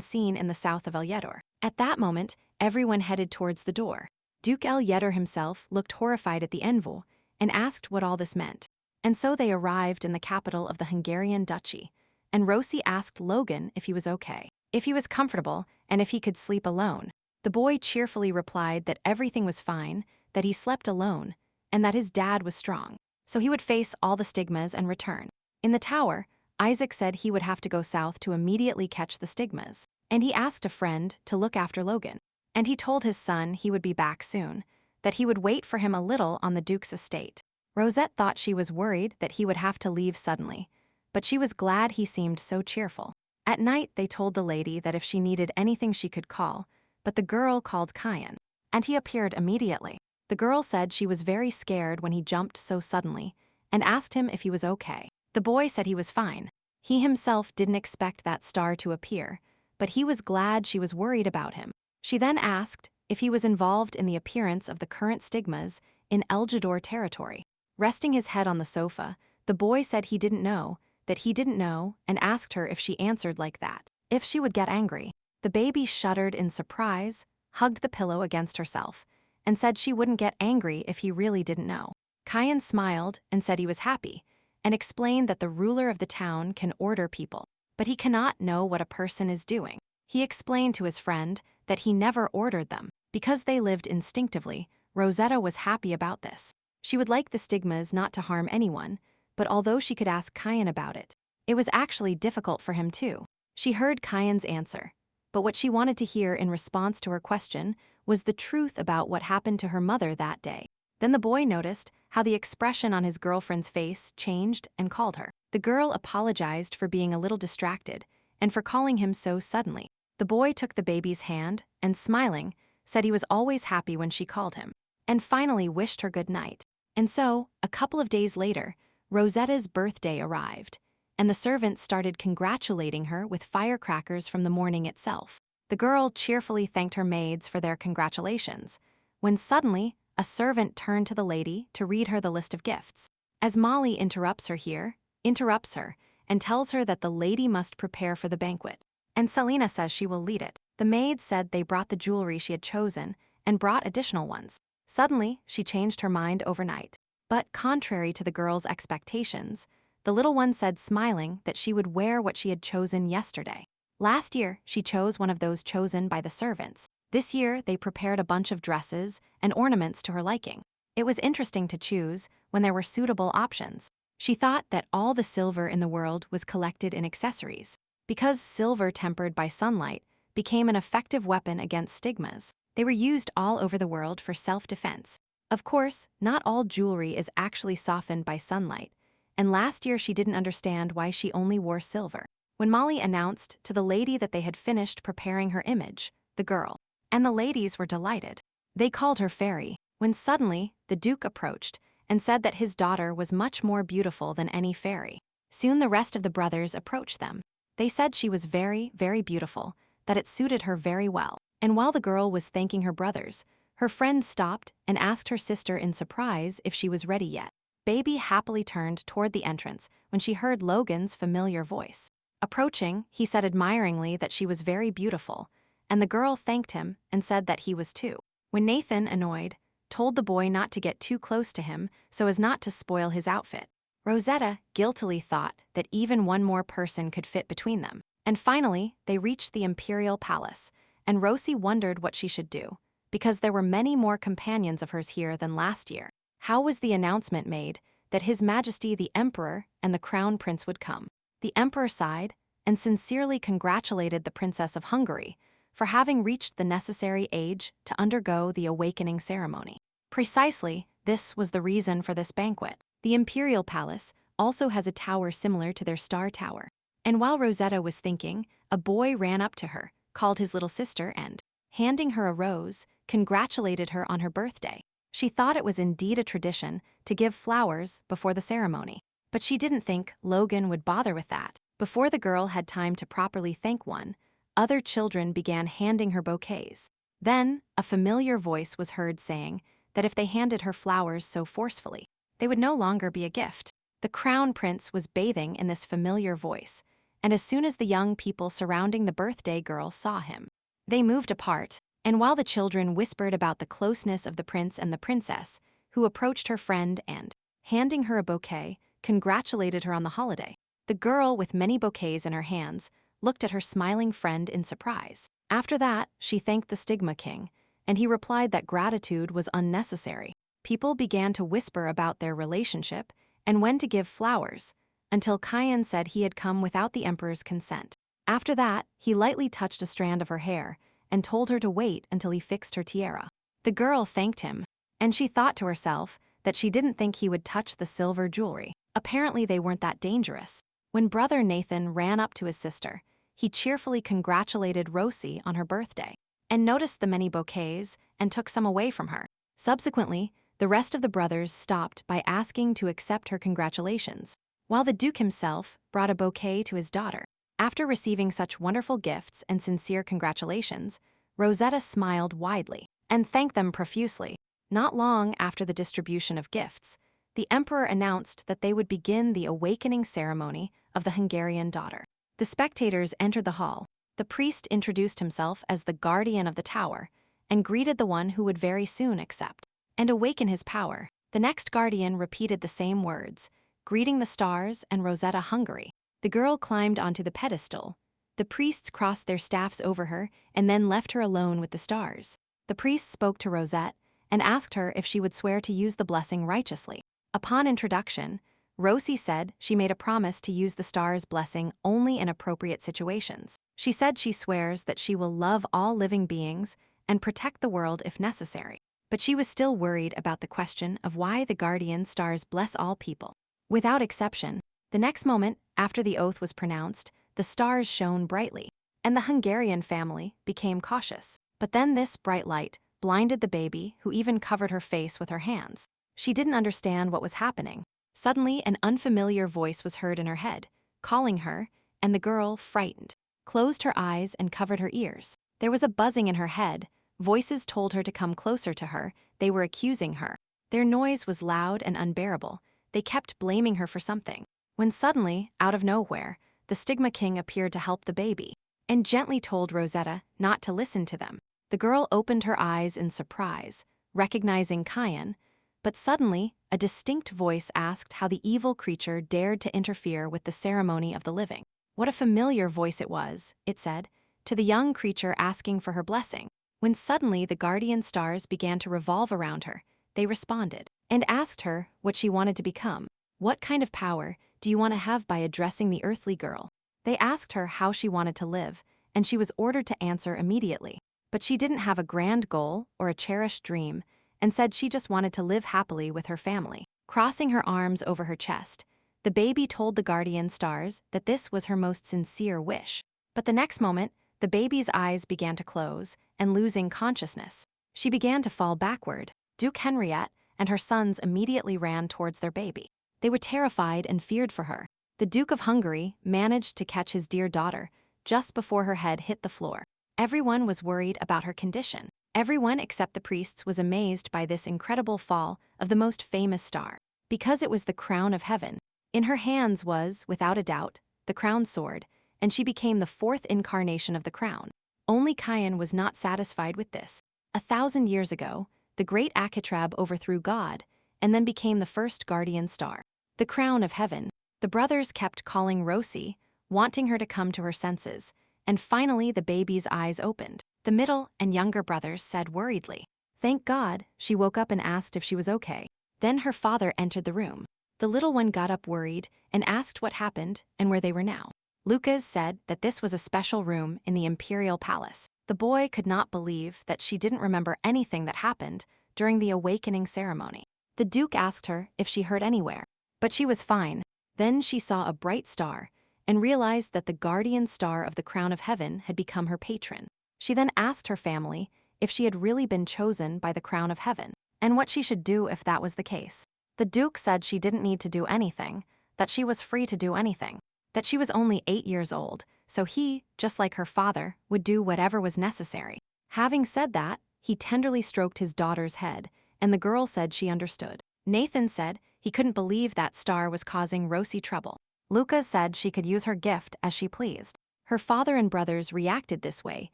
Speaker 1: seen in the south of Elgidor. At that moment, everyone headed towards the door. Duke Elgidor himself looked horrified at the envoy and asked what all this meant. And so they arrived in the capital of the Hungarian Duchy, and Rosie asked Logan if he was okay, if he was comfortable, and if he could sleep alone. The boy cheerfully replied that everything was fine, that he slept alone, and that his dad was strong, so he would face all the stigmas and return. In the tower, Isaac said he would have to go south to immediately catch the stigmas, and he asked a friend to look after Logan. And he told his son he would be back soon, that he would wait for him a little on the Duke's estate. Rosette thought she was worried that he would have to leave suddenly, but she was glad he seemed so cheerful. At night, they told the lady that if she needed anything she could call, but the girl called Kyan, and he appeared immediately. The girl said she was very scared when he jumped so suddenly and asked him if he was okay. The boy said he was fine. He himself didn't expect that star to appear, but he was glad she was worried about him. She then asked if he was involved in the appearance of the current stigmas in Elgidor territory. Resting his head on the sofa, the boy said he didn't know, that he didn't know, and asked her if she answered like that, if she would get angry. The baby shuddered in surprise, hugged the pillow against herself, and said she wouldn't get angry if he really didn't know. Kyan smiled and said he was happy, and explained that the ruler of the town can order people, but he cannot know what a person is doing. He explained to his friend that he never ordered them. Because they lived instinctively, Rosetta was happy about this. She would like the stigmas not to harm anyone, but although she could ask Kyan about it, it was actually difficult for him too. She heard Kyan's answer, but what she wanted to hear in response to her question was the truth about what happened to her mother that day. Then the boy noticed how the expression on his girlfriend's face changed and called her. The girl apologized for being a little distracted and for calling him so suddenly. The boy took the baby's hand and, smiling, said he was always happy when she called him, and finally wished her good night. And so, a couple of days later, Rosetta's birthday arrived, and the servants started congratulating her with firecrackers from the morning itself. The girl cheerfully thanked her maids for their congratulations, when suddenly, a servant turned to the lady to read her the list of gifts. As Molly interrupts her, and tells her that the lady must prepare for the banquet, and Selena says she will lead it. The maids said they brought the jewelry she had chosen and brought additional ones. Suddenly, she changed her mind overnight. But contrary to the girl's expectations, the little one said, smiling, that she would wear what she had chosen yesterday. Last year, she chose one of those chosen by the servants. This year, they prepared a bunch of dresses and ornaments to her liking. It was interesting to choose when there were suitable options. She thought that all the silver in the world was collected in accessories. Because silver tempered by sunlight became an effective weapon against stigmas, they were used all over the world for self-defense. Of course, not all jewelry is actually softened by sunlight, and last year she didn't understand why she only wore silver. When Molly announced to the lady that they had finished preparing her image, the girl, and the ladies were delighted. They called her Fairy, when suddenly the Duke approached and said that his daughter was much more beautiful than any fairy. Soon the rest of the brothers approached them. They said she was very, very beautiful, that it suited her very well. And while the girl was thanking her brothers, her friend stopped and asked her sister in surprise if she was ready yet. Baby happily turned toward the entrance when she heard Logan's familiar voice. Approaching, he said admiringly that she was very beautiful, and the girl thanked him and said that he was too. When Nathan, annoyed, told the boy not to get too close to him so as not to spoil his outfit, Rosetta guiltily thought that even one more person could fit between them. And finally, they reached the imperial palace, and Rosie wondered what she should do, because there were many more companions of hers here than last year. How was the announcement made that His Majesty the Emperor and the Crown Prince would come? The Emperor sighed and sincerely congratulated the Princess of Hungary for having reached the necessary age to undergo the awakening ceremony. Precisely, this was the reason for this banquet. The imperial palace also has a tower similar to their star tower. And while Rosetta was thinking, a boy ran up to her, called his little sister and, handing her a rose, congratulated her on her birthday. She thought it was indeed a tradition to give flowers before the ceremony. But she didn't think Logan would bother with that. Before the girl had time to properly thank one, other children began handing her bouquets. Then, a familiar voice was heard saying that if they handed her flowers so forcefully, they would no longer be a gift. The crown prince was bathing in this familiar voice, and as soon as the young people surrounding the birthday girl saw him, they moved apart, and while the children whispered about the closeness of the prince and the princess, who approached her friend and, handing her a bouquet, congratulated her on the holiday. The girl, with many bouquets in her hands, looked at her smiling friend in surprise. After that, she thanked the Stigma King, and he replied that gratitude was unnecessary. People began to whisper about their relationship and when to give flowers, until Kyan said he had come without the emperor's consent. After that, he lightly touched a strand of her hair and told her to wait until he fixed her tiara. The girl thanked him, and she thought to herself that she didn't think he would touch the silver jewelry. Apparently they weren't that dangerous. When brother Nathan ran up to his sister, he cheerfully congratulated Rosie on her birthday, and noticed the many bouquets and took some away from her. Subsequently, the rest of the brothers stopped by asking to accept her congratulations, while the Duke himself brought a bouquet to his daughter. After receiving such wonderful gifts and sincere congratulations, Rosetta smiled widely and thanked them profusely. Not long after the distribution of gifts, the emperor announced that they would begin the awakening ceremony of the Hungarian daughter. The spectators entered the hall. The priest introduced himself as the guardian of the tower and greeted the one who would very soon accept and awaken his power. The next guardian repeated the same words, greeting the stars and Rosetta Hungary. The girl climbed onto the pedestal, The priests crossed their staffs over her and then left her alone with the stars. The priest spoke to Rosette and asked her if she would swear to use the blessing righteously. Upon introduction, Rosie said she made a promise to use the star's blessing only in appropriate situations. She said she swears that she will love all living beings and protect the world if necessary. But she was still worried about the question of why the guardian stars bless all people. Without exception, the next moment after the oath was pronounced, the stars shone brightly, and the Hungarian family became cautious. But then this bright light blinded the baby, who even covered her face with her hands. She didn't understand what was happening. Suddenly, an unfamiliar voice was heard in her head, calling her, and the girl, frightened, closed her eyes and covered her ears. There was a buzzing in her head. Voices told her to come closer to her. They were accusing her. Their noise was loud and unbearable. They kept blaming her for something. When suddenly, out of nowhere, the Stigma King appeared to help the baby and gently told Rosetta not to listen to them. The girl opened her eyes in surprise, recognizing Kyan, but suddenly, a distinct voice asked how the evil creature dared to interfere with the ceremony of the living. What a familiar voice it was, it said, to the young creature asking for her blessing. When suddenly the guardian stars began to revolve around her, they responded and asked her what she wanted to become. What kind of power do you want to have by addressing the earthly girl? They asked her how she wanted to live, and she was ordered to answer immediately. But she didn't have a grand goal or a cherished dream, and said she just wanted to live happily with her family. Crossing her arms over her chest, the baby told the guardian stars that this was her most sincere wish. But the next moment, the baby's eyes began to close, and losing consciousness, she began to fall backward. Duke Henriette and her sons immediately ran towards their baby. They were terrified and feared for her. The Duke of Hungary managed to catch his dear daughter just before her head hit the floor. Everyone was worried about her condition. Everyone except the priests was amazed by this incredible fall of the most famous star, because it was the crown of heaven. In her hands was, without a doubt, the crown sword, and she became the fourth incarnation of the crown. Only Kyan was not satisfied with this. 1,000 years ago, the great Akitrab overthrew God, and then became the first guardian star, the crown of heaven. The brothers kept calling Rosie, wanting her to come to her senses, and finally the baby's eyes opened. The middle and younger brothers said worriedly, "Thank God," she woke up and asked if she was okay. Then her father entered the room. The little one got up worried and asked what happened and where they were now. Lucas said that this was a special room in the imperial palace. The boy could not believe that she didn't remember anything that happened during the awakening ceremony. The Duke asked her if she hurt anywhere, but she was fine. Then she saw a bright star and realized that the guardian star of the crown of heaven had become her patron. She then asked her family if she had really been chosen by the crown of heaven, and what she should do if that was the case. The Duke said she didn't need to do anything, that she was free to do anything, that she was only 8 years old, so he, just like her father, would do whatever was necessary. Having said that, he tenderly stroked his daughter's head, and the girl said she understood. Nathan said he couldn't believe that star was causing Rosie trouble. Lucas said she could use her gift as she pleased. Her father and brothers reacted this way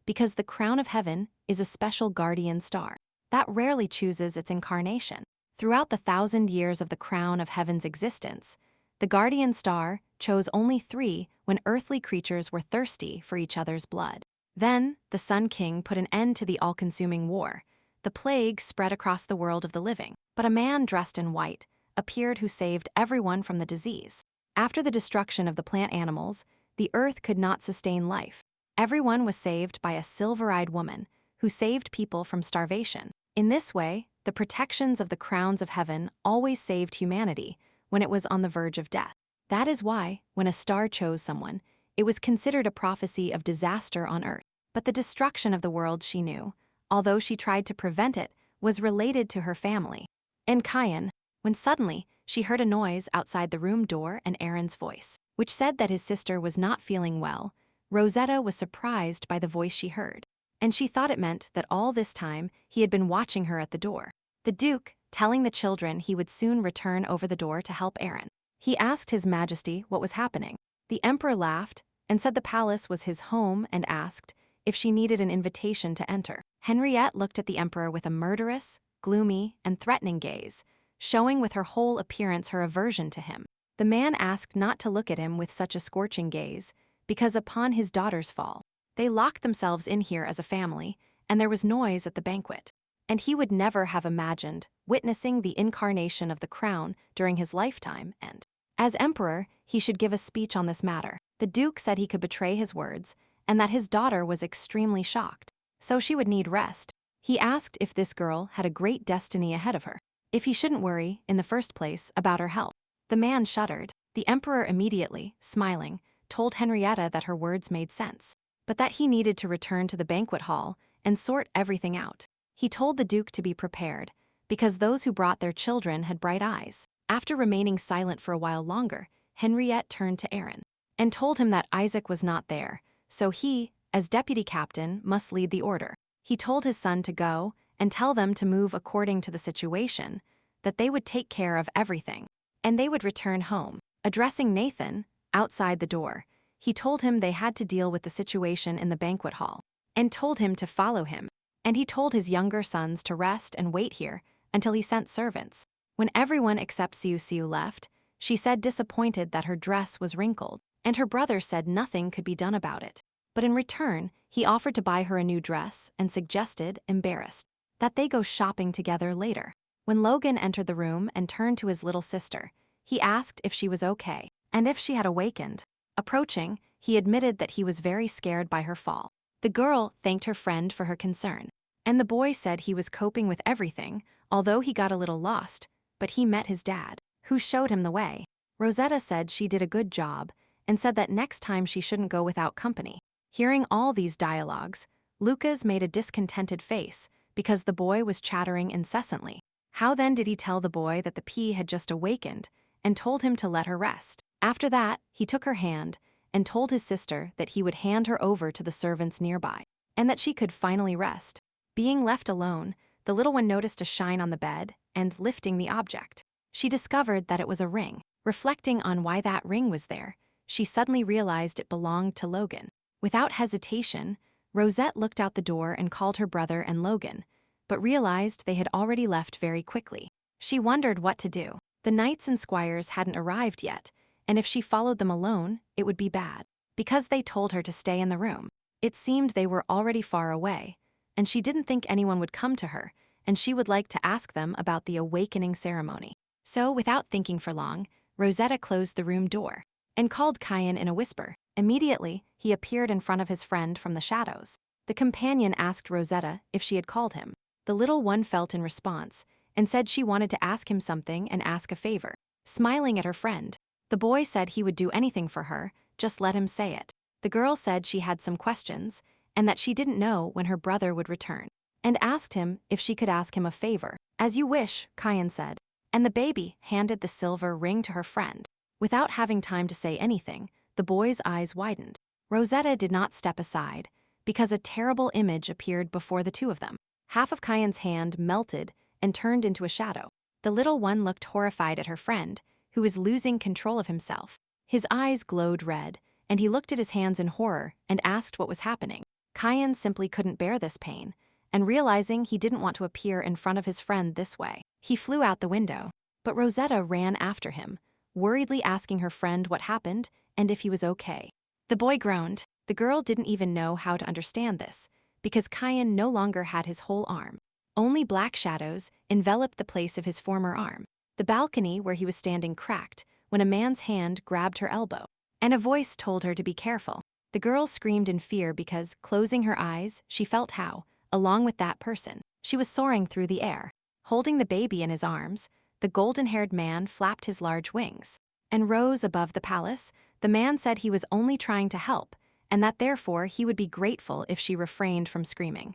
Speaker 1: because the crown of heaven is a special guardian star that rarely chooses its incarnation. Throughout the 1,000 years of the crown of heaven's existence, the guardian star chose only 3 when earthly creatures were thirsty for each other's blood. Then, the Sun King put an end to the all-consuming war. The plague spread across the world of the living, but a man dressed in white appeared who saved everyone from the disease. After the destruction of the plant animals, the earth could not sustain life. Everyone was saved by a silver-eyed woman who saved people from starvation. In this way, the protections of the crowns of heaven always saved humanity when it was on the verge of death. That is why, when a star chose someone, it was considered a prophecy of disaster on earth. But the destruction of the world she knew, although she tried to prevent it, was related to her family and Kyan, when suddenly she heard a noise outside the room door and Aaron's voice, which said that his sister was not feeling well. Rosetta was surprised by the voice she heard, and she thought it meant that all this time he had been watching her at the door. The Duke, telling the children he would soon return over the door to help Aaron. He asked His Majesty what was happening. The Emperor laughed and said the palace was his home and asked if she needed an invitation to enter. Henriette looked at the Emperor with a murderous, gloomy, and threatening gaze, showing with her whole appearance her aversion to him. The man asked not to look at him with such a scorching gaze, because upon his daughter's fall, they locked themselves in here as a family, and there was noise at the banquet. And he would never have imagined witnessing the incarnation of the crown during his lifetime, and, as emperor, he should give a speech on this matter. The Duke said he could betray his words, and that his daughter was extremely shocked, so she would need rest. He asked if this girl had a great destiny ahead of her, if he shouldn't worry, in the first place, about her health. The man shuddered. The emperor immediately, smiling, told Henrietta that her words made sense, but that he needed to return to the banquet hall and sort everything out. He told the Duke to be prepared, because those who brought their children had bright eyes. After remaining silent for a while longer, Henriette turned to Aaron and told him that Isaac was not there, so he, as deputy captain, must lead the order. He told his son to go and tell them to move according to the situation, that they would take care of everything, and they would return home. Addressing Nathan, outside the door, he told him they had to deal with the situation in the banquet hall, and told him to follow him, and he told his younger sons to rest and wait here until he sent servants. When everyone except Siu left, she said disappointed that her dress was wrinkled, and her brother said nothing could be done about it. But in return, he offered to buy her a new dress and suggested, embarrassed, that they go shopping together later. When Logan entered the room and turned to his little sister, he asked if she was okay, and if she had awakened. Approaching, he admitted that he was very scared by her fall. The girl thanked her friend for her concern, and the boy said he was coping with everything, although he got a little lost, but he met his dad, who showed him the way. Rosetta said she did a good job, and said that next time she shouldn't go without company. Hearing all these dialogues, Lucas made a discontented face, because the boy was chattering incessantly. How then did he tell the boy that the pea had just awakened, and told him to let her rest? After that, he took her hand, and told his sister that he would hand her over to the servants nearby, and that she could finally rest. Being left alone, the little one noticed a shine on the bed, and lifting the object, she discovered that it was a ring. Reflecting on why that ring was there, she suddenly realized it belonged to Logan. Without hesitation, Rosette looked out the door and called her brother and Logan, but realized they had already left very quickly. She wondered what to do. The knights and squires hadn't arrived yet, and if she followed them alone, it would be bad, because they told her to stay in the room. It seemed they were already far away, and she didn't think anyone would come to her, and she would like to ask them about the awakening ceremony. So, without thinking for long, Rosetta closed the room door and called Kyan in a whisper. Immediately, he appeared in front of his friend from the shadows. The companion asked Rosetta if she had called him. The little one felt in response and said she wanted to ask him something and ask a favor. Smiling at her friend, the boy said he would do anything for her, just let him say it. The girl said she had some questions and that she didn't know when her brother would return, and asked him if she could ask him a favor. As you wish, Kyan said, and the baby handed the silver ring to her friend. Without having time to say anything, the boy's eyes widened. Rosetta did not step aside, because a terrible image appeared before the two of them. Half of Kyan's hand melted and turned into a shadow. The little one looked horrified at her friend, who was losing control of himself. His eyes glowed red, and he looked at his hands in horror and asked what was happening. Kyan simply couldn't bear this pain, and realizing he didn't want to appear in front of his friend this way, he flew out the window. But Rosetta ran after him, worriedly asking her friend what happened and if he was okay. The boy groaned. The girl didn't even know how to understand this, because Kyan no longer had his whole arm. Only black shadows enveloped the place of his former arm. The balcony where he was standing cracked when a man's hand grabbed her elbow, and a voice told her to be careful. The girl screamed in fear because, closing her eyes, she felt how, along with that person, she was soaring through the air. Holding the baby in his arms, the golden-haired man flapped his large wings and rose above the palace. The man said he was only trying to help, and that therefore he would be grateful if she refrained from screaming.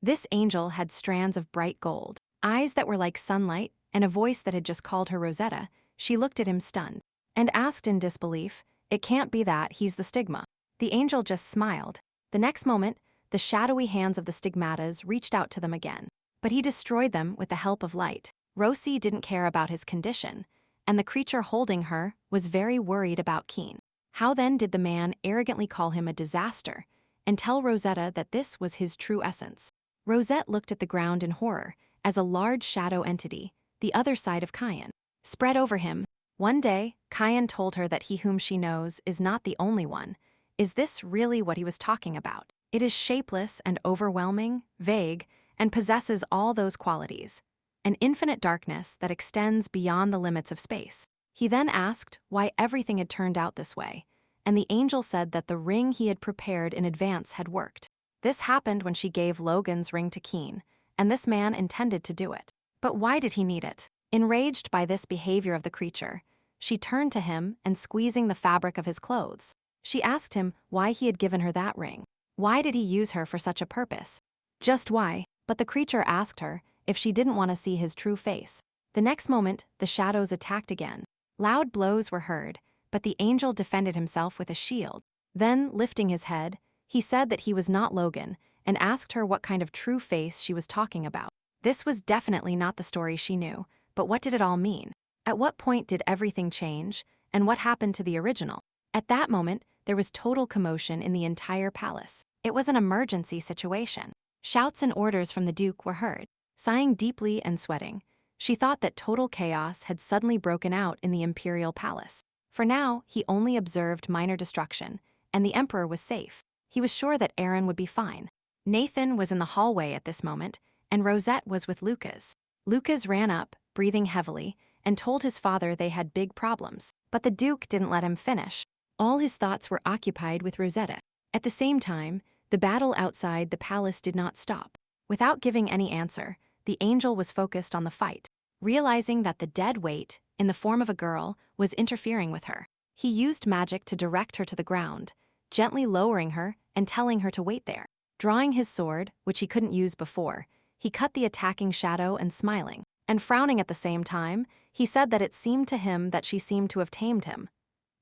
Speaker 1: This angel had strands of bright gold, eyes that were like sunlight, and a voice that had just called her Rosetta. She looked at him stunned, and asked in disbelief, "It can't be that, he's the stigma." The angel just smiled. The next moment, the shadowy hands of the stigmatas reached out to them again, but he destroyed them with the help of light. Rosie didn't care about his condition, and the creature holding her was very worried about Keen. How then did the man arrogantly call him a disaster and tell Rosetta that this was his true essence? Rosette looked at the ground in horror as a large shadow entity, the other side of Kyan, spread over him. One day, Kyan told her that he whom she knows is not the only one, Is this really what he was talking about? It is shapeless and overwhelming, vague, and possesses all those qualities. An infinite darkness that extends beyond the limits of space. He then asked why everything had turned out this way, and the angel said that the ring he had prepared in advance had worked. This happened when she gave Logan's ring to Keen, and this man intended to do it. But why did he need it? Enraged by this behavior of the creature, she turned to him and squeezing the fabric of his clothes. She asked him why he had given her that ring. Why did he use her for such a purpose? Just why? But the creature asked her if she didn't want to see his true face. The next moment, the shadows attacked again. Loud blows were heard, but the angel defended himself with a shield. Then, lifting his head, he said that he was not Logan and asked her what kind of true face she was talking about. This was definitely not the story she knew, but what did it all mean? At what point did everything change, and what happened to the original? At that moment, there was total commotion in the entire palace. It was an emergency situation. Shouts and orders from the Duke were heard. Sighing deeply and sweating, she thought that total chaos had suddenly broken out in the imperial palace. For now, he only observed minor destruction, and the emperor was safe. He was sure that Aaron would be fine. Nathan was in the hallway at this moment, and Rosette was with Lucas. Lucas ran up, breathing heavily, and told his father they had big problems. But the Duke didn't let him finish. All his thoughts were occupied with Rosetta. At the same time, the battle outside the palace did not stop. Without giving any answer, the angel was focused on the fight. Realizing that the dead weight, in the form of a girl, was interfering with her, he used magic to direct her to the ground, gently lowering her and telling her to wait there. Drawing his sword, which he couldn't use before, he cut the attacking shadow and smiling, and frowning at the same time, he said that it seemed to him that she seemed to have tamed him.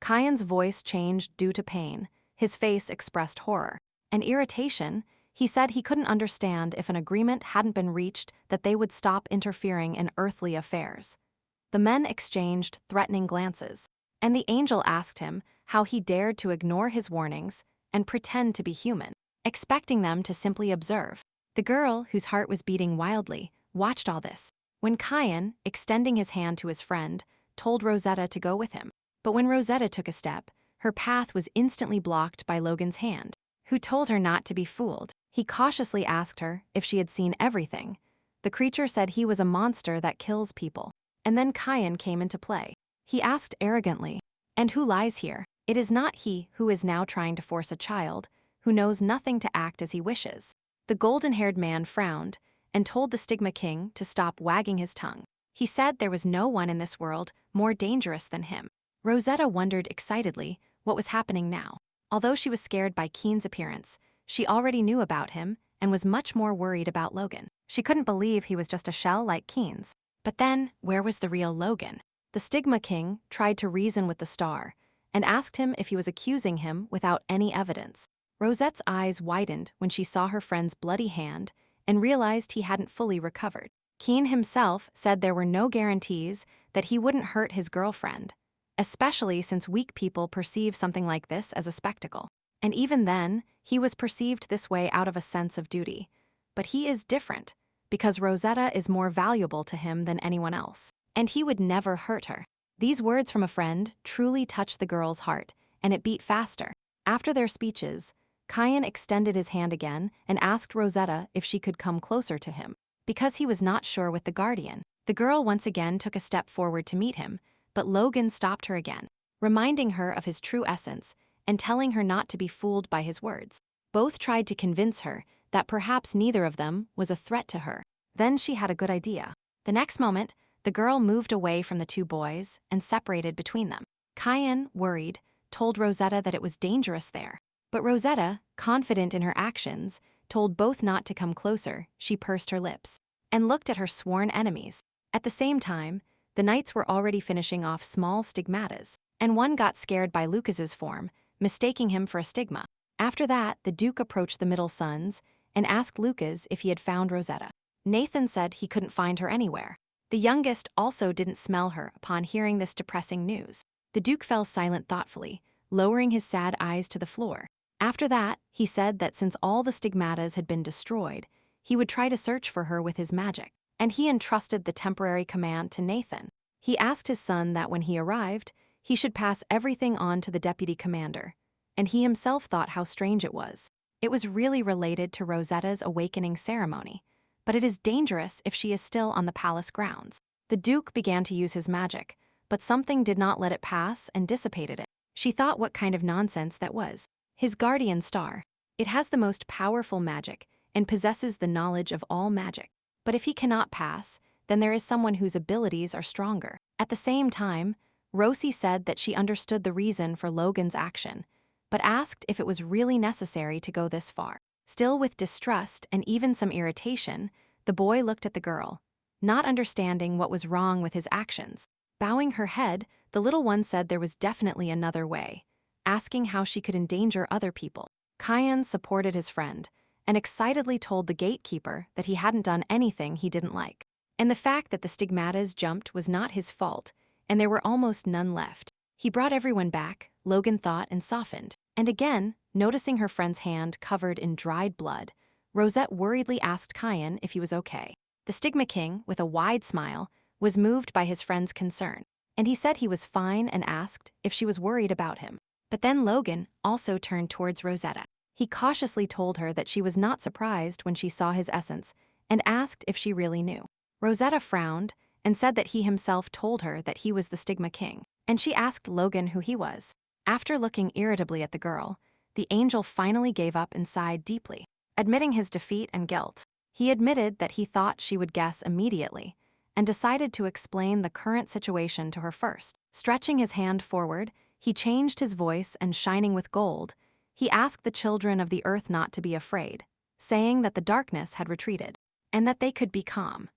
Speaker 1: Kyan's voice changed due to pain, his face expressed horror and irritation. He said he couldn't understand if an agreement hadn't been reached that they would stop interfering in earthly affairs. The men exchanged threatening glances, and the angel asked him how he dared to ignore his warnings and pretend to be human, expecting them to simply observe. The girl, whose heart was beating wildly, watched all this. When Kyan, extending his hand to his friend, told Rosetta to go with him. But when Rosetta took a step, her path was instantly blocked by Logan's hand, who told her not to be fooled. He cautiously asked her if she had seen everything. The creature said he was a monster that kills people. And then Kyan came into play. He asked arrogantly, "And who lies here? It is not he who is now trying to force a child, who knows nothing to act as he wishes." The golden-haired man frowned and told the Stigma King to stop wagging his tongue. He said there was no one in this world more dangerous than him. Rosetta wondered excitedly what was happening now. Although she was scared by Keen's appearance, she already knew about him and was much more worried about Logan. She couldn't believe he was just a shell like Keen's. But then, where was the real Logan? The Stigma King tried to reason with the star and asked him if he was accusing him without any evidence. Rosette's eyes widened when she saw her friend's bloody hand and realized he hadn't fully recovered. Keen himself said there were no guarantees that he wouldn't hurt his girlfriend, especially since weak people perceive something like this as a spectacle. And even then, he was perceived this way out of a sense of duty. But he is different, because Rosetta is more valuable to him than anyone else, and he would never hurt her. These words from a friend truly touched the girl's heart, and it beat faster. After their speeches, Kyan extended his hand again and asked Rosetta if she could come closer to him, because he was not sure with the Guardian. The girl once again took a step forward to meet him, but Logan stopped her again, reminding her of his true essence and telling her not to be fooled by his words. Both tried to convince her that perhaps neither of them was a threat to her. Then she had a good idea. The next moment, the girl moved away from the two boys and separated between them. Kyan, worried, told Rosetta that it was dangerous there. But Rosetta, confident in her actions, told both not to come closer. She pursed her lips and looked at her sworn enemies. At the same time, the knights were already finishing off small stigmatas, and one got scared by Lucas's form, mistaking him for a stigma. After that, the Duke approached the middle sons and asked Lucas if he had found Rosetta. Nathan said he couldn't find her anywhere. The youngest also didn't smell her upon hearing this depressing news. The Duke fell silent thoughtfully, lowering his sad eyes to the floor. After that, he said that since all the stigmatas had been destroyed, he would try to search for her with his magic, and he entrusted the temporary command to Nathan. He asked his son that when he arrived, he should pass everything on to the deputy commander, and he himself thought how strange it was. It was really related to Rosetta's awakening ceremony, but it is dangerous if she is still on the palace grounds. The Duke began to use his magic, but something did not let it pass and dissipated it. She thought what kind of nonsense that was. His guardian star. It has the most powerful magic and possesses the knowledge of all magic. But if he cannot pass, then there is someone whose abilities are stronger. At the same time, Rosie said that she understood the reason for Logan's action, but asked if it was really necessary to go this far. Still with distrust and even some irritation, the boy looked at the girl, not understanding what was wrong with his actions. Bowing her head, the little one said there was definitely another way, asking how she could endanger other people. Kyan supported his friend and excitedly told the gatekeeper that he hadn't done anything he didn't like. And the fact that the stigmatas jumped was not his fault, and there were almost none left. He brought everyone back, Logan thought, and softened. And again, noticing her friend's hand covered in dried blood, Rosette worriedly asked Kyan if he was okay. The Stigma King, with a wide smile, was moved by his friend's concern, and he said he was fine and asked if she was worried about him. But then Logan also turned towards Rosetta. He cautiously told her that she was not surprised when she saw his essence and asked if she really knew. Rosetta frowned and said that he himself told her that he was the Stigma King, and she asked Logan who he was. After looking irritably at the girl, the angel finally gave up and sighed deeply, admitting his defeat and guilt. He admitted that he thought she would guess immediately and decided to explain the current situation to her first. Stretching his hand forward, he changed his voice and shining with gold, he asked the children of the earth not to be afraid, saying that the darkness had retreated and that they could be calm.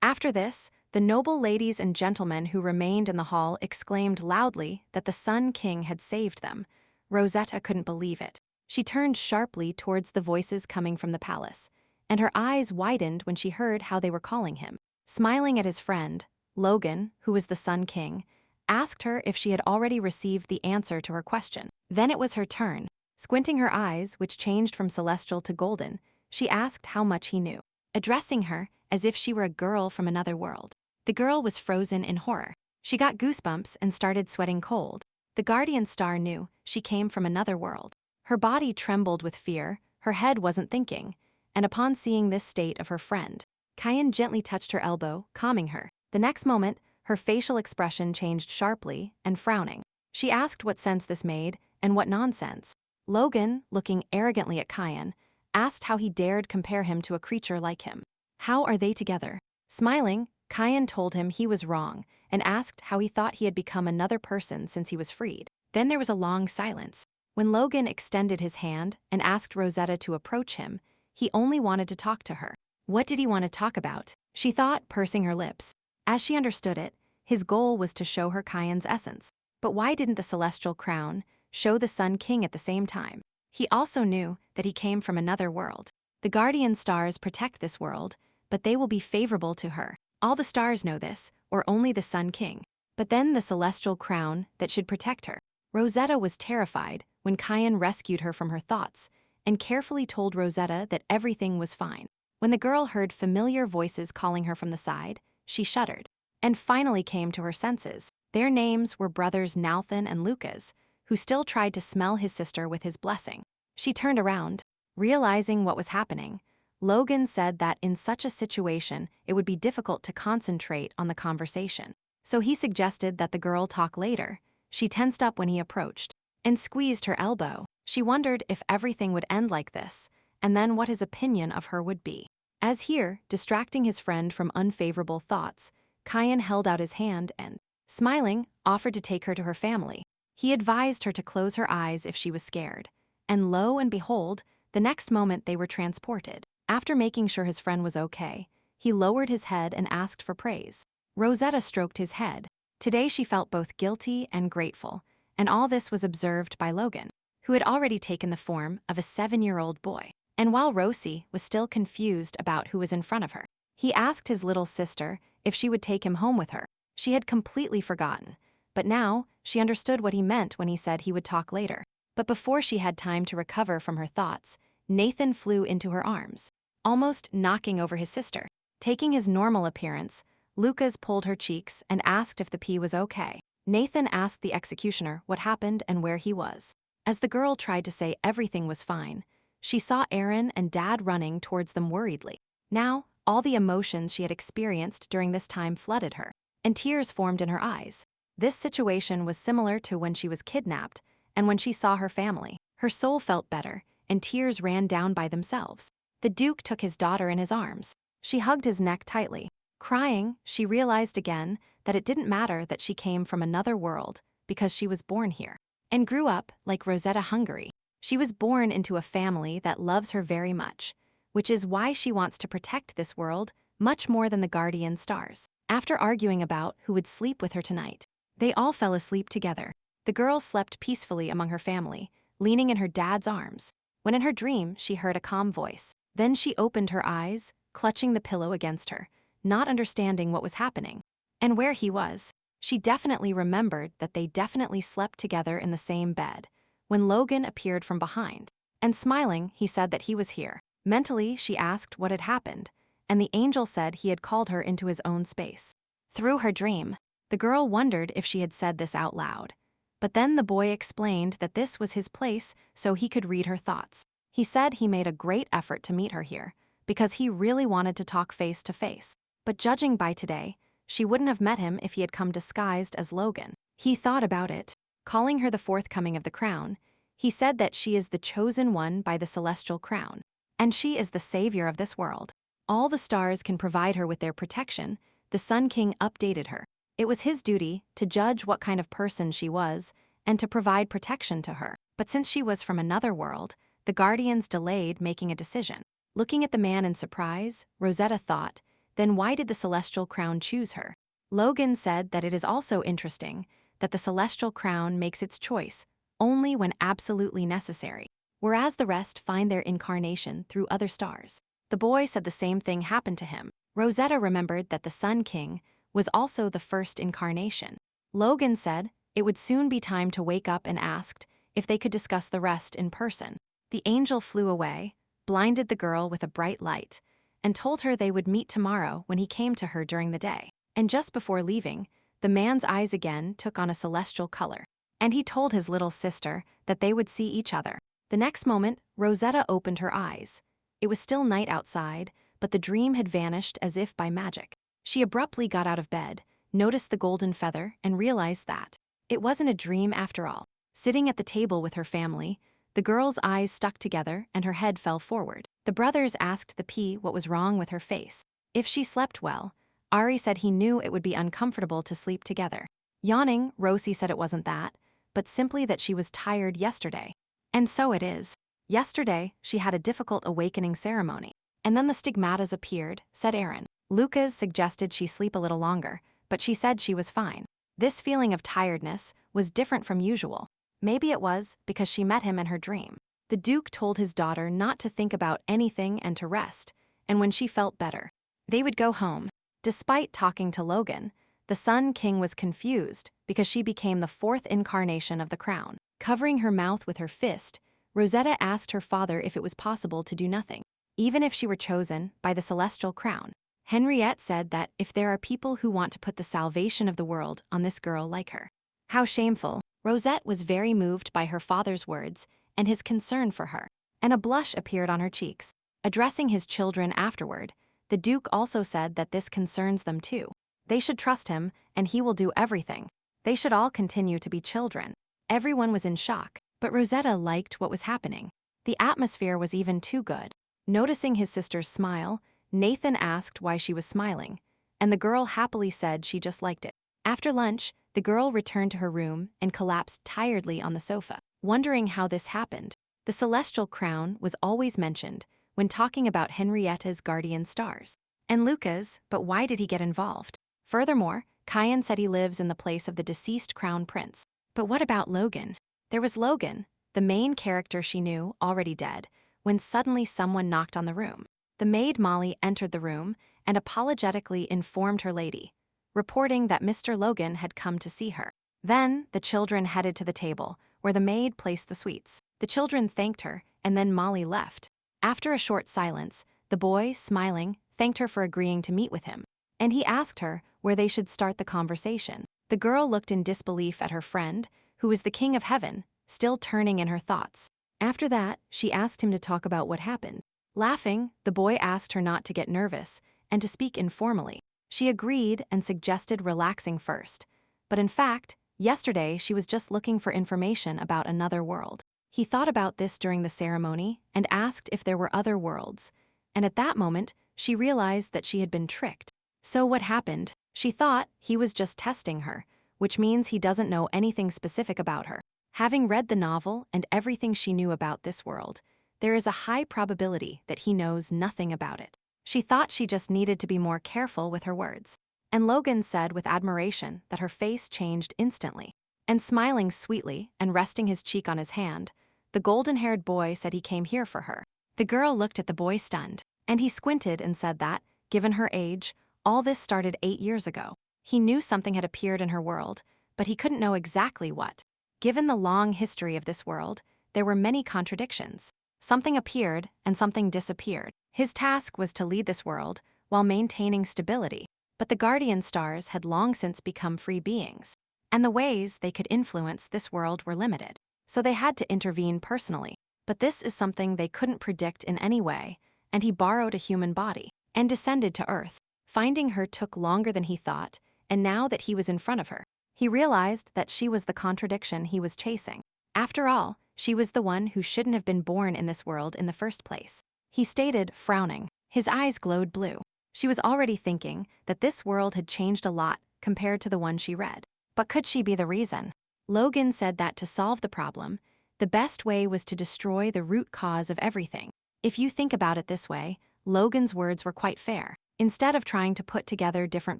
Speaker 1: After this, the noble ladies and gentlemen who remained in the hall exclaimed loudly that the Sun King had saved them. Rosetta couldn't believe it. She turned sharply towards the voices coming from the palace, and her eyes widened when she heard how they were calling him. Smiling at his friend, Logan, who was the Sun King, asked her if she had already received the answer to her question. Then it was her turn. Squinting her eyes, which changed from celestial to golden, she asked how much he knew, addressing her as if she were a girl from another world. The girl was frozen in horror. She got goosebumps and started sweating cold. The guardian star knew she came from another world. Her body trembled with fear, her head wasn't thinking, and upon seeing this state of her friend, Kyan gently touched her elbow, calming her. The next moment, her facial expression changed sharply and frowning. She asked what sense this made and what nonsense. Logan, looking arrogantly at Kyan, asked how he dared compare him to a creature like him. How are they together? Smiling, Kyan told him he was wrong and asked how he thought he had become another person since he was freed. Then there was a long silence. When Logan extended his hand and asked Rosetta to approach him, he only wanted to talk to her. What did he want to talk about? She thought, pursing her lips. As she understood it, his goal was to show her Kyan's essence. But why didn't the celestial crown show the Sun King at the same time? He also knew that he came from another world. The guardian stars protect this world, but they will be favorable to her. All the stars know this, or only the Sun King. But then the celestial crown that should protect her. Rosetta was terrified when Kyan rescued her from her thoughts and carefully told Rosetta that everything was fine. When the girl heard familiar voices calling her from the side, she shuddered and finally came to her senses. Their names were brothers Nathan and Lucas, who still tried to smell his sister with his blessing. She turned around, realizing what was happening. Logan said that in such a situation, it would be difficult to concentrate on the conversation. So he suggested that the girl talk later. She tensed up when he approached and squeezed her elbow. She wondered if everything would end like this, and then what his opinion of her would be. As here, distracting his friend from unfavorable thoughts, Kyan held out his hand and, smiling, offered to take her to her family. He advised her to close her eyes if she was scared. And lo and behold, the next moment they were transported. After making sure his friend was okay, he lowered his head and asked for praise. Rosetta stroked his head. Today she felt both guilty and grateful, and all this was observed by Logan, who had already taken the form of a 7-year-old boy. And while Rosie was still confused about who was in front of her, he asked his little sister if she would take him home with her. She had completely forgotten, but now she understood what he meant when he said he would talk later. But before she had time to recover from her thoughts, Nathan flew into her arms, almost knocking over his sister. Taking his normal appearance, Lucas pulled her cheeks and asked if the pea was okay. Nathan asked the executioner what happened and where he was. As the girl tried to say everything was fine, she saw Aaron and Dad running towards them worriedly. Now, all the emotions she had experienced during this time flooded her, and tears formed in her eyes. This situation was similar to when she was kidnapped and when she saw her family. Her soul felt better, and tears ran down by themselves. The Duke took his daughter in his arms. She hugged his neck tightly. Crying, she realized again that it didn't matter that she came from another world because she was born here and grew up like Rosetta Hungary. She was born into a family that loves her very much, which is why she wants to protect this world much more than the guardian stars. After arguing about who would sleep with her tonight, they all fell asleep together. The girl slept peacefully among her family, leaning in her dad's arms, when in her dream she heard a calm voice. Then she opened her eyes, clutching the pillow against her, not understanding what was happening and where he was. She definitely remembered that they definitely slept together in the same bed, when Logan appeared from behind. And smiling, he said that he was here. Mentally, she asked what had happened, and the angel said he had called her into his own space. Through her dream, the girl wondered if she had said this out loud. But then the boy explained that this was his place so he could read her thoughts. He said he made a great effort to meet her here, because he really wanted to talk face to face. But judging by today, she wouldn't have met him if he had come disguised as Logan. He thought about it. Calling her the fourth coming of the crown, he said that she is the chosen one by the celestial crown, and she is the savior of this world. All the stars can provide her with their protection. The Sun King updated her. It was his duty to judge what kind of person she was and to provide protection to her. But since she was from another world, the guardians delayed making a decision. Looking at the man in surprise, Rosetta thought, then why did the celestial crown choose her? Logan said that it is also interesting that the celestial crown makes its choice only when absolutely necessary, whereas the rest find their incarnation through other stars. The boy said the same thing happened to him. Rosetta remembered that the Sun King was also the first incarnation. Logan said it would soon be time to wake up and asked if they could discuss the rest in person. The angel flew away, blinded the girl with a bright light, and told her they would meet tomorrow when he came to her during the day. And just before leaving, the man's eyes again took on a celestial color, and he told his little sister that they would see each other. The next moment, Rosetta opened her eyes. It was still night outside, but the dream had vanished as if by magic. She abruptly got out of bed, noticed the golden feather, and realized that it wasn't a dream after all. Sitting at the table with her family, the girl's eyes stuck together and her head fell forward. The brothers asked the P what was wrong with her face. If she slept well, Ari said he knew it would be uncomfortable to sleep together. Yawning, Rosie said it wasn't that, but simply that she was tired yesterday. And so it is. Yesterday, she had a difficult awakening ceremony. And then the stigmatas appeared, said Aaron. Lucas suggested she sleep a little longer, but she said she was fine. This feeling of tiredness was different from usual. Maybe it was because she met him in her dream. The Duke told his daughter not to think about anything and to rest, and when she felt better, they would go home. Despite talking to Logan, the Sun King was confused because she became the fourth incarnation of the crown. Covering her mouth with her fist, Rosetta asked her father if it was possible to do nothing, even if she were chosen by the celestial crown. Henriette said that if there are people who want to put the salvation of the world on this girl like her. How shameful. Rosette was very moved by her father's words and his concern for her, and a blush appeared on her cheeks. Addressing his children afterward, the Duke also said that this concerns them too. They should trust him, and he will do everything. They should all continue to be children. Everyone was in shock, but Rosetta liked what was happening. The atmosphere was even too good. Noticing his sister's smile, Nathan asked why she was smiling, and the girl happily said she just liked it. After lunch, the girl returned to her room and collapsed tiredly on the sofa, wondering how this happened. The celestial crown was always mentioned when talking about Henrietta's guardian stars. And Lucas, but why did he get involved? Furthermore, Kyan said he lives in the place of the deceased crown prince. But what about Logan? There was Logan, the main character she knew, already dead, when suddenly someone knocked on the room. The maid Molly entered the room and apologetically informed her lady, reporting that Mr. Logan had come to see her. Then, the children headed to the table, where the maid placed the sweets. The children thanked her, and then Molly left. After a short silence, the boy, smiling, thanked her for agreeing to meet with him, and he asked her where they should start the conversation. The girl looked in disbelief at her friend, who was the king of heaven, still turning in her thoughts. After that, she asked him to talk about what happened. Laughing, the boy asked her not to get nervous and to speak informally. She agreed and suggested relaxing first. But in fact, yesterday she was just looking for information about another world. He thought about this during the ceremony and asked if there were other worlds. And at that moment, she realized that she had been tricked. So what happened? She thought he was just testing her, which means he doesn't know anything specific about her. Having read the novel and everything she knew about this world, there is a high probability that he knows nothing about it. She thought she just needed to be more careful with her words. And Logan said with admiration that her face changed instantly. And smiling sweetly and resting his cheek on his hand, the golden-haired boy said he came here for her. The girl looked at the boy stunned, and he squinted and said that, given her age, all this started 8 years ago. He knew something had appeared in her world, but he couldn't know exactly what. Given the long history of this world, there were many contradictions. Something appeared and something disappeared. His task was to lead this world while maintaining stability, but the guardian stars had long since become free beings, and the ways they could influence this world were limited. So they had to intervene personally. But this is something they couldn't predict in any way, and he borrowed a human body and descended to Earth. Finding her took longer than he thought, and now that he was in front of her, he realized that she was the contradiction he was chasing. After all, she was the one who shouldn't have been born in this world in the first place. He stated, frowning. His eyes glowed blue. She was already thinking that this world had changed a lot compared to the one she read. But could she be the reason? Logan said that to solve the problem, the best way was to destroy the root cause of everything. If you think about it this way, Logan's words were quite fair. Instead of trying to put together different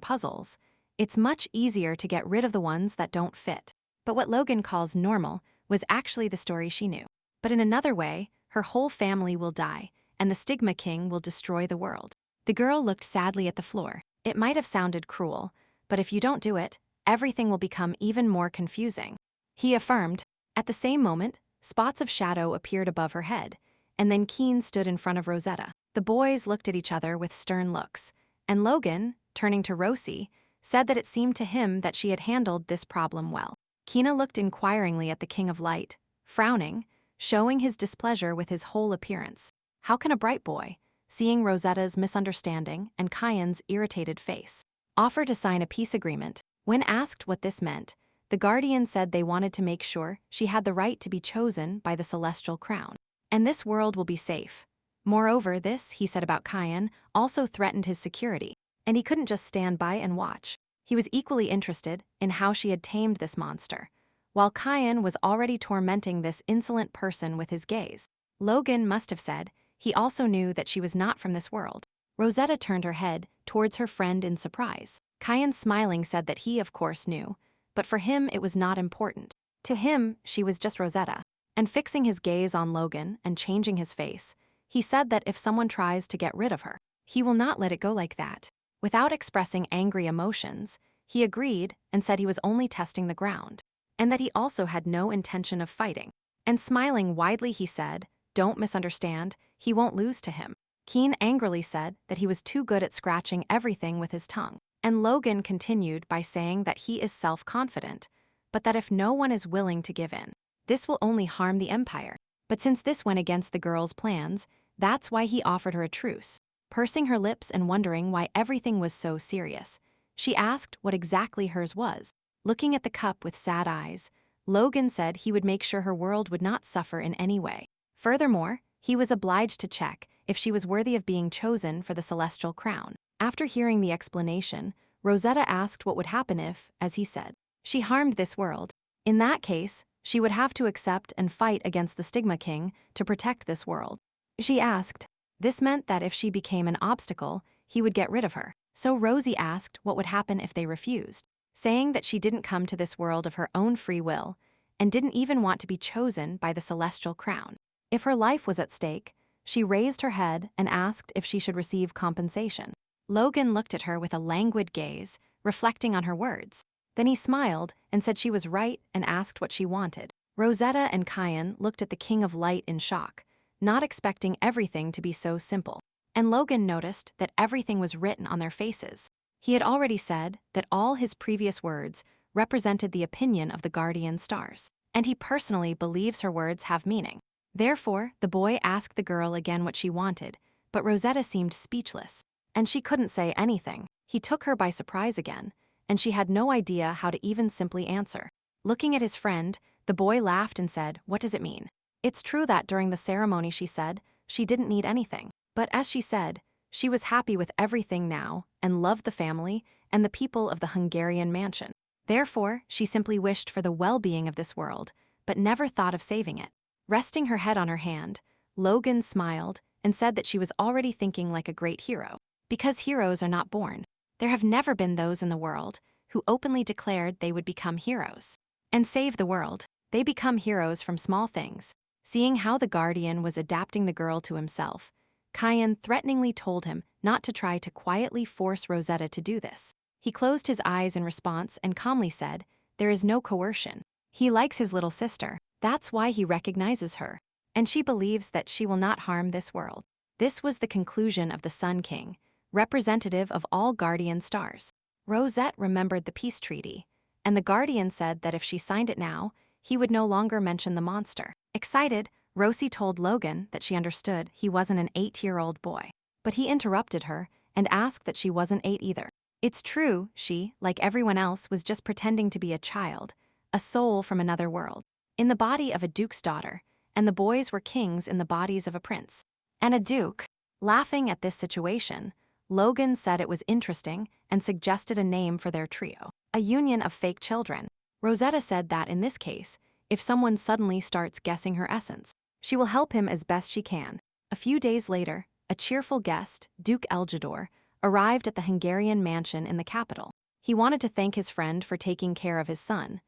Speaker 1: puzzles, it's much easier to get rid of the ones that don't fit. But what Logan calls normal was actually the story she knew. But in another way, her whole family will die, and the Stigma King will destroy the world. The girl looked sadly at the floor. It might have sounded cruel, but if you don't do it, everything will become even more confusing. He affirmed. At the same moment, spots of shadow appeared above her head, and then Keen stood in front of Rosetta. The boys looked at each other with stern looks, and Logan, turning to Rosie, said that it seemed to him that she had handled this problem well. Kina looked inquiringly at the King of Light, frowning, showing his displeasure with his whole appearance. How can a bright boy, seeing Rosetta's misunderstanding and Kyan's irritated face, offer to sign a peace agreement? When asked what this meant, the Guardian said they wanted to make sure she had the right to be chosen by the Celestial Crown. And this world will be safe. Moreover, this, he said about Kyan, also threatened his security, and he couldn't just stand by and watch. He was equally interested in how she had tamed this monster, while Kyan was already tormenting this insolent person with his gaze. Logan must have said he also knew that she was not from this world. Rosetta turned her head towards her friend in surprise. Kyan, smiling, said that he, of course, knew, but for him it was not important. To him, she was just Rosetta. And fixing his gaze on Logan and changing his face, he said that if someone tries to get rid of her, he will not let it go like that. Without expressing angry emotions, he agreed and said he was only testing the ground, and that he also had no intention of fighting. And smiling widely, he said, "Don't misunderstand, he won't lose to him." Keen angrily said that he was too good at scratching everything with his tongue. And Logan continued by saying that he is self-confident, but that if no one is willing to give in, this will only harm the Empire. But since this went against the girl's plans, that's why he offered her a truce. Pursing her lips and wondering why everything was so serious, she asked what exactly hers was. Looking at the cup with sad eyes, Logan said he would make sure her world would not suffer in any way. Furthermore, he was obliged to check if she was worthy of being chosen for the Celestial Crown. After hearing the explanation, Rosetta asked what would happen if, as he said, she harmed this world. In that case, she would have to accept and fight against the Stigma King to protect this world. She asked. This meant that if she became an obstacle, he would get rid of her. So Rosie asked what would happen if they refused, saying that she didn't come to this world of her own free will and didn't even want to be chosen by the Celestial Crown. If her life was at stake, she raised her head and asked if she should receive compensation. Logan looked at her with a languid gaze, reflecting on her words. Then he smiled and said she was right and asked what she wanted. Rosetta and Kyan looked at the King of Light in shock, not expecting everything to be so simple. And Logan noticed that everything was written on their faces. He had already said that all his previous words represented the opinion of the Guardian Stars. and he personally believes her words have meaning. Therefore, the boy asked the girl again what she wanted, but Rosetta seemed speechless, and she couldn't say anything. He took her by surprise again, and she had no idea how to even simply answer. Looking at his friend, the boy laughed and said, "What does it mean?" It's true that during the ceremony she said she didn't need anything, but as she said, she was happy with everything now and loved the family and the people of the Hungarian mansion. Therefore, she simply wished for the well-being of this world, but never thought of saving it. Resting her head on her hand, Logan smiled and said that she was already thinking like a great hero. Because heroes are not born, there have never been those in the world who openly declared they would become heroes and save the world. They become heroes from small things. Seeing how the guardian was adapting the girl to himself, Kyan threateningly told him not to try to quietly force Rosetta to do this. He closed his eyes in response and calmly said, "There is no coercion. He likes his little sister. That's why he recognizes her, and she believes that she will not harm this world." This was the conclusion of the Sun King, representative of all guardian stars. Rosette remembered the peace treaty, and the guardian said that if she signed it now, he would no longer mention the monster. Excited, Rosie told Logan that she understood he wasn't an 8-year-old boy. But he interrupted her and asked that she wasn't 8 either. It's true, she, like everyone else, was just pretending to be a child, a soul from another world, in the body of a duke's daughter, and the boys were kings in the bodies of a prince and a duke. Laughing at this situation, Logan said it was interesting and suggested a name for their trio, a union of fake children. Rosetta said that in this case, if someone suddenly starts guessing her essence, she will help him as best she can. A few days later, a cheerful guest, Duke Eljador, arrived at the Hungarian mansion in the capital. He wanted to thank his friend for taking care of his son,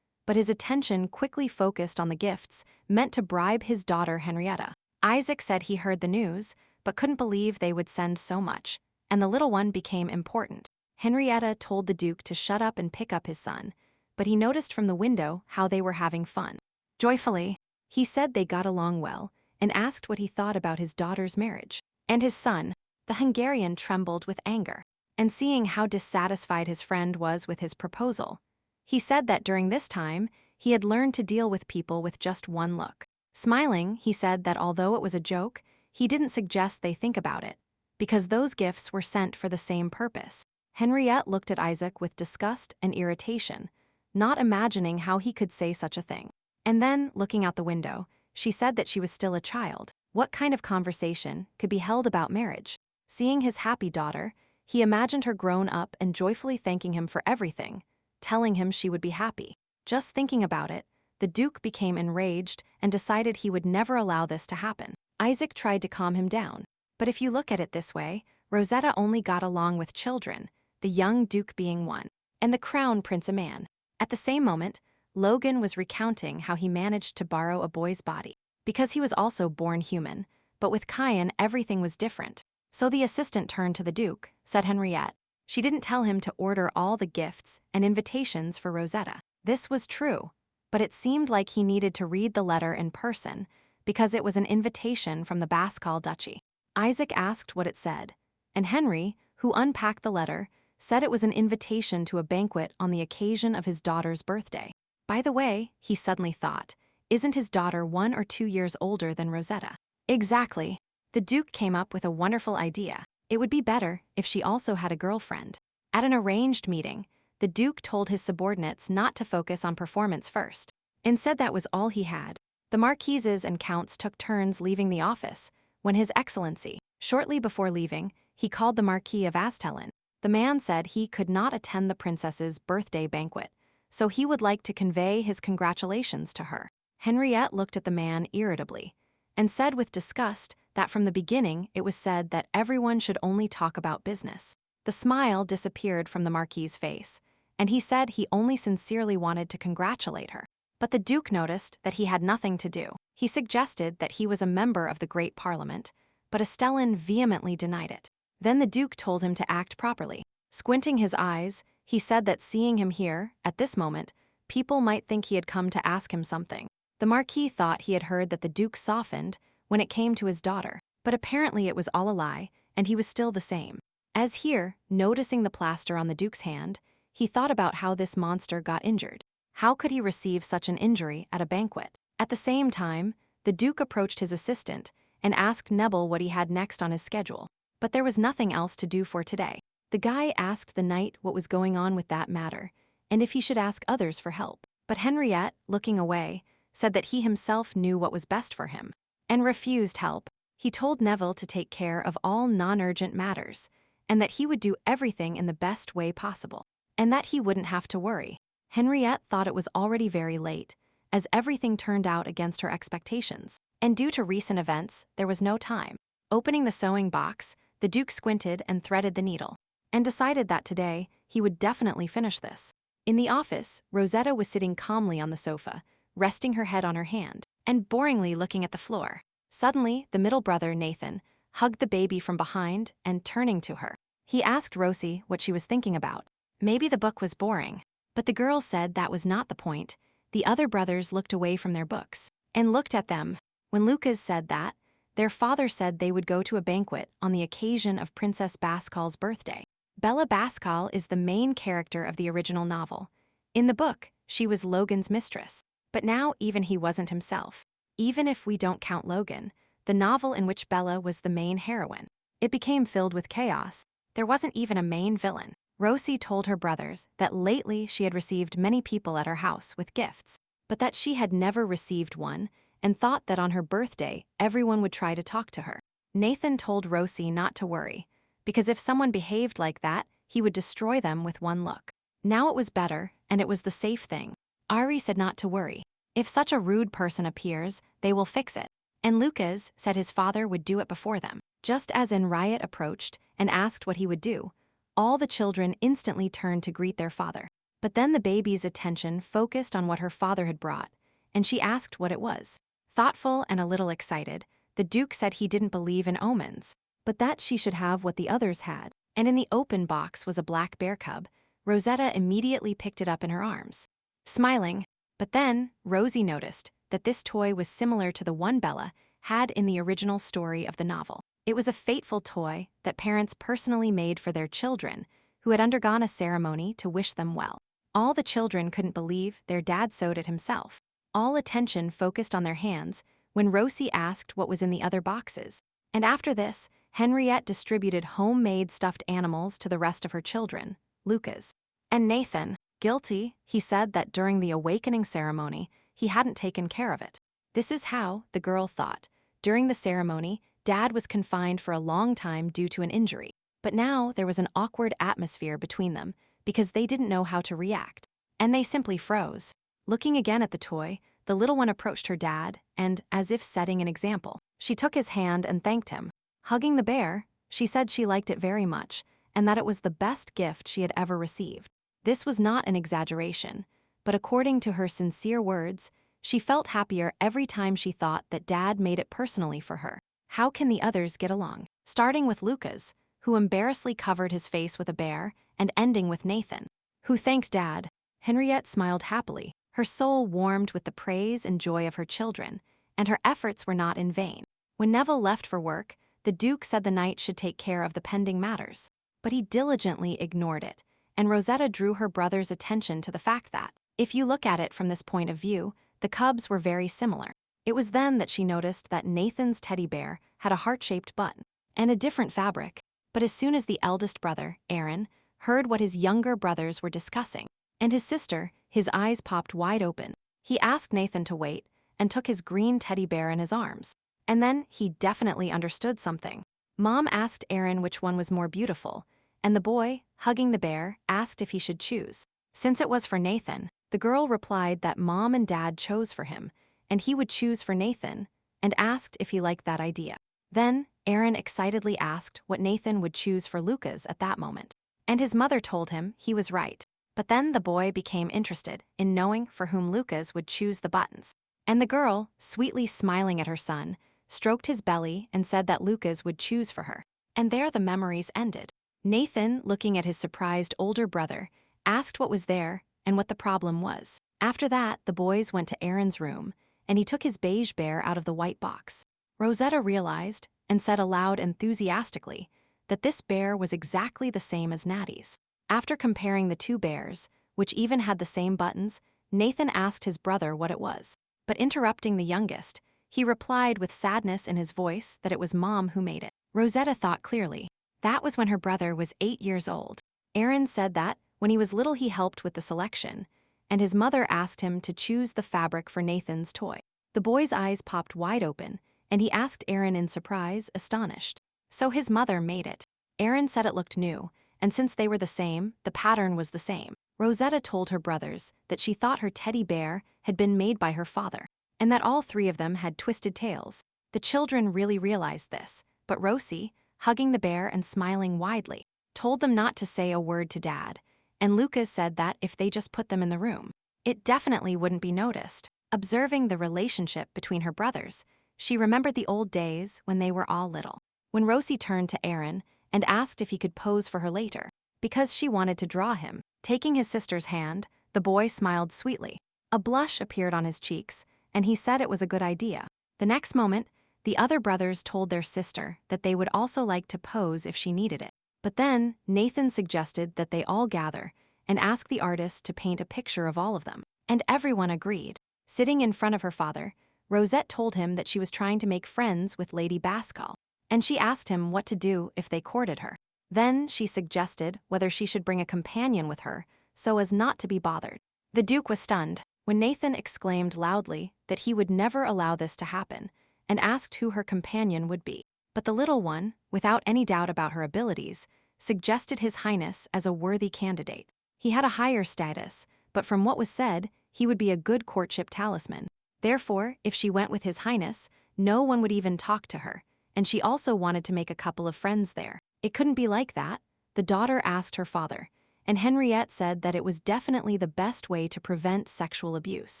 Speaker 1: but his attention quickly focused on the gifts meant to bribe his daughter Henrietta. Isaac said he heard the news, but couldn't believe they would send so much, and the little one became important. Henrietta told the Duke to shut up and pick up his son, but he noticed from the window how they were having fun. Joyfully, he said they got along well and asked what he thought about his daughter's marriage. And his son, the Hungarian, trembled with anger, and seeing how dissatisfied his friend was with his proposal, he said that during this time, he had learned to deal with people with just one look. Smiling, he said that although it was a joke, he didn't suggest they think about it, because those gifts were sent for the same purpose. Henriette looked at Isaac with disgust and irritation, not imagining how he could say such a thing. And then, looking out the window, she said that she was still a child. What kind of conversation could be held about marriage? Seeing his happy daughter, he imagined her grown up and joyfully thanking him for everything, telling him she would be happy. Just thinking about it, the Duke became enraged and decided he would never allow this to happen. Isaac tried to calm him down, but if you look at it this way, Rosetta only got along with children, the young Duke being one, and the Crown Prince a man. At the same moment, Logan was recounting how he managed to borrow a boy's body, because he was also born human, but with Kyan everything was different. So the assistant turned to the Duke, said Henriette. She didn't tell him to order all the gifts and invitations for Rosetta. This was true, but it seemed like he needed to read the letter in person, because it was an invitation from the Baskal Duchy. Isaac asked what it said, and Henry, who unpacked the letter, said it was an invitation to a banquet on the occasion of his daughter's birthday. By the way, he suddenly thought, isn't his daughter 1 or 2 years older than Rosetta? Exactly. The Duke came up with a wonderful idea. It would be better if she also had a girlfriend. At an arranged meeting, the Duke told his subordinates not to focus on performance first. Instead, that was all he had. The marquises and counts took turns leaving the office, when His Excellency, shortly before leaving, he called the Marquis of Astelin. The man said he could not attend the princess's birthday banquet, so he would like to convey his congratulations to her. Henriette looked at the man irritably and said with disgust that from the beginning it was said that everyone should only talk about business. The smile disappeared from the Marquis's face, and he said he only sincerely wanted to congratulate her. But the Duke noticed that he had nothing to do. He suggested that he was a member of the Great Parliament, but Astelin vehemently denied it. Then the Duke told him to act properly. Squinting his eyes, he said that seeing him here, at this moment, people might think he had come to ask him something. The Marquis thought he had heard that the Duke softened when it came to his daughter, but apparently it was all a lie, and he was still the same. As here, noticing the plaster on the Duke's hand, he thought about how this monster got injured. How could he receive such an injury at a banquet? At the same time, the Duke approached his assistant and asked Neville what he had next on his schedule. But there was nothing else to do for today. The guy asked the knight what was going on with that matter, and if he should ask others for help. But Henriette, looking away, said that he himself knew what was best for him, and refused help. He told Neville to take care of all non-urgent matters, and that he would do everything in the best way possible, and that he wouldn't have to worry. Henriette thought it was already very late, as everything turned out against her expectations, and due to recent events, there was no time. Opening the sewing box, the Duke squinted and threaded the needle, and decided that today he would definitely finish this. In the office, Rosetta was sitting calmly on the sofa, resting her head on her hand, and boringly looking at the floor. Suddenly, the middle brother, Nathan, hugged the baby from behind and turning to her. He asked Rosie what she was thinking about. Maybe the book was boring. But the girl said that was not the point. The other brothers looked away from their books and looked at them. When Lucas said that, their father said they would go to a banquet on the occasion of Princess Bascal's birthday. Bella Bascal is the main character of the original novel. In the book, she was Logan's mistress. But now even he wasn't himself. Even if we don't count Logan, the novel in which Bella was the main heroine, it became filled with chaos. There wasn't even a main villain. Rosie told her brothers that lately she had received many people at her house with gifts, but that she had never received one and thought that on her birthday everyone would try to talk to her. Nathan told Rosie not to worry, because if someone behaved like that, he would destroy them with one look. Now it was better, and it was the safe thing. Ari said not to worry. If such a rude person appears, they will fix it. And Lucas said his father would do it before them. Just as Riot approached and asked what he would do, all the children instantly turned to greet their father. But then the baby's attention focused on what her father had brought, and she asked what it was. Thoughtful and a little excited, the Duke said he didn't believe in omens, but that she should have what the others had. And in the open box was a black bear cub. Rosetta immediately picked it up in her arms, smiling. But then Rosie noticed that this toy was similar to the one Bella had in the original story of the novel. It was a fateful toy that parents personally made for their children who had undergone a ceremony to wish them well. All the children couldn't believe their dad sewed it himself. All attention focused on their hands when Rosie asked what was in the other boxes. And after this, Henriette distributed homemade stuffed animals to the rest of her children, Lucas. And Nathan, guilty, he said that during the awakening ceremony, he hadn't taken care of it. This is how the girl thought. During the ceremony, Dad was confined for a long time due to an injury, but now there was an awkward atmosphere between them because they didn't know how to react, and they simply froze. Looking again at the toy, the little one approached her dad, and, as if setting an example, she took his hand and thanked him. Hugging the bear, she said she liked it very much, and that it was the best gift she had ever received. This was not an exaggeration, but according to her sincere words, she felt happier every time she thought that Dad made it personally for her. How can the others get along? Starting with Lucas, who embarrassedly covered his face with a bear, and ending with Nathan, who thanked Dad. Henriette smiled happily. Her soul warmed with the praise and joy of her children, and her efforts were not in vain. When Neville left for work, the Duke said the knight should take care of the pending matters, but he diligently ignored it, and Rosetta drew her brother's attention to the fact that, if you look at it from this point of view, the cubs were very similar. It was then that she noticed that Nathan's teddy bear had a heart-shaped butt and a different fabric. But as soon as the eldest brother, Aaron, heard what his younger brothers were discussing, and his sister, his eyes popped wide open. He asked Nathan to wait and took his green teddy bear in his arms. And then he definitely understood something. Mom asked Aaron which one was more beautiful, and the boy, hugging the bear, asked if he should choose. Since it was for Nathan, the girl replied that Mom and Dad chose for him, and he would choose for Nathan, and asked if he liked that idea. Then, Aaron excitedly asked what Nathan would choose for Lucas at that moment, and his mother told him he was right. But then the boy became interested in knowing for whom Lucas would choose the buttons, and the girl, sweetly smiling at her son, stroked his belly and said that Lucas would choose for her. And there the memories ended. Nathan, looking at his surprised older brother, asked what was there and what the problem was. After that, the boys went to Aaron's room, and he took his beige bear out of the white box. Rosetta realized, and said aloud enthusiastically, that this bear was exactly the same as Natty's. After comparing the two bears, which even had the same buttons, Nathan asked his brother what it was. But interrupting the youngest, he replied with sadness in his voice that it was Mom who made it. Rosetta thought clearly. That was when her brother was 8 years old. Aaron said that, when he was little he helped with the selection, and his mother asked him to choose the fabric for Nathan's toy. The boy's eyes popped wide open, and he asked Aaron in surprise, astonished. So his mother made it. Aaron said it looked new, and since they were the same, the pattern was the same. Rosetta told her brothers that she thought her teddy bear had been made by her father, and that all 3 of them had twisted tails. The children really realized this, but Rosie, hugging the bear and smiling widely, told them not to say a word to Dad, and Lucas said that if they just put them in the room, it definitely wouldn't be noticed. Observing the relationship between her brothers, she remembered the old days when they were all little. When Rosie turned to Aaron and asked if he could pose for her later, because she wanted to draw him, taking his sister's hand, the boy smiled sweetly. A blush appeared on his cheeks, and he said it was a good idea. The next moment, the other brothers told their sister that they would also like to pose if she needed it. But then, Nathan suggested that they all gather and ask the artist to paint a picture of all of them. And everyone agreed. Sitting in front of her father, Rosette told him that she was trying to make friends with Lady Bascal, and she asked him what to do if they courted her. Then she suggested whether she should bring a companion with her so as not to be bothered. The Duke was stunned when Nathan exclaimed loudly that he would never allow this to happen and asked who her companion would be. But the little one, without any doubt about her abilities, suggested His Highness as a worthy candidate. He had a higher status, but from what was said, he would be a good courtship talisman. Therefore, if she went with His Highness, no one would even talk to her, and she also wanted to make a couple of friends there. It couldn't be like that, the daughter asked her father, and Henriette said that it was definitely the best way to prevent sexual abuse.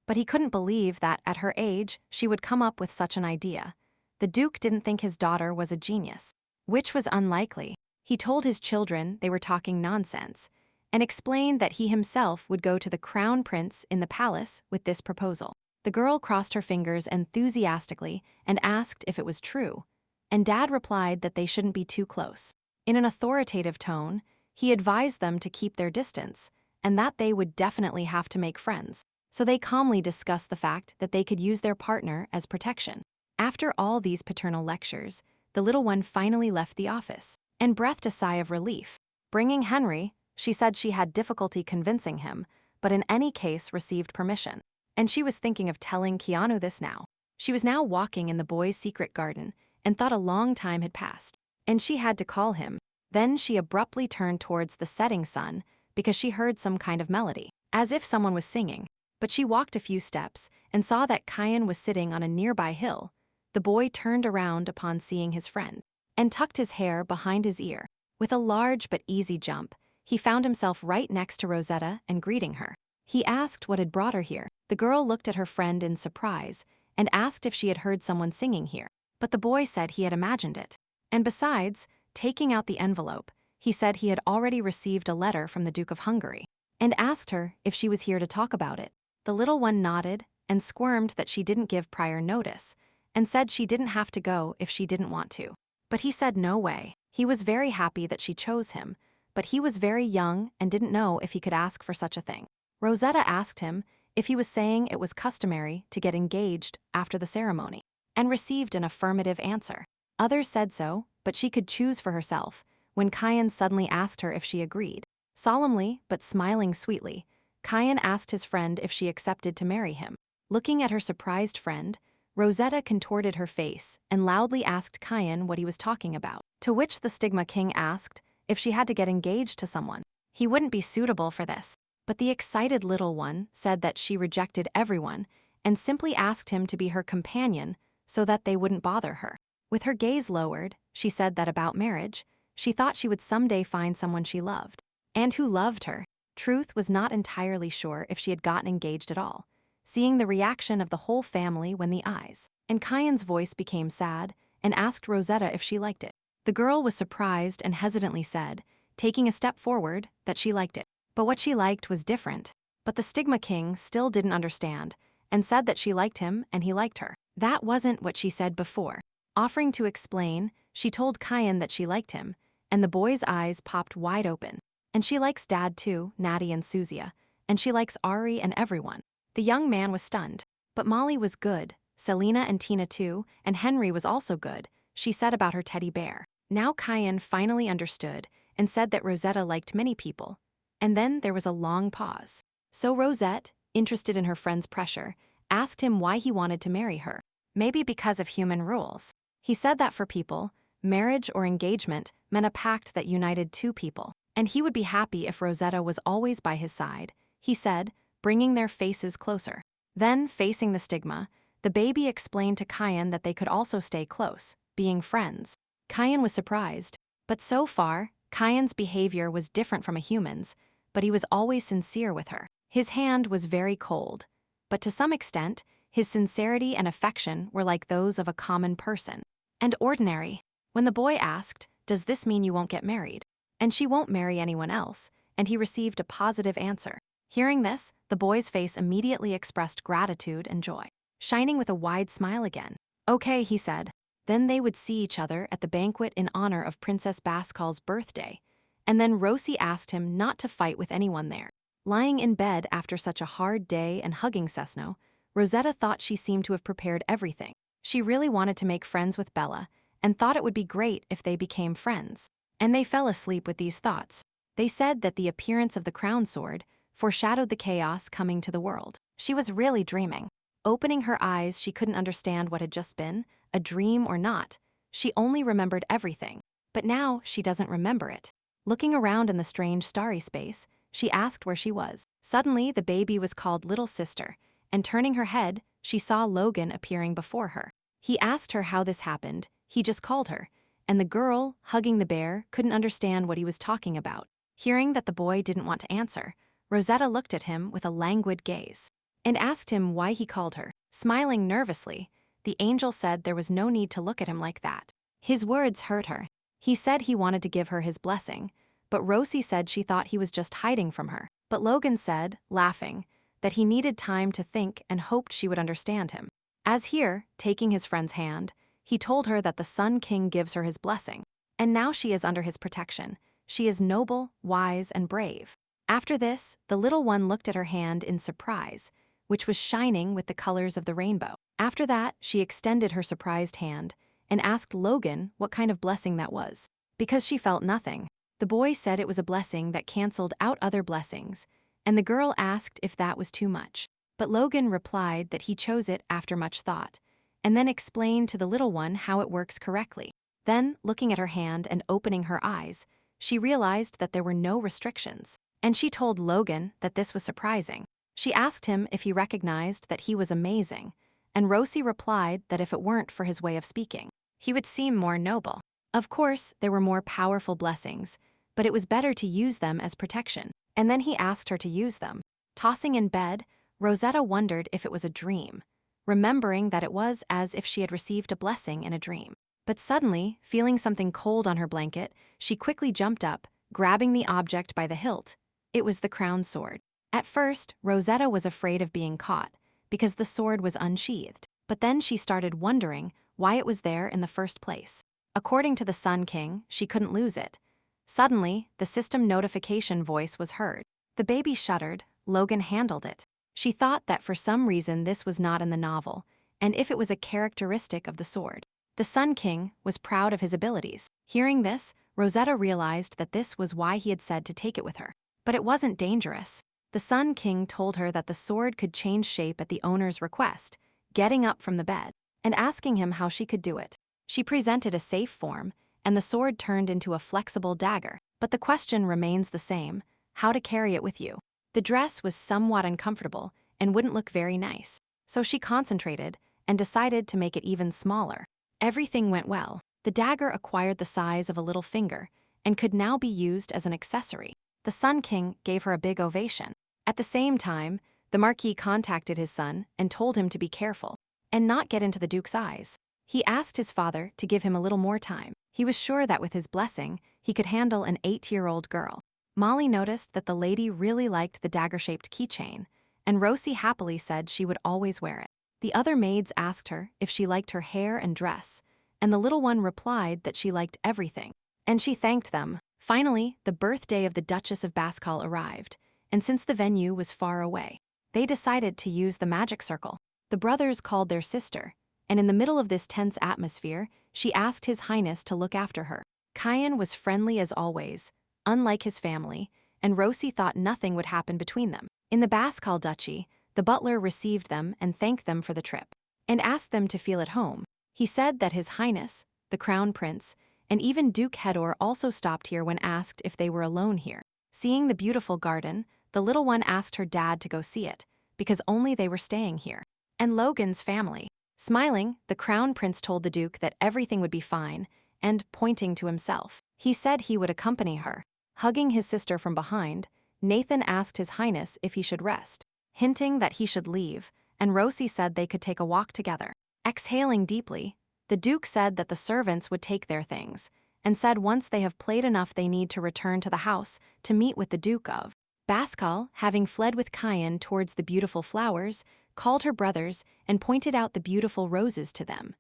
Speaker 1: But he couldn't believe that, at her age, she would come up with such an idea. The Duke didn't think his daughter was a genius, which was unlikely. He told his children they were talking nonsense, and explained that he himself would go to the crown prince in the palace with this proposal. The girl crossed her fingers enthusiastically and asked if it was true, and Dad replied that they shouldn't be too close. In an authoritative tone, he advised them to keep their distance, and that they would definitely have to make friends. So they calmly discussed the fact that they could use their partner as protection. After all these paternal lectures, the little one finally left the office and breathed a sigh of relief. Bringing Henry, she said she had difficulty convincing him, but in any case received permission. And she was thinking of telling Keanu this now. She was now walking in the boy's secret garden and thought a long time had passed, and she had to call him. Then she abruptly turned towards the setting sun because she heard some kind of melody, as if someone was singing. But she walked a few steps and saw that Kyan was sitting on a nearby hill. The boy turned around upon seeing his friend and tucked his hair behind his ear. With a large but easy jump, he found himself right next to Rosetta and greeting her. He asked what had brought her here. The girl looked at her friend in surprise and asked if she had heard someone singing here. But the boy said he had imagined it. And besides, taking out the envelope, he said he had already received a letter from the Duke of Hungary and asked her if she was here to talk about it. The little one nodded and squirmed that she didn't give prior notice and said she didn't have to go if she didn't want to. But he said no way. He was very happy that she chose him, but he was very young and didn't know if he could ask for such a thing. Rosetta asked him if he was saying it was customary to get engaged after the ceremony, and received an affirmative answer. Others said so, but she could choose for herself, when Kyan suddenly asked her if she agreed. Solemnly, but smiling sweetly, Kyan asked his friend if she accepted to marry him. Looking at her surprised friend, Rosetta contorted her face and loudly asked Kyan what he was talking about, to which the Stigma King asked if she had to get engaged to someone. He wouldn't be suitable for this. But the excited little one said that she rejected everyone and simply asked him to be her companion so that they wouldn't bother her. With her gaze lowered, she said that about marriage, she thought she would someday find someone she loved, and who loved her. Truth was not entirely sure if she had gotten engaged at all, seeing the reaction of the whole family when the eyes and Kyan's voice became sad and asked Rosetta if she liked it. The girl was surprised and hesitantly said, taking a step forward, that she liked it. But what she liked was different. But the Stigma King still didn't understand and said that she liked him and he liked her. That wasn't what she said before. Offering to explain, she told Kyan that she liked him, and the boy's eyes popped wide open. And she likes Dad too, Natty and Suzia, and she likes Ari and everyone. The young man was stunned. But Molly was good, Selena and Tina too, and Henry was also good, she said about her teddy bear. Now Kyan finally understood and said that Rosetta liked many people. And then there was a long pause. So Rosette, interested in her friend's pressure, asked him why he wanted to marry her. Maybe because of human rules. He said that for people, marriage or engagement meant a pact that united two people, and he would be happy if Rosetta was always by his side, he said, bringing their faces closer. Then, facing the stigma, the baby explained to Kyan that they could also stay close, being friends. Kyan was surprised, but so far, Kyan's behavior was different from a human's, but he was always sincere with her. His hand was very cold, but to some extent, his sincerity and affection were like those of a common person. And ordinary. When the boy asked, "Does this mean you won't get married?" And she won't marry anyone else, and he received a positive answer. Hearing this, the boy's face immediately expressed gratitude and joy, shining with a wide smile again. Okay, he said. Then they would see each other at the banquet in honor of Princess Baskal's birthday, and then Rosie asked him not to fight with anyone there. Lying in bed after such a hard day and hugging Cessno, Rosetta thought she seemed to have prepared everything. She really wanted to make friends with Bella, and thought it would be great if they became friends. And they fell asleep with these thoughts. They said that the appearance of the crown sword foreshadowed the chaos coming to the world. She was really dreaming. Opening her eyes, she couldn't understand what had just been, a dream or not. She only remembered everything. But now she doesn't remember it. Looking around in the strange starry space, she asked where she was. Suddenly, the baby was called Little Sister, and turning her head, she saw Logan appearing before her. He asked her how this happened, he just called her, and the girl, hugging the bear, couldn't understand what he was talking about. Hearing that the boy didn't want to answer, Rosetta looked at him with a languid gaze and asked him why he called her. Smiling nervously, the angel said there was no need to look at him like that. His words hurt her. He said he wanted to give her his blessing, but Rosie said she thought he was just hiding from her. But Logan said, laughing, that he needed time to think and hoped she would understand him. As here, taking his friend's hand, he told her that the Sun King gives her his blessing, and now she is under his protection. She is noble, wise, and brave. After this, the little one looked at her hand in surprise, which was shining with the colors of the rainbow. After that, she extended her surprised hand and asked Logan what kind of blessing that was, because she felt nothing. The boy said it was a blessing that canceled out other blessings, and the girl asked if that was too much. But Logan replied that he chose it after much thought, and then explained to the little one how it works correctly. Then, looking at her hand and opening her eyes, she realized that there were no restrictions, and she told Logan that this was surprising. She asked him if he recognized that he was amazing, and Rosie replied that if it weren't for his way of speaking, he would seem more noble. Of course, there were more powerful blessings, but it was better to use them as protection, and then he asked her to use them. Tossing in bed, Rosetta wondered if it was a dream, remembering that it was as if she had received a blessing in a dream. But suddenly, feeling something cold on her blanket, she quickly jumped up, grabbing the object by the hilt. It was the crown sword. At first, Rosetta was afraid of being caught, because the sword was unsheathed. But then she started wondering why it was there in the first place. According to the Sun King, she couldn't lose it. Suddenly, the system notification voice was heard. The baby shuddered. Logan handled it. She thought that for some reason this was not in the novel, and if it was a characteristic of the sword. The Sun King was proud of his abilities. Hearing this, Rosetta realized that this was why he had said to take it with her. But it wasn't dangerous. The Sun King told her that the sword could change shape at the owner's request, getting up from the bed, and asking him how she could do it. She presented a safe form, and the sword turned into a flexible dagger. But the question remains the same: how to carry it with you. The dress was somewhat uncomfortable and wouldn't look very nice, so she concentrated and decided to make it even smaller. Everything went well. The dagger acquired the size of a little finger and could now be used as an accessory. The Sun King gave her a big ovation. At the same time, the Marquis contacted his son and told him to be careful and not get into the Duke's eyes. He asked his father to give him a little more time. He was sure that with his blessing, he could handle an 8-year-old girl. Molly noticed that the lady really liked the dagger-shaped keychain, and Rosie happily said she would always wear it. The other maids asked her if she liked her hair and dress, and the little one replied that she liked everything, and she thanked them. Finally, the birthday of the Duchess of Baskal arrived, and since the venue was far away, they decided to use the magic circle. The brothers called their sister, and in the middle of this tense atmosphere, she asked His Highness to look after her. Kian was friendly as always, unlike his family, and Rosie thought nothing would happen between them. In the Baskal Duchy, the butler received them and thanked them for the trip, and asked them to feel at home. He said that His Highness, the Crown Prince, and even Duke Hedor also stopped here when asked if they were alone here. Seeing the beautiful garden, the little one asked her dad to go see it, because only they were staying here. And Logan's family. Smiling, the Crown Prince told the Duke that everything would be fine, and, pointing to himself, he said he would accompany her. Hugging his sister from behind, Nathan asked His Highness if he should rest, hinting that he should leave, and Rosie said they could take a walk together. Exhaling deeply, the Duke said that the servants would take their things, and said once they have played enough they need to return to the house to meet with the Duke of Baskal, having fled with Kian towards the beautiful flowers, called her brothers and pointed out the beautiful roses to them.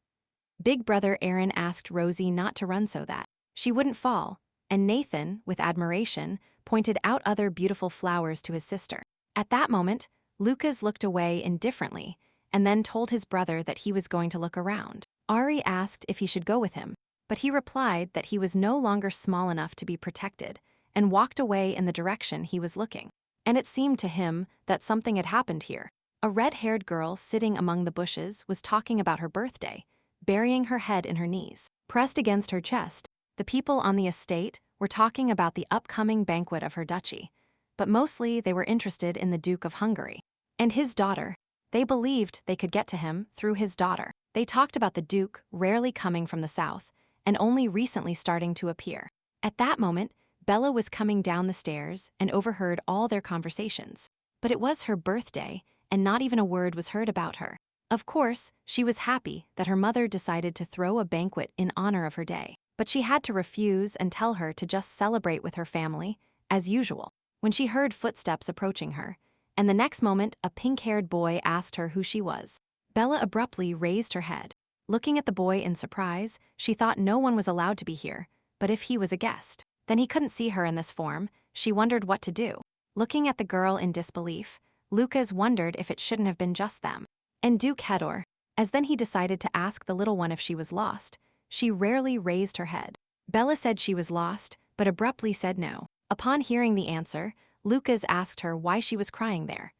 Speaker 1: Big brother Aaron asked Rosie not to run so that she wouldn't fall, and Nathan, with admiration, pointed out other beautiful flowers to his sister. At that moment, Lucas looked away indifferently, and then told his brother that he was going to look around. Ari asked if he should go with him, but he replied that he was no longer small enough to be protected, and walked away in the direction he was looking. And it seemed to him that something had happened here. A red-haired girl sitting among the bushes was talking about her birthday, burying her head in her knees. Pressed against her chest, the people on the estate were talking about the upcoming banquet of her duchy, but mostly they were interested in the Duke of Hungary and his daughter. They believed they could get to him through his daughter. They talked about the Duke rarely coming from the south and only recently starting to appear. At that moment, Bella was coming down the stairs and overheard all their conversations. But it was her birthday, and not even a word was heard about her. Of course, she was happy that her mother decided to throw a banquet in honor of her day, but she had to refuse and tell her to just celebrate with her family, as usual, when she heard footsteps approaching her, and the next moment a pink-haired boy asked her who she was. Bella abruptly raised her head. Looking at the boy in surprise, she thought no one was allowed to be here, but if he was a guest, then he couldn't see her in this form. She wondered what to do. Looking at the girl in disbelief, Lucas wondered if it shouldn't have been just them. And Duke Hedor, as then he decided to ask the little one if she was lost. She rarely raised her head. Bella said she was lost, but abruptly said no. Upon hearing the answer, Lucas asked her why she was crying there.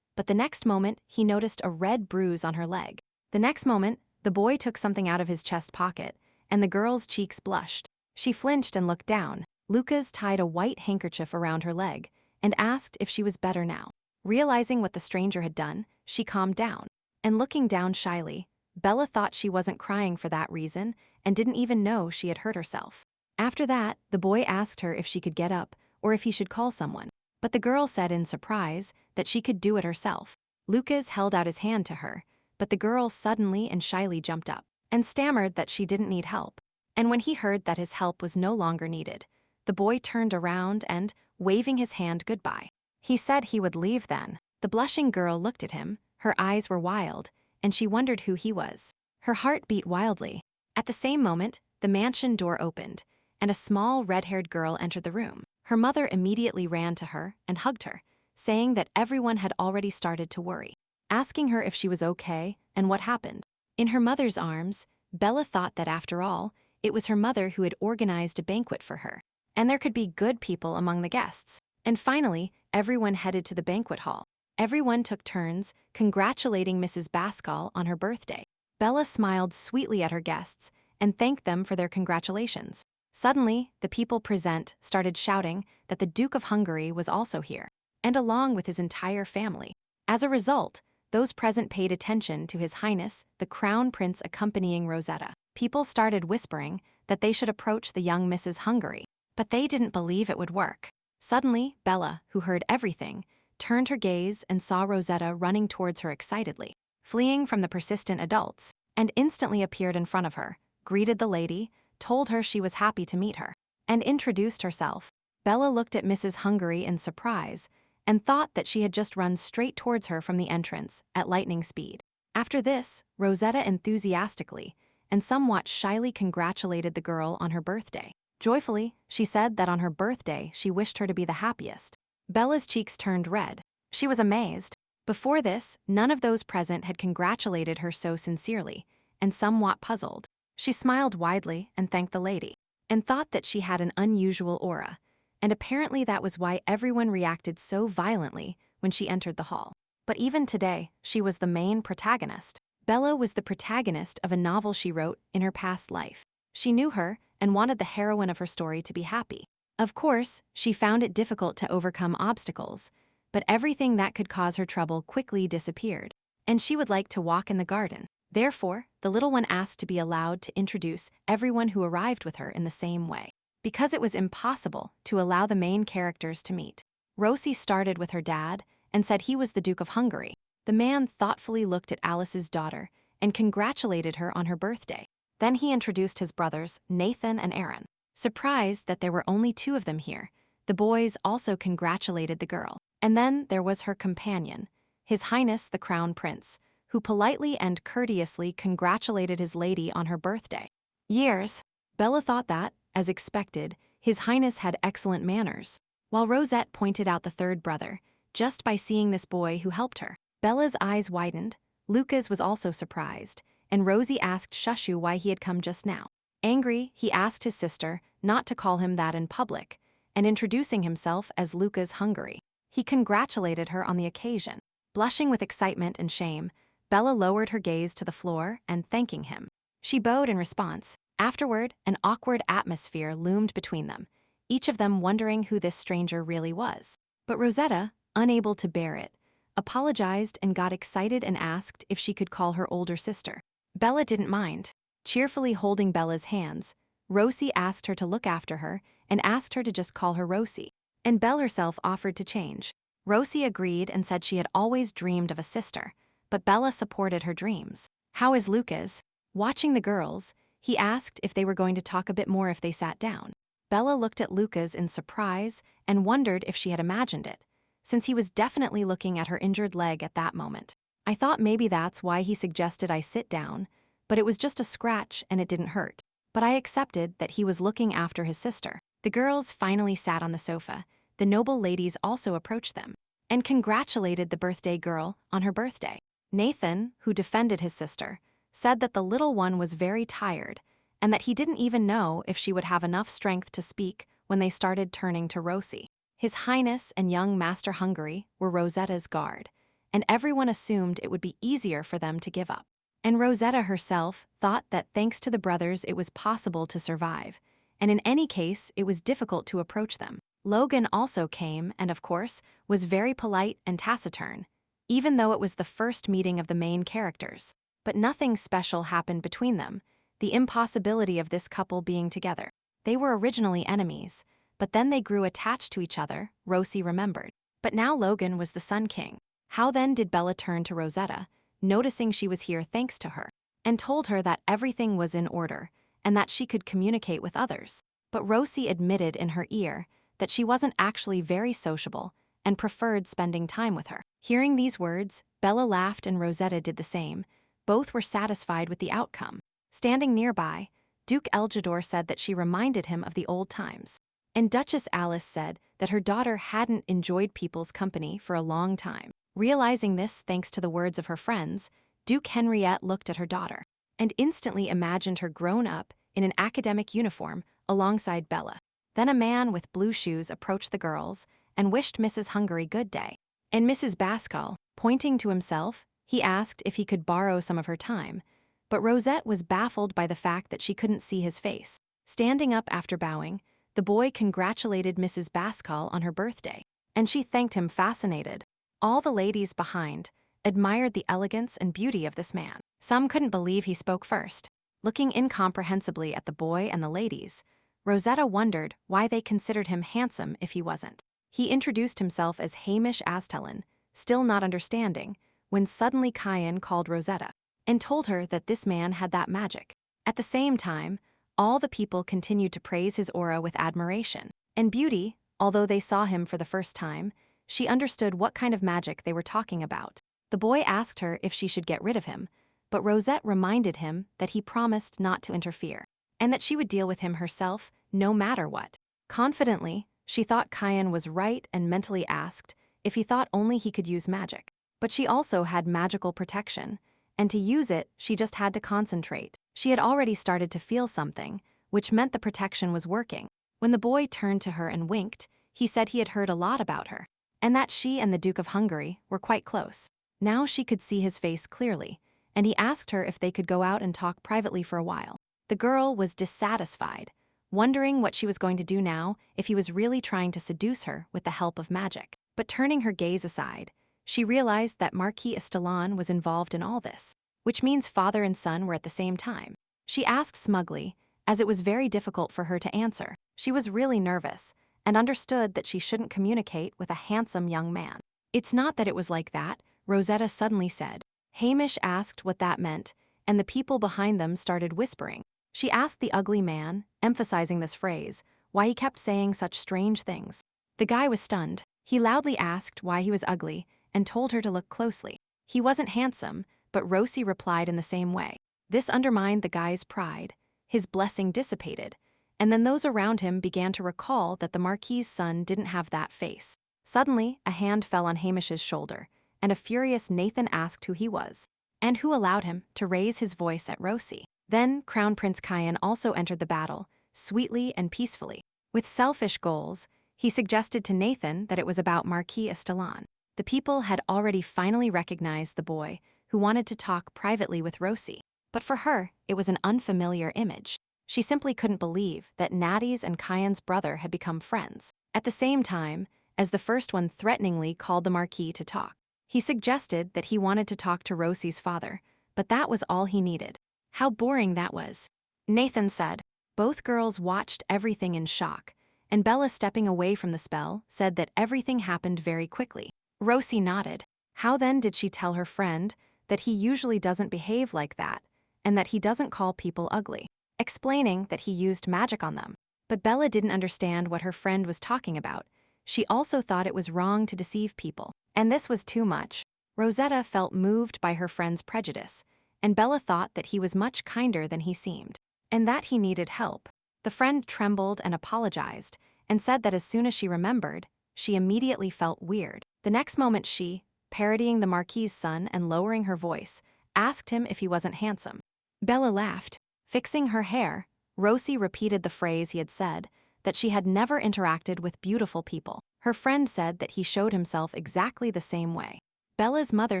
Speaker 1: But the next moment, he noticed a red bruise on her leg. The next moment, the boy took something out of his chest pocket, and the girl's cheeks blushed. She flinched and looked down. Lucas tied a white handkerchief around her leg and asked if she was better now. Realizing what the stranger had done, she calmed down. And looking down shyly, Bella thought she wasn't crying for that reason and didn't even know she had hurt herself. After that, the boy asked her if she could get up or if he should call someone, but the girl said in surprise that she could do it herself. Lucas held out his hand to her, but the girl suddenly and shyly jumped up and stammered that she didn't need help. And when he heard that his help was no longer needed, the boy turned around and, waving his hand goodbye, he said he would leave then. The blushing girl looked at him, her eyes were wild, and she wondered who he was. Her heart beat wildly. At the same moment, the mansion door opened, and a small red-haired girl entered the room. Her mother immediately ran to her and hugged her, saying that everyone had already started to worry, asking her if she was okay and what happened. In her mother's arms, Bella thought that after all, it was her mother who had organized a banquet for her, and there could be good people among the guests. And finally, everyone headed to the banquet hall. Everyone took turns congratulating Mrs. Baskal on her birthday. Bella smiled sweetly at her guests and thanked them for their congratulations. Suddenly, the people present started shouting that the Duke of Hungary was also here, and along with his entire family. As a result, those present paid attention to His Highness, the Crown Prince accompanying Rosetta. People started whispering that they should approach the young Mrs. Hungary, but they didn't believe it would work. Suddenly, Bella, who heard everything, turned her gaze and saw Rosetta running towards her excitedly, fleeing from the persistent adults, and instantly appeared in front of her, greeted the lady, told her she was happy to meet her, and introduced herself. Bella looked at Mrs. Hungary in surprise and thought that she had just run straight towards her from the entrance at lightning speed. After this, Rosetta enthusiastically and somewhat shyly congratulated the girl on her birthday. Joyfully, she said that on her birthday she wished her to be the happiest. Bella's cheeks turned red. She was amazed. Before this, none of those present had congratulated her so sincerely, and somewhat puzzled. She smiled widely and thanked the lady, and thought that she had an unusual aura, and apparently that was why everyone reacted so violently when she entered the hall. But even today, she was the main protagonist. Bella was the protagonist of a novel she wrote in her past life. She knew her and wanted the heroine of her story to be happy. Of course, she found it difficult to overcome obstacles, but everything that could cause her trouble quickly disappeared, and she would like to walk in the garden. Therefore, the little one asked to be allowed to introduce everyone who arrived with her in the same way, because it was impossible to allow the main characters to meet. Rosie started with her dad and said he was the Duke of Hungary. The man thoughtfully looked at Alice's daughter and congratulated her on her birthday. Then he introduced his brothers, Nathan and Aaron. Surprised that there were only two of them here, the boys also congratulated the girl. And then there was her companion, His Highness the Crown Prince, who politely and courteously congratulated his lady on her birthday. Years. Bella thought that, as expected, His Highness had excellent manners, while Rosette pointed out the third brother, just by seeing this boy who helped her. Bella's eyes widened. Lucas was also surprised, and Rosie asked Shushu why he had come just now. Angry, he asked his sister not to call him that in public, and introducing himself as Lucas Hungary. He congratulated her on the occasion. Blushing with excitement and shame, Bella lowered her gaze to the floor and thanking him. She bowed in response. Afterward, an awkward atmosphere loomed between them, each of them wondering who this stranger really was. But Rosetta, unable to bear it, apologized and got excited and asked if she could call her older sister. Bella didn't mind. Cheerfully holding Bella's hands, Rosie asked her to look after her and asked her to just call her Rosie. And Belle herself offered to change. Rosie agreed and said she had always dreamed of a sister, but Bella supported her dreams. How is Lucas? Watching the girls, he asked if they were going to talk a bit more if they sat down. Bella looked at Lucas in surprise and wondered if she had imagined it, since he was definitely looking at her injured leg at that moment. I thought maybe that's why he suggested I sit down, but it was just a scratch and it didn't hurt. But I accepted that he was looking after his sister. The girls finally sat on the sofa. The noble ladies also approached them and congratulated the birthday girl on her birthday. Nathan, who defended his sister, said that the little one was very tired and that he didn't even know if she would have enough strength to speak when they started turning to Rosie. His Highness and young Master Hungary were Rosetta's guard, and everyone assumed it would be easier for them to give up. And Rosetta herself thought that thanks to the brothers it was possible to survive, and in any case it was difficult to approach them. Logan also came and, of course, was very polite and taciturn, even though it was the first meeting of the main characters. But nothing special happened between them, the impossibility of this couple being together. They were originally enemies, but then they grew attached to each other, Rosie remembered. But now Logan was the Sun King. How then did Bella turn to Rosetta, noticing she was here thanks to her, and told her that everything was in order and that she could communicate with others. But Rosie admitted in her ear that she wasn't actually very sociable and preferred spending time with her. Hearing these words, Bella laughed and Rosetta did the same. Both were satisfied with the outcome. Standing nearby, Duke Eljador said that she reminded him of the old times. And Duchess Alice said that her daughter hadn't enjoyed people's company for a long time. Realizing this thanks to the words of her friends, Duke Henriette looked at her daughter and instantly imagined her grown up in an academic uniform alongside Bella. Then a man with blue shoes approached the girls and wished Mrs. Hungary good day. And Mrs. Bascal, pointing to himself, he asked if he could borrow some of her time, but Rosette was baffled by the fact that she couldn't see his face. Standing up after bowing, the boy congratulated Mrs. Bascal on her birthday, and she thanked him fascinated. All the ladies behind admired the elegance and beauty of this man. Some couldn't believe he spoke first. Looking incomprehensibly at the boy and the ladies, Rosetta wondered why they considered him handsome if he wasn't. He introduced himself as Hamish Astelin, still not understanding, when suddenly Cayenne called Rosetta and told her that this man had that magic. At the same time, all the people continued to praise his aura with admiration and beauty. Although they saw him for the first time, she understood what kind of magic they were talking about. The boy asked her if she should get rid of him, but Rosette reminded him that he promised not to interfere, and that she would deal with him herself no matter what. Confidently, She thought Kyan was right and mentally asked if he thought only he could use magic. But she also had magical protection, and to use it, she just had to concentrate. She had already started to feel something, which meant the protection was working. When the boy turned to her and winked, he said he had heard a lot about her, and that she and the Duke of Hungary were quite close. Now she could see his face clearly, and he asked her if they could go out and talk privately for a while. The girl was dissatisfied, wondering what she was going to do now if he was really trying to seduce her with the help of magic. But turning her gaze aside, she realized that Marquis Estalon was involved in all this, which means father and son were at the same time. She asked smugly, as it was very difficult for her to answer. She was really nervous, and understood that she shouldn't communicate with a handsome young man. "It's not that it was like that," Rosetta suddenly said. Hamish asked what that meant, and the people behind them started whispering. She asked the ugly man, emphasizing this phrase, why he kept saying such strange things. The guy was stunned. He loudly asked why he was ugly and told her to look closely. He wasn't handsome, but Rosie replied in the same way. This undermined the guy's pride. His blessing dissipated, and then those around him began to recall that the Marquis's son didn't have that face. Suddenly, a hand fell on Hamish's shoulder, and a furious Nathan asked who he was, and who allowed him to raise his voice at Rosie. Then Crown Prince Kyan also entered the battle, sweetly and peacefully. With selfish goals, he suggested to Nathan that it was about Marquis Estalon. The people had already finally recognized the boy, who wanted to talk privately with Rosie. But for her, it was an unfamiliar image. She simply couldn't believe that Natty's and Kyan's brother had become friends. At the same time, as the first one threateningly called the Marquis to talk, he suggested that he wanted to talk to Rosie's father, but that was all he needed. How boring that was. Nathan said. Both girls watched everything in shock, and Bella, stepping away from the spell, said that everything happened very quickly. Rosie nodded. How then did she tell her friend that he usually doesn't behave like that, and that he doesn't call people ugly, explaining that he used magic on them? But Bella didn't understand what her friend was talking about. She also thought it was wrong to deceive people, and this was too much. Rosetta felt moved by her friend's prejudice, and Bella thought that he was much kinder than he seemed, and that he needed help. The friend trembled and apologized, and said that as soon as she remembered, she immediately felt weird. The next moment she, parodying the Marquis's son and lowering her voice, asked him if he wasn't handsome. Bella laughed. Fixing her hair, Rosie repeated the phrase he had said, that she had never interacted with beautiful people. Her friend said that he showed himself exactly the same way. Bella's mother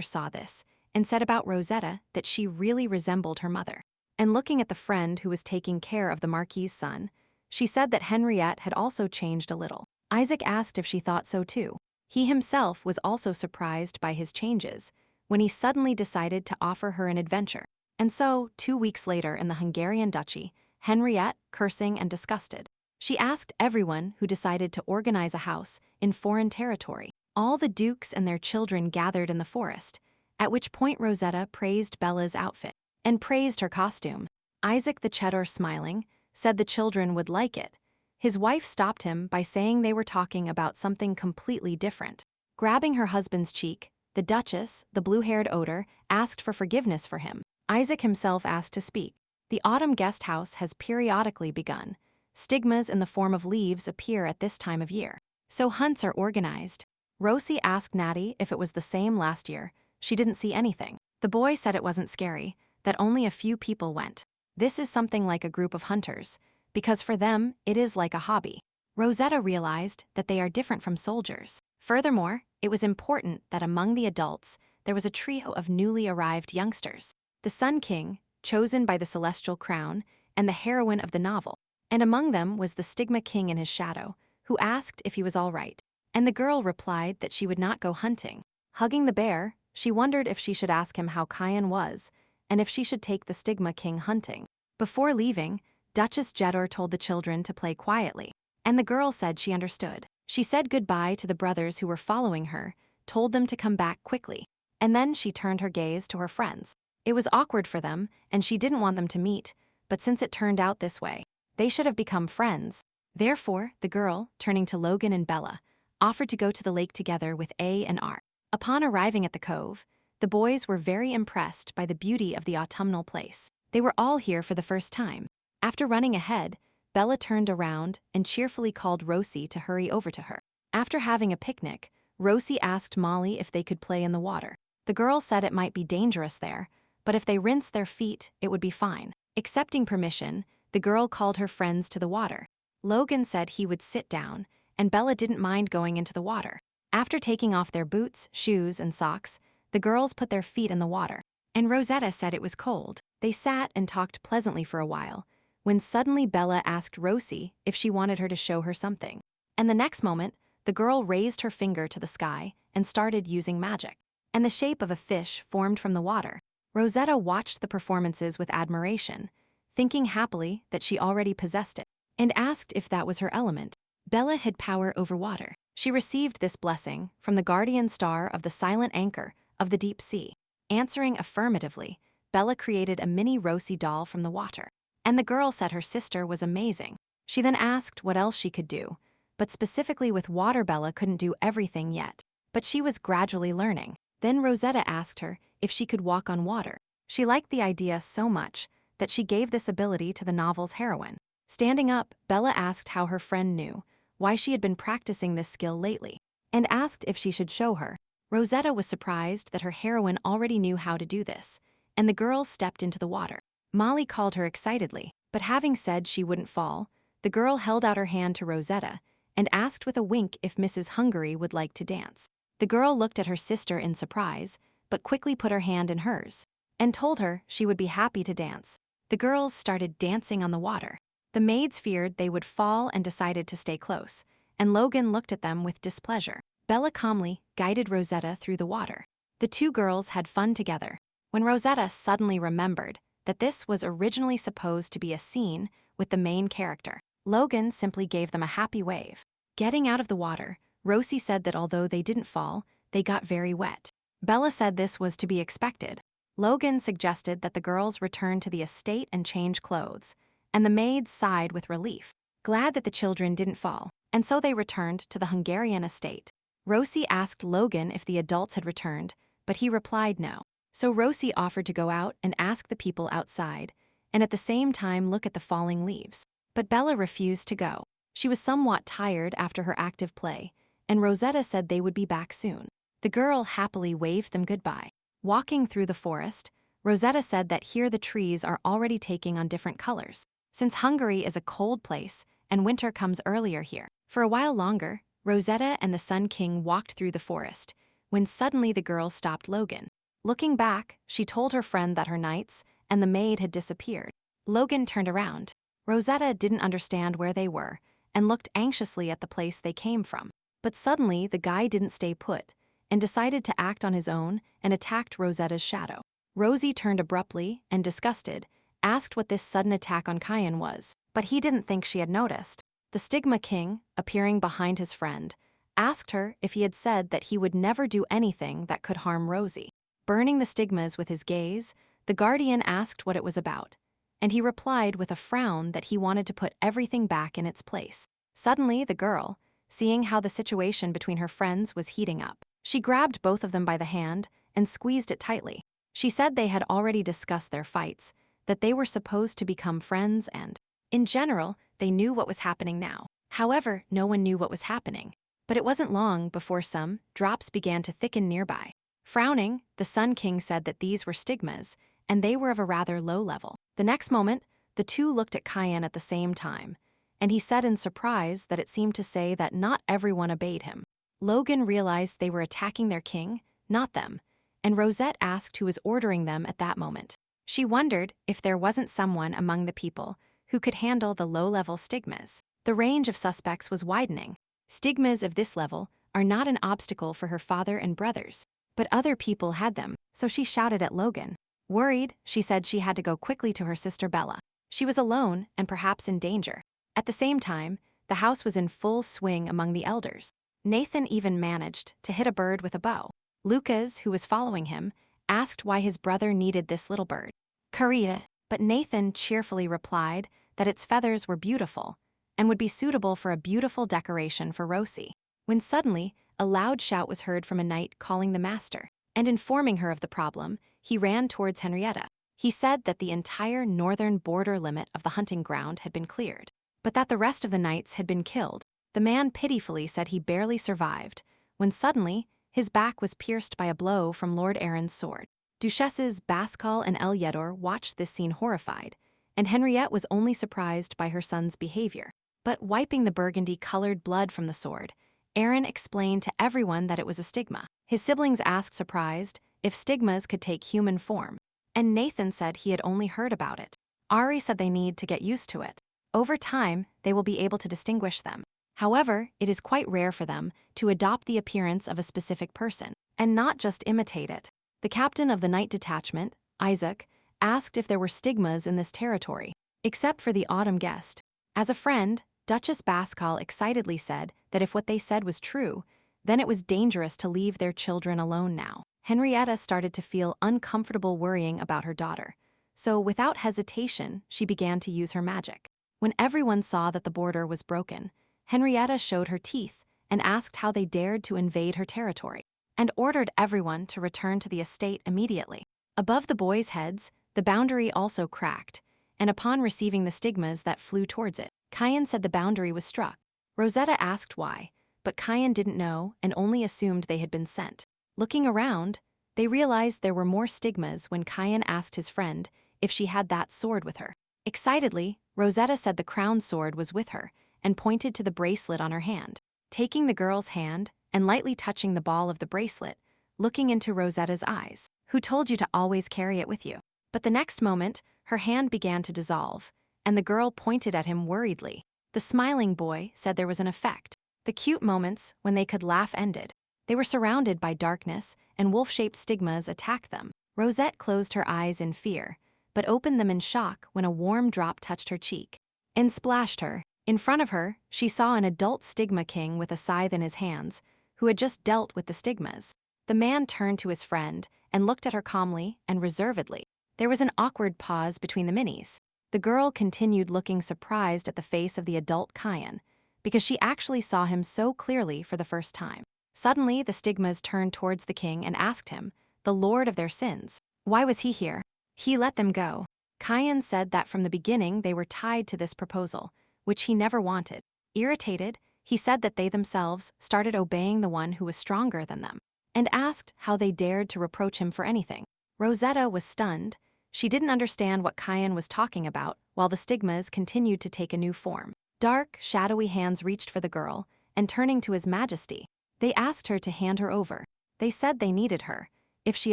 Speaker 1: saw this, and said about Rosetta that she really resembled her mother. And looking at the friend who was taking care of the Marquis's son, she said that Henriette had also changed a little. Isaac asked if she thought so too. He himself was also surprised by his changes, when he suddenly decided to offer her an adventure. And so, 2 weeks later in the Hungarian Duchy, Henriette, cursing and disgusted, she asked everyone who decided to organize a house in foreign territory. All the dukes and their children gathered in the forest, at which point Rosetta praised Bella's outfit, and praised her costume. Isaac the Cheddar, smiling, said the children would like it. His wife stopped him by saying they were talking about something completely different. Grabbing her husband's cheek, the Duchess, the blue-haired Oder, asked for forgiveness for him. Isaac himself asked to speak. The autumn guest house has periodically begun. Stigmas in the form of leaves appear at this time of year, so hunts are organized. Rosie asked Natty if it was the same last year. She didn't see anything. The boy said it wasn't scary, that only a few people went. This is something like a group of hunters, because for them, it is like a hobby. Rosetta realized that they are different from soldiers. Furthermore, it was important that among the adults, there was a trio of newly arrived youngsters. The Sun King, chosen by the Celestial Crown, and the heroine of the novel. And among them was the Stigma King in his shadow, who asked if he was all right. And the girl replied that she would not go hunting. Hugging the bear, she wondered if she should ask him how Kyan was, and if she should take the Stigma King hunting. Before leaving, Duchess Jedor told the children to play quietly, and the girl said she understood. She said goodbye to the brothers who were following her, told them to come back quickly, and then she turned her gaze to her friends. It was awkward for them, and she didn't want them to meet, but since it turned out this way, they should have become friends. Therefore, the girl, turning to Logan and Bella, offered to go to the lake together with A and R. Upon arriving at the cove, the boys were very impressed by the beauty of the autumnal place. They were all here for the first time. After running ahead, Bella turned around and cheerfully called Rosie to hurry over to her. After having a picnic, Rosie asked Molly if they could play in the water. The girl said it might be dangerous there, but if they rinsed their feet, it would be fine. Accepting permission, the girl called her friends to the water. Logan said he would sit down, and Bella didn't mind going into the water. After taking off their boots, shoes, and socks, the girls put their feet in the water. And Rosetta said it was cold. They sat and talked pleasantly for a while, when suddenly Bella asked Rosie if she wanted her to show her something. And the next moment, the girl raised her finger to the sky and started using magic. And the shape of a fish formed from the water. Rosetta watched the performances with admiration, thinking happily that she already possessed it, and asked if that was her element. Bella had power over water. She received this blessing from the guardian star of the silent anchor of the deep sea. Answering affirmatively, Bella created a mini Rosie doll from the water. And the girl said her sister was amazing. She then asked what else she could do, but specifically with water Bella couldn't do everything yet. But she was gradually learning. Then Rosetta asked her if she could walk on water. She liked the idea so much that she gave this ability to the novel's heroine. Standing up, Bella asked how her friend knew why she had been practicing this skill lately, and asked if she should show her. Rosetta was surprised that her heroine already knew how to do this, and the girls stepped into the water. Molly called her excitedly, but having said she wouldn't fall, the girl held out her hand to Rosetta and asked with a wink if Mrs. Hungary would like to dance. The girl looked at her sister in surprise, but quickly put her hand in hers, and told her she would be happy to dance. The girls started dancing on the water. The maids feared they would fall and decided to stay close, and Logan looked at them with displeasure. Bella calmly guided Rosetta through the water. The two girls had fun together, when Rosetta suddenly remembered that this was originally supposed to be a scene with the main character. Logan simply gave them a happy wave. Getting out of the water, Rosie said that although they didn't fall, they got very wet. Bella said this was to be expected. Logan suggested that the girls return to the estate and change clothes, and the maids sighed with relief, glad that the children didn't fall, and so they returned to the Hungarian estate. Rosie asked Logan if the adults had returned, but he replied no. So Rosie offered to go out and ask the people outside, and at the same time look at the falling leaves. But Bella refused to go. She was somewhat tired after her active play, and Rosetta said they would be back soon. The girl happily waved them goodbye. Walking through the forest, Rosetta said that here the trees are already taking on different colors, since Hungary is a cold place and winter comes earlier here. For a while longer, Rosetta and the Sun King walked through the forest, when suddenly the girl stopped Logan. Looking back, she told her friend that her knights and the maid had disappeared. Logan turned around. Rosetta didn't understand where they were and looked anxiously at the place they came from. But suddenly, the guy didn't stay put and decided to act on his own and attacked Rosetta's shadow. Rosie turned abruptly and, disgusted, asked what this sudden attack on Kyan was, but he didn't think she had noticed. The Stigma King, appearing behind his friend, asked her if he had said that he would never do anything that could harm Rosie. Burning the stigmas with his gaze, the guardian asked what it was about, and he replied with a frown that he wanted to put everything back in its place. Suddenly, the girl, seeing how the situation between her friends was heating up, she grabbed both of them by the hand and squeezed it tightly. She said they had already discussed their fights, that they were supposed to become friends and, in general, they knew what was happening now. However, no one knew what was happening. But it wasn't long before some drops began to thicken nearby. Frowning, the Sun King said that these were stigmas, and they were of a rather low level. The next moment, the two looked at Kyan at the same time, and he said in surprise that it seemed to say that not everyone obeyed him. Logan realized they were attacking their king, not them, and Rosette asked who was ordering them at that moment. She wondered if there wasn't someone among the people who could handle the low-level stigmas. The range of suspects was widening. Stigmas of this level are not an obstacle for her father and brothers, but other people had them, so she shouted at Logan. Worried, she said she had to go quickly to her sister Bella. She was alone and perhaps in danger. At the same time, the house was in full swing among the elders. Nathan even managed to hit a bird with a bow. Lucas, who was following him, asked why his brother needed this little bird. Karita, but Nathan cheerfully replied that its feathers were beautiful and would be suitable for a beautiful decoration for Rosie. When suddenly, a loud shout was heard from a knight calling the master, and informing her of the problem, he ran towards Henrietta. He said that the entire northern border limit of the hunting ground had been cleared. but that the rest of the knights had been killed. The man pitifully said he barely survived, when suddenly, his back was pierced by a blow from Lord Aaron's sword. Duchesses Bascal and Elyedor watched this scene horrified, and Henriette was only surprised by her son's behavior. But wiping the burgundy-colored blood from the sword, Aaron explained to everyone that it was a stigma. His siblings asked, surprised, if stigmas could take human form, and Nathan said he had only heard about it. Ari said they need to get used to it. Over time, they will be able to distinguish them. However, it is quite rare for them to adopt the appearance of a specific person, and not just imitate it. The captain of the night detachment, Isaac, asked if there were stigmas in this territory, except for the autumn guest. As a friend, Duchess Bascal excitedly said that if what they said was true, then it was dangerous to leave their children alone now. Henrietta started to feel uncomfortable worrying about her daughter, so without hesitation, she began to use her magic. When everyone saw that the border was broken, Henrietta showed her teeth and asked how they dared to invade her territory, and ordered everyone to return to the estate immediately. Above the boys' heads, the boundary also cracked, and upon receiving the stigmas that flew towards it, Kyan said the boundary was struck. Rosetta asked why, but Kyan didn't know and only assumed they had been sent. Looking around, they realized there were more stigmas when Kyan asked his friend if she had that sword with her. Excitedly, Rosetta said the crown sword was with her and pointed to the bracelet on her hand. Taking the girl's hand and lightly touching the ball of the bracelet, looking into Rosetta's eyes. Who told you to always carry it with you? But the next moment, her hand began to dissolve, and the girl pointed at him worriedly. The smiling boy said there was an effect. The cute moments when they could laugh ended. They were surrounded by darkness, and wolf-shaped stigmas attacked them. Rosette closed her eyes in fear, but opened them in shock when a warm drop touched her cheek and splashed her. In front of her, she saw an adult stigma king with a scythe in his hands, who had just dealt with the stigmas. The man turned to his friend and looked at her calmly and reservedly. There was an awkward pause between the minis. The girl continued looking surprised at the face of the adult Kyan, because she actually saw him so clearly for the first time. Suddenly, the stigmas turned towards the king and asked him, the lord of their sins, why was he here? He let them go. Kyan said that from the beginning they were tied to this proposal, which he never wanted. Irritated, he said that they themselves started obeying the one who was stronger than them, and asked how they dared to reproach him for anything. Rosetta was stunned. She didn't understand what Kyan was talking about, while the stigmas continued to take a new form. Dark, shadowy hands reached for the girl, and turning to His Majesty, they asked her to hand her over. They said they needed her. If she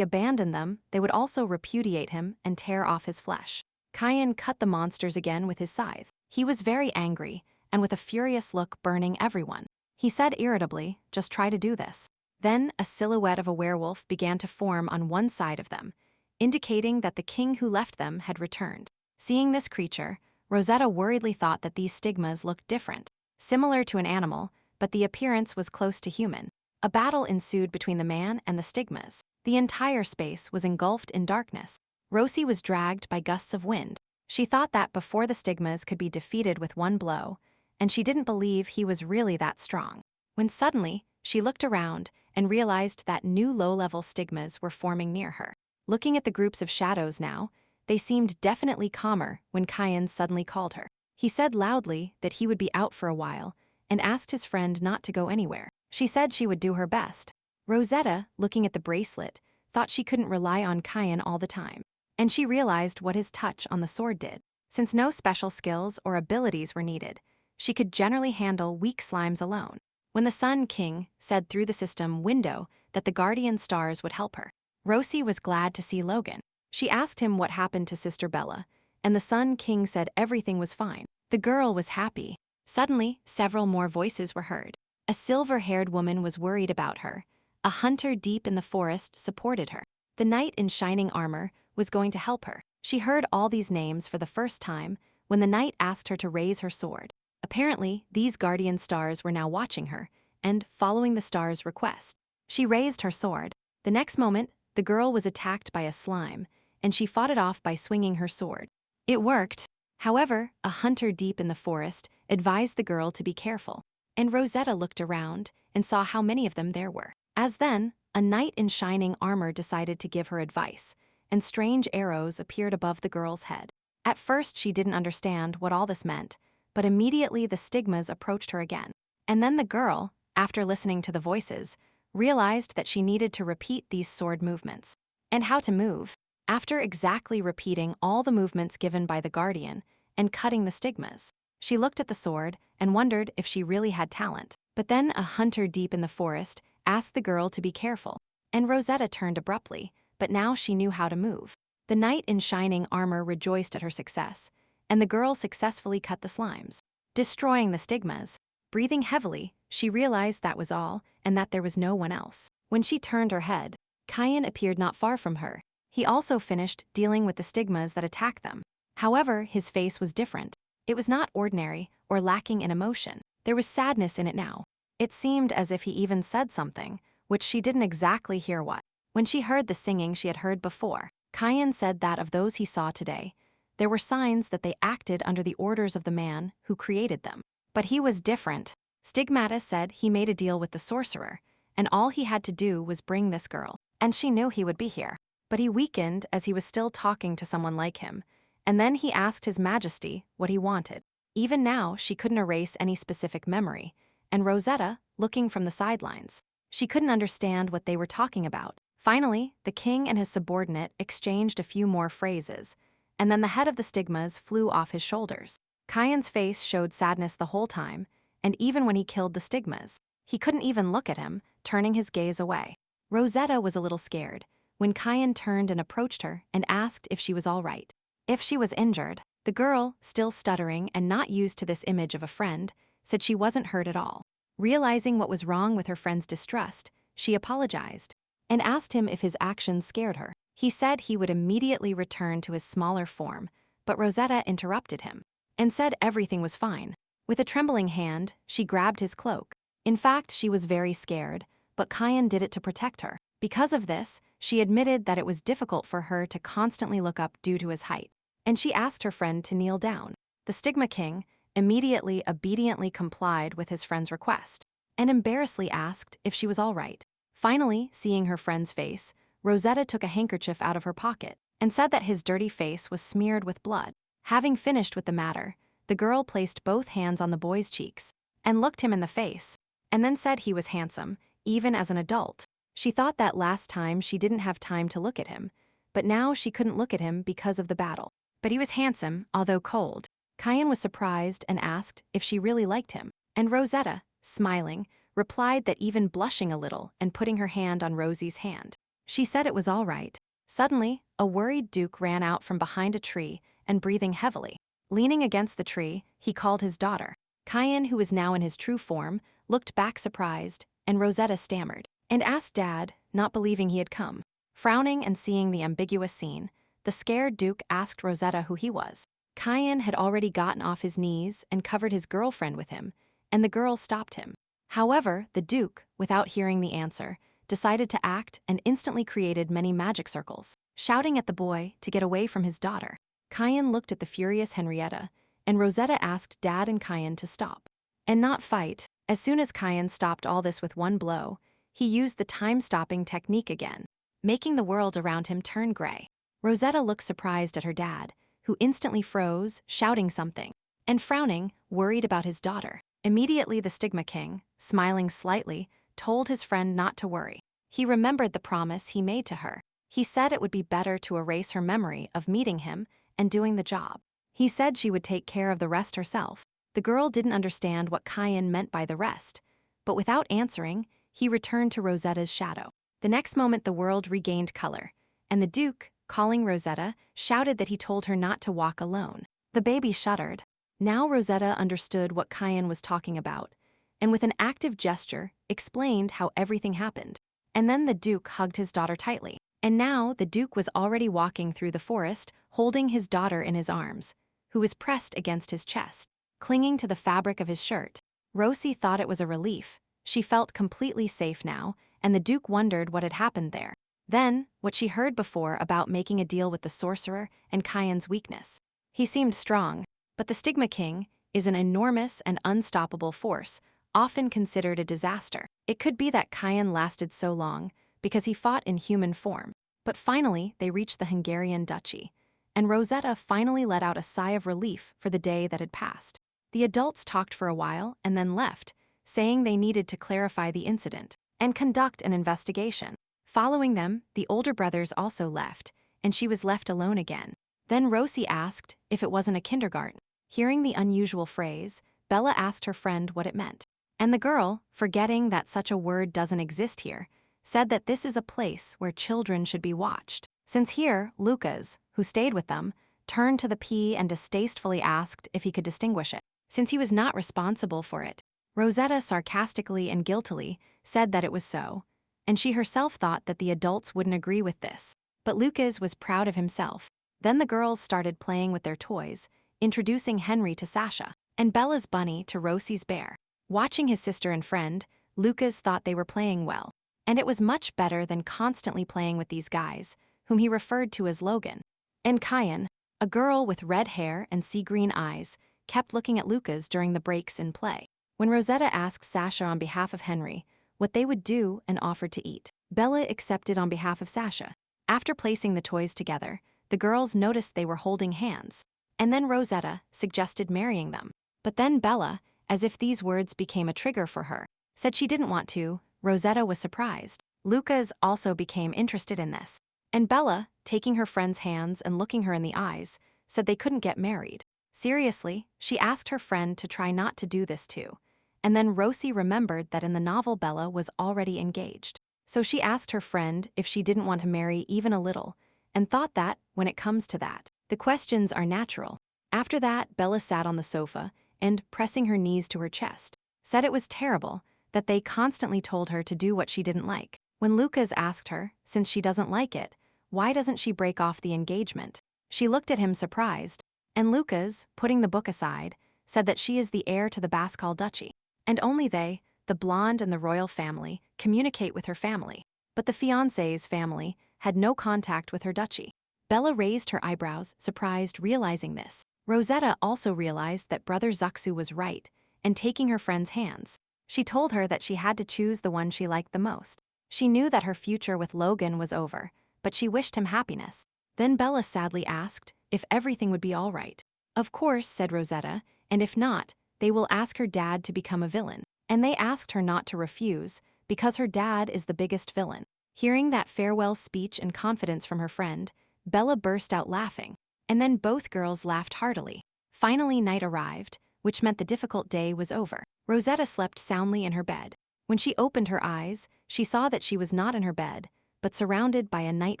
Speaker 1: abandoned them, they would also repudiate him and tear off his flesh. Kyan cut the monsters again with his scythe. He was very angry, and with a furious look burning everyone. He said irritably, just try to do this. Then a silhouette of a werewolf began to form on one side of them, indicating that the king who left them had returned. Seeing this creature, Rosetta worriedly thought that these stigmas looked different, similar to an animal, but the appearance was close to human. A battle ensued between the man and the stigmas. The entire space was engulfed in darkness. Rosie was dragged by gusts of wind. She thought that before the stigmas could be defeated with one blow, and she didn't believe he was really that strong. When suddenly, she looked around and realized that new low-level stigmas were forming near her. Looking at the groups of shadows now, they seemed definitely calmer when Kyan suddenly called her. He said loudly that he would be out for a while and asked his friend not to go anywhere. She said she would do her best. Rosetta, looking at the bracelet, thought she couldn't rely on Kyan all the time, and she realized what his touch on the sword did. Since no special skills or abilities were needed, she could generally handle weak slimes alone. When the Sun King said through the system window that the guardian stars would help her, Rosie was glad to see Logan. She asked him what happened to Sister Bella, and the Sun King said everything was fine. The girl was happy. Suddenly, several more voices were heard. A silver-haired woman was worried about her. A hunter deep in the forest supported her. The knight in shining armor was going to help her. She heard all these names for the first time when the knight asked her to raise her sword. Apparently, these guardian stars were now watching her, and following the star's request, she raised her sword. The next moment, the girl was attacked by a slime, and she fought it off by swinging her sword. It worked. However, a hunter deep in the forest advised the girl to be careful, and Rosetta looked around and saw how many of them there were. As then, a knight in shining armor decided to give her advice, and strange arrows appeared above the girl's head. At first, she didn't understand what all this meant, but immediately the stigmas approached her again. And then the girl, after listening to the voices, realized that she needed to repeat these sword movements. And how to move. After exactly repeating all the movements given by the guardian and cutting the stigmas, she looked at the sword and wondered if she really had talent. But then a hunter deep in the forest asked the girl to be careful, and Rosetta turned abruptly, but now she knew how to move. The knight in shining armor rejoiced at her success, and the girl successfully cut the slimes, destroying the stigmas. Breathing heavily, she realized that was all and that there was no one else. When she turned her head, Kyan appeared not far from her. He also finished dealing with the stigmas that attacked them. However, his face was different. It was not ordinary or lacking in emotion. There was sadness in it now. It seemed as if he even said something, which she didn't exactly hear what. When she heard the singing she had heard before, Kyan said that of those he saw today, there were signs that they acted under the orders of the man who created them. But he was different. Stigmata said he made a deal with the sorcerer, and all he had to do was bring this girl, and she knew he would be here. But he weakened as he was still talking to someone like him, and then he asked His Majesty what he wanted. Even now, she couldn't erase any specific memory, and Rosetta, looking from the sidelines, she couldn't understand what they were talking about. Finally, the king and his subordinate exchanged a few more phrases, and then the head of the stigmas flew off his shoulders. Kyan's face showed sadness the whole time, and even when he killed the stigmas, he couldn't even look at him, turning his gaze away. Rosetta was a little scared when Kyan turned and approached her and asked if she was all right, if she was injured. The girl, still stuttering and not used to this image of a friend, said she wasn't hurt at all. Realizing what was wrong with her friend's distrust, she apologized and asked him if his actions scared her. He said he would immediately return to his smaller form, but Rosetta interrupted him and said everything was fine. With a trembling hand, she grabbed his cloak. In fact, she was very scared, but Kyan did it to protect her. Because of this, she admitted that it was difficult for her to constantly look up due to his height, and she asked her friend to kneel down. The Stigma King immediately obediently complied with his friend's request and embarrassedly asked if she was all right. Finally, seeing her friend's face, Rosetta took a handkerchief out of her pocket and said that his dirty face was smeared with blood. Having finished with the matter, the girl placed both hands on the boy's cheeks and looked him in the face, and then said he was handsome, even as an adult. She thought that last time she didn't have time to look at him, but now she couldn't look at him because of the battle. But he was handsome, although cold. Kyan was surprised and asked if she really liked him, and Rosetta, smiling, replied that even blushing a little and putting her hand on Rosie's hand, she said it was all right. Suddenly, a worried Duke ran out from behind a tree and breathing heavily. Leaning against the tree, he called his daughter. Kyan, who was now in his true form, looked back surprised, and Rosetta stammered and asked Dad, not believing he had come. Frowning and seeing the ambiguous scene, the scared Duke asked Rosetta who he was. Kyan had already gotten off his knees and covered his girlfriend with him, and the girl stopped him. However, the Duke, without hearing the answer, decided to act and instantly created many magic circles, shouting at the boy to get away from his daughter. Kyan looked at the furious Henrietta, and Rosetta asked Dad and Kyan to stop and not fight. As soon as Kyan stopped all this with one blow, he used the time-stopping technique again, making the world around him turn gray. Rosetta looked surprised at her dad, who instantly froze, shouting something, and frowning, worried about his daughter. Immediately the Stigma King, smiling slightly, told his friend not to worry. He remembered the promise he made to her. He said it would be better to erase her memory of meeting him and doing the job. He said she would take care of the rest herself. The girl didn't understand what Kyan meant by the rest, but without answering, he returned to Rosetta's shadow. The next moment the world regained color, and the Duke, calling Rosetta, shouted that he told her not to walk alone. The baby shuddered. Now Rosetta understood what Kyan was talking about, and with an active gesture, explained how everything happened. And then the Duke hugged his daughter tightly. And now the Duke was already walking through the forest, holding his daughter in his arms, who was pressed against his chest, clinging to the fabric of his shirt. Rosie thought it was a relief. She felt completely safe now, and the Duke wondered what had happened there. Then, what she heard before about making a deal with the sorcerer and Kyan's weakness. He seemed strong, but the Stigma King is an enormous and unstoppable force, often considered a disaster. It could be that Kyan lasted so long because he fought in human form. But finally, they reached the Hungarian Duchy, and Rosetta finally let out a sigh of relief for the day that had passed. The adults talked for a while and then left, saying they needed to clarify the incident and conduct an investigation. Following them, the older brothers also left, and she was left alone again. Then Rosie asked if it wasn't a kindergarten. Hearing the unusual phrase, Bella asked her friend what it meant. And the girl, forgetting that such a word doesn't exist here, said that this is a place where children should be watched. Since here, Lucas, who stayed with them, turned to the P and distastefully asked if he could distinguish it, since he was not responsible for it. Rosetta sarcastically and guiltily said that it was so, and she herself thought that the adults wouldn't agree with this. But Lucas was proud of himself. Then the girls started playing with their toys, introducing Henry to Sasha, and Bella's bunny to Rosie's bear. Watching his sister and friend, Lucas thought they were playing well, and it was much better than constantly playing with these guys, whom he referred to as Logan. And Kyan, a girl with red hair and sea-green eyes, kept looking at Lucas during the breaks in play. When Rosetta asked Sasha on behalf of Henry what they would do and offered to eat, Bella accepted on behalf of Sasha. After placing the toys together, the girls noticed they were holding hands, and then Rosetta suggested marrying them. But then Bella, as if these words became a trigger for her, said she didn't want to. Rosetta was surprised. Lucas also became interested in this. And Bella, taking her friend's hands and looking her in the eyes, said they couldn't get married. Seriously, she asked her friend to try not to do this too. And then Rosie remembered that in the novel Bella was already engaged. So she asked her friend if she didn't want to marry even a little, and thought that, when it comes to that, the questions are natural. After that, Bella sat on the sofa and, pressing her knees to her chest, said it was terrible that they constantly told her to do what she didn't like. When Lucas asked her, since she doesn't like it, why doesn't she break off the engagement, she looked at him surprised, and Lucas, putting the book aside, said that she is the heir to the Baskal Duchy, and only they, the blonde and the royal family, communicate with her family. But the fiancé's family had no contact with her duchy. Bella raised her eyebrows, surprised, realizing this. Rosetta also realized that Brother Zuxu was right, and taking her friend's hands, she told her that she had to choose the one she liked the most. She knew that her future with Logan was over, but she wished him happiness. Then Bella sadly asked if everything would be all right. Of course, said Rosetta, and if not, they will ask her dad to become a villain. And they asked her not to refuse, because her dad is the biggest villain. Hearing that farewell speech and confidence from her friend, Bella burst out laughing, and then both girls laughed heartily. Finally, night arrived, which meant the difficult day was over. Rosetta slept soundly in her bed. When she opened her eyes, she saw that she was not in her bed, but surrounded by a night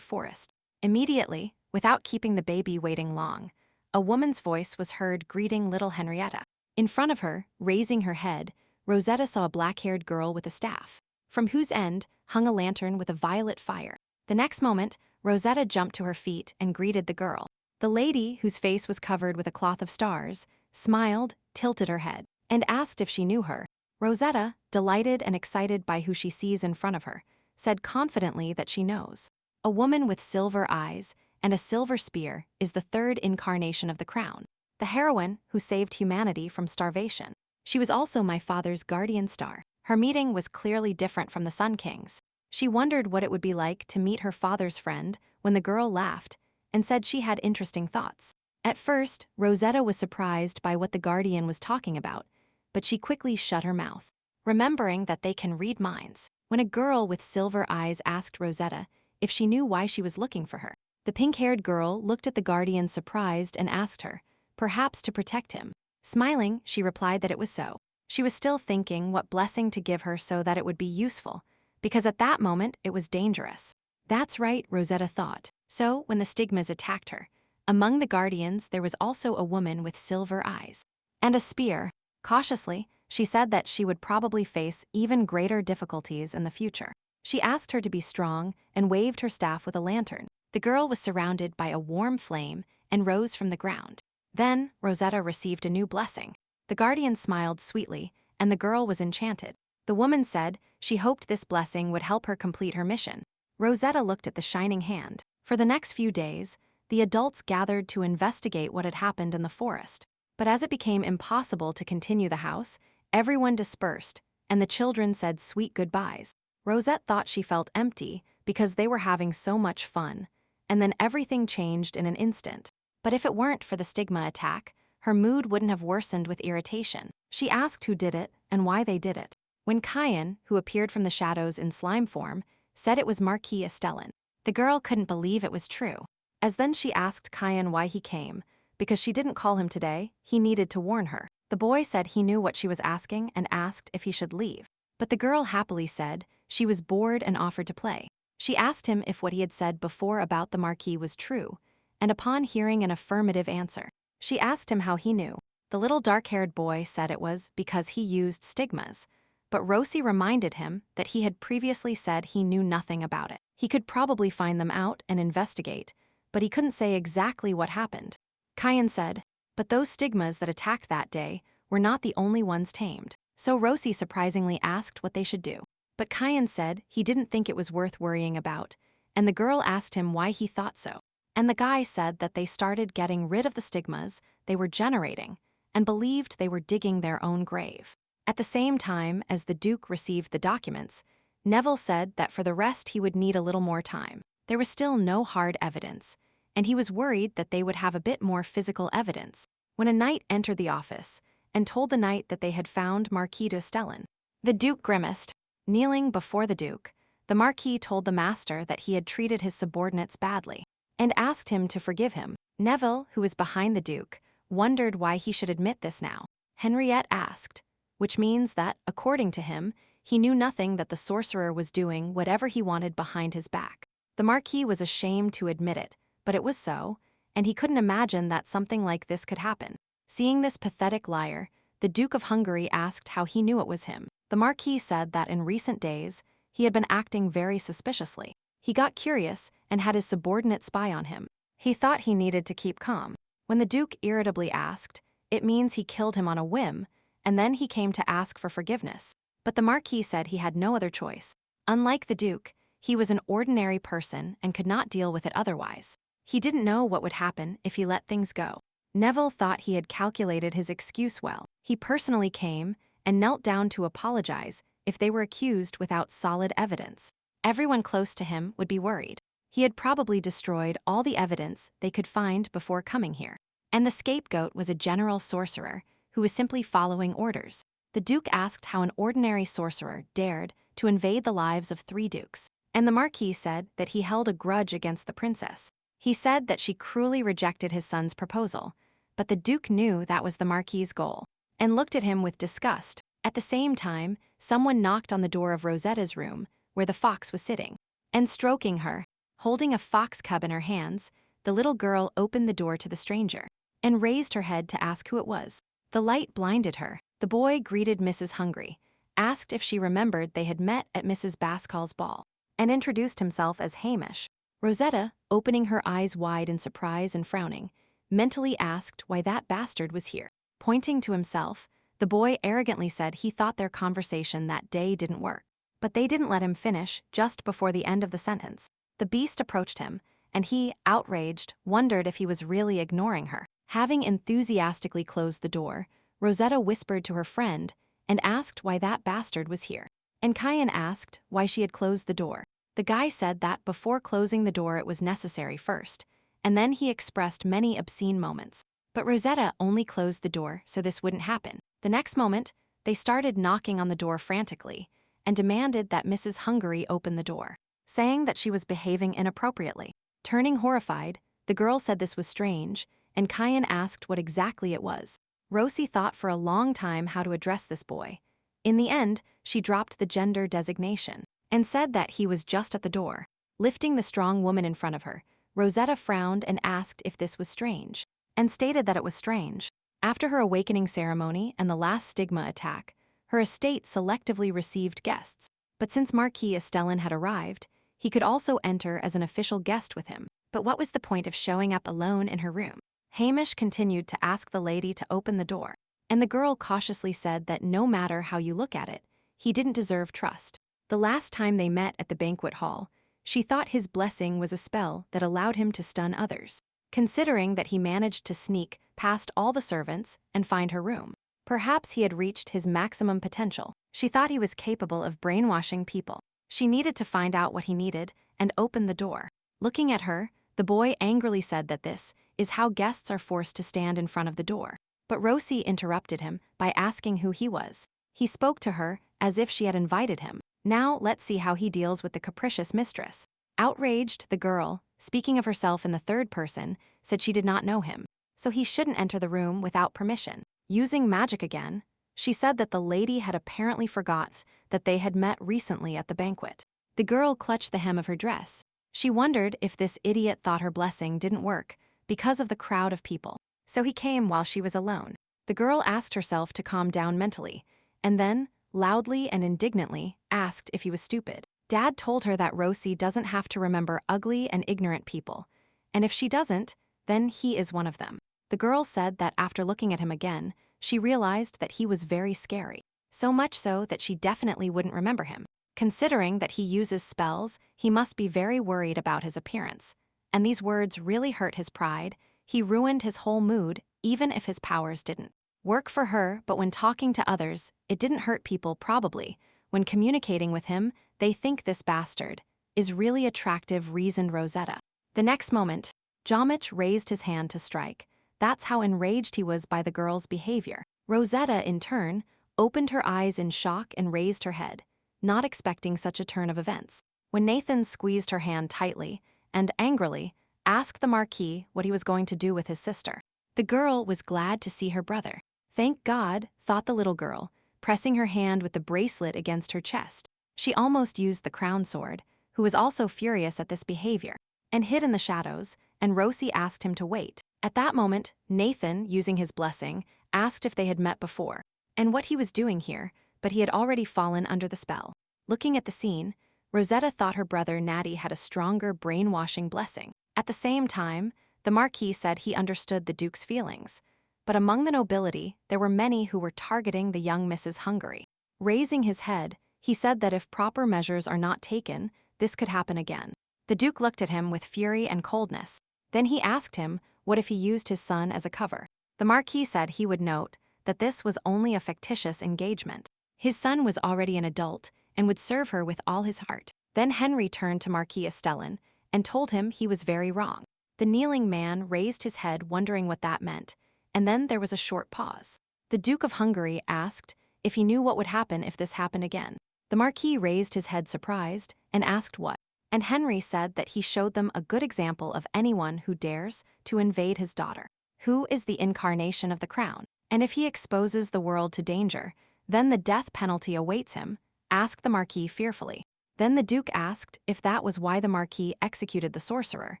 Speaker 1: forest. Immediately, without keeping the baby waiting long, a woman's voice was heard greeting little Henrietta. In front of her, raising her head, Rosetta saw a black-haired girl with a staff, from whose end hung a lantern with a violet fire. The next moment, Rosetta jumped to her feet and greeted the girl. The lady, whose face was covered with a cloth of stars, smiled, tilted her head, and asked if she knew her. Rosetta, delighted and excited by who she sees in front of her, said confidently that she knows. A woman with silver eyes and a silver spear is the third incarnation of the crown, the heroine who saved humanity from starvation. She was also my father's guardian star. Her meeting was clearly different from the Sun King's. She wondered what it would be like to meet her father's friend when the girl laughed and said she had interesting thoughts. At first, Rosetta was surprised by what the guardian was talking about, but she quickly shut her mouth, remembering that they can read minds. When a girl with silver eyes asked Rosetta if she knew why she was looking for her, the pink-haired girl looked at the guardian surprised and asked her, perhaps to protect him. Smiling, she replied that it was so. She was still thinking what blessing to give her so that it would be useful, because at that moment it was dangerous. That's right, Rosetta thought. So, when the stigmas attacked her, among the guardians there was also a woman with silver eyes and a spear. Cautiously, she said that she would probably face even greater difficulties in the future. She asked her to be strong and waved her staff with a lantern. The girl was surrounded by a warm flame and rose from the ground. Then, Rosetta received a new blessing. The guardian smiled sweetly, and the girl was enchanted. The woman said she hoped this blessing would help her complete her mission. Rosetta looked at the shining hand. For the next few days, the adults gathered to investigate what had happened in the forest. But as it became impossible to continue the house, everyone dispersed, and the children said sweet goodbyes. Rosette thought she felt empty because they were having so much fun, and then everything changed in an instant. But if it weren't for the stigma attack, her mood wouldn't have worsened with irritation. She asked who did it and why they did it. When Kyan, who appeared from the shadows in slime form, said it was Marquis Estellan, the girl couldn't believe it was true. As then she asked Kyan why he came, because she didn't call him today, he needed to warn her. The boy said he knew what she was asking and asked if he should leave. But the girl happily said she was bored and offered to play. She asked him if what he had said before about the Marquis was true, and upon hearing an affirmative answer, she asked him how he knew. The little dark-haired boy said it was because he used stigmas, but Rosie reminded him that he had previously said he knew nothing about it. He could probably find them out and investigate, but he couldn't say exactly what happened. Kyan said, but those stigmas that attacked that day were not the only ones tamed. So Rosie surprisingly asked what they should do. But Kyan said he didn't think it was worth worrying about, and the girl asked him why he thought so. And the guy said that they started getting rid of the stigmas they were generating and believed they were digging their own grave. At the same time as the Duke received the documents, Neville said that for the rest he would need a little more time. There was still no hard evidence, and he was worried that they would have a bit more physical evidence. When a knight entered the office and told the knight that they had found Marquis de Stellan, the Duke grimaced. Kneeling before the Duke, the Marquis told the master that he had treated his subordinates badly and asked him to forgive him. Neville, who was behind the Duke, wondered why he should admit this now. Henriette asked, which means that, according to him, he knew nothing that the sorcerer was doing whatever he wanted behind his back. The Marquis was ashamed to admit it, but it was so, and he couldn't imagine that something like this could happen. Seeing this pathetic liar, the Duke of Hungary asked how he knew it was him. The Marquis said that in recent days, he had been acting very suspiciously. He got curious and had his subordinate spy on him. He thought he needed to keep calm. When the Duke irritably asked, it means he killed him on a whim, and then he came to ask for forgiveness. But the Marquis said he had no other choice. Unlike the Duke, he was an ordinary person and could not deal with it otherwise. He didn't know what would happen if he let things go. Neville thought he had calculated his excuse well. He personally came and knelt down to apologize if they were accused without solid evidence. Everyone close to him would be worried. He had probably destroyed all the evidence they could find before coming here. And the scapegoat was a general sorcerer who was simply following orders. The Duke asked how an ordinary sorcerer dared to invade the lives of 3 dukes, and the Marquis said that he held a grudge against the princess. He said that she cruelly rejected his son's proposal, but the Duke knew that was the Marquis's goal, and looked at him with disgust. At the same time, someone knocked on the door of Rosetta's room, where the fox was sitting, and stroking her. Holding a fox cub in her hands, the little girl opened the door to the stranger, and raised her head to ask who it was. The light blinded her. The boy greeted Mrs. Hungry, asked if she remembered they had met at Mrs. Bascall's ball, and introduced himself as Hamish. Rosetta, opening her eyes wide in surprise and frowning, mentally asked why that bastard was here. Pointing to himself, the boy arrogantly said he thought their conversation that day didn't work. But they didn't let him finish just before the end of the sentence. The beast approached him, and he, outraged, wondered if he was really ignoring her. Having enthusiastically closed the door, Rosetta whispered to her friend and asked why that bastard was here. And Kyan asked why she had closed the door. The guy said that before closing the door it was necessary first, and then he expressed many obscene moments. But Rosetta only closed the door so this wouldn't happen. The next moment, they started knocking on the door frantically and demanded that Mrs. Hungary open the door, saying that she was behaving inappropriately. Turning horrified, the girl said this was strange, and Kyan asked what exactly it was. Rosie thought for a long time how to address this boy. In the end, she dropped the gender designation and said that he was just at the door. Lifting the strong woman in front of her, Rosetta frowned and asked if this was strange, and stated that it was strange. After her awakening ceremony and the last stigma attack, her estate selectively received guests. But since Marquis Estellan had arrived, he could also enter as an official guest with him. But what was the point of showing up alone in her room? Hamish continued to ask the lady to open the door, and the girl cautiously said that no matter how you look at it, he didn't deserve trust. The last time they met at the banquet hall, she thought his blessing was a spell that allowed him to stun others, considering that he managed to sneak past all the servants and find her room. Perhaps he had reached his maximum potential. She thought he was capable of brainwashing people. She needed to find out what he needed and open the door. Looking at her, the boy angrily said that this is how guests are forced to stand in front of the door. but Rosie interrupted him by asking who he was. He spoke to her as if she had invited him. Now let's see how he deals with the capricious mistress. Outraged, the girl, speaking of herself in the third person, said she did not know him, so he shouldn't enter the room without permission. Using magic again, she said that the lady had apparently forgot that they had met recently at the banquet. The girl clutched the hem of her dress. She wondered if this idiot thought her blessing didn't work because of the crowd of people. So he came while she was alone. The girl asked herself to calm down mentally, and then, loudly and indignantly, asked if he was stupid. Dad told her that Rosie doesn't have to remember ugly and ignorant people, and if she doesn't, then he is one of them. The girl said that after looking at him again, she realized that he was very scary. So much so that she definitely wouldn't remember him. Considering that he uses spells, he must be very worried about his appearance. And these words really hurt his pride. He ruined his whole mood, even if his powers didn't work for her, but when talking to others, it didn't hurt people probably. When communicating with him, they think this bastard is really attractive, reasoned Rosetta. The next moment, Jomich raised his hand to strike. That's how enraged he was by the girl's behavior. Rosetta, in turn, opened her eyes in shock and raised her head, not expecting such a turn of events. When Nathan squeezed her hand tightly and angrily asked the Marquis what he was going to do with his sister. The girl was glad to see her brother. Thank God, thought the little girl, pressing her hand with the bracelet against her chest. She almost used the crown sword, who was also furious at this behavior, and hid in the shadows, and Rosie asked him to wait. At that moment, Nathan, using his blessing, asked if they had met before, and what he was doing here, but he had already fallen under the spell. Looking at the scene, Rosetta thought her brother Natty had a stronger brainwashing blessing. At the same time, the Marquis said he understood the Duke's feelings, but among the nobility, there were many who were targeting the young Mrs. Hungary. Raising his head, he said that if proper measures are not taken, this could happen again. The Duke looked at him with fury and coldness. Then he asked him what if he used his son as a cover. The Marquis said he would note that this was only a fictitious engagement. His son was already an adult and would serve her with all his heart. Then Henry turned to Marquis Estellan and told him he was very wrong. The kneeling man raised his head, wondering what that meant, and then there was a short pause. The Duke of Hungary asked if he knew what would happen if this happened again. The Marquis raised his head surprised and asked what, and Henry said that he showed them a good example of anyone who dares to invade his daughter, who is the incarnation of the crown, and if he exposes the world to danger, then the death penalty awaits him, asked the Marquis fearfully. Then the Duke asked if that was why the Marquis executed the sorcerer.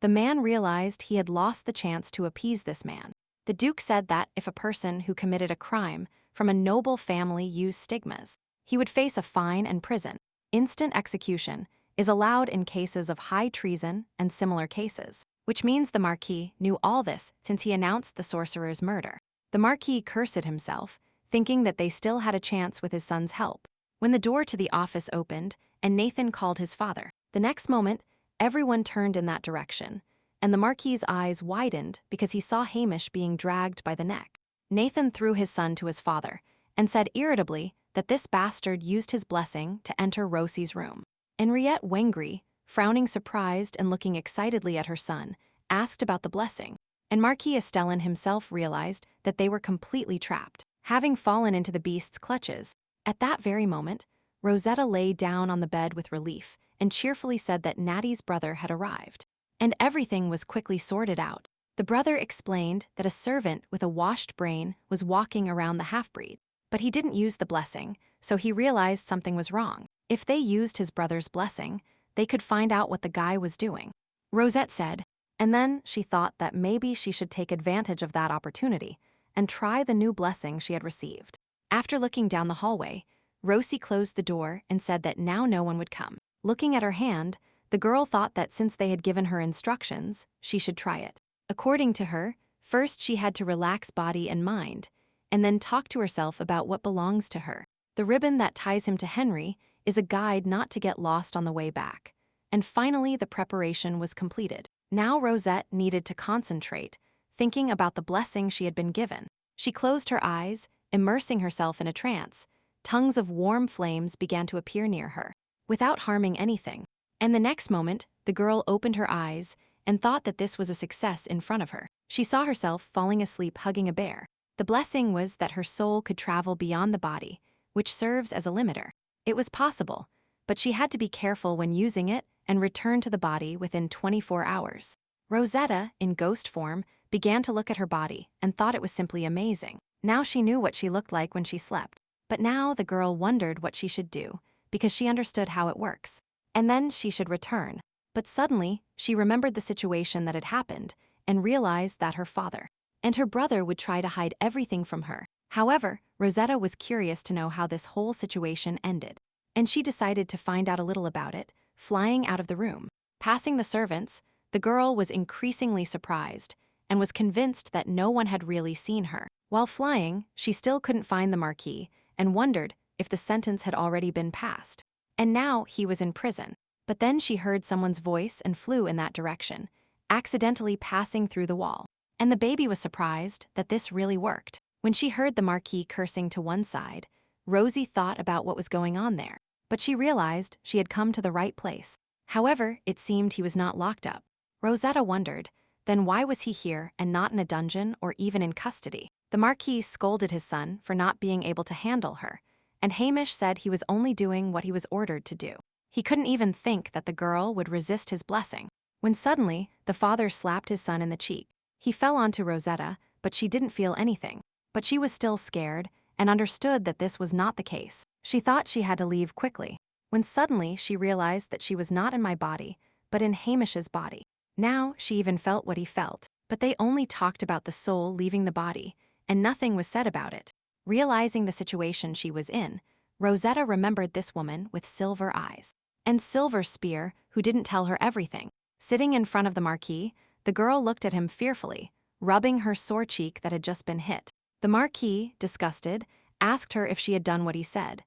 Speaker 1: The man realized he had lost the chance to appease this man. The Duke said that if a person who committed a crime from a noble family used stigmas, he would face a fine and prison. Instant execution is allowed in cases of high treason and similar cases, which means the Marquis knew all this since he announced the sorcerer's murder. The Marquis cursed himself, thinking that they still had a chance with his son's help, when the door to the office opened and Nathan called his father. The next moment, everyone turned in that direction, and the Marquis's eyes widened because he saw Hamish being dragged by the neck. Nathan threw his son to his father and said irritably that this bastard used his blessing to enter Rosie's room. Henriette Wengry, frowning surprised and looking excitedly at her son, asked about the blessing, and Marquis Estellan himself realized that they were completely trapped, having fallen into the beast's clutches. At that very moment, Rosetta lay down on the bed with relief and cheerfully said that Natty's brother had arrived, and everything was quickly sorted out. The brother explained that a servant with a washed brain was walking around the half-breed, but he didn't use the blessing, so he realized something was wrong. If they used his brother's blessing, they could find out what the guy was doing. Rosette said, and then she thought that maybe she should take advantage of that opportunity and try the new blessing she had received. After looking down the hallway, Rosie closed the door and said that now no one would come. Looking at her hand, the girl thought that since they had given her instructions, she should try it. According to her, first she had to relax body and mind, and then talk to herself about what belongs to her. The ribbon that ties him to Henry is a guide not to get lost on the way back. And finally, the preparation was completed. Now Rosette needed to concentrate, thinking about the blessing she had been given. She closed her eyes, immersing herself in a trance. Tongues of warm flames began to appear near her, without harming anything. And the next moment, the girl opened her eyes and thought that this was a success in front of her. She saw herself falling asleep hugging a bear. The blessing was that her soul could travel beyond the body, which serves as a limiter. It was possible, but she had to be careful when using it and return to the body within 24 hours. Rosetta, in ghost form, began to look at her body and thought it was simply amazing. Now she knew what she looked like when she slept. But now the girl wondered what she should do, because she understood how it works. And then she should return. But suddenly, she remembered the situation that had happened and realized that her father and her brother would try to hide everything from her. However, Rosetta was curious to know how this whole situation ended, and she decided to find out a little about it, flying out of the room. Passing the servants, the girl was increasingly surprised and was convinced that no one had really seen her. While flying, she still couldn't find the Marquis and wondered if the sentence had already been passed. And now he was in prison. But then she heard someone's voice and flew in that direction, accidentally passing through the wall. And the baby was surprised that this really worked. When she heard the Marquis cursing to one side, Rosie thought about what was going on there. But she realized she had come to the right place. However, it seemed he was not locked up. Rosetta wondered, then why was he here and not in a dungeon or even in custody? The Marquis scolded his son for not being able to handle her, and Hamish said he was only doing what he was ordered to do. He couldn't even think that the girl would resist his blessing. When suddenly, the father slapped his son in the cheek. He fell onto Rosetta, but she didn't feel anything. But she was still scared and understood that this was not the case. She thought she had to leave quickly, when suddenly she realized that she was not in my body, but in Hamish's body. Now she even felt what he felt, but they only talked about the soul leaving the body, and nothing was said about it. Realizing the situation she was in, Rosetta remembered this woman with silver eyes and silver spear who didn't tell her everything. Sitting in front of the Marquis, the girl looked at him fearfully, rubbing her sore cheek that had just been hit. The Marquis, disgusted, asked her if she had done what he said,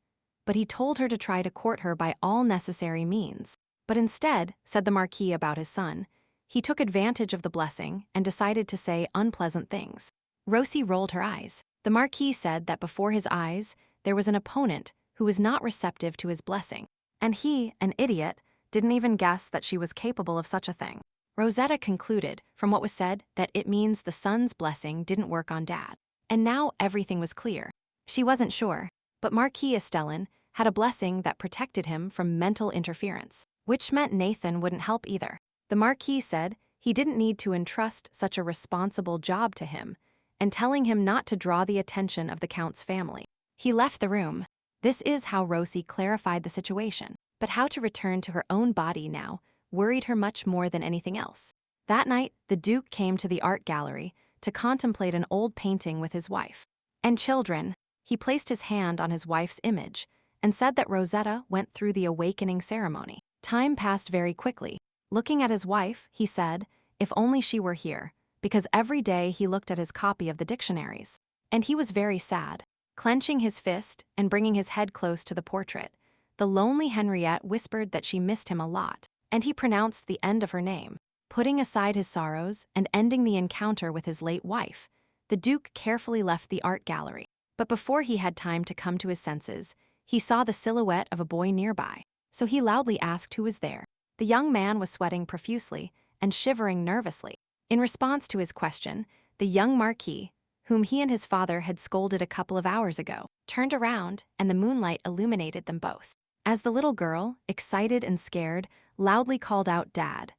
Speaker 1: but he told her to try to court her by all necessary means. But instead, said the Marquis about his son, he took advantage of the blessing and decided to say unpleasant things. Rosie rolled her eyes. The Marquis said that before his eyes, there was an opponent who was not receptive to his blessing, and he, an idiot, didn't even guess that she was capable of such a thing. Rosetta concluded from what was said that it means the son's blessing didn't work on Dad. And now everything was clear. She wasn't sure, but Marquis Estellan had a blessing that protected him from mental interference, which meant Nathan wouldn't help either. The Marquis said he didn't need to entrust such a responsible job to him, and telling him not to draw the attention of the Count's family. He left the room. This is how Rosie clarified the situation. But how to return to her own body now worried her much more than anything else. That night, the Duke came to the art gallery to contemplate an old painting with his wife and children. He placed his hand on his wife's image and said that Rosetta went through the awakening ceremony. Time passed very quickly. Looking at his wife, he said, if only she were here, because every day he looked at his copy of the dictionaries. And he was very sad. Clenching his fist and bringing his head close to the portrait, the lonely Henriette whispered that she missed him a lot, and he pronounced the end of her name. Putting aside his sorrows and ending the encounter with his late wife, the Duke carefully left the art gallery. But before he had time to come to his senses, he saw the silhouette of a boy nearby, so he loudly asked who was there. The young man was sweating profusely and shivering nervously. In response to his question, the young Marquis, whom he and his father had scolded a couple of hours ago, turned around and the moonlight illuminated them both. As the little girl, excited and scared, loudly called out Dad,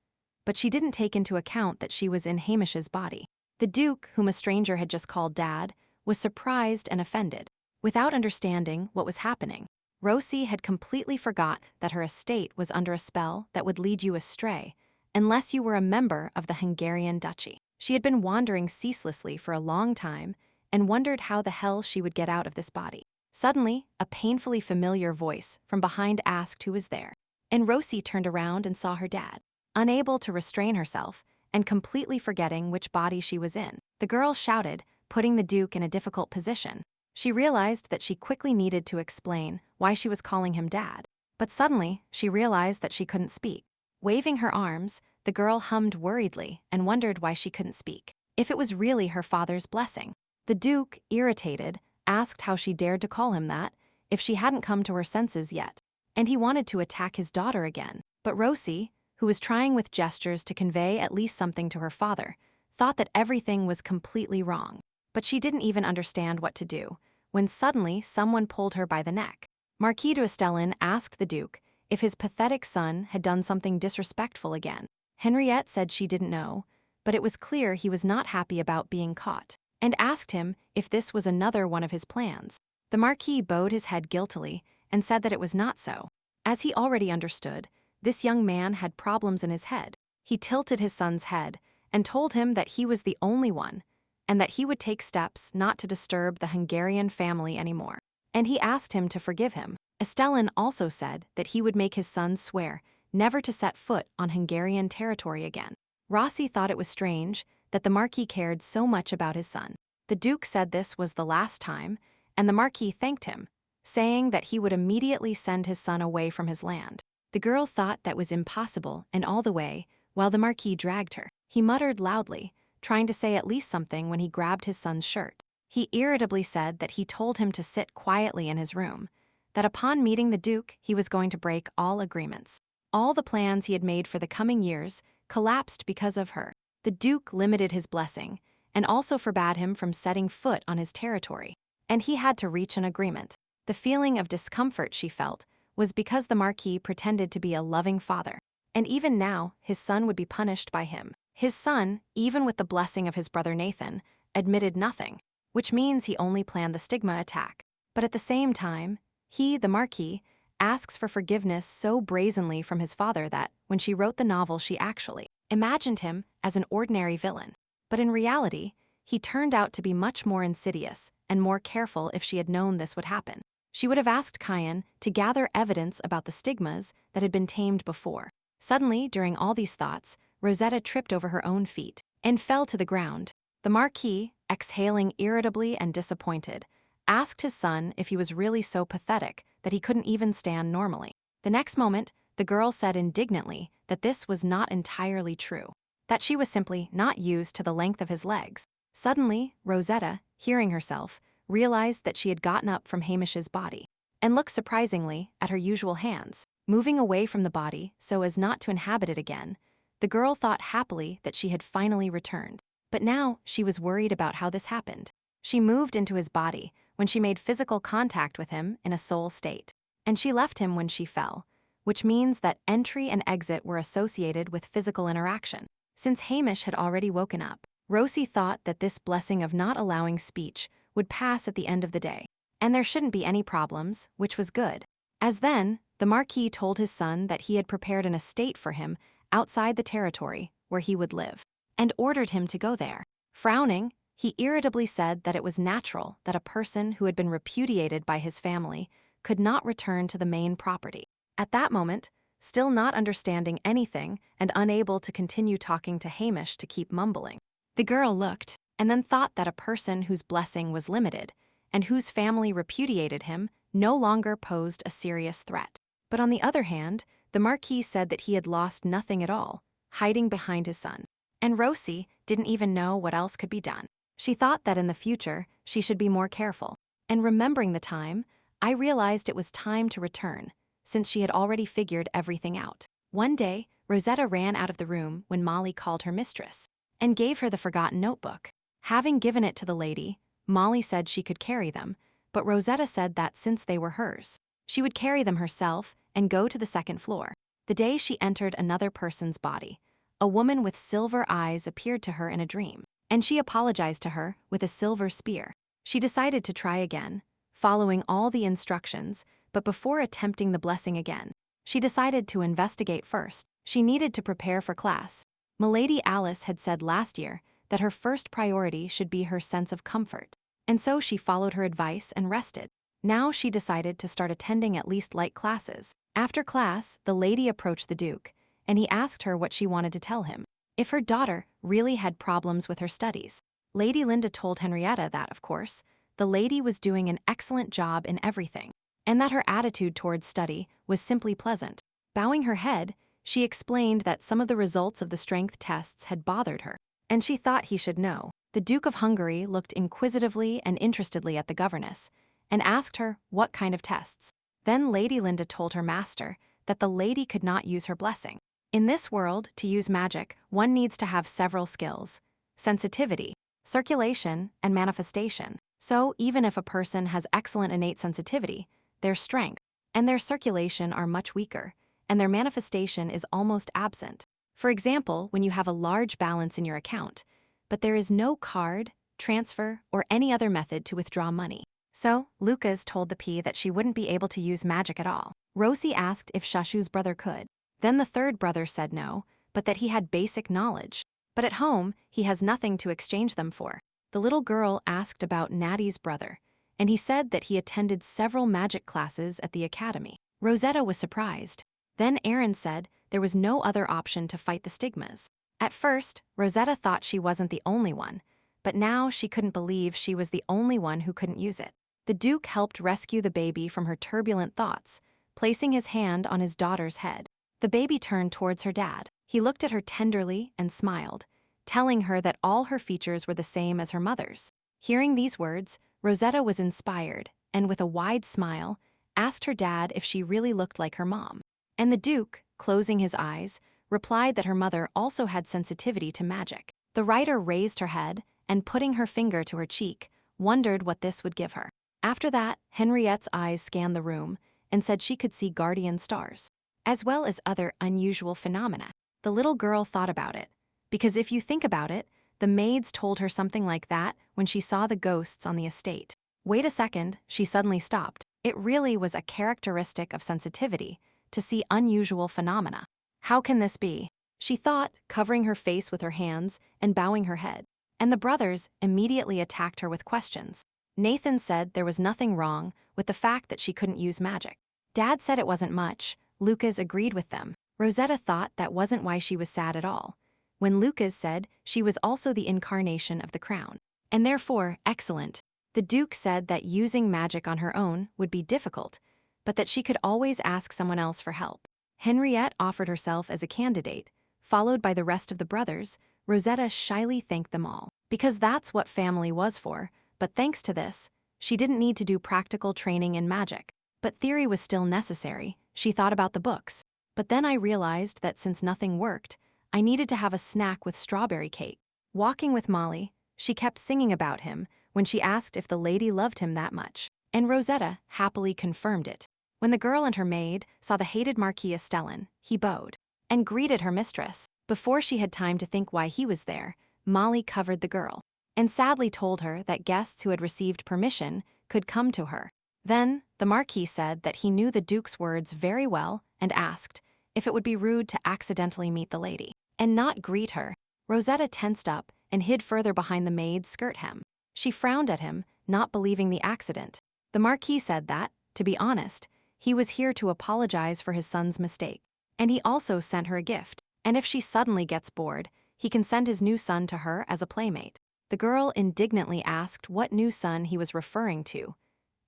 Speaker 1: but she didn't take into account that she was in Hamish's body. The Duke, whom a stranger had just called Dad, was surprised and offended. Without understanding what was happening, Rosie had completely forgot that her estate was under a spell that would lead you astray unless you were a member of the Hungarian Duchy. She had been wandering ceaselessly for a long time and wondered how the hell she would get out of this body. Suddenly, a painfully familiar voice from behind asked who was there, and Rosie turned around and saw her dad. Unable to restrain herself and completely forgetting which body she was in, the girl shouted, putting the Duke in a difficult position. She realized that she quickly needed to explain why she was calling him Dad, but suddenly she realized that she couldn't speak. Waving her arms, the girl hummed worriedly and wondered why she couldn't speak. If it was really her father's blessing. The Duke, irritated, asked how she dared to call him that, if she hadn't come to her senses yet. And he wanted to attack his daughter again. But Rosie, who was trying with gestures to convey at least something to her father, thought that everything was completely wrong. but she didn't even understand what to do, when suddenly someone pulled her by the neck. Marquis de Estellin asked the Duke if his pathetic son had done something disrespectful again. Henriette said she didn't know, but it was clear he was not happy about being caught, and asked him if this was another one of his plans. The Marquis bowed his head guiltily and said that it was not so. As he already understood, this young man had problems in his head. He tilted his son's head and told him that he was the only one, and that he would take steps not to disturb the Hungarian family anymore. And he asked him to forgive him. Estellin also said that he would make his son swear never to set foot on Hungarian territory again. Rossi thought it was strange that the Marquis cared so much about his son. The Duke said this was the last time, and the Marquis thanked him, saying that he would immediately send his son away from his land. The girl thought that was impossible, and all the way, while the Marquis dragged her, he muttered loudly, trying to say at least something when he grabbed his son's shirt. He irritably said that he told him to sit quietly in his room, that upon meeting the Duke he was going to break all agreements. All the plans he had made for the coming years collapsed because of her. The Duke limited his blessing, and also forbade him from setting foot on his territory, and he had to reach an agreement. The feeling of discomfort she felt was because the Marquis pretended to be a loving father, and even now his son would be punished by him. His son, even with the blessing of his brother Nathan, admitted nothing, which means he only planned the stigma attack. But at the same time, he, the Marquis, asks for forgiveness so brazenly from his father that, when she wrote the novel, she actually imagined him as an ordinary villain. But in reality, he turned out to be much more insidious and more careful. If she had known this would happen, she would have asked Cayen to gather evidence about the stigmas that had been tamed before. Suddenly, during all these thoughts, Rosetta tripped over her own feet and fell to the ground. The Marquis, exhaling irritably and disappointed, asked his son if he was really so pathetic that he couldn't even stand normally. The next moment, the girl said indignantly that this was not entirely true, that she was simply not used to the length of his legs. Suddenly, Rosetta, hearing herself, realized that she had gotten up from Hamish's body and looked surprisingly at her usual hands, moving away from the body so as not to inhabit it again. The girl thought happily that she had finally returned, but now she was worried about how this happened. She moved into his body when she made physical contact with him in a soul state, and she left him when she fell, which means that entry and exit were associated with physical interaction. Since Hamish had already woken up, Rosie thought that this blessing of not allowing speech would pass at the end of the day, and there shouldn't be any problems, which was good. As then, the Marquis told his son that he had prepared an estate for him outside the territory where he would live, and ordered him to go there. Frowning, he irritably said that it was natural that a person who had been repudiated by his family could not return to the main property. At that moment, still not understanding anything and unable to continue talking to Hamish to keep mumbling, the girl looked and then thought that a person whose blessing was limited and whose family repudiated him no longer posed a serious threat. But on the other hand, the Marquis said that he had lost nothing at all, hiding behind his son. And Rosie didn't even know what else could be done. She thought that in the future she should be more careful. And remembering the time, I realized it was time to return, since she had already figured everything out. One day, Rosetta ran out of the room when Molly called her mistress and gave her the forgotten notebook. Having given it to the lady, Molly said she could carry them, but Rosetta said that since they were hers, she would carry them herself and go to the second floor. The day she entered another person's body, a woman with silver eyes appeared to her in a dream, and she apologized to her with a silver spear. She decided to try again, following all the instructions, but before attempting the blessing again, she decided to investigate first. She needed to prepare for class. Milady Alice had said last year that her first priority should be her sense of comfort, and so she followed her advice and rested. Now she decided to start attending at least light classes. After class, the lady approached the Duke, and he asked her what she wanted to tell him. If her daughter really had problems with her studies. Lady Linda told Henrietta that, of course, the lady was doing an excellent job in everything, and that her attitude towards study was simply pleasant. Bowing her head, she explained that some of the results of the strength tests had bothered her, and she thought he should know. The Duke of Hungary looked inquisitively and interestedly at the governess, and asked her what kind of tests. Then Lady Linda told her master that the lady could not use her blessing. In this world, to use magic, one needs to have several skills: sensitivity, circulation, and manifestation. So even if a person has excellent innate sensitivity, their strength and their circulation are much weaker, and their manifestation is almost absent. For example, when you have a large balance in your account, but there is no card, transfer, or any other method to withdraw money. So, Lucas told the P that she wouldn't be able to use magic at all. Rosie asked if Shashu's brother could. Then the third brother said no, but that he had basic knowledge. But at home, he has nothing to exchange them for. The little girl asked about Natty's brother, and he said that he attended several magic classes at the academy. Rosetta was surprised. Then Aaron said there was no other option to fight the stigmas. At first, Rosetta thought she wasn't the only one, but now she couldn't believe she was the only one who couldn't use it. The Duke helped rescue the baby from her turbulent thoughts, placing his hand on his daughter's head. The baby turned towards her dad. He looked at her tenderly and smiled, telling her that all her features were the same as her mother's. Hearing these words, Rosetta was inspired and, with a wide smile, asked her dad if she really looked like her mom. And the Duke, closing his eyes, replied that her mother also had sensitivity to magic. The writer raised her head and, putting her finger to her cheek, wondered what this would give her. After that, Henriette's eyes scanned the room and said she could see guardian stars, as well as other unusual phenomena. The little girl thought about it, because if you think about it, the maids told her something like that when she saw the ghosts on the estate. Wait a second, she suddenly stopped. It really was a characteristic of sensitivity to see unusual phenomena. How can this be? She thought, covering her face with her hands and bowing her head. And the brothers immediately attacked her with questions. Nathan said there was nothing wrong with the fact that she couldn't use magic. Dad said it wasn't much. Lucas agreed with them. Rosetta thought that wasn't why she was sad at all, when Lucas said she was also the incarnation of the crown, and therefore excellent. The Duke said that using magic on her own would be difficult, but that she could always ask someone else for help. Henriette offered herself as a candidate. Followed by the rest of the brothers, Rosetta shyly thanked them all, because that's what family was for. But thanks to this, she didn't need to do practical training in magic. But theory was still necessary. She thought about the books. But then I realized that since nothing worked, I needed to have a snack with strawberry cake. Walking with Molly, she kept singing about him when she asked if the lady loved him that much. And Rosetta happily confirmed it. When the girl and her maid saw the hated Marquis Estellan, he bowed and greeted her mistress. Before she had time to think why he was there, Molly covered the girl and sadly told her that guests who had received permission could come to her. Then, the Marquis said that he knew the Duke's words very well and asked if it would be rude to accidentally meet the lady and not greet her. Rosetta tensed up and hid further behind the maid's skirt hem. She frowned at him, not believing the accident. The Marquis said that, to be honest, he was here to apologize for his son's mistake, and he also sent her a gift. And if she suddenly gets bored, he can send his new son to her as a playmate. The girl indignantly asked what new son he was referring to,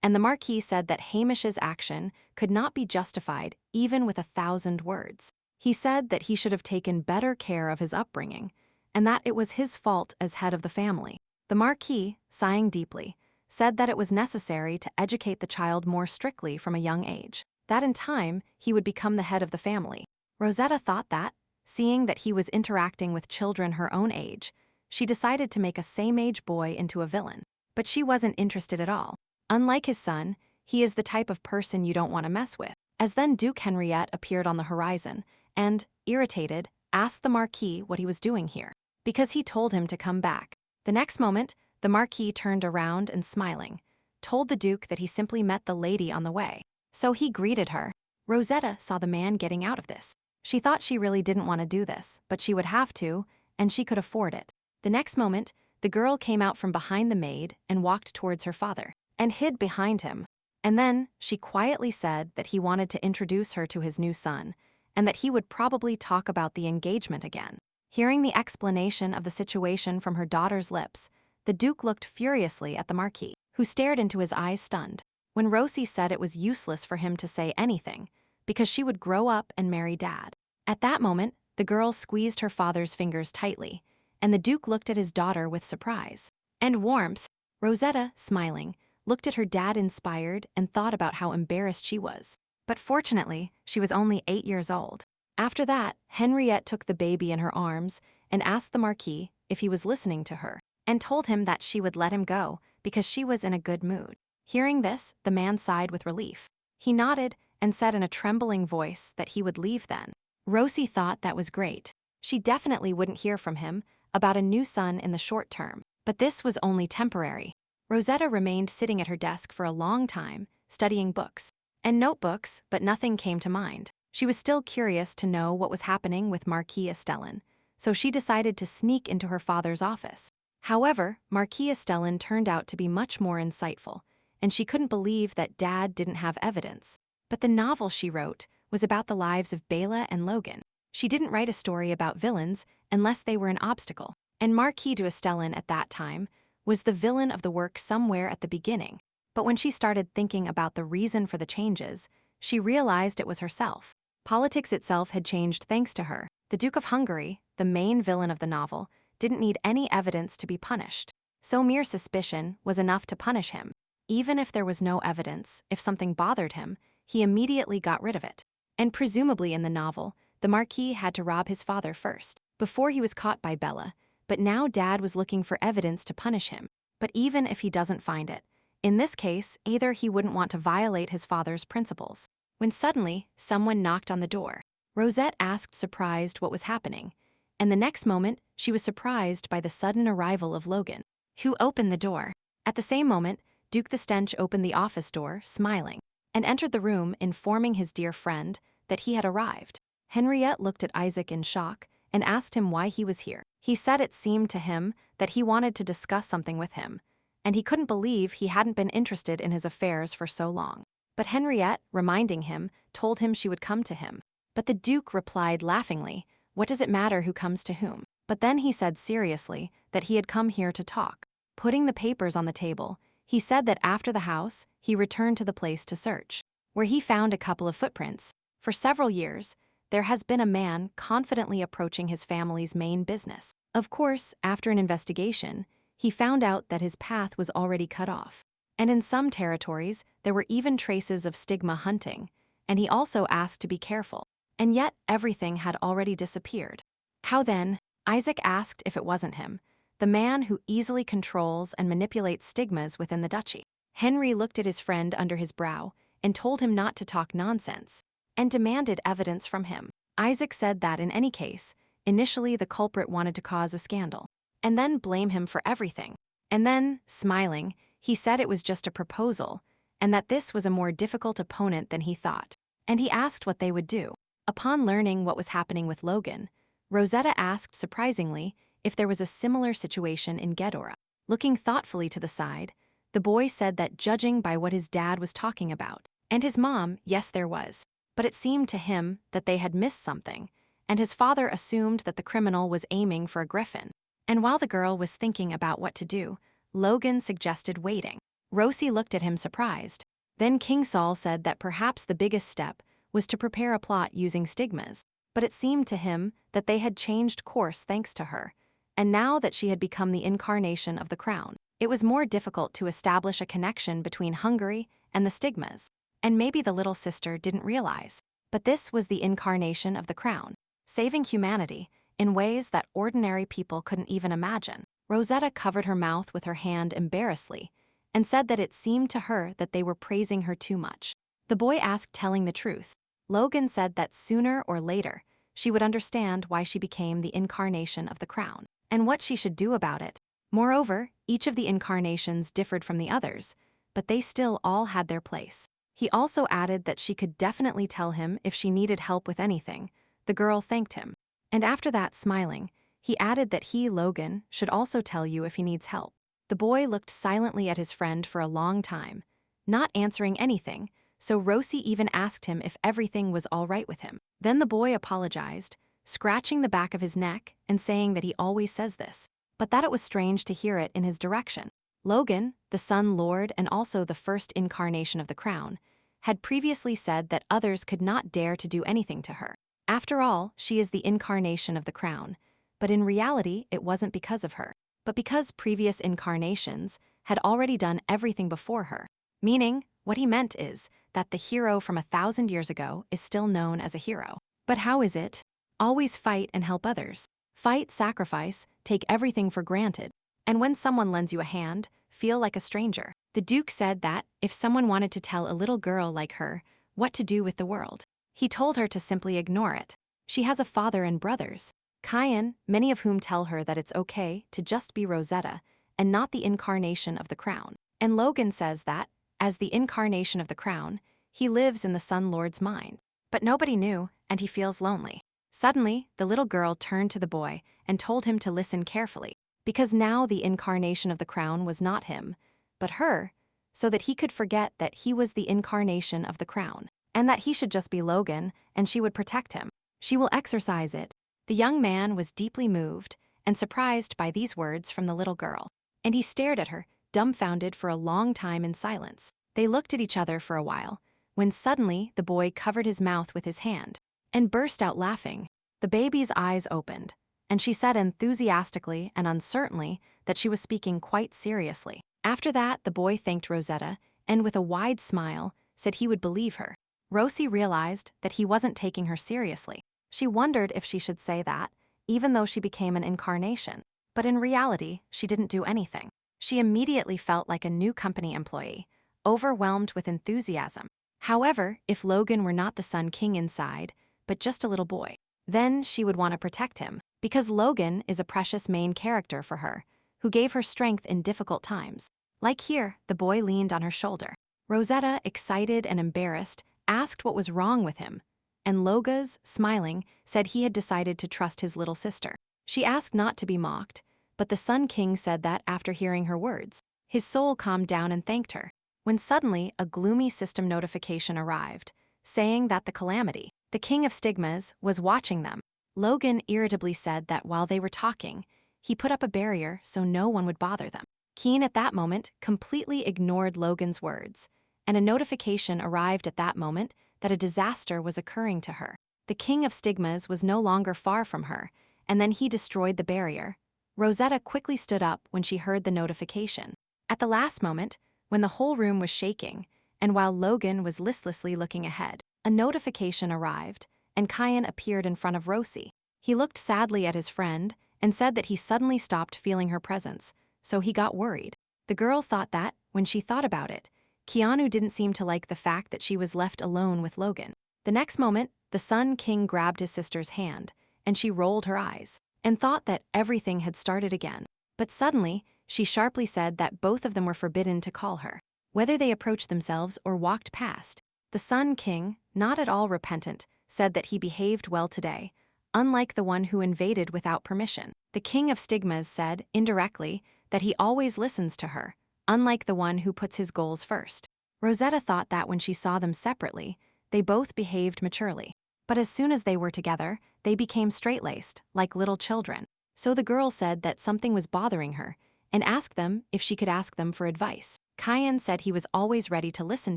Speaker 1: and the Marquis said that Hamish's action could not be justified even with 1,000 words. He said that he should have taken better care of his upbringing, and that it was his fault as head of the family. The Marquis, sighing deeply, said that it was necessary to educate the child more strictly from a young age, that in time he would become the head of the family. Rosetta thought that, seeing that he was interacting with children her own age, she decided to make a same-age boy into a villain. But she wasn't interested at all. Unlike his son, he is the type of person you don't want to mess with. As then Duke Henriette appeared on the horizon and, irritated, asked the Marquis what he was doing here, because he told him to come back. The next moment, the Marquis turned around and, smiling, told the Duke that he simply met the lady on the way. So he greeted her. Rosetta saw the man getting out of this. She thought she really didn't want to do this, but she would have to, and she could afford it. The next moment, the girl came out from behind the maid and walked towards her father, and hid behind him. And then, she quietly said that he wanted to introduce her to his new son, and that he would probably talk about the engagement again. Hearing the explanation of the situation from her daughter's lips, the Duke looked furiously at the Marquis, who stared into his eyes stunned. When Rosie said it was useless for him to say anything, because she would grow up and marry Dad. At that moment, the girl squeezed her father's fingers tightly, and the Duke looked at his daughter with surprise and warmth. Rosetta, smiling, looked at her dad inspired and thought about how embarrassed she was. But fortunately, she was only 8 years old. After that, Henriette took the baby in her arms and asked the Marquis if he was listening to her. and told him that she would let him go because she was in a good mood. Hearing this, the man sighed with relief. He nodded and said in a trembling voice that he would leave then. Rosie thought that was great. She definitely wouldn't hear from him about a new son in the short term, but this was only temporary. Rosetta remained sitting at her desk for a long time, studying books and notebooks, but nothing came to mind. She was still curious to know what was happening with Marquis Estellan, so she decided to sneak into her father's office. However, Marquis Estellan turned out to be much more insightful, and she couldn't believe that Dad didn't have evidence. But the novel she wrote was about the lives of Bela and Logan. She didn't write a story about villains unless they were an obstacle, and Marquis de Estellan at that time was the villain of the work somewhere at the beginning. But when she started thinking about the reason for the changes, she realized it was herself. Politics itself had changed thanks to her. The Duke of Hungary, the main villain of the novel, didn't need any evidence to be punished. So mere suspicion was enough to punish him. Even if there was no evidence, if something bothered him, he immediately got rid of it. And presumably in the novel, the Marquis had to rob his father first, before he was caught by Bella, but now Dad was looking for evidence to punish him. But even if he doesn't find it, in this case, either he wouldn't want to violate his father's principles. When suddenly, someone knocked on the door. Rosette asked, surprised, what was happening, and the next moment, she was surprised by the sudden arrival of Logan, who opened the door. At the same moment, Duke the Stench opened the office door, smiling, and entered the room, informing his dear friend that he had arrived. Henriette looked at Isaac in shock and asked him why he was here. He said it seemed to him that he wanted to discuss something with him, and he couldn't believe he hadn't been interested in his affairs for so long. But Henriette, reminding him, told him she would come to him. But the Duke replied laughingly, "What does it matter who comes to whom?" But then he said seriously that he had come here to talk. Putting the papers on the table, he said that after the house, he returned to the place to search, where he found a couple of footprints. For several years, there has been a man confidently approaching his family's main business. Of course, after an investigation, he found out that his path was already cut off. And in some territories, there were even traces of stigma hunting, and he also asked to be careful. And yet, everything had already disappeared. How then? Isaac asked if it wasn't him, the man who easily controls and manipulates stigmas within the duchy. Henry looked at his friend under his brow and told him not to talk nonsense, and demanded evidence from him. Isaac said that in any case, initially the culprit wanted to cause a scandal, and then blame him for everything. And then, smiling, he said it was just a proposal, and that this was a more difficult opponent than he thought. And he asked what they would do. Upon learning what was happening with Logan, Rosetta asked surprisingly if there was a similar situation in Gedora. Looking thoughtfully to the side, the boy said that judging by what his dad was talking about, and his mom, yes there was. But it seemed to him that they had missed something, and his father assumed that the criminal was aiming for a griffin. And while the girl was thinking about what to do, Logan suggested waiting. Rosie looked at him surprised. Then King Saul said that perhaps the biggest step was to prepare a plot using stigmas, but it seemed to him that they had changed course thanks to her, and now that she had become the incarnation of the crown, it was more difficult to establish a connection between Hungary and the stigmas. And maybe the little sister didn't realize, but this was the incarnation of the crown, saving humanity in ways that ordinary people couldn't even imagine. Rosetta covered her mouth with her hand embarrassedly and said that it seemed to her that they were praising her too much. The boy asked, telling the truth. Logan said that sooner or later, she would understand why she became the incarnation of the crown, and what she should do about it. Moreover, each of the incarnations differed from the others, but they still all had their place. He also added that she could definitely tell him if she needed help with anything. The girl thanked him. And after that, smiling, he added that he, Logan, should also tell you if he needs help. The boy looked silently at his friend for a long time, not answering anything, so Rosie even asked him if everything was all right with him. Then the boy apologized, scratching the back of his neck and saying that he always says this, but that it was strange to hear it in his direction. Logan, the Sun Lord and also the first incarnation of the crown, had previously said that others could not dare to do anything to her. After all, she is the incarnation of the crown, but in reality it wasn't because of her, but because previous incarnations had already done everything before her. Meaning, what he meant is that the hero from 1,000 years ago is still known as a hero. But how is it? Always fight and help others. Fight, sacrifice, take everything for granted. And when someone lends you a hand, feel like a stranger. The Duke said that if someone wanted to tell a little girl like her what to do with the world, he told her to simply ignore it. She has a father and brothers, Kian, many of whom tell her that it's okay to just be Rosetta and not the incarnation of the crown. And Logan says that, as the incarnation of the crown, he lives in the Sun Lord's mind. But nobody knew, and he feels lonely. Suddenly, the little girl turned to the boy and told him to listen carefully, because now the incarnation of the crown was not him, but her, so that he could forget that he was the incarnation of the crown, and that he should just be Logan, and she would protect him. She will exercise it. The young man was deeply moved and surprised by these words from the little girl, and he stared at her, dumbfounded for a long time in silence. They looked at each other for a while, when suddenly the boy covered his mouth with his hand and burst out laughing. The baby's eyes opened, and she said enthusiastically and uncertainly that she was speaking quite seriously. After that, the boy thanked Rosetta and with a wide smile said he would believe her. Rosie realized that he wasn't taking her seriously. She wondered if she should say that, even though she became an incarnation. But in reality, she didn't do anything. She immediately felt like a new company employee, overwhelmed with enthusiasm. However, if Logan were not the Sun King inside, but just a little boy, then she would want to protect him, because Logan is a precious main character for her, who gave her strength in difficult times. Like here, the boy leaned on her shoulder. Rosetta, excited and embarrassed, asked what was wrong with him, and Logas, smiling, said he had decided to trust his little sister. She asked not to be mocked, but the Sun King said that after hearing her words, his soul calmed down and thanked her, when suddenly a gloomy system notification arrived, saying that the calamity, the King of Stigmas, was watching them. Logan irritably said that while they were talking, he put up a barrier so no one would bother them. Keen at that moment completely ignored Logan's words, and a notification arrived at that moment that a disaster was occurring to her. The King of Stigmas was no longer far from her, and then he destroyed the barrier. Rosetta quickly stood up when she heard the notification. At the last moment, when the whole room was shaking, and while Logan was listlessly looking ahead, a notification arrived, and Kian appeared in front of Rosie. He looked sadly at his friend and said that he suddenly stopped feeling her presence, so he got worried. The girl thought that, when she thought about it, Keanu didn't seem to like the fact that she was left alone with Logan. The next moment, the Sun King grabbed his sister's hand, and she rolled her eyes and thought that everything had started again. But suddenly, she sharply said that both of them were forbidden to call her, whether they approached themselves or walked past. The Sun King, not at all repentant, said that he behaved well today, unlike the one who invaded without permission. The King of Stigmas said, indirectly, that he always listens to her, unlike the one who puts his goals first. Rosetta thought that when she saw them separately, they both behaved maturely. But as soon as they were together, they became straight-laced, like little children. So the girl said that something was bothering her, and asked them if she could ask them for advice. Kian said he was always ready to listen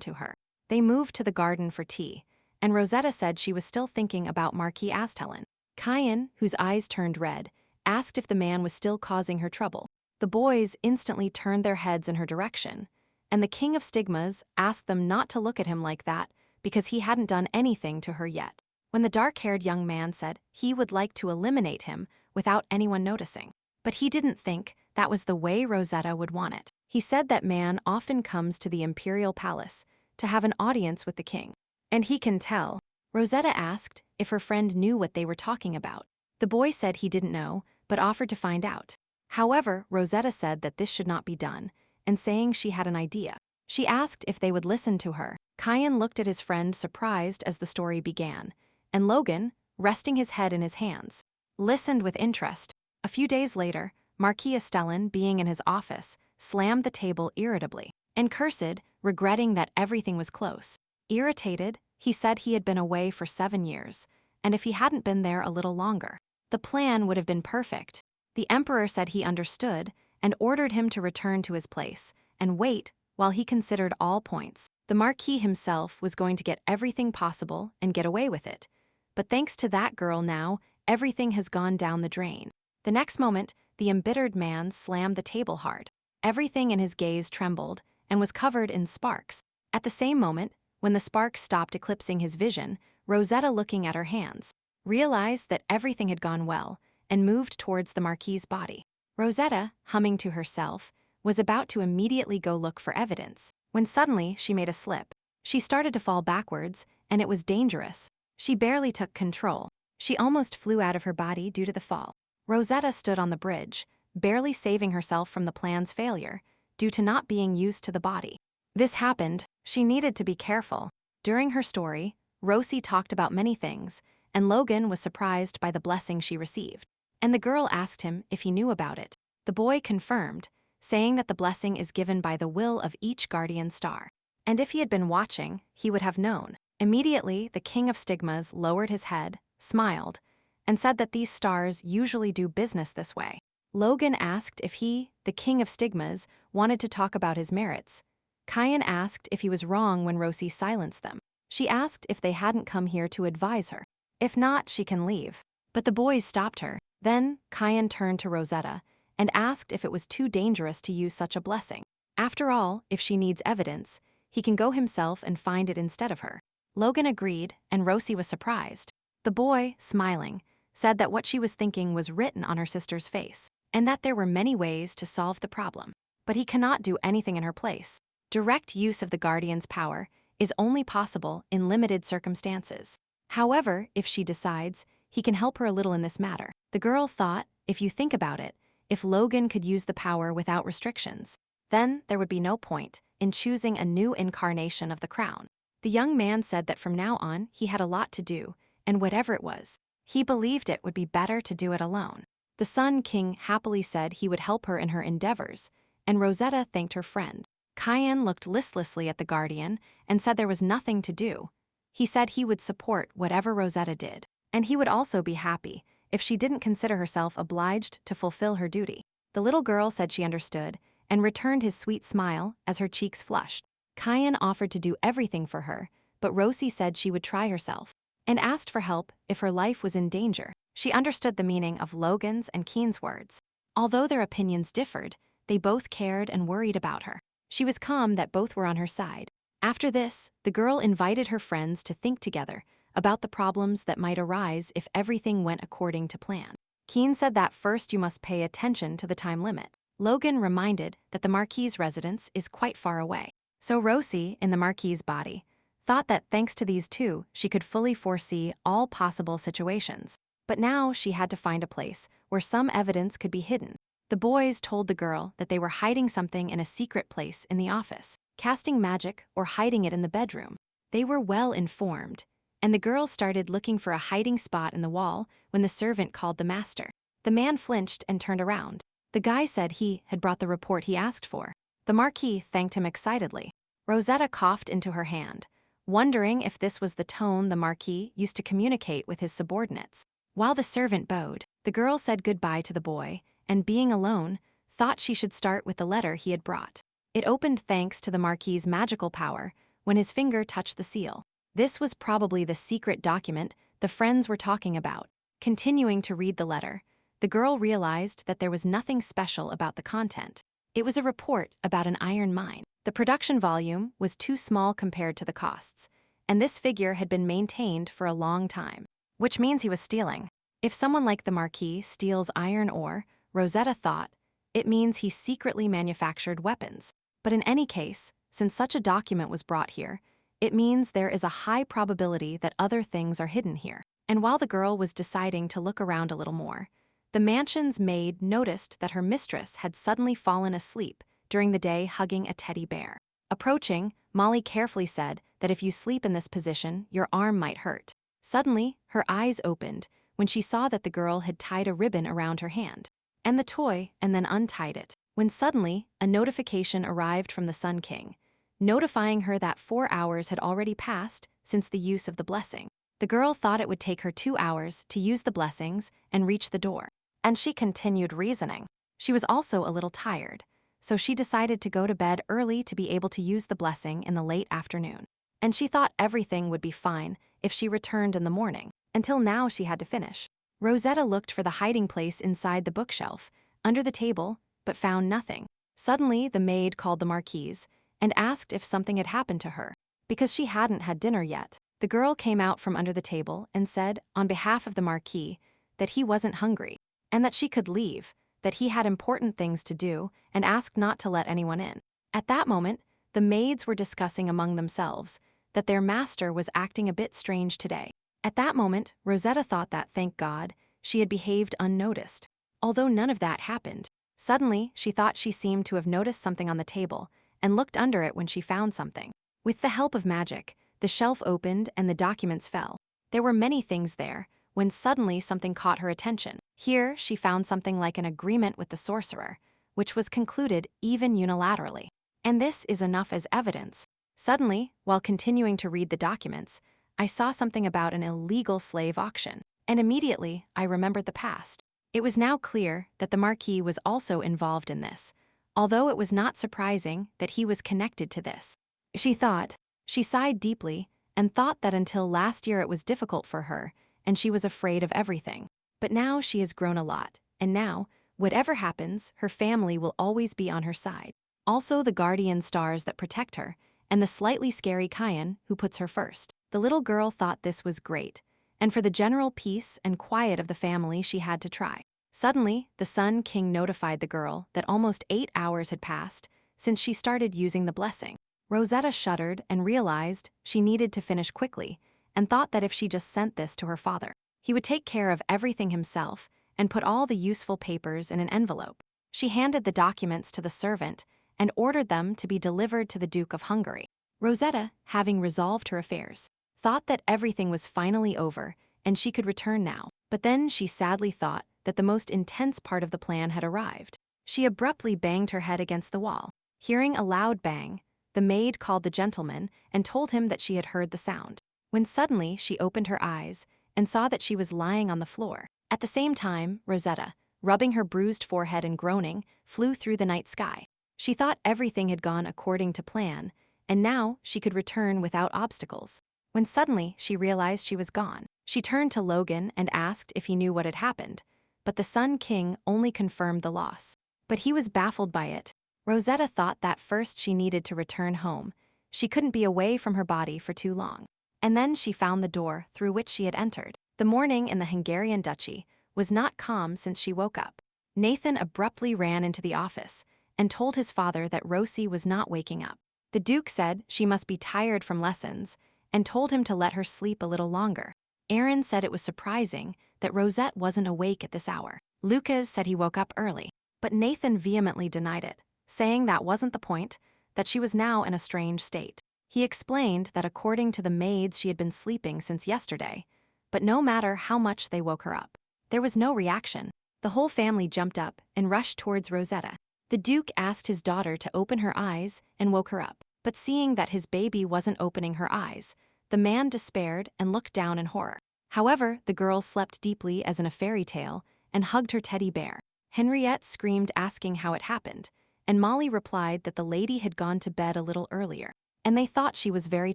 Speaker 1: to her. They moved to the garden for tea, and Rosetta said she was still thinking about Marquis Astelin. Kian, whose eyes turned red, asked if the man was still causing her trouble. The boys instantly turned their heads in her direction, and the King of Stigmas asked them not to look at him like that because he hadn't done anything to her yet. When the dark-haired young man said he would like to eliminate him without anyone noticing, but he didn't think that was the way Rosetta would want it. He said that man often comes to the imperial palace to have an audience with the king, and he can tell. Rosetta asked if her friend knew what they were talking about. The boy said he didn't know, but offered to find out. However, Rosetta said that this should not be done, and saying she had an idea. She asked if they would listen to her. Kian looked at his friend surprised as the story began, and Logan, resting his head in his hands, listened with interest. A few days later, Marquis Astelin, being in his office, slammed the table irritably, and cursed, regretting that everything was close. Irritated, he said he had been away for 7 years, and if he hadn't been there a little longer, the plan would have been perfect. The emperor said he understood and ordered him to return to his place and wait while he considered all points. The Marquis himself was going to get everything possible and get away with it, but thanks to that girl now, everything has gone down the drain. The next moment, the embittered man slammed the table hard. Everything in his gaze trembled and was covered in sparks. At the same moment, when the sparks stopped eclipsing his vision, Rosetta, looking at her hands, realized that everything had gone well and moved towards the Marquis's body. Rosetta, humming to herself, was about to immediately go look for evidence, when suddenly she made a slip. She started to fall backwards, and it was dangerous. She barely took control. She almost flew out of her body due to the fall. Rosetta stood on the bridge, barely saving herself from the plan's failure, due to not being used to the body. This happened, she needed to be careful. During her story, Rosie talked about many things, and Logan was surprised by the blessing she received. And the girl asked him if he knew about it. The boy confirmed, saying that the blessing is given by the will of each guardian star. And if he had been watching, he would have known. Immediately, the king of stigmas lowered his head, smiled, and said that these stars usually do business this way. Logan asked if he, the king of stigmas, wanted to talk about his merits. Kyan asked if he was wrong when Rosie silenced them. She asked if they hadn't come here to advise her. If not, she can leave. But the boys stopped her. Then, Kyan turned to Rosetta and asked if it was too dangerous to use such a blessing. After all, if she needs evidence, he can go himself and find it instead of her. Logan agreed, and Rosie was surprised. The boy, smiling, said that what she was thinking was written on her sister's face, and that there were many ways to solve the problem. But he cannot do anything in her place. Direct use of the guardian's power is only possible in limited circumstances. However, if she decides, he can help her a little in this matter. The girl thought, if you think about it, if Logan could use the power without restrictions, then there would be no point in choosing a new incarnation of the crown. The young man said that from now on he had a lot to do, and whatever it was, he believed it would be better to do it alone. The Sun King happily said he would help her in her endeavors, and Rosetta thanked her friend. Kyan looked listlessly at the guardian and said there was nothing to do. He said he would support whatever Rosetta did, and he would also be happy if she didn't consider herself obliged to fulfill her duty. The little girl said she understood and returned his sweet smile as her cheeks flushed. Kyan offered to do everything for her, but Rosie said she would try herself and asked for help if her life was in danger. She understood the meaning of Logan's and Keen's words. Although their opinions differed, they both cared and worried about her. She was calm that both were on her side. After this, the girl invited her friends to think together about the problems that might arise if everything went according to plan. Keen said that first you must pay attention to the time limit. Logan reminded that the Marquis's residence is quite far away. So Rosie, in the Marquis's body, thought that thanks to these two, she could fully foresee all possible situations. But now she had to find a place where some evidence could be hidden. The boys told the girl that they were hiding something in a secret place in the office, casting magic or hiding it in the bedroom. They were well informed, and the girl started looking for a hiding spot in the wall when the servant called the master. The man flinched and turned around. The guy said he had brought the report he asked for. The Marquis thanked him excitedly. Rosetta coughed into her hand, wondering if this was the tone the Marquis used to communicate with his subordinates. While the servant bowed, the girl said goodbye to the boy, and being alone, thought she should start with the letter he had brought. It opened thanks to the Marquis's magical power when his finger touched the seal. This was probably the secret document the friends were talking about. Continuing to read the letter, the girl realized that there was nothing special about the content. It was a report about an iron mine. The production volume was too small compared to the costs, and this figure had been maintained for a long time, which means he was stealing. If someone like the Marquis steals iron ore, Rosetta thought, it means he secretly manufactured weapons. But in any case, since such a document was brought here, it means there is a high probability that other things are hidden here. And while the girl was deciding to look around a little more, the mansion's maid noticed that her mistress had suddenly fallen asleep during the day hugging a teddy bear. Approaching, Molly carefully said that if you sleep in this position, your arm might hurt. Suddenly, her eyes opened when she saw that the girl had tied a ribbon around her hand and the toy and then untied it, when suddenly a notification arrived from the Sun King, notifying her that 4 hours had already passed since the use of the blessing. The girl thought it would take her 2 hours to use the blessings and reach the door, and she continued reasoning. She was also a little tired, so she decided to go to bed early to be able to use the blessing in the late afternoon. And she thought everything would be fine if she returned in the morning. Until now she had to finish. Rosetta looked for the hiding place inside the bookshelf, under the table, but found nothing. Suddenly, the maid called the Marquise and asked if something had happened to her, because she hadn't had dinner yet. The girl came out from under the table and said, on behalf of the Marquis, that he wasn't hungry, and that she could leave, that he had important things to do and asked not to let anyone in. At that moment, the maids were discussing among themselves that their master was acting a bit strange today. At that moment, Rosetta thought that, thank God, she had behaved unnoticed. Although none of that happened, suddenly she thought she seemed to have noticed something on the table and looked under it when she found something. With the help of magic, the shelf opened and the documents fell. There were many things there, when suddenly something caught her attention. Here, she found something like an agreement with the sorcerer, which was concluded even unilaterally. And this is enough as evidence. Suddenly, while continuing to read the documents, I saw something about an illegal slave auction, and immediately I remembered the past. It was now clear that the Marquis was also involved in this, although it was not surprising that he was connected to this. She sighed deeply, and thought that until last year it was difficult for her, and she was afraid of everything. But now she has grown a lot, and now, whatever happens, her family will always be on her side. Also the guardian stars that protect her, and the slightly scary Kyan who puts her first. The little girl thought this was great, and for the general peace and quiet of the family she had to try. Suddenly, the Sun King notified the girl that almost 8 hours had passed since she started using the blessing. Rosetta shuddered and realized she needed to finish quickly, and thought that if she just sent this to her father, he would take care of everything himself and put all the useful papers in an envelope. She handed the documents to the servant and ordered them to be delivered to the Duke of Hungary. Rosetta, having resolved her affairs, thought that everything was finally over and she could return now. But then she sadly thought that the most intense part of the plan had arrived. She abruptly banged her head against the wall. Hearing a loud bang, the maid called the gentleman and told him that she had heard the sound, when suddenly she opened her eyes and saw that she was lying on the floor. At the same time, Rosetta, rubbing her bruised forehead and groaning, flew through the night sky. She thought everything had gone according to plan, and now she could return without obstacles. When suddenly she realized she was gone, she turned to Logan and asked if he knew what had happened, but the Sun King only confirmed the loss. But he was baffled by it. Rosetta thought that first she needed to return home. She couldn't be away from her body for too long. And then she found the door through which she had entered. The morning in the Hungarian Duchy was not calm since she woke up. Nathan abruptly ran into the office and told his father that Rosie was not waking up. The Duke said she must be tired from lessons and told him to let her sleep a little longer. Aaron said it was surprising that Rosette wasn't awake at this hour. Lucas said he woke up early, but Nathan vehemently denied it, saying that wasn't the point, that she was now in a strange state. He explained that according to the maids she had been sleeping since yesterday, but no matter how much they woke her up, there was no reaction. The whole family jumped up and rushed towards Rosetta. The Duke asked his daughter to open her eyes and woke her up, but seeing that his baby wasn't opening her eyes, the man despaired and looked down in horror. However, the girl slept deeply as in a fairy tale and hugged her teddy bear. Henriette screamed asking how it happened, and Molly replied that the lady had gone to bed a little earlier, and they thought she was very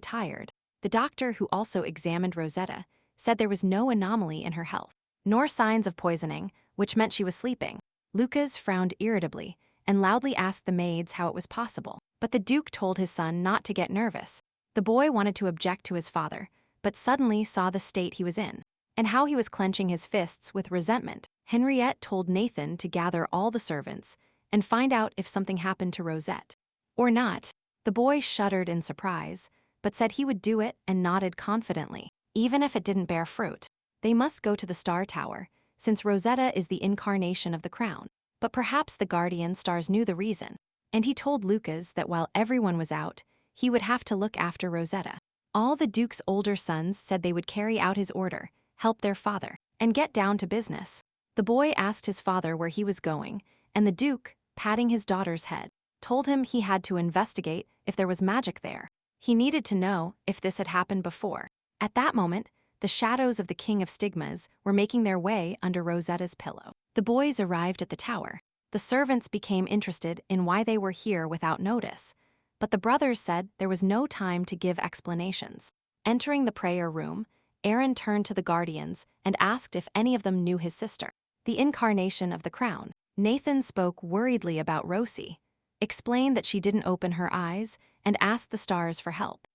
Speaker 1: tired. The doctor, who also examined Rosetta, said there was no anomaly in her health, nor signs of poisoning, which meant she was sleeping. Lucas frowned irritably and loudly asked the maids how it was possible, but the Duke told his son not to get nervous. The boy wanted to object to his father, but suddenly saw the state he was in, and how he was clenching his fists with resentment. Henriette told Nathan to gather all the servants and find out if something happened to Rosette. Or not. The boy shuddered in surprise, but said he would do it and nodded confidently, even if it didn't bear fruit. They must go to the Star Tower, since Rosetta is the incarnation of the crown. But perhaps the guardian stars knew the reason, and he told Lucas that while everyone was out, he would have to look after Rosetta. All the Duke's older sons said they would carry out his order, help their father, and get down to business. The boy asked his father where he was going, and the Duke, patting his daughter's head, told him he had to investigate if there was magic there. He needed to know if this had happened before. At that moment, the shadows of the King of Stigmas were making their way under Rosetta's pillow. The boys arrived at the tower. The servants became interested in why they were here without notice, but the brothers said there was no time to give explanations. Entering the prayer room, Aaron turned to the guardians and asked if any of them knew his sister, the incarnation of the crown. Nathan spoke worriedly about Rosie, explained that she didn't open her eyes, and asked the stars for help.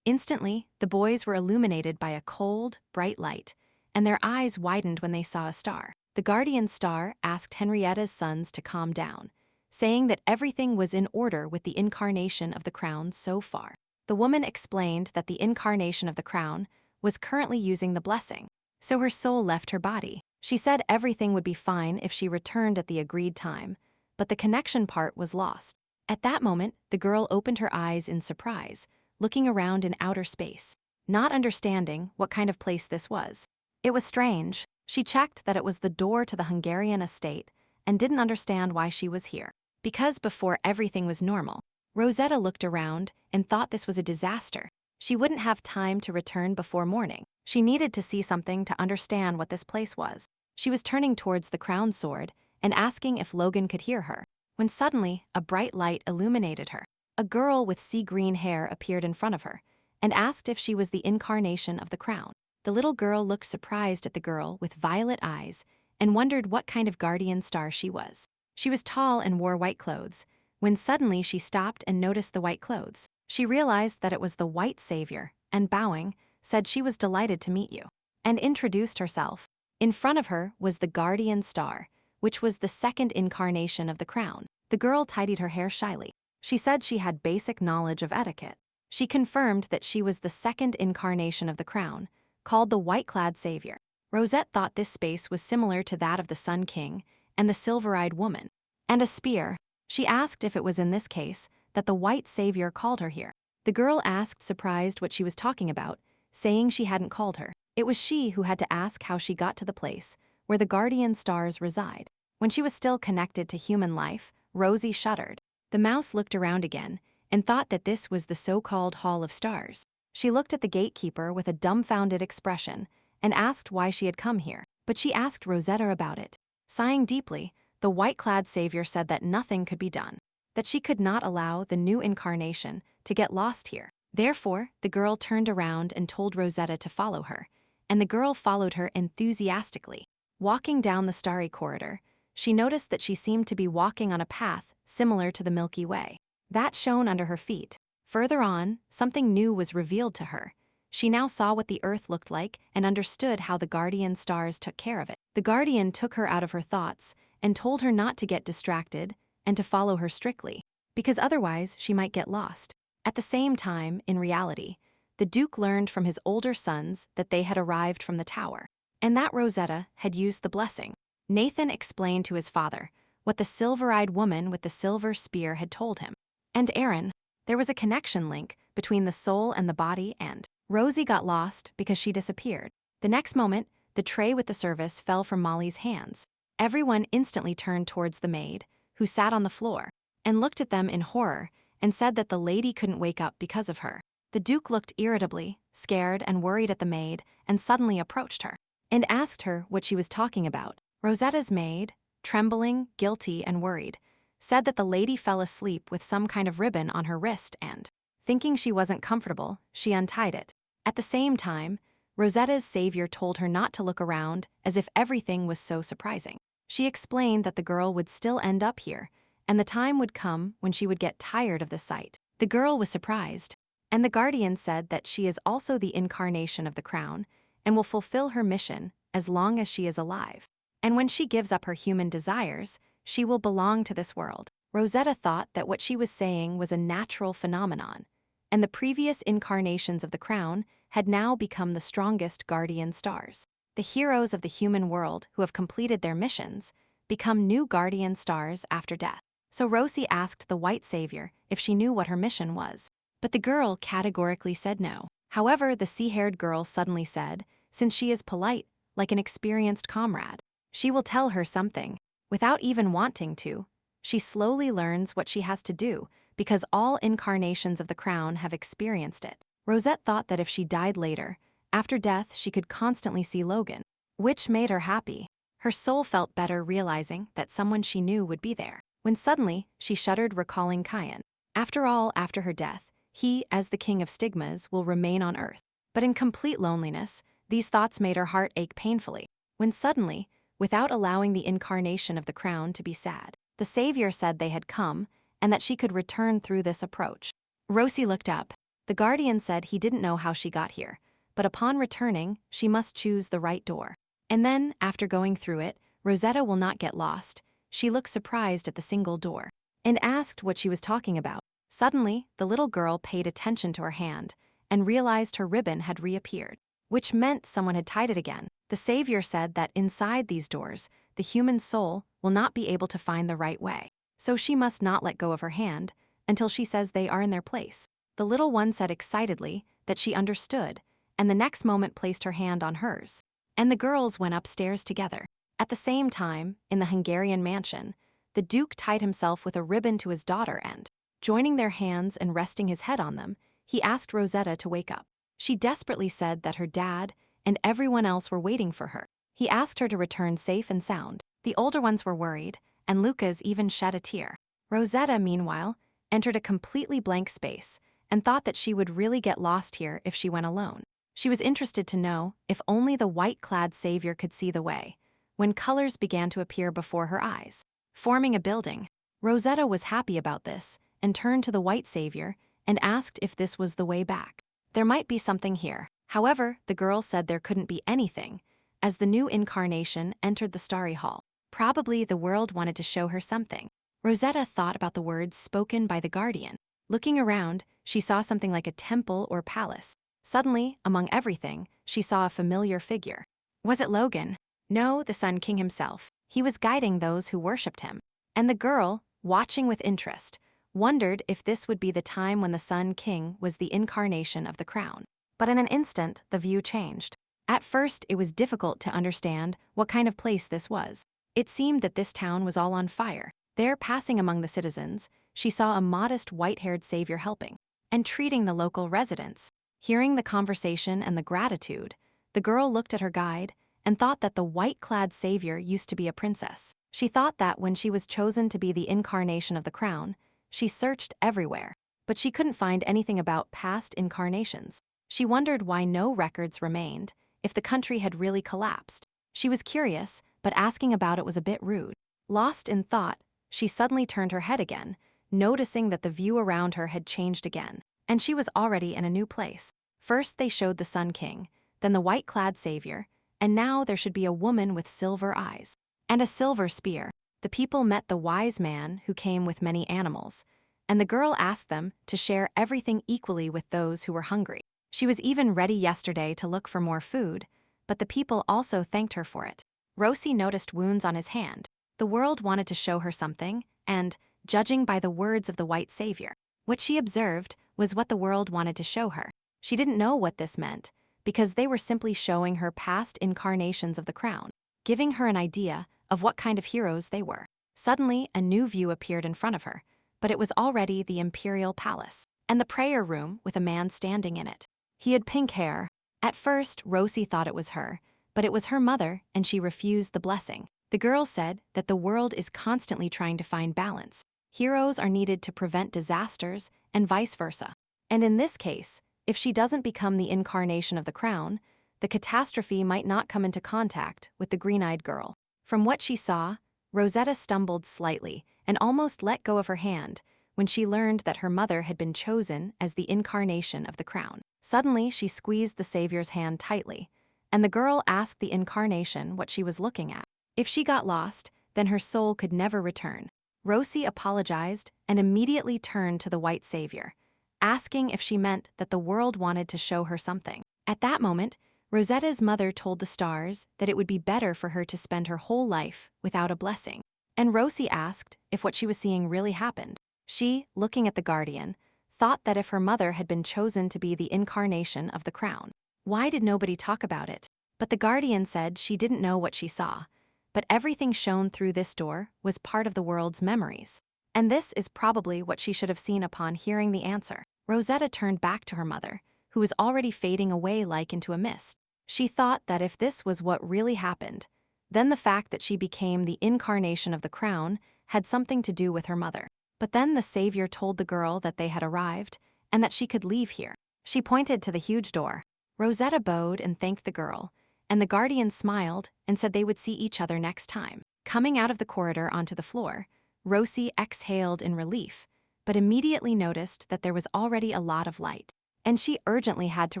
Speaker 1: Instantly, the boys were illuminated by a cold, bright light, and their eyes widened when they saw a star. the guardian star asked Henrietta's sons to calm down, saying that everything was in order with the incarnation of the crown so far. The woman explained that the incarnation of the crown was currently using the blessing, so her soul left her body. She said everything would be fine if she returned at the agreed time, but the connection part was lost. At that moment, the girl opened her eyes in surprise, looking around in outer space, not understanding what kind of place this was. It was strange. She checked that it was the door to the Hungarian estate and didn't understand why she was here. Because before everything was normal, Rosetta looked around and thought this was a disaster. She wouldn't have time to return before morning. She needed to see something to understand what this place was. She was turning towards the crown sword and asking if Logan could hear her, when suddenly a bright light illuminated her. A girl with sea green hair appeared in front of her and asked if she was the incarnation of the crown. The little girl looked surprised at the girl with violet eyes and wondered what kind of guardian star she was. She was tall and wore white clothes, when suddenly she stopped and noticed the white clothes. She realized that it was the white savior and, bowing, said she was delighted to meet you, and introduced herself. In front of her was the guardian star, which was the second incarnation of the crown. The girl tidied her hair shyly. She said she had basic knowledge of etiquette. She confirmed that she was the second incarnation of the crown, called the white-clad savior. Rosette thought this space was similar to that of the Sun King and the silver-eyed woman, and a spear. She asked if it was in this case that the white savior called her here. The girl asked, surprised, what she was talking about, saying she hadn't called her. It was she who had to ask how she got to the place where the guardian stars reside. When she was still connected to human life, Rosie shuddered. The mouse looked around again and thought that this was the so-called Hall of Stars. She looked at the gatekeeper with a dumbfounded expression and asked why she had come here, but she asked Rosetta about it. Sighing deeply, the white-clad savior said that nothing could be done, that she could not allow the new incarnation to get lost here. Therefore, the girl turned around and told Rosetta to follow her, and the girl followed her enthusiastically. Walking down the starry corridor, she noticed that she seemed to be walking on a path similar to the Milky Way. That shone under her feet. Further on, something new was revealed to her. She now saw what the earth looked like and understood how the guardian stars took care of it. The guardian took her out of her thoughts and told her not to get distracted and to follow her strictly, because otherwise she might get lost. At the same time, in reality, the Duke learned from his older sons that they had arrived from the tower, and that Rosetta had used the blessing. Nathan explained to his father what the silver-eyed woman with the silver spear had told him. And Aaron, there was a connection link between the soul and the body, and Rosie got lost because she disappeared. The next moment, the tray with the service fell from Molly's hands. Everyone instantly turned towards the maid, who sat on the floor, and looked at them in horror and said that the lady couldn't wake up because of her. The Duke looked irritably, scared and worried at the maid, and suddenly approached her and asked her what she was talking about. Rosetta's maid, trembling, guilty, and worried, said that the lady fell asleep with some kind of ribbon on her wrist and, thinking she wasn't comfortable, she untied it. At the same time, Rosetta's savior told her not to look around as if everything was so surprising. She explained that the girl would still end up here, and the time would come when she would get tired of the sight. The girl was surprised, and the guardian said that she is also the incarnation of the crown and will fulfill her mission as long as she is alive. And when she gives up her human desires, she will belong to this world. Rosetta thought that what she was saying was a natural phenomenon, and the previous incarnations of the crown had now become the strongest guardian stars. The heroes of the human world who have completed their missions become new guardian stars after death. So Rosie asked the white savior if she knew what her mission was, but the girl categorically said no. However, the sea-haired girl suddenly said, since she is polite, like an experienced comrade, she will tell her something. Without even wanting to, she slowly learns what she has to do because all incarnations of the crown have experienced it. Rosette thought that if she died later, after death she could constantly see Logan, which made her happy. Her soul felt better realizing that someone she knew would be there, when suddenly she shuddered recalling Kyan. After all, after her death, he, as the king of stigmas, will remain on earth. But in complete loneliness, these thoughts made her heart ache painfully, when suddenly, without allowing the incarnation of the crown to be sad, the savior said they had come and that she could return through this approach. Rosie looked up. The guardian said he didn't know how she got here, but upon returning, she must choose the right door. And then, after going through it, Rosetta will not get lost. She looked surprised at the single door and asked what she was talking about. Suddenly, the little girl paid attention to her hand and realized her ribbon had reappeared, which meant someone had tied it again. The savior said that inside these doors, the human soul will not be able to find the right way, so she must not let go of her hand until she says they are in their place. The little one said excitedly that she understood, and the next moment placed her hand on hers, and the girls went upstairs together. At the same time, in the Hungarian mansion, the Duke tied himself with a ribbon to his daughter and, joining their hands and resting his head on them, he asked Rosetta to wake up. She desperately said that her dad and everyone else were waiting for her. He asked her to return safe and sound. The older ones were worried, and Lucas even shed a tear. Rosetta, meanwhile, entered a completely blank space and thought that she would really get lost here if she went alone. She was interested to know if only the white-clad savior could see the way, when colors began to appear before her eyes, forming a building. Rosetta was happy about this and turned to the white savior and asked if this was the way back. There might be something here. However, the girl said there couldn't be anything, as the new incarnation entered the starry hall. Probably the world wanted to show her something. Rosetta thought about the words spoken by the guardian. Looking around, she saw something like a temple or palace. Suddenly, among everything, she saw a familiar figure. Was it Logan? No, the Sun King himself. He was guiding those who worshipped him. And the girl, watching with interest, wondered if this would be the time when the Sun King was the incarnation of the crown. But in an instant, the view changed. At first, it was difficult to understand what kind of place this was. It seemed that this town was all on fire. There, passing among the citizens, she saw a modest white-haired savior helping and treating the local residents. Hearing the conversation and the gratitude, the girl looked at her guide and thought that the white-clad savior used to be a princess. She thought that when she was chosen to be the incarnation of the crown, she searched everywhere, but she couldn't find anything about past incarnations. She wondered why no records remained, if the country had really collapsed. She was curious, but asking about it was a bit rude. Lost in thought, she suddenly turned her head again, noticing that the view around her had changed again, and she was already in a new place. First they showed the Sun King, then the white-clad savior, and now there should be a woman with silver eyes and a silver spear. The people met the wise man who came with many animals, and the girl asked them to share everything equally with those who were hungry. She was even ready yesterday to look for more food, but the people also thanked her for it. Rosie noticed wounds on his hand. The world wanted to show her something, and, judging by the words of the white savior, what she observed was what the world wanted to show her. She didn't know what this meant, because they were simply showing her past incarnations of the crown, giving her an idea of what kind of heroes they were. Suddenly, a new view appeared in front of her, but it was already the imperial palace, and the prayer room with a man standing in it. He had pink hair. At first, Rosie thought it was her, but it was her mother, and she refused the blessing. The girl said that the world is constantly trying to find balance. Heroes are needed to prevent disasters, and vice versa. And in this case, if she doesn't become the incarnation of the crown, the catastrophe might not come into contact with the green-eyed girl. From what she saw, Rosetta stumbled slightly and almost let go of her hand when she learned that her mother had been chosen as the incarnation of the crown. Suddenly, she squeezed the savior's hand tightly, and the girl asked the incarnation what she was looking at. If she got lost, then her soul could never return. Rosie apologized and immediately turned to the white savior, asking if she meant that the world wanted to show her something. At that moment, Rosetta's mother told the stars that it would be better for her to spend her whole life without a blessing, and Rosie asked if what she was seeing really happened. She, looking at the guardian, thought that if her mother had been chosen to be the incarnation of the crown, why did nobody talk about it? But the guardian said she didn't know what she saw, but everything shown through this door was part of the world's memories. And this is probably what she should have seen upon hearing the answer. Rosetta turned back to her mother, who was already fading away like into a mist. She thought that if this was what really happened, then the fact that she became the incarnation of the crown had something to do with her mother. But then the savior told the girl that they had arrived and that she could leave here. She pointed to the huge door. Rosetta bowed and thanked the girl, and the guardian smiled and said they would see each other next time. Coming out of the corridor onto the floor, Rosie exhaled in relief, but immediately noticed that there was already a lot of light, and she urgently had to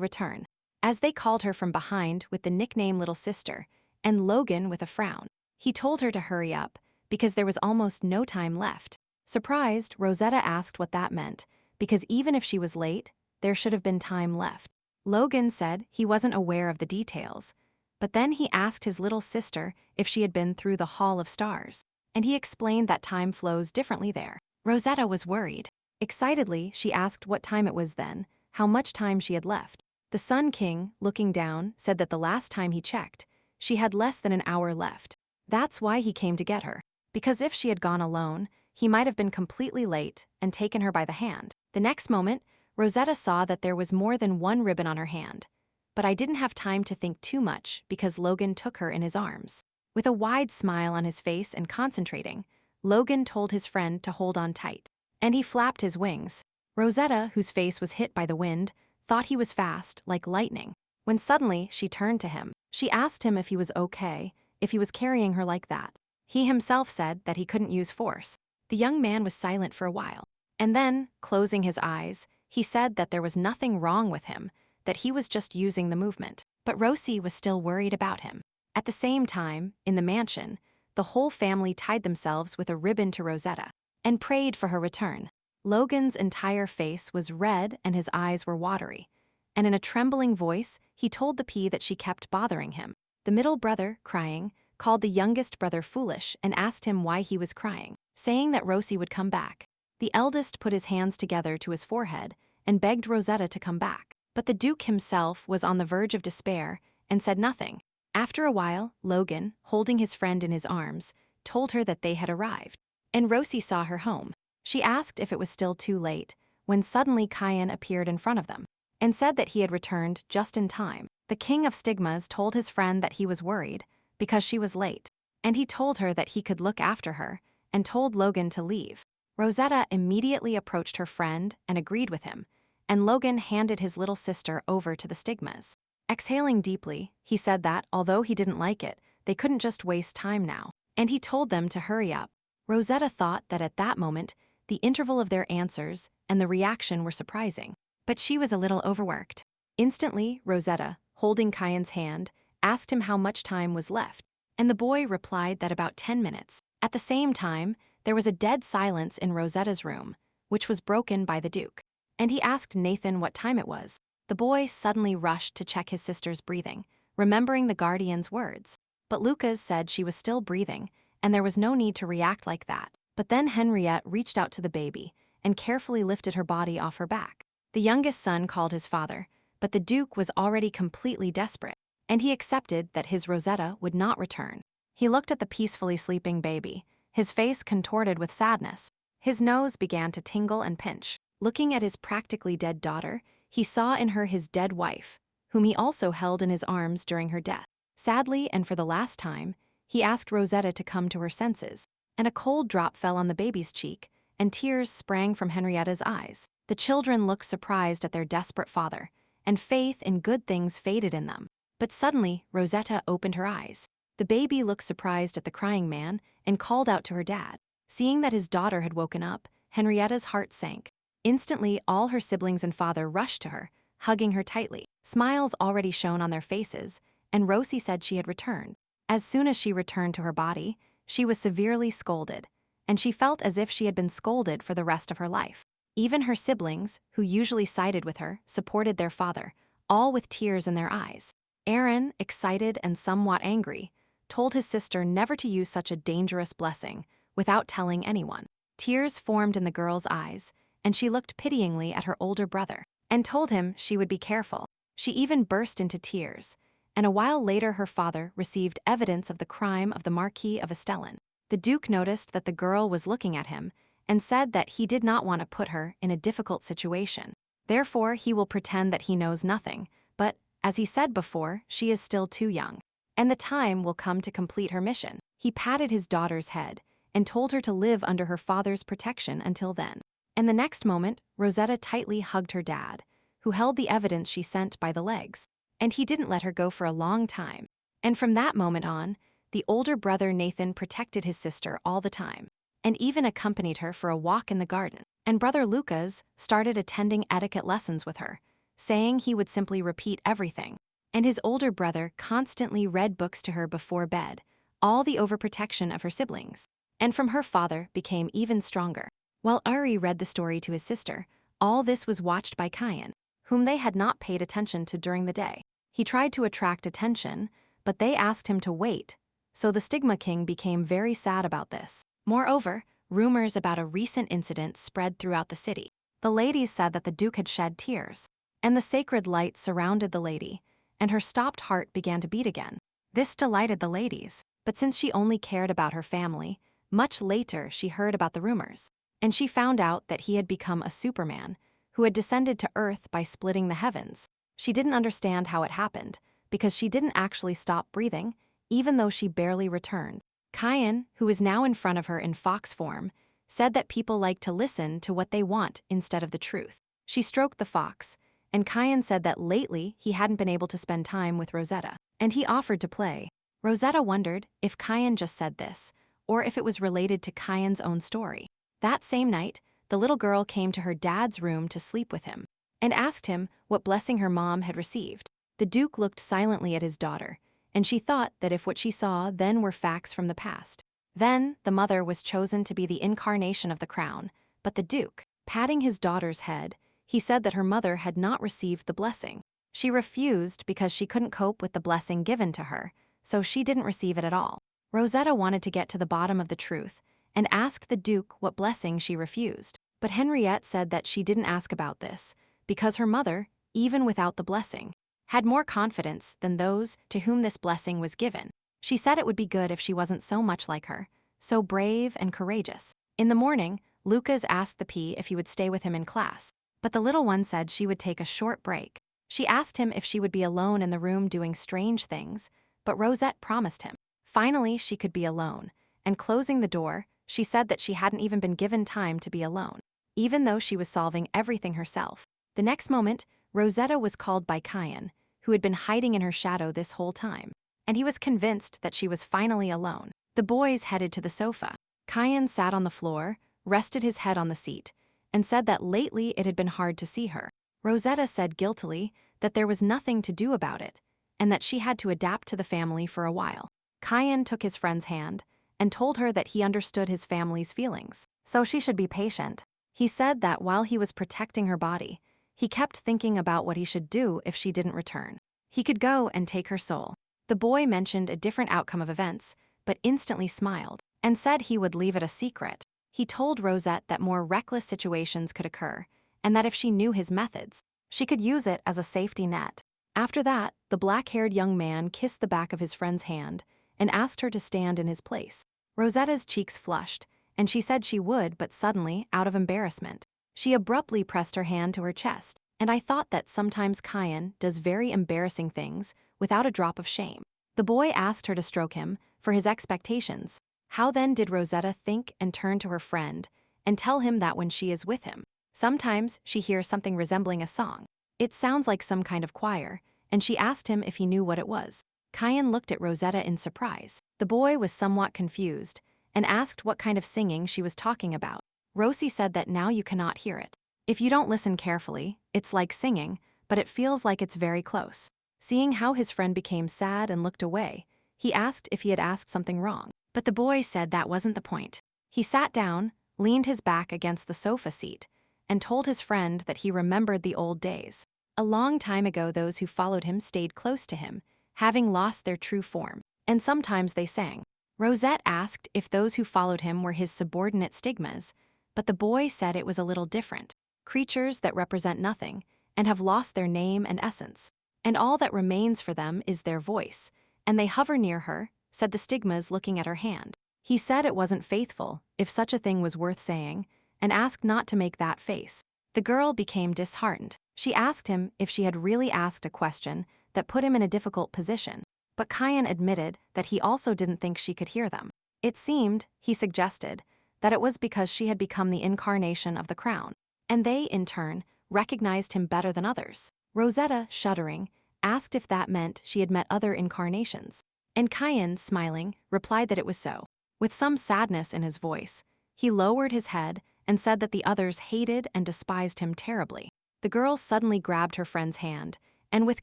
Speaker 1: return. As they called her from behind with the nickname Little Sister, and Logan with a frown, He told her to hurry up, because there was almost no time left. Surprised, Rosetta asked what that meant, because even if she was late, there should have been time left. Logan said he wasn't aware of the details, but then he asked his little sister if she had been through the Hall of Stars, and he explained that time flows differently there. Rosetta was worried. Excitedly, she asked what time it was then, how much time she had left. The Sun King, looking down, said that the last time he checked, she had less than an hour left. That's why he came to get her, because if she had gone alone, he might have been completely late and taken her by the hand. The next moment, Rosetta saw that there was more than one ribbon on her hand. But I didn't have time to think too much because Logan took her in his arms. With a wide smile on his face and concentrating, Logan told his friend to hold on tight. And he flapped his wings. Rosetta, whose face was hit by the wind, thought he was fast, like lightning. When suddenly she turned to him, she asked him if he was okay, if he was carrying her like that. He himself said that he couldn't use force. The young man was silent for a while. And then, closing his eyes, he said that there was nothing wrong with him, that he was just using the movement. But Rosie was still worried about him. At the same time, in the mansion, the whole family tied themselves with a ribbon to Rosetta and prayed for her return. Logan's entire face was red and his eyes were watery, and in a trembling voice, he told the P that she kept bothering him. The middle brother, crying, called the youngest brother foolish and asked him why he was crying, saying that Rosie would come back. The eldest put his hands together to his forehead and begged Rosetta to come back. But the Duke himself was on the verge of despair and said nothing. After a while, Logan, holding his friend in his arms, told her that they had arrived. And Rosie saw her home. She asked if it was still too late, when suddenly Kyan appeared in front of them, and said that he had returned just in time. The king of stigmas told his friend that he was worried, because she was late, and he told her that he could look after her, and told Logan to leave. Rosetta immediately approached her friend and agreed with him, and Logan handed his little sister over to the stigmas. Exhaling deeply, he said that, although he didn't like it, they couldn't just waste time now, and he told them to hurry up. Rosetta thought that at that moment, the interval of their answers and the reaction were surprising, but she was a little overworked. Instantly, Rosetta, holding Kyan's hand, asked him how much time was left, and the boy replied that about 10 minutes. At the same time, there was a dead silence in Rosetta's room, which was broken by the Duke, and he asked Nathan what time it was. The boy suddenly rushed to check his sister's breathing, remembering the guardian's words. But Lucas said she was still breathing, and there was no need to react like that. But then Henriette reached out to the baby and carefully lifted her body off her back. The youngest son called his father, but the Duke was already completely desperate, and he accepted that his Rosetta would not return. He looked at the peacefully sleeping baby, his face contorted with sadness. His nose began to tingle and pinch. Looking at his practically dead daughter, he saw in her his dead wife, whom he also held in his arms during her death. Sadly, and for the last time, he asked Rosetta to come to her senses, and a cold drop fell on the baby's cheek, and tears sprang from Henrietta's eyes. The children looked surprised at their desperate father, and faith in good things faded in them. But suddenly, Rosetta opened her eyes. The baby looked surprised at the crying man and called out to her dad. Seeing that his daughter had woken up, Henrietta's heart sank. Instantly, all her siblings and father rushed to her, hugging her tightly. Smiles already shone on their faces, and Rosie said she had returned. As soon as she returned to her body, she was severely scolded, and she felt as if she had been scolded for the rest of her life. Even her siblings, who usually sided with her, supported their father, all with tears in their eyes. Aaron, excited and somewhat angry, told his sister never to use such a dangerous blessing without telling anyone. Tears formed in the girl's eyes, and she looked pityingly at her older brother and told him she would be careful. She even burst into tears, and a while later her father received evidence of the crime of the Marquis of Estellan. The Duke noticed that the girl was looking at him and said that he did not want to put her in a difficult situation. Therefore, he will pretend that he knows nothing, but, as he said before, she is still too young, and the time will come to complete her mission. He patted his daughter's head and told her to live under her father's protection until then. And the next moment, Rosetta tightly hugged her dad, who held the evidence she sent by the legs, and he didn't let her go for a long time. And from that moment on, the older brother Nathan protected his sister all the time, and even accompanied her for a walk in the garden. And brother Lucas started attending etiquette lessons with her, saying he would simply repeat everything. And his older brother constantly read books to her before bed, all the overprotection of her siblings. And from her father became even stronger. While Ari read the story to his sister, all this was watched by Kyan, whom they had not paid attention to during the day. He tried to attract attention, but they asked him to wait, so the Stigma King became very sad about this. Moreover, rumors about a recent incident spread throughout the city. The ladies said that the Duke had shed tears, and the sacred light surrounded the lady, and her stopped heart began to beat again. This delighted the ladies, but since she only cared about her family, much later she heard about the rumors, and she found out that he had become a Superman who had descended to Earth by splitting the heavens. She didn't understand how it happened, because she didn't actually stop breathing, even though she barely returned. Kyan, who was now in front of her in fox form, said that people like to listen to what they want instead of the truth. She stroked the fox, and Kyan said that lately he hadn't been able to spend time with Rosetta, and he offered to play. Rosetta wondered if Kyan just said this, or if it was related to Kyan's own story. That same night, the little girl came to her dad's room to sleep with him, and asked him what blessing her mom had received. The Duke looked silently at his daughter, and she thought that if what she saw then were facts from the past. Then, the mother was chosen to be the incarnation of the crown, but the Duke, patting his daughter's head, he said that her mother had not received the blessing. She refused because she couldn't cope with the blessing given to her, so she didn't receive it at all. Rosetta wanted to get to the bottom of the truth and asked the Duke what blessing she refused. But Henriette said that she didn't ask about this because her mother, even without the blessing, had more confidence than those to whom this blessing was given. She said it would be good if she wasn't so much like her, so brave and courageous. In the morning, Lucas asked the P if he would stay with him in class, but the little one said she would take a short break. She asked him if she would be alone in the room doing strange things, but Rosette promised him. Finally, she could be alone, and closing the door, she said that she hadn't even been given time to be alone, even though she was solving everything herself. The next moment, Rosetta was called by Kyan, who had been hiding in her shadow this whole time, and he was convinced that she was finally alone. The boys headed to the sofa. Kyan sat on the floor, rested his head on the seat, and said that lately it had been hard to see her. Rosetta said guiltily that there was nothing to do about it, and that she had to adapt to the family for a while. Kyan took his friend's hand and told her that he understood his family's feelings, so she should be patient. He said that while he was protecting her body, he kept thinking about what he should do if she didn't return. He could go and take her soul. The boy mentioned a different outcome of events, but instantly smiled and said he would leave it a secret. He told Rosette that more reckless situations could occur, and that if she knew his methods, she could use it as a safety net. After that, the black-haired young man kissed the back of his friend's hand and asked her to stand in his place. Rosetta's cheeks flushed, and she said she would, but suddenly, out of embarrassment, she abruptly pressed her hand to her chest, and I thought that sometimes Kyan does very embarrassing things without a drop of shame. The boy asked her to stroke him for his expectations. How then did Rosetta think and turn to her friend and tell him that when she is with him, sometimes she hears something resembling a song. It sounds like some kind of choir, and she asked him if he knew what it was. Kyan looked at Rosetta in surprise. The boy was somewhat confused and asked what kind of singing she was talking about. Rosie said that now you cannot hear it. If you don't listen carefully, it's like singing, but it feels like it's very close. Seeing how his friend became sad and looked away, he asked if he had asked something wrong. But the boy said that wasn't the point. He sat down, leaned his back against the sofa seat, and told his friend that he remembered the old days. A long time ago, those who followed him stayed close to him, having lost their true form, and sometimes they sang. Rosette asked if those who followed him were his subordinate stigmas, but the boy said it was a little different. Creatures that represent nothing and have lost their name and essence, and all that remains for them is their voice, and they hover near her, said the stigmas looking at her hand. He said it wasn't faithful, if such a thing was worth saying, and asked not to make that face. The girl became disheartened. She asked him if she had really asked a question that put him in a difficult position, but Kyan admitted that he also didn't think she could hear them. It seemed, he suggested, that it was because she had become the incarnation of the crown, and they, in turn, recognized him better than others. Rosetta, shuddering, asked if that meant she had met other incarnations, and Kyan, smiling, replied that it was so. With some sadness in his voice, he lowered his head and said that the others hated and despised him terribly. The girl suddenly grabbed her friend's hand, and with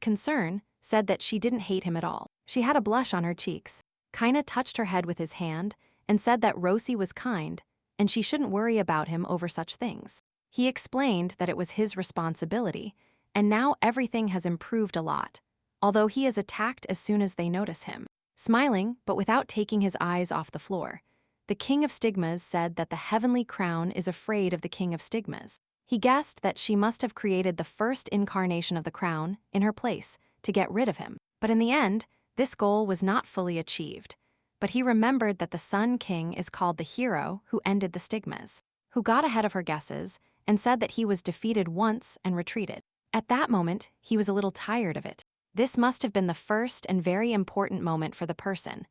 Speaker 1: concern, said that she didn't hate him at all. She had a blush on her cheeks. Kaina touched her head with his hand and said that Rosie was kind and she shouldn't worry about him over such things. He explained that it was his responsibility, and now everything has improved a lot, although he is attacked as soon as they notice him. Smiling, but without taking his eyes off the floor, the king of stigmas said that the heavenly crown is afraid of the king of stigmas. He guessed that she must have created the first incarnation of the crown in her place to get rid of him. But in the end, this goal was not fully achieved. But he remembered that the Sun King is called the hero who ended the stigmas, who got ahead of her guesses and said that he was defeated once and retreated. At that moment, he was a little tired of it. This must have been the first and very important moment for the person.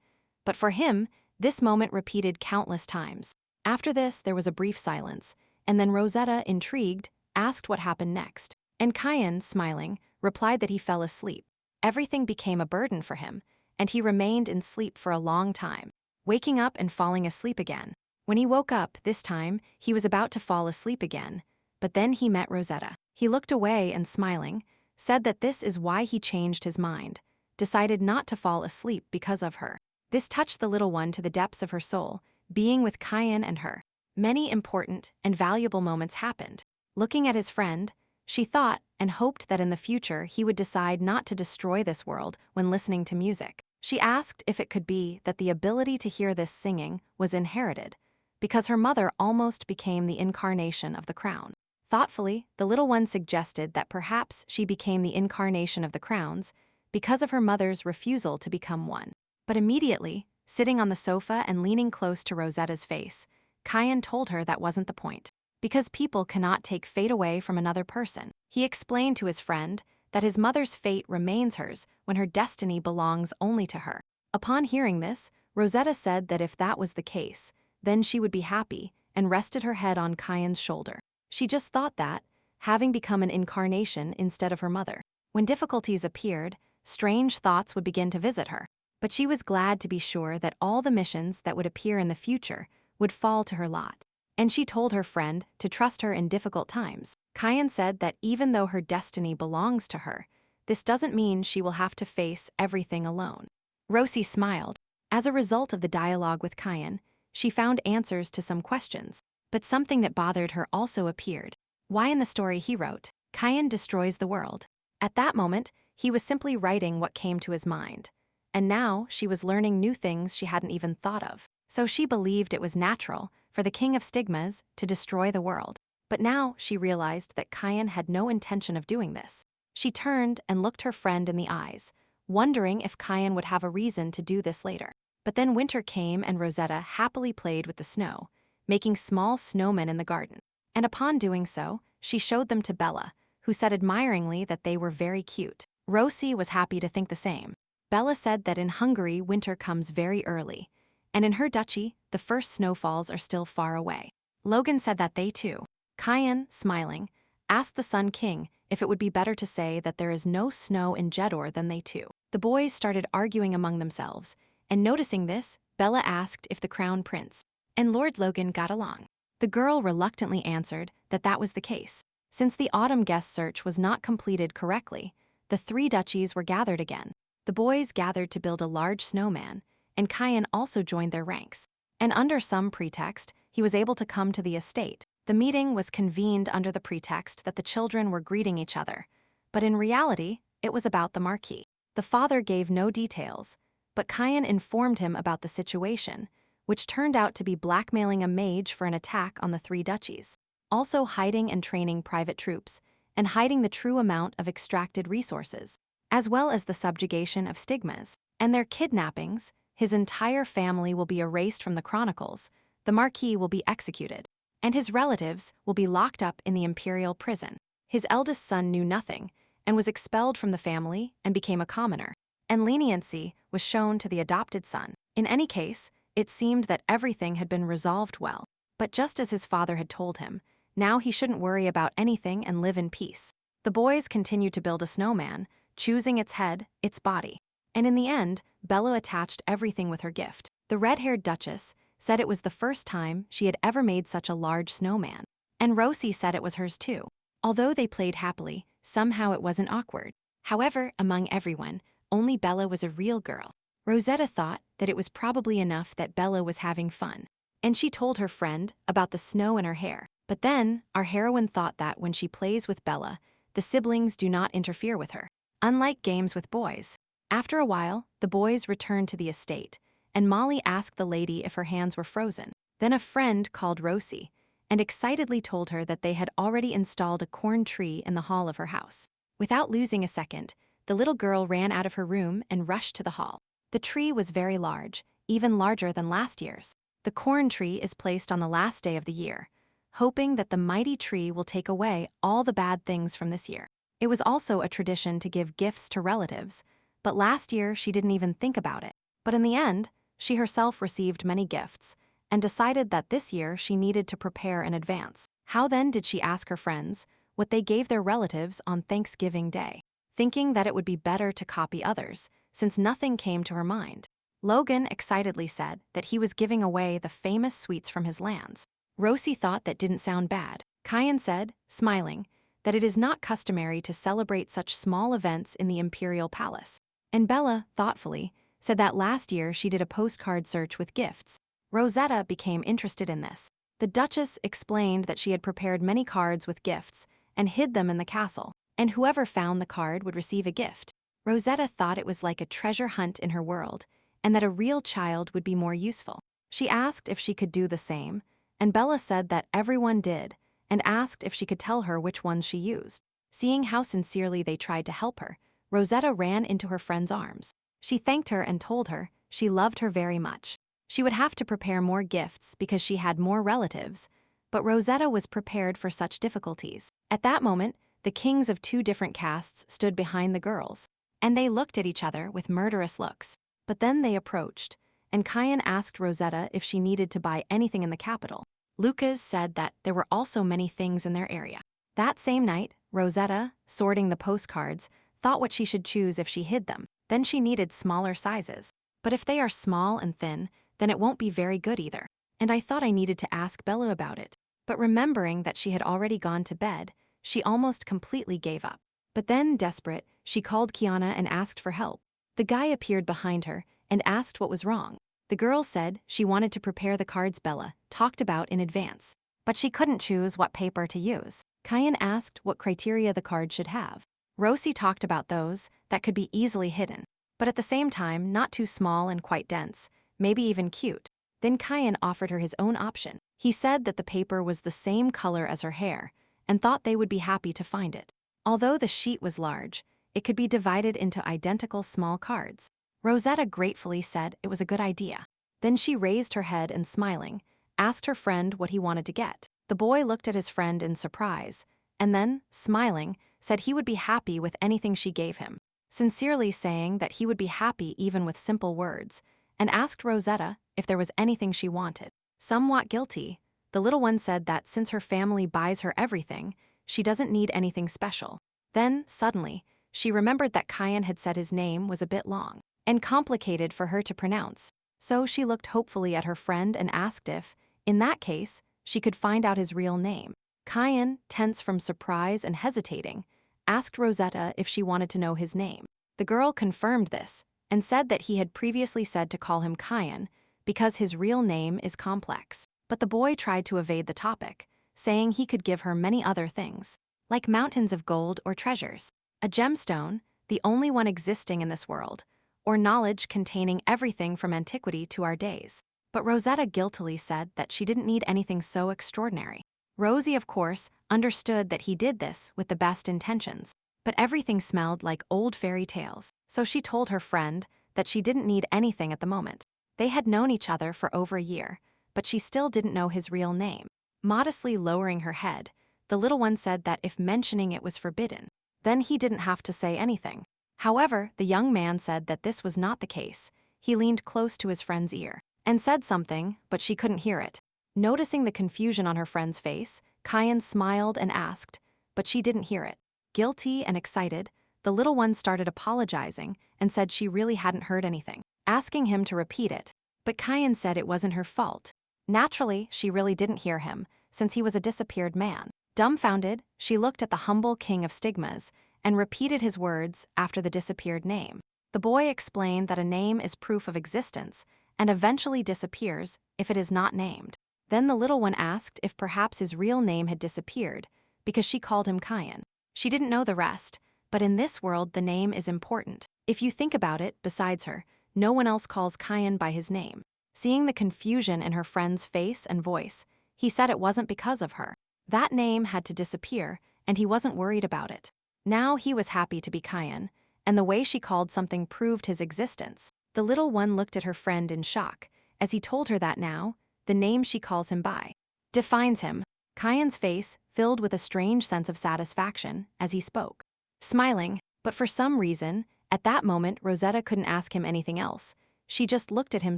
Speaker 1: But for him, this moment repeated countless times. After this, there was a brief silence, and then Rosetta, intrigued, asked what happened next. And Kyan, smiling, replied that he fell asleep. Everything became a burden for him, and he remained in sleep for a long time, waking up and falling asleep again. When he woke up, this time, he was about to fall asleep again, but then he met Rosetta. He looked away and, smiling, said that this is why he changed his mind, decided not to fall asleep because of her. This touched the little one to the depths of her soul, being with Kyan and her. Many important and valuable moments happened. Looking at his friend, she thought and hoped that in the future he would decide not to destroy this world when listening to music. She asked if it could be that the ability to hear this singing was inherited, because her mother almost became the incarnation of the crown. Thoughtfully, the little one suggested that perhaps she became the incarnation of the crowns because of her mother's refusal to become one. But immediately, sitting on the sofa and leaning close to Rosetta's face, Kyan told her that wasn't the point. Because people cannot take fate away from another person. He explained to his friend that his mother's fate remains hers when her destiny belongs only to her. Upon hearing this, Rosetta said that if that was the case, then she would be happy and rested her head on Kyan's shoulder. She just thought that, having become an incarnation instead of her mother. When difficulties appeared, strange thoughts would begin to visit her. But she was glad to be sure that all the missions that would appear in the future would fall to her lot. And she told her friend to trust her in difficult times. Kyan said that even though her destiny belongs to her, this doesn't mean she will have to face everything alone. Rosie smiled. As a result of the dialogue with Kyan, she found answers to some questions. But something that bothered her also appeared. Why in the story he wrote, Kyan destroys the world. At that moment, he was simply writing what came to his mind. And now she was learning new things she hadn't even thought of. So she believed it was natural for the king of stigmas to destroy the world. But now she realized that Kyan had no intention of doing this. She turned and looked her friend in the eyes, wondering if Kyan would have a reason to do this later. But then winter came and Rosetta happily played with the snow, making small snowmen in the garden. And upon doing so, she showed them to Bella, who said admiringly that they were very cute. Rosie was happy to think the same. Bella said that in Hungary winter comes very early, and in her duchy, the first snowfalls are still far away. Logan said that they too. Kyan, smiling, asked the Sun King if it would be better to say that there is no snow in Jedor than they too. The boys started arguing among themselves, and noticing this, Bella asked if the crown prince and Lord Logan got along. The girl reluctantly answered that that was the case. Since the autumn guest search was not completed correctly, the three duchies were gathered again. The boys gathered to build a large snowman, and Kyan also joined their ranks. And under some pretext, he was able to come to the estate. The meeting was convened under the pretext that the children were greeting each other, but in reality, it was about the marquis. The father gave no details, but Kyan informed him about the situation, which turned out to be blackmailing a mage for an attack on the three duchies, also hiding and training private troops, and hiding the true amount of extracted resources, as well as the subjugation of stigmas, and their kidnappings. His entire family will be erased from the chronicles, the marquis will be executed, and his relatives will be locked up in the imperial prison. His eldest son knew nothing, and was expelled from the family and became a commoner, and leniency was shown to the adopted son. In any case, it seemed that everything had been resolved well, but just as his father had told him, now he shouldn't worry about anything and live in peace. The boys continued to build a snowman, choosing its head, its body. And in the end, Bella attached everything with her gift. The red-haired duchess said it was the first time she had ever made such a large snowman. And Rosie said it was hers too. Although they played happily, somehow it wasn't awkward. However, among everyone, only Bella was a real girl. Rosetta thought that it was probably enough that Bella was having fun, and she told her friend about the snow in her hair. But then, our heroine thought that when she plays with Bella, the siblings do not interfere with her, unlike games with boys. After a while, the boys returned to the estate, and Molly asked the lady if her hands were frozen. Then a friend called Rosie and excitedly told her that they had already installed a corn tree in the hall of her house. Without losing a second, the little girl ran out of her room and rushed to the hall. The tree was very large, even larger than last year's. The corn tree is placed on the last day of the year, hoping that the mighty tree will take away all the bad things from this year. It was also a tradition to give gifts to relatives, but last year she didn't even think about it. But in the end, she herself received many gifts and decided that this year she needed to prepare in advance. How then did she ask her friends what they gave their relatives on Thanksgiving Day, thinking that it would be better to copy others, since nothing came to her mind? Logan excitedly said that he was giving away the famous sweets from his lands. Rosie thought that didn't sound bad. Kyan said, smiling, that it is not customary to celebrate such small events in the imperial palace. And Bella, thoughtfully, said that last year she did a postcard search with gifts. Rosetta became interested in this. The Duchess explained that she had prepared many cards with gifts and hid them in the castle, and whoever found the card would receive a gift. Rosetta thought it was like a treasure hunt in her world, and that a real child would be more useful. She asked if she could do the same, and Bella said that everyone did, and asked if she could tell her which ones she used. Seeing how sincerely they tried to help her, Rosetta ran into her friend's arms. She thanked her and told her she loved her very much. She would have to prepare more gifts because she had more relatives, but Rosetta was prepared for such difficulties. At that moment, the kings of two different castes stood behind the girls, and they looked at each other with murderous looks. But then they approached, and Kyan asked Rosetta if she needed to buy anything in the capital. Lucas said that there were also many things in their area. That same night, Rosetta, sorting the postcards, thought what she should choose if she hid them. Then she needed smaller sizes. But if they are small and thin, then it won't be very good either. And I thought I needed to ask Bella about it. But remembering that she had already gone to bed, she almost completely gave up. But then, desperate, she called Kiana and asked for help. The guy appeared behind her and asked what was wrong. The girl said she wanted to prepare the cards Bella talked about in advance, but she couldn't choose what paper to use. Kyan asked what criteria the card should have. Rosie talked about those that could be easily hidden, but at the same time not too small and quite dense, maybe even cute. Then Kyan offered her his own option. He said that the paper was the same color as her hair and thought they would be happy to find it. Although the sheet was large, it could be divided into identical small cards. Rosetta gratefully said it was a good idea. Then she raised her head and, smiling, asked her friend what he wanted to get. The boy looked at his friend in surprise, and then, smiling, said he would be happy with anything she gave him, sincerely saying that he would be happy even with simple words, and asked Rosetta if there was anything she wanted. Somewhat guilty, the little one said that since her family buys her everything, she doesn't need anything special. Then, suddenly, she remembered that Kyan had said his name was a bit long and complicated for her to pronounce, so she looked hopefully at her friend and asked if, in that case, she could find out his real name. Kyan, tense from surprise and hesitating, asked Rosetta if she wanted to know his name. The girl confirmed this and said that he had previously said to call him Kyan because his real name is complex. But the boy tried to evade the topic, saying he could give her many other things, like mountains of gold or treasures, a gemstone, the only one existing in this world, or knowledge containing everything from antiquity to our days. But Rosetta guiltily said that she didn't need anything so extraordinary. Rosie, of course, understood that he did this with the best intentions, but everything smelled like old fairy tales, so she told her friend that she didn't need anything at the moment. They had known each other for over a year, but she still didn't know his real name. Modestly lowering her head, the little one said that if mentioning it was forbidden, then he didn't have to say anything. However, the young man said that this was not the case. He leaned close to his friend's ear and said something, but she couldn't hear it. Noticing the confusion on her friend's face, Kyan smiled and asked, but she didn't hear it. Guilty and excited, the little one started apologizing and said she really hadn't heard anything, asking him to repeat it. But Kyan said it wasn't her fault. Naturally, she really didn't hear him, since he was a disappeared man. Dumbfounded, she looked at the humble king of stigmas and repeated his words after the disappeared name. The boy explained that a name is proof of existence and eventually disappears if it is not named. Then the little one asked if perhaps his real name had disappeared because she called him Kyan. She didn't know the rest, but in this world the name is important. If you think about it, besides her, no one else calls Kyan by his name. Seeing the confusion in her friend's face and voice, he said it wasn't because of her. That name had to disappear, and he wasn't worried about it. Now he was happy to be Kyan, and the way she called something proved his existence. The little one looked at her friend in shock as he told her that now, the name she calls him by defines him. Kyan's face filled with a strange sense of satisfaction as he spoke, smiling, but for some reason, at that moment Rosetta couldn't ask him anything else. She just looked at him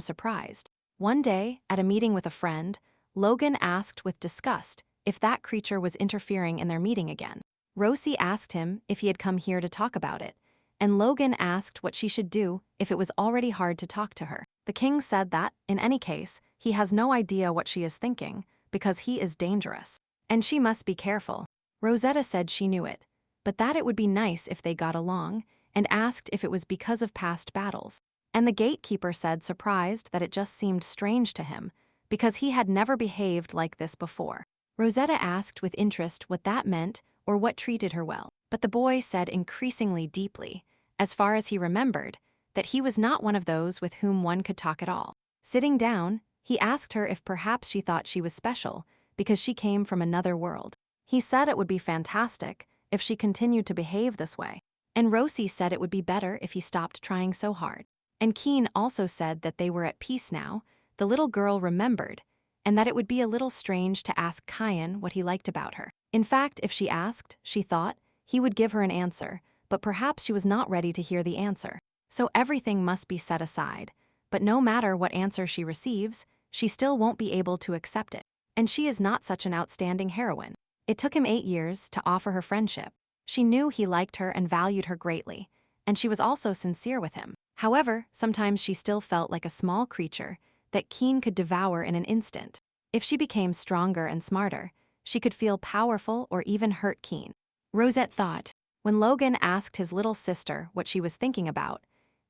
Speaker 1: surprised. One day, at a meeting with a friend, Logan asked with disgust if that creature was interfering in their meeting again. Rosie asked him if he had come here to talk about it, and Logan asked what she should do if it was already hard to talk to her. The king said that, in any case, he has no idea what she is thinking because he is dangerous, and she must be careful. Rosetta said she knew it, but that it would be nice if they got along, and asked if it was because of past battles. And the gatekeeper said, surprised, that it just seemed strange to him because he had never behaved like this before. Rosetta asked with interest what that meant or what treated her well, but the boy said increasingly deeply, as far as he remembered, that he was not one of those with whom one could talk at all. Sitting down, he asked her if perhaps she thought she was special because she came from another world. He said it would be fantastic if she continued to behave this way, and Rosie said it would be better if he stopped trying so hard. And Keen also said that they were at peace now, the little girl remembered, and that it would be a little strange to ask Kyan what he liked about her. In fact, if she asked, she thought, he would give her an answer, but perhaps she was not ready to hear the answer. So everything must be set aside, but no matter what answer she receives, she still won't be able to accept it. And she is not such an outstanding heroine. It took him 8 years to offer her friendship. She knew he liked her and valued her greatly, and she was also sincere with him. However, sometimes she still felt like a small creature that Keen could devour in an instant. If she became stronger and smarter, she could feel powerful or even hurt Keen. Rosette thought, when Logan asked his little sister what she was thinking about,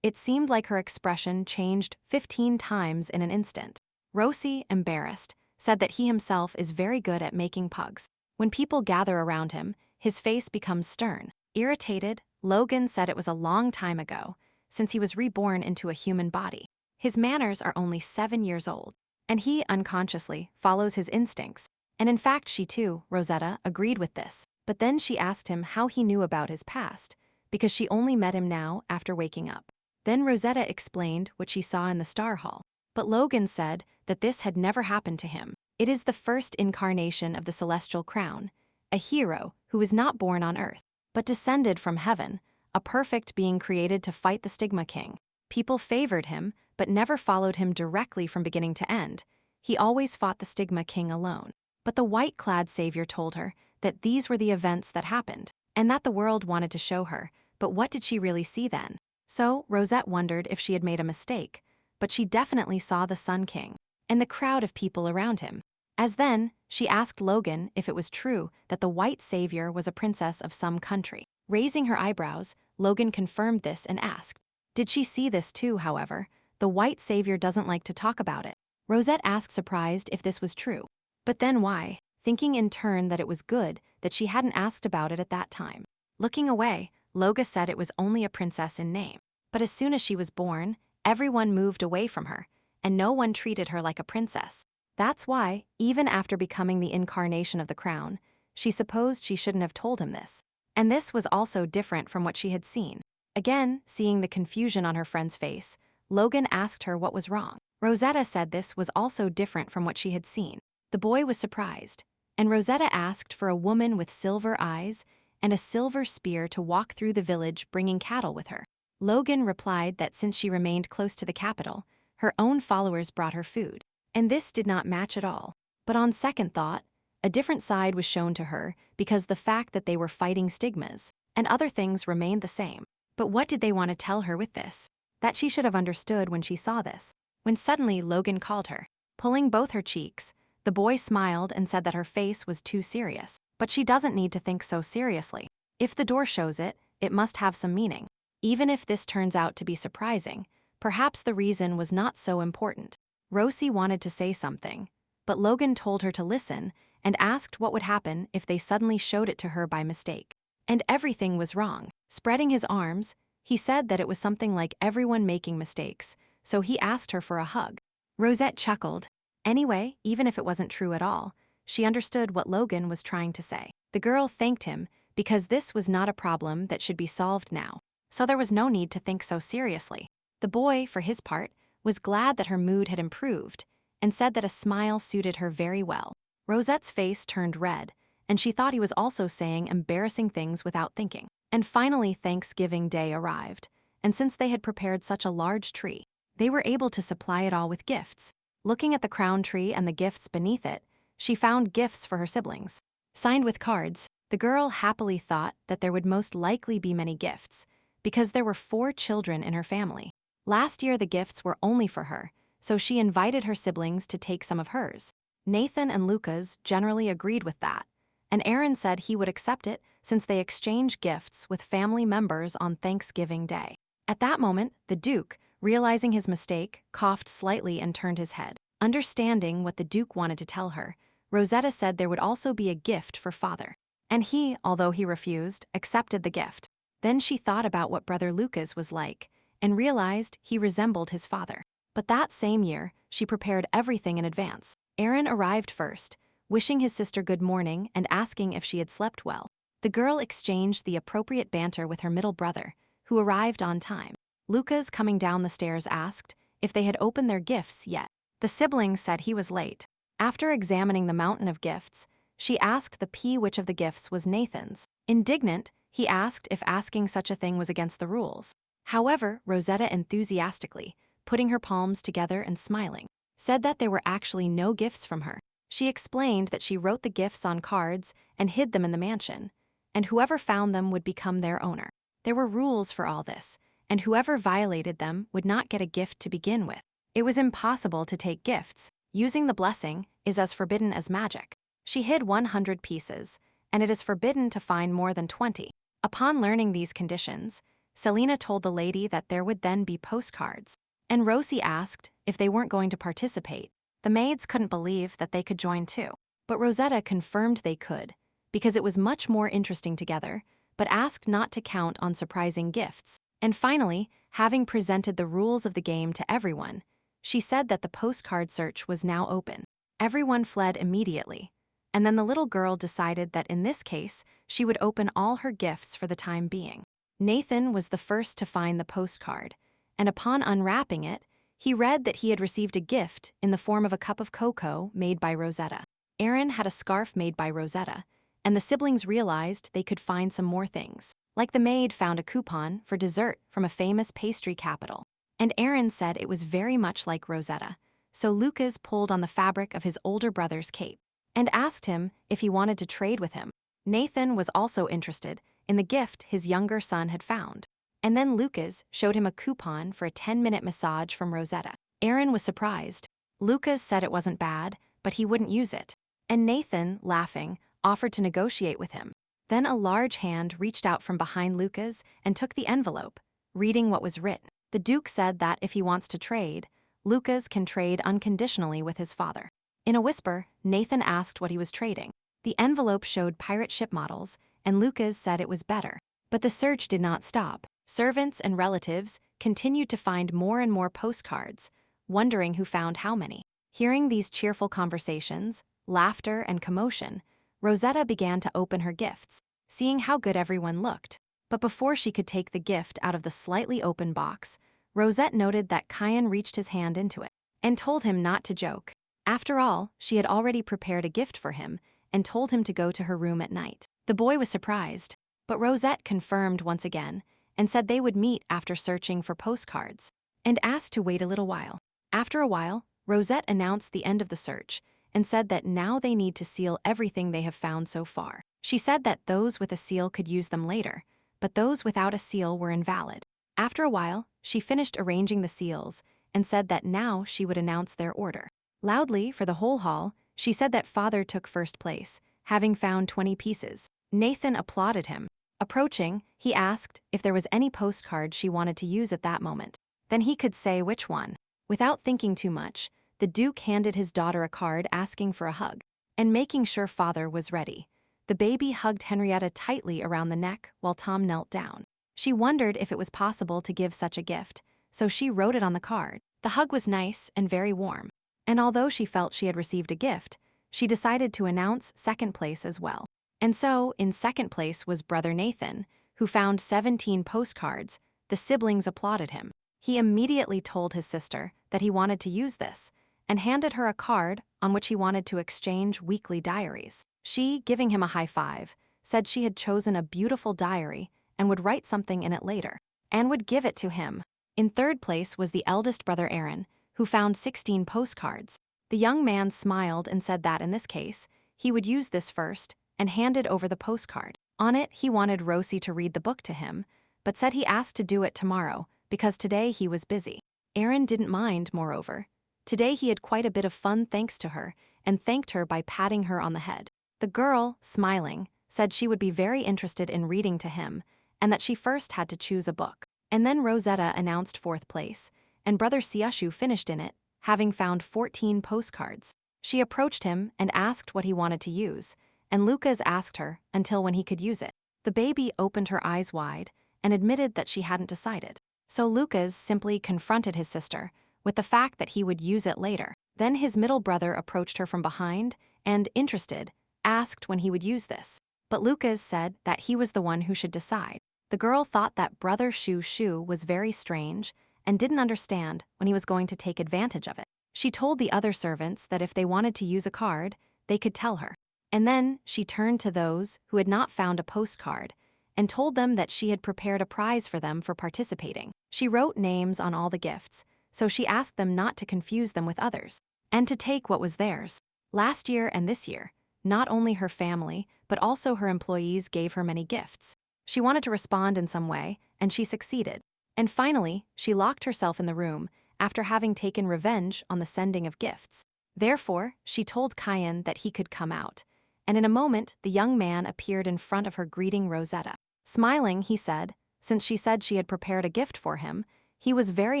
Speaker 1: it seemed like her expression changed 15 times in an instant. Rosie, embarrassed, said that he himself is very good at making pugs. When people gather around him, his face becomes stern. Irritated, Logan said it was a long time ago, since he was reborn into a human body. His manners are only 7 years old, and he unconsciously follows his instincts. And in fact, she too, Rosetta, agreed with this. But then she asked him how he knew about his past, because she only met him now after waking up. Then Rosetta explained what she saw in the Star Hall. But Logan said that this had never happened to him. It is the first incarnation of the Celestial Crown, a hero who is not born on Earth, but descended from heaven, a perfect being created to fight the Stigma King. People favored him, but never followed him directly from beginning to end. He always fought the Stigma King alone. But the white-clad savior told her that these were the events that happened, and that the world wanted to show her, but what did she really see then? So Rosette wondered if she had made a mistake, but she definitely saw the Sun King and the crowd of people around him. As then, she asked Logan if it was true that the white savior was a princess of some country. Raising her eyebrows, Logan confirmed this and asked, did she see this too? However, the white savior doesn't like to talk about it. Rosette asked, surprised, if this was true. But then why? Thinking in turn that it was good that she hadn't asked about it at that time. Looking away, Loga said it was only a princess in name. But as soon as she was born, everyone moved away from her, and no one treated her like a princess. That's why, even after becoming the incarnation of the crown, she supposed she shouldn't have told him this. And this was also different from what she had seen. Again, seeing the confusion on her friend's face, Logan asked her what was wrong. Rosetta said this was also different from what she had seen. The boy was surprised, and Rosetta asked for a woman with silver eyes and a silver spear to walk through the village bringing cattle with her. Logan replied that since she remained close to the capital, her own followers brought her food, and this did not match at all. But on second thought, a different side was shown to her because the fact that they were fighting stigmas and other things remained the same. But what did they want to tell her with this? That she should have understood when she saw this. When suddenly Logan called her, pulling both her cheeks, the boy smiled and said that her face was too serious. But she doesn't need to think so seriously. If the door shows it, it must have some meaning. Even if this turns out to be surprising, perhaps the reason was not so important. Rosie wanted to say something, but Logan told her to listen and asked what would happen if they suddenly showed it to her by mistake. And everything was wrong. Spreading his arms, he said that it was something like everyone making mistakes, so he asked her for a hug. Rosette chuckled. Anyway, even if it wasn't true at all, she understood what Logan was trying to say. The girl thanked him because this was not a problem that should be solved now, so there was no need to think so seriously. The boy, for his part, was glad that her mood had improved and said that a smile suited her very well. Rosette's face turned red, and she thought he was also saying embarrassing things without thinking. And finally Thanksgiving Day arrived, and since they had prepared such a large tree, they were able to supply it all with gifts. Looking at the crown tree and the gifts beneath it, she found gifts for her siblings. Signed with cards, the girl happily thought that there would most likely be many gifts, because there were 4 children in her family. Last year the gifts were only for her, so she invited her siblings to take some of hers. Nathan and Lucas generally agreed with that, and Aaron said he would accept it since they exchanged gifts with family members on Thanksgiving Day. At that moment, the Duke, realizing his mistake, coughed slightly and turned his head. Understanding what the Duke wanted to tell her, Rosetta said there would also be a gift for father. And he, although he refused, accepted the gift. Then she thought about what brother Lucas was like, and realized he resembled his father. But that same year, she prepared everything in advance. Aaron arrived first, wishing his sister good morning and asking if she had slept well. The girl exchanged the appropriate banter with her middle brother, who arrived on time. Lucas, coming down the stairs, asked if they had opened their gifts yet. The siblings said he was late. After examining the mountain of gifts, she asked the P which of the gifts was Nathan's. Indignant, he asked if asking such a thing was against the rules. However, Rosetta enthusiastically, putting her palms together and smiling, said that there were actually no gifts from her. She explained that she wrote the gifts on cards and hid them in the mansion, and whoever found them would become their owner. There were rules for all this, and whoever violated them would not get a gift to begin with. It was impossible to take gifts. Using the blessing is as forbidden as magic. She hid 100 pieces, and it is forbidden to find more than 20. Upon learning these conditions, Selena told the lady that there would then be postcards, and Rosie asked if they weren't going to participate. The maids couldn't believe that they could join too, but Rosetta confirmed they could, because it was much more interesting together, but asked not to count on surprising gifts. And finally, having presented the rules of the game to everyone, she said that the postcard search was now open. Everyone fled immediately, and then the little girl decided that in this case, she would open all her gifts for the time being. Nathan was the first to find the postcard, and upon unwrapping it, he read that he had received a gift in the form of a cup of cocoa made by Rosetta. Aaron had a scarf made by Rosetta, and the siblings realized they could find some more things. Like the maid found a coupon for dessert from a famous pastry capital. And Aaron said it was very much like Rosetta, so Lucas pulled on the fabric of his older brother's cape and asked him if he wanted to trade with him. Nathan was also interested in the gift his younger son had found. And then Lucas showed him a coupon for a 10-minute massage from Rosetta. Aaron was surprised. Lucas said it wasn't bad, but he wouldn't use it. And Nathan, laughing, offered to negotiate with him. Then a large hand reached out from behind Lucas and took the envelope, reading what was written. The Duke said that if he wants to trade, Lucas can trade unconditionally with his father. In a whisper, Nathan asked what he was trading. The envelope showed pirate ship models, and Lucas said it was better. But the search did not stop. Servants and relatives continued to find more and more postcards, wondering who found how many. Hearing these cheerful conversations, laughter, and commotion, Rosetta began to open her gifts, seeing how good everyone looked. But before she could take the gift out of the slightly open box, Rosette noted that Kyan reached his hand into it and told him not to joke. After all, she had already prepared a gift for him and told him to go to her room at night. The boy was surprised, but Rosette confirmed once again and said they would meet after searching for postcards, and asked to wait a little while. After a while, Rosette announced the end of the search and said that now they need to seal everything they have found so far. She said that those with a seal could use them later, but those without a seal were invalid. After a while, she finished arranging the seals and said that now she would announce their order. Loudly, for the whole hall, she said that father took first place, having found 20 pieces. Nathan applauded him. Approaching, he asked if there was any postcard she wanted to use at that moment. Then he could say which one. Without thinking too much, the Duke handed his daughter a card asking for a hug, and making sure father was ready. The baby hugged Henrietta tightly around the neck while Tom knelt down. She wondered if it was possible to give such a gift, so she wrote it on the card. The hug was nice and very warm, and although she felt she had received a gift, she decided to announce second place as well. And so, in second place was brother Nathan, who found 17 postcards. The siblings applauded him. He immediately told his sister that he wanted to use this, and handed her a card on which he wanted to exchange weekly diaries. She, giving him a high five, said she had chosen a beautiful diary and would write something in it later, and would give it to him. In third place was the eldest brother Aaron, who found 16 postcards. The young man smiled and said that in this case, he would use this first and handed over the postcard. On it, he wanted Rosie to read the book to him, but said he asked to do it tomorrow because today he was busy. Aaron didn't mind, moreover. Today he had quite a bit of fun thanks to her, and thanked her by patting her on the head. The girl, smiling, said she would be very interested in reading to him, and that she first had to choose a book. And then Rosetta announced fourth place, and brother Siashu finished in it, having found 14 postcards. She approached him and asked what he wanted to use, and Lucas asked her until when he could use it. The baby opened her eyes wide and admitted that she hadn't decided. So Lucas simply confronted his sister with the fact that he would use it later. Then his middle brother approached her from behind and, interested, asked when he would use this. But Lucas said that he was the one who should decide. The girl thought that brother Shu was very strange and didn't understand when he was going to take advantage of it. She told the other servants that if they wanted to use a card, they could tell her. And then she turned to those who had not found a postcard and told them that she had prepared a prize for them for participating. She wrote names on all the gifts, so she asked them not to confuse them with others, and to take what was theirs. Last year and this year, not only her family, but also her employees gave her many gifts. She wanted to respond in some way, and she succeeded. And finally, she locked herself in the room after having taken revenge on the sending of gifts. Therefore, she told Kyan that he could come out, and in a moment the young man appeared in front of her greeting Rosetta. Smiling, he said, since she said she had prepared a gift for him, he was very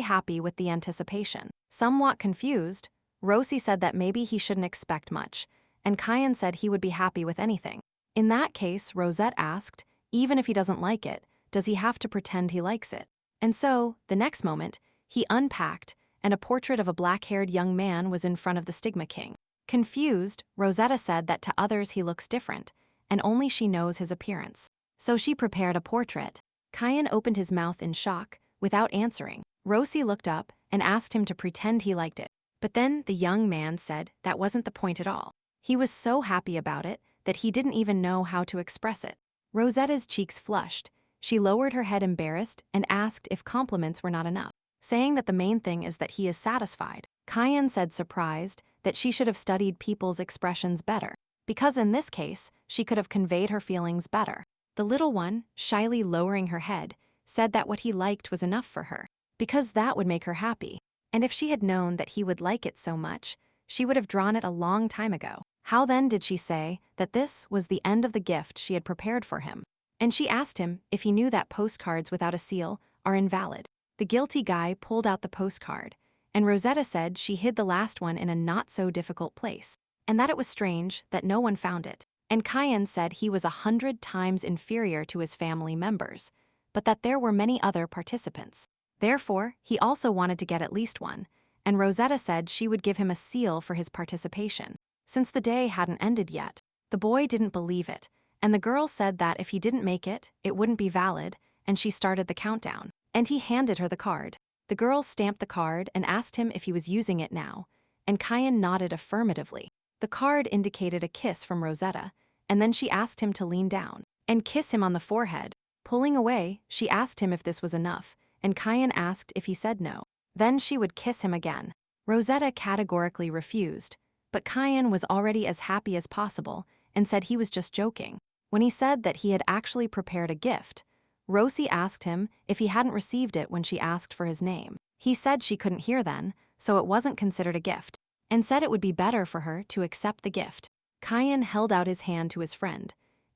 Speaker 1: happy with the anticipation. Somewhat confused, Rosie said that maybe he shouldn't expect much, and Kyan said he would be happy with anything. In that case, Rosette asked, even if he doesn't like it, does he have to pretend he likes it? And so, the next moment, he unpacked, and a portrait of a black-haired young man was in front of the stigma king. Confused, Rosetta said that to others he looks different, and only she knows his appearance. So she prepared a portrait. Kyan opened his mouth in shock, without answering. Rosie looked up and asked him to pretend he liked it. But then the young man said that wasn't the point at all. He was so happy about it that he didn't even know how to express it. Rosetta's cheeks flushed. She lowered her head embarrassed and asked if compliments were not enough, saying that the main thing is that he is satisfied. Kyan said, surprised, that she should have studied people's expressions better, because in this case, she could have conveyed her feelings better. The little one, shyly lowering her head, said that what he liked was enough for her, because that would make her happy, and if she had known that he would like it so much, she would have drawn it a long time ago. How then did she say that this was the end of the gift she had prepared for him? And she asked him if he knew that postcards without a seal are invalid. The guilty guy pulled out the postcard, and Rosetta said she hid the last one in a not-so-difficult place, and that it was strange that no one found it. And Kyan said he was 100 times inferior to his family members, but that there were many other participants. Therefore, he also wanted to get at least one, and Rosetta said she would give him a seal for his participation, since the day hadn't ended yet. The boy didn't believe it, and the girl said that if he didn't make it, it wouldn't be valid, and she started the countdown. And he handed her the card. The girl stamped the card and asked him if he was using it now, and Kyan nodded affirmatively. The card indicated a kiss from Rosetta, and then she asked him to lean down and kiss him on the forehead. Pulling away, she asked him if this was enough, and Kyan asked if he said no. Then she would kiss him again. Rosetta categorically refused, but Kyan was already as happy as possible and said he was just joking. When he said that he had actually prepared a gift, Rosie asked him if he hadn't received it when she asked for his name. He said she couldn't hear then, so it wasn't considered a gift, and said it would be better for her to accept the gift. Kyan held out his hand to his friend,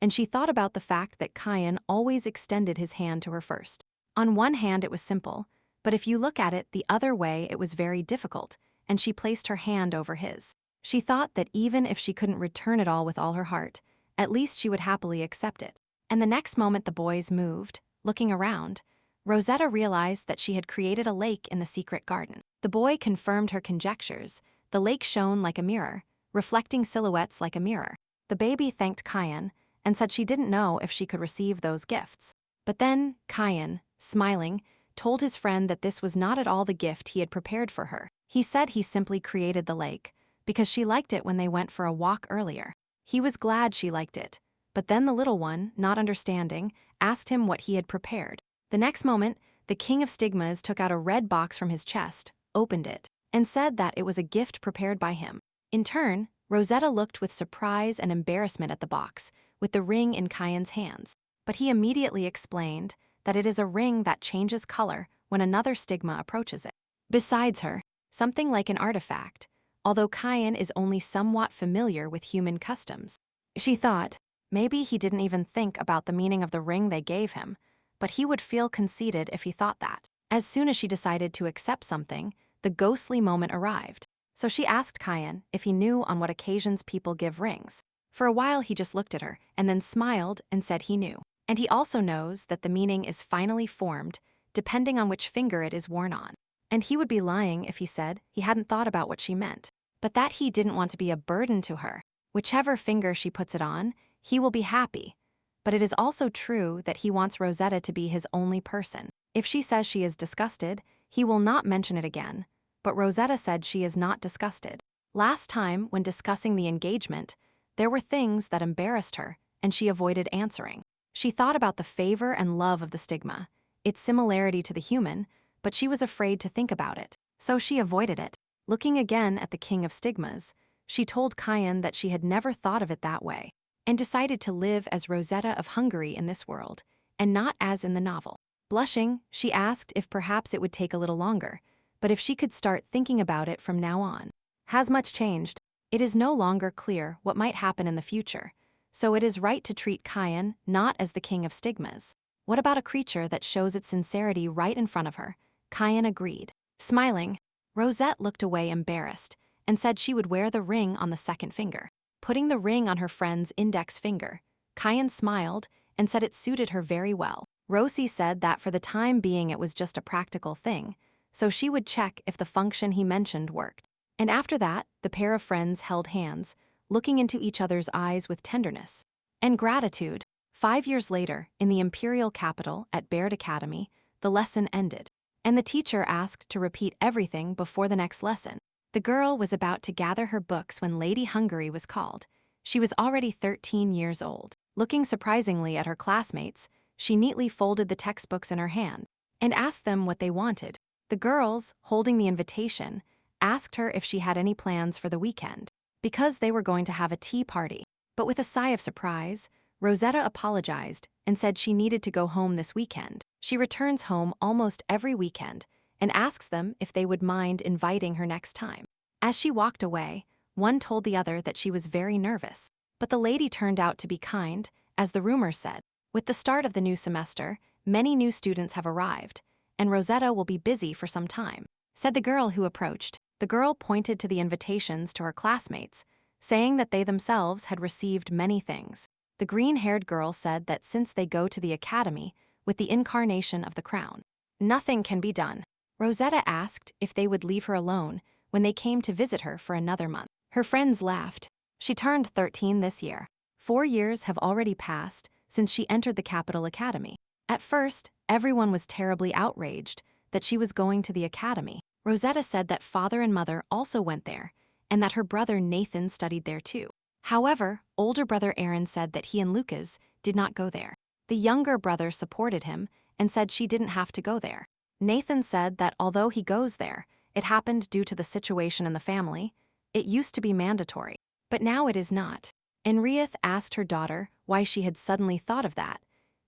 Speaker 1: and she thought about the fact that Kyan always extended his hand to her first. On one hand it was simple, but if you look at it the other way it was very difficult, and she placed her hand over his. She thought that even if she couldn't return it all with all her heart, at least she would happily accept it. And the next moment the boys moved, looking around, Rosetta realized that she had created a lake in the secret garden. The boy confirmed her conjectures. The lake shone like a mirror, reflecting silhouettes like a mirror. The baby thanked Kyan and said she didn't know if she could receive those gifts. But then, Kyan, smiling, told his friend that this was not at all the gift he had prepared for her. He said he simply created the lake because she liked it when they went for a walk earlier. He was glad she liked it, but then the little one, not understanding, asked him what he had prepared. The next moment, the king of stigmas took out a red box from his chest, opened it, and said that it was a gift prepared by him. In turn, Rosetta looked with surprise and embarrassment at the box, with the ring in Kyan's hands. But he immediately explained that it is a ring that changes color when another stigma approaches it. Besides her, something like an artifact, although Kyan is only somewhat familiar with human customs. She thought, maybe he didn't even think about the meaning of the ring they gave him, but he would feel conceited if he thought that. As soon as she decided to accept something, the ghostly moment arrived. So she asked Kyan if he knew on what occasions people give rings. For a while he just looked at her and then smiled and said he knew. And he also knows that the meaning is finally formed depending on which finger it is worn on. And he would be lying if he said he hadn't thought about what she meant, but that he didn't want to be a burden to her. Whichever finger she puts it on, he will be happy. But it is also true that he wants Rosetta to be his only person. If she says she is disgusted, he will not mention it again, but Rosetta said she is not disgusted. Last time, when discussing the engagement, there were things that embarrassed her, and she avoided answering. She thought about the favor and love of the stigma, its similarity to the human, but she was afraid to think about it, so she avoided it. Looking again at the king of stigmas, she told Kyan that she had never thought of it that way, and decided to live as Rosetta of Hungary in this world, and not as in the novel. Blushing, she asked if perhaps it would take a little longer, but if she could start thinking about it from now on. Has much changed? It is no longer clear what might happen in the future, so it is right to treat Kyan not as the king of stigmas. What about a creature that shows its sincerity right in front of her? Kyan agreed. Smiling, Rosette looked away embarrassed and said she would wear the ring on the second finger. Putting the ring on her friend's index finger, Kyan smiled and said it suited her very well. Rosie said that for the time being it was just a practical thing, so she would check if the function he mentioned worked. And after that, the pair of friends held hands, looking into each other's eyes with tenderness and gratitude. 5 years later, in the imperial capital at Baird Academy, the lesson ended, and the teacher asked to repeat everything before the next lesson. The girl was about to gather her books when Lady Hungary was called. She was already 13 years old. Looking surprisingly at her classmates, she neatly folded the textbooks in her hand and asked them what they wanted. The girls, holding the invitation, asked her if she had any plans for the weekend, because they were going to have a tea party. But with a sigh of surprise, Rosetta apologized and said she needed to go home this weekend. She returns home almost every weekend and asks them if they would mind inviting her next time. As she walked away, one told the other that she was very nervous. But the lady turned out to be kind, as the rumors said. With the start of the new semester, many new students have arrived, and Rosetta will be busy for some time, said the girl who approached. The girl pointed to the invitations to her classmates, saying that they themselves had received many things. The green-haired girl said that since they go to the academy with the incarnation of the crown, nothing can be done. Rosetta asked if they would leave her alone when they came to visit her for another month. Her friends laughed. She turned 13 this year. 4 years have already passed since she entered the Capital Academy. At first, everyone was terribly outraged that she was going to the academy. Rosetta said that father and mother also went there, and that her brother Nathan studied there too. However, older brother Aaron said that he and Lucas did not go there. The younger brother supported him and said she didn't have to go there. Nathan said that although he goes there, it happened due to the situation in the family. It used to be mandatory, but now it is not. Enrieth asked her daughter why she had suddenly thought of that,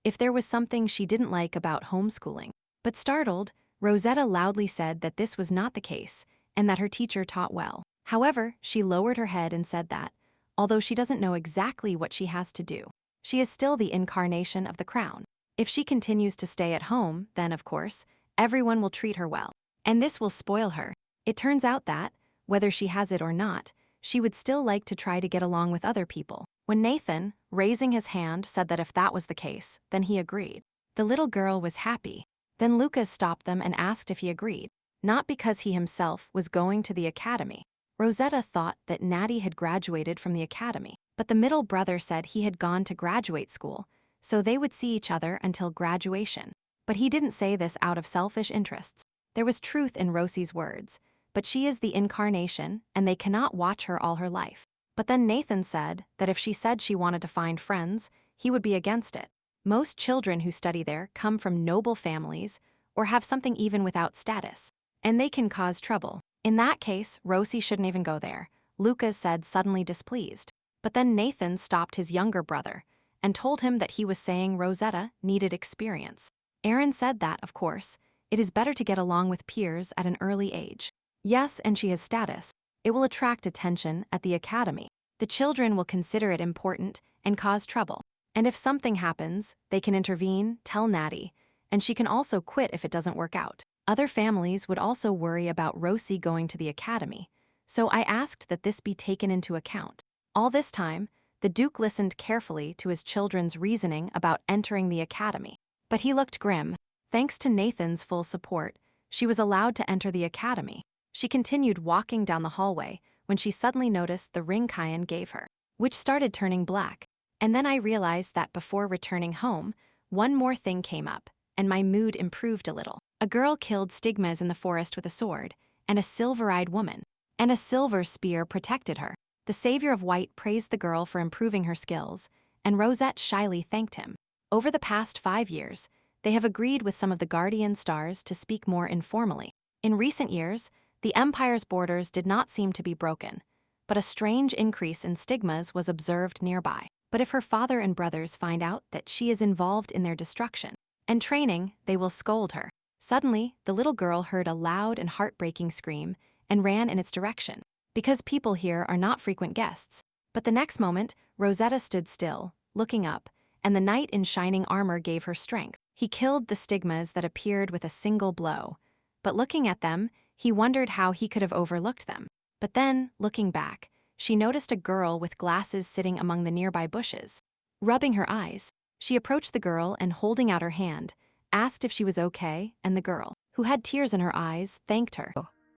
Speaker 1: if there was something she didn't like about homeschooling. But startled, Rosetta loudly said that this was not the case and that her teacher taught well. However, she lowered her head and said that, although she doesn't know exactly what she has to do, She is still the incarnation of the crown. If she continues to stay at home, then, of course, everyone will treat her well. And this will spoil her. It turns out that, whether she has it or not, she would still like to try to get along with other people. When Nathan, raising his hand, said that if that was the case, then he agreed. The little girl was happy. Then Lucas stopped them and asked if he agreed, not because he himself was going to the academy. Rosetta thought that Natty had graduated from the academy, but the middle brother said he had gone to graduate school, so they would see each other until graduation. But he didn't say this out of selfish interests. There was truth in Rosie's words, but she is the incarnation, and they cannot watch her all her life. But then Nathan said that if she said she wanted to find friends, he would be against it. Most children who study there come from noble families or have something even without status, and they can cause trouble. In that case, Rosie shouldn't even go there, Lucas said, suddenly displeased. But then Nathan stopped his younger brother and told him that he was saying Rosetta needed experience. Aaron said that, of course, it is better to get along with peers at an early age. Yes, and she has status. It will attract attention at the academy. The children will consider it important and cause trouble. And if something happens, they can intervene, tell Natty, and she can also quit if it doesn't work out. Other families would also worry about Rosie going to the academy, so I asked that this be taken into account. All this time, the Duke listened carefully to his children's reasoning about entering the academy. But he looked grim. Thanks to Nathan's full support, she was allowed to enter the academy. She continued walking down the hallway when she suddenly noticed the ring Kyan gave her, which started turning black. And then I realized that before returning home, one more thing came up, and my mood improved a little. A girl killed stigmas in the forest with a sword, and a silver-eyed woman, and a silver spear protected her. The savior of white praised the girl for improving her skills, and Rosette shyly thanked him. Over the past 5 years, they have agreed with some of the guardian stars to speak more informally. In recent years, the Empire's borders did not seem to be broken, but a strange increase in stigmas was observed nearby. But if her father and brothers find out that she is involved in their destruction and training, they will scold her. Suddenly, the little girl heard a loud and heartbreaking scream and ran in its direction, because people here are not frequent guests. But the next moment, Rosetta stood still, looking up, and the knight in shining armor gave her strength. He killed the stigmas that appeared with a single blow, but looking at them, he wondered how he could have overlooked them. But then, looking back, she noticed a girl with glasses sitting among the nearby bushes. Rubbing her eyes, she approached the girl and, holding out her hand, asked if she was okay, and the girl, who had tears in her eyes, thanked her.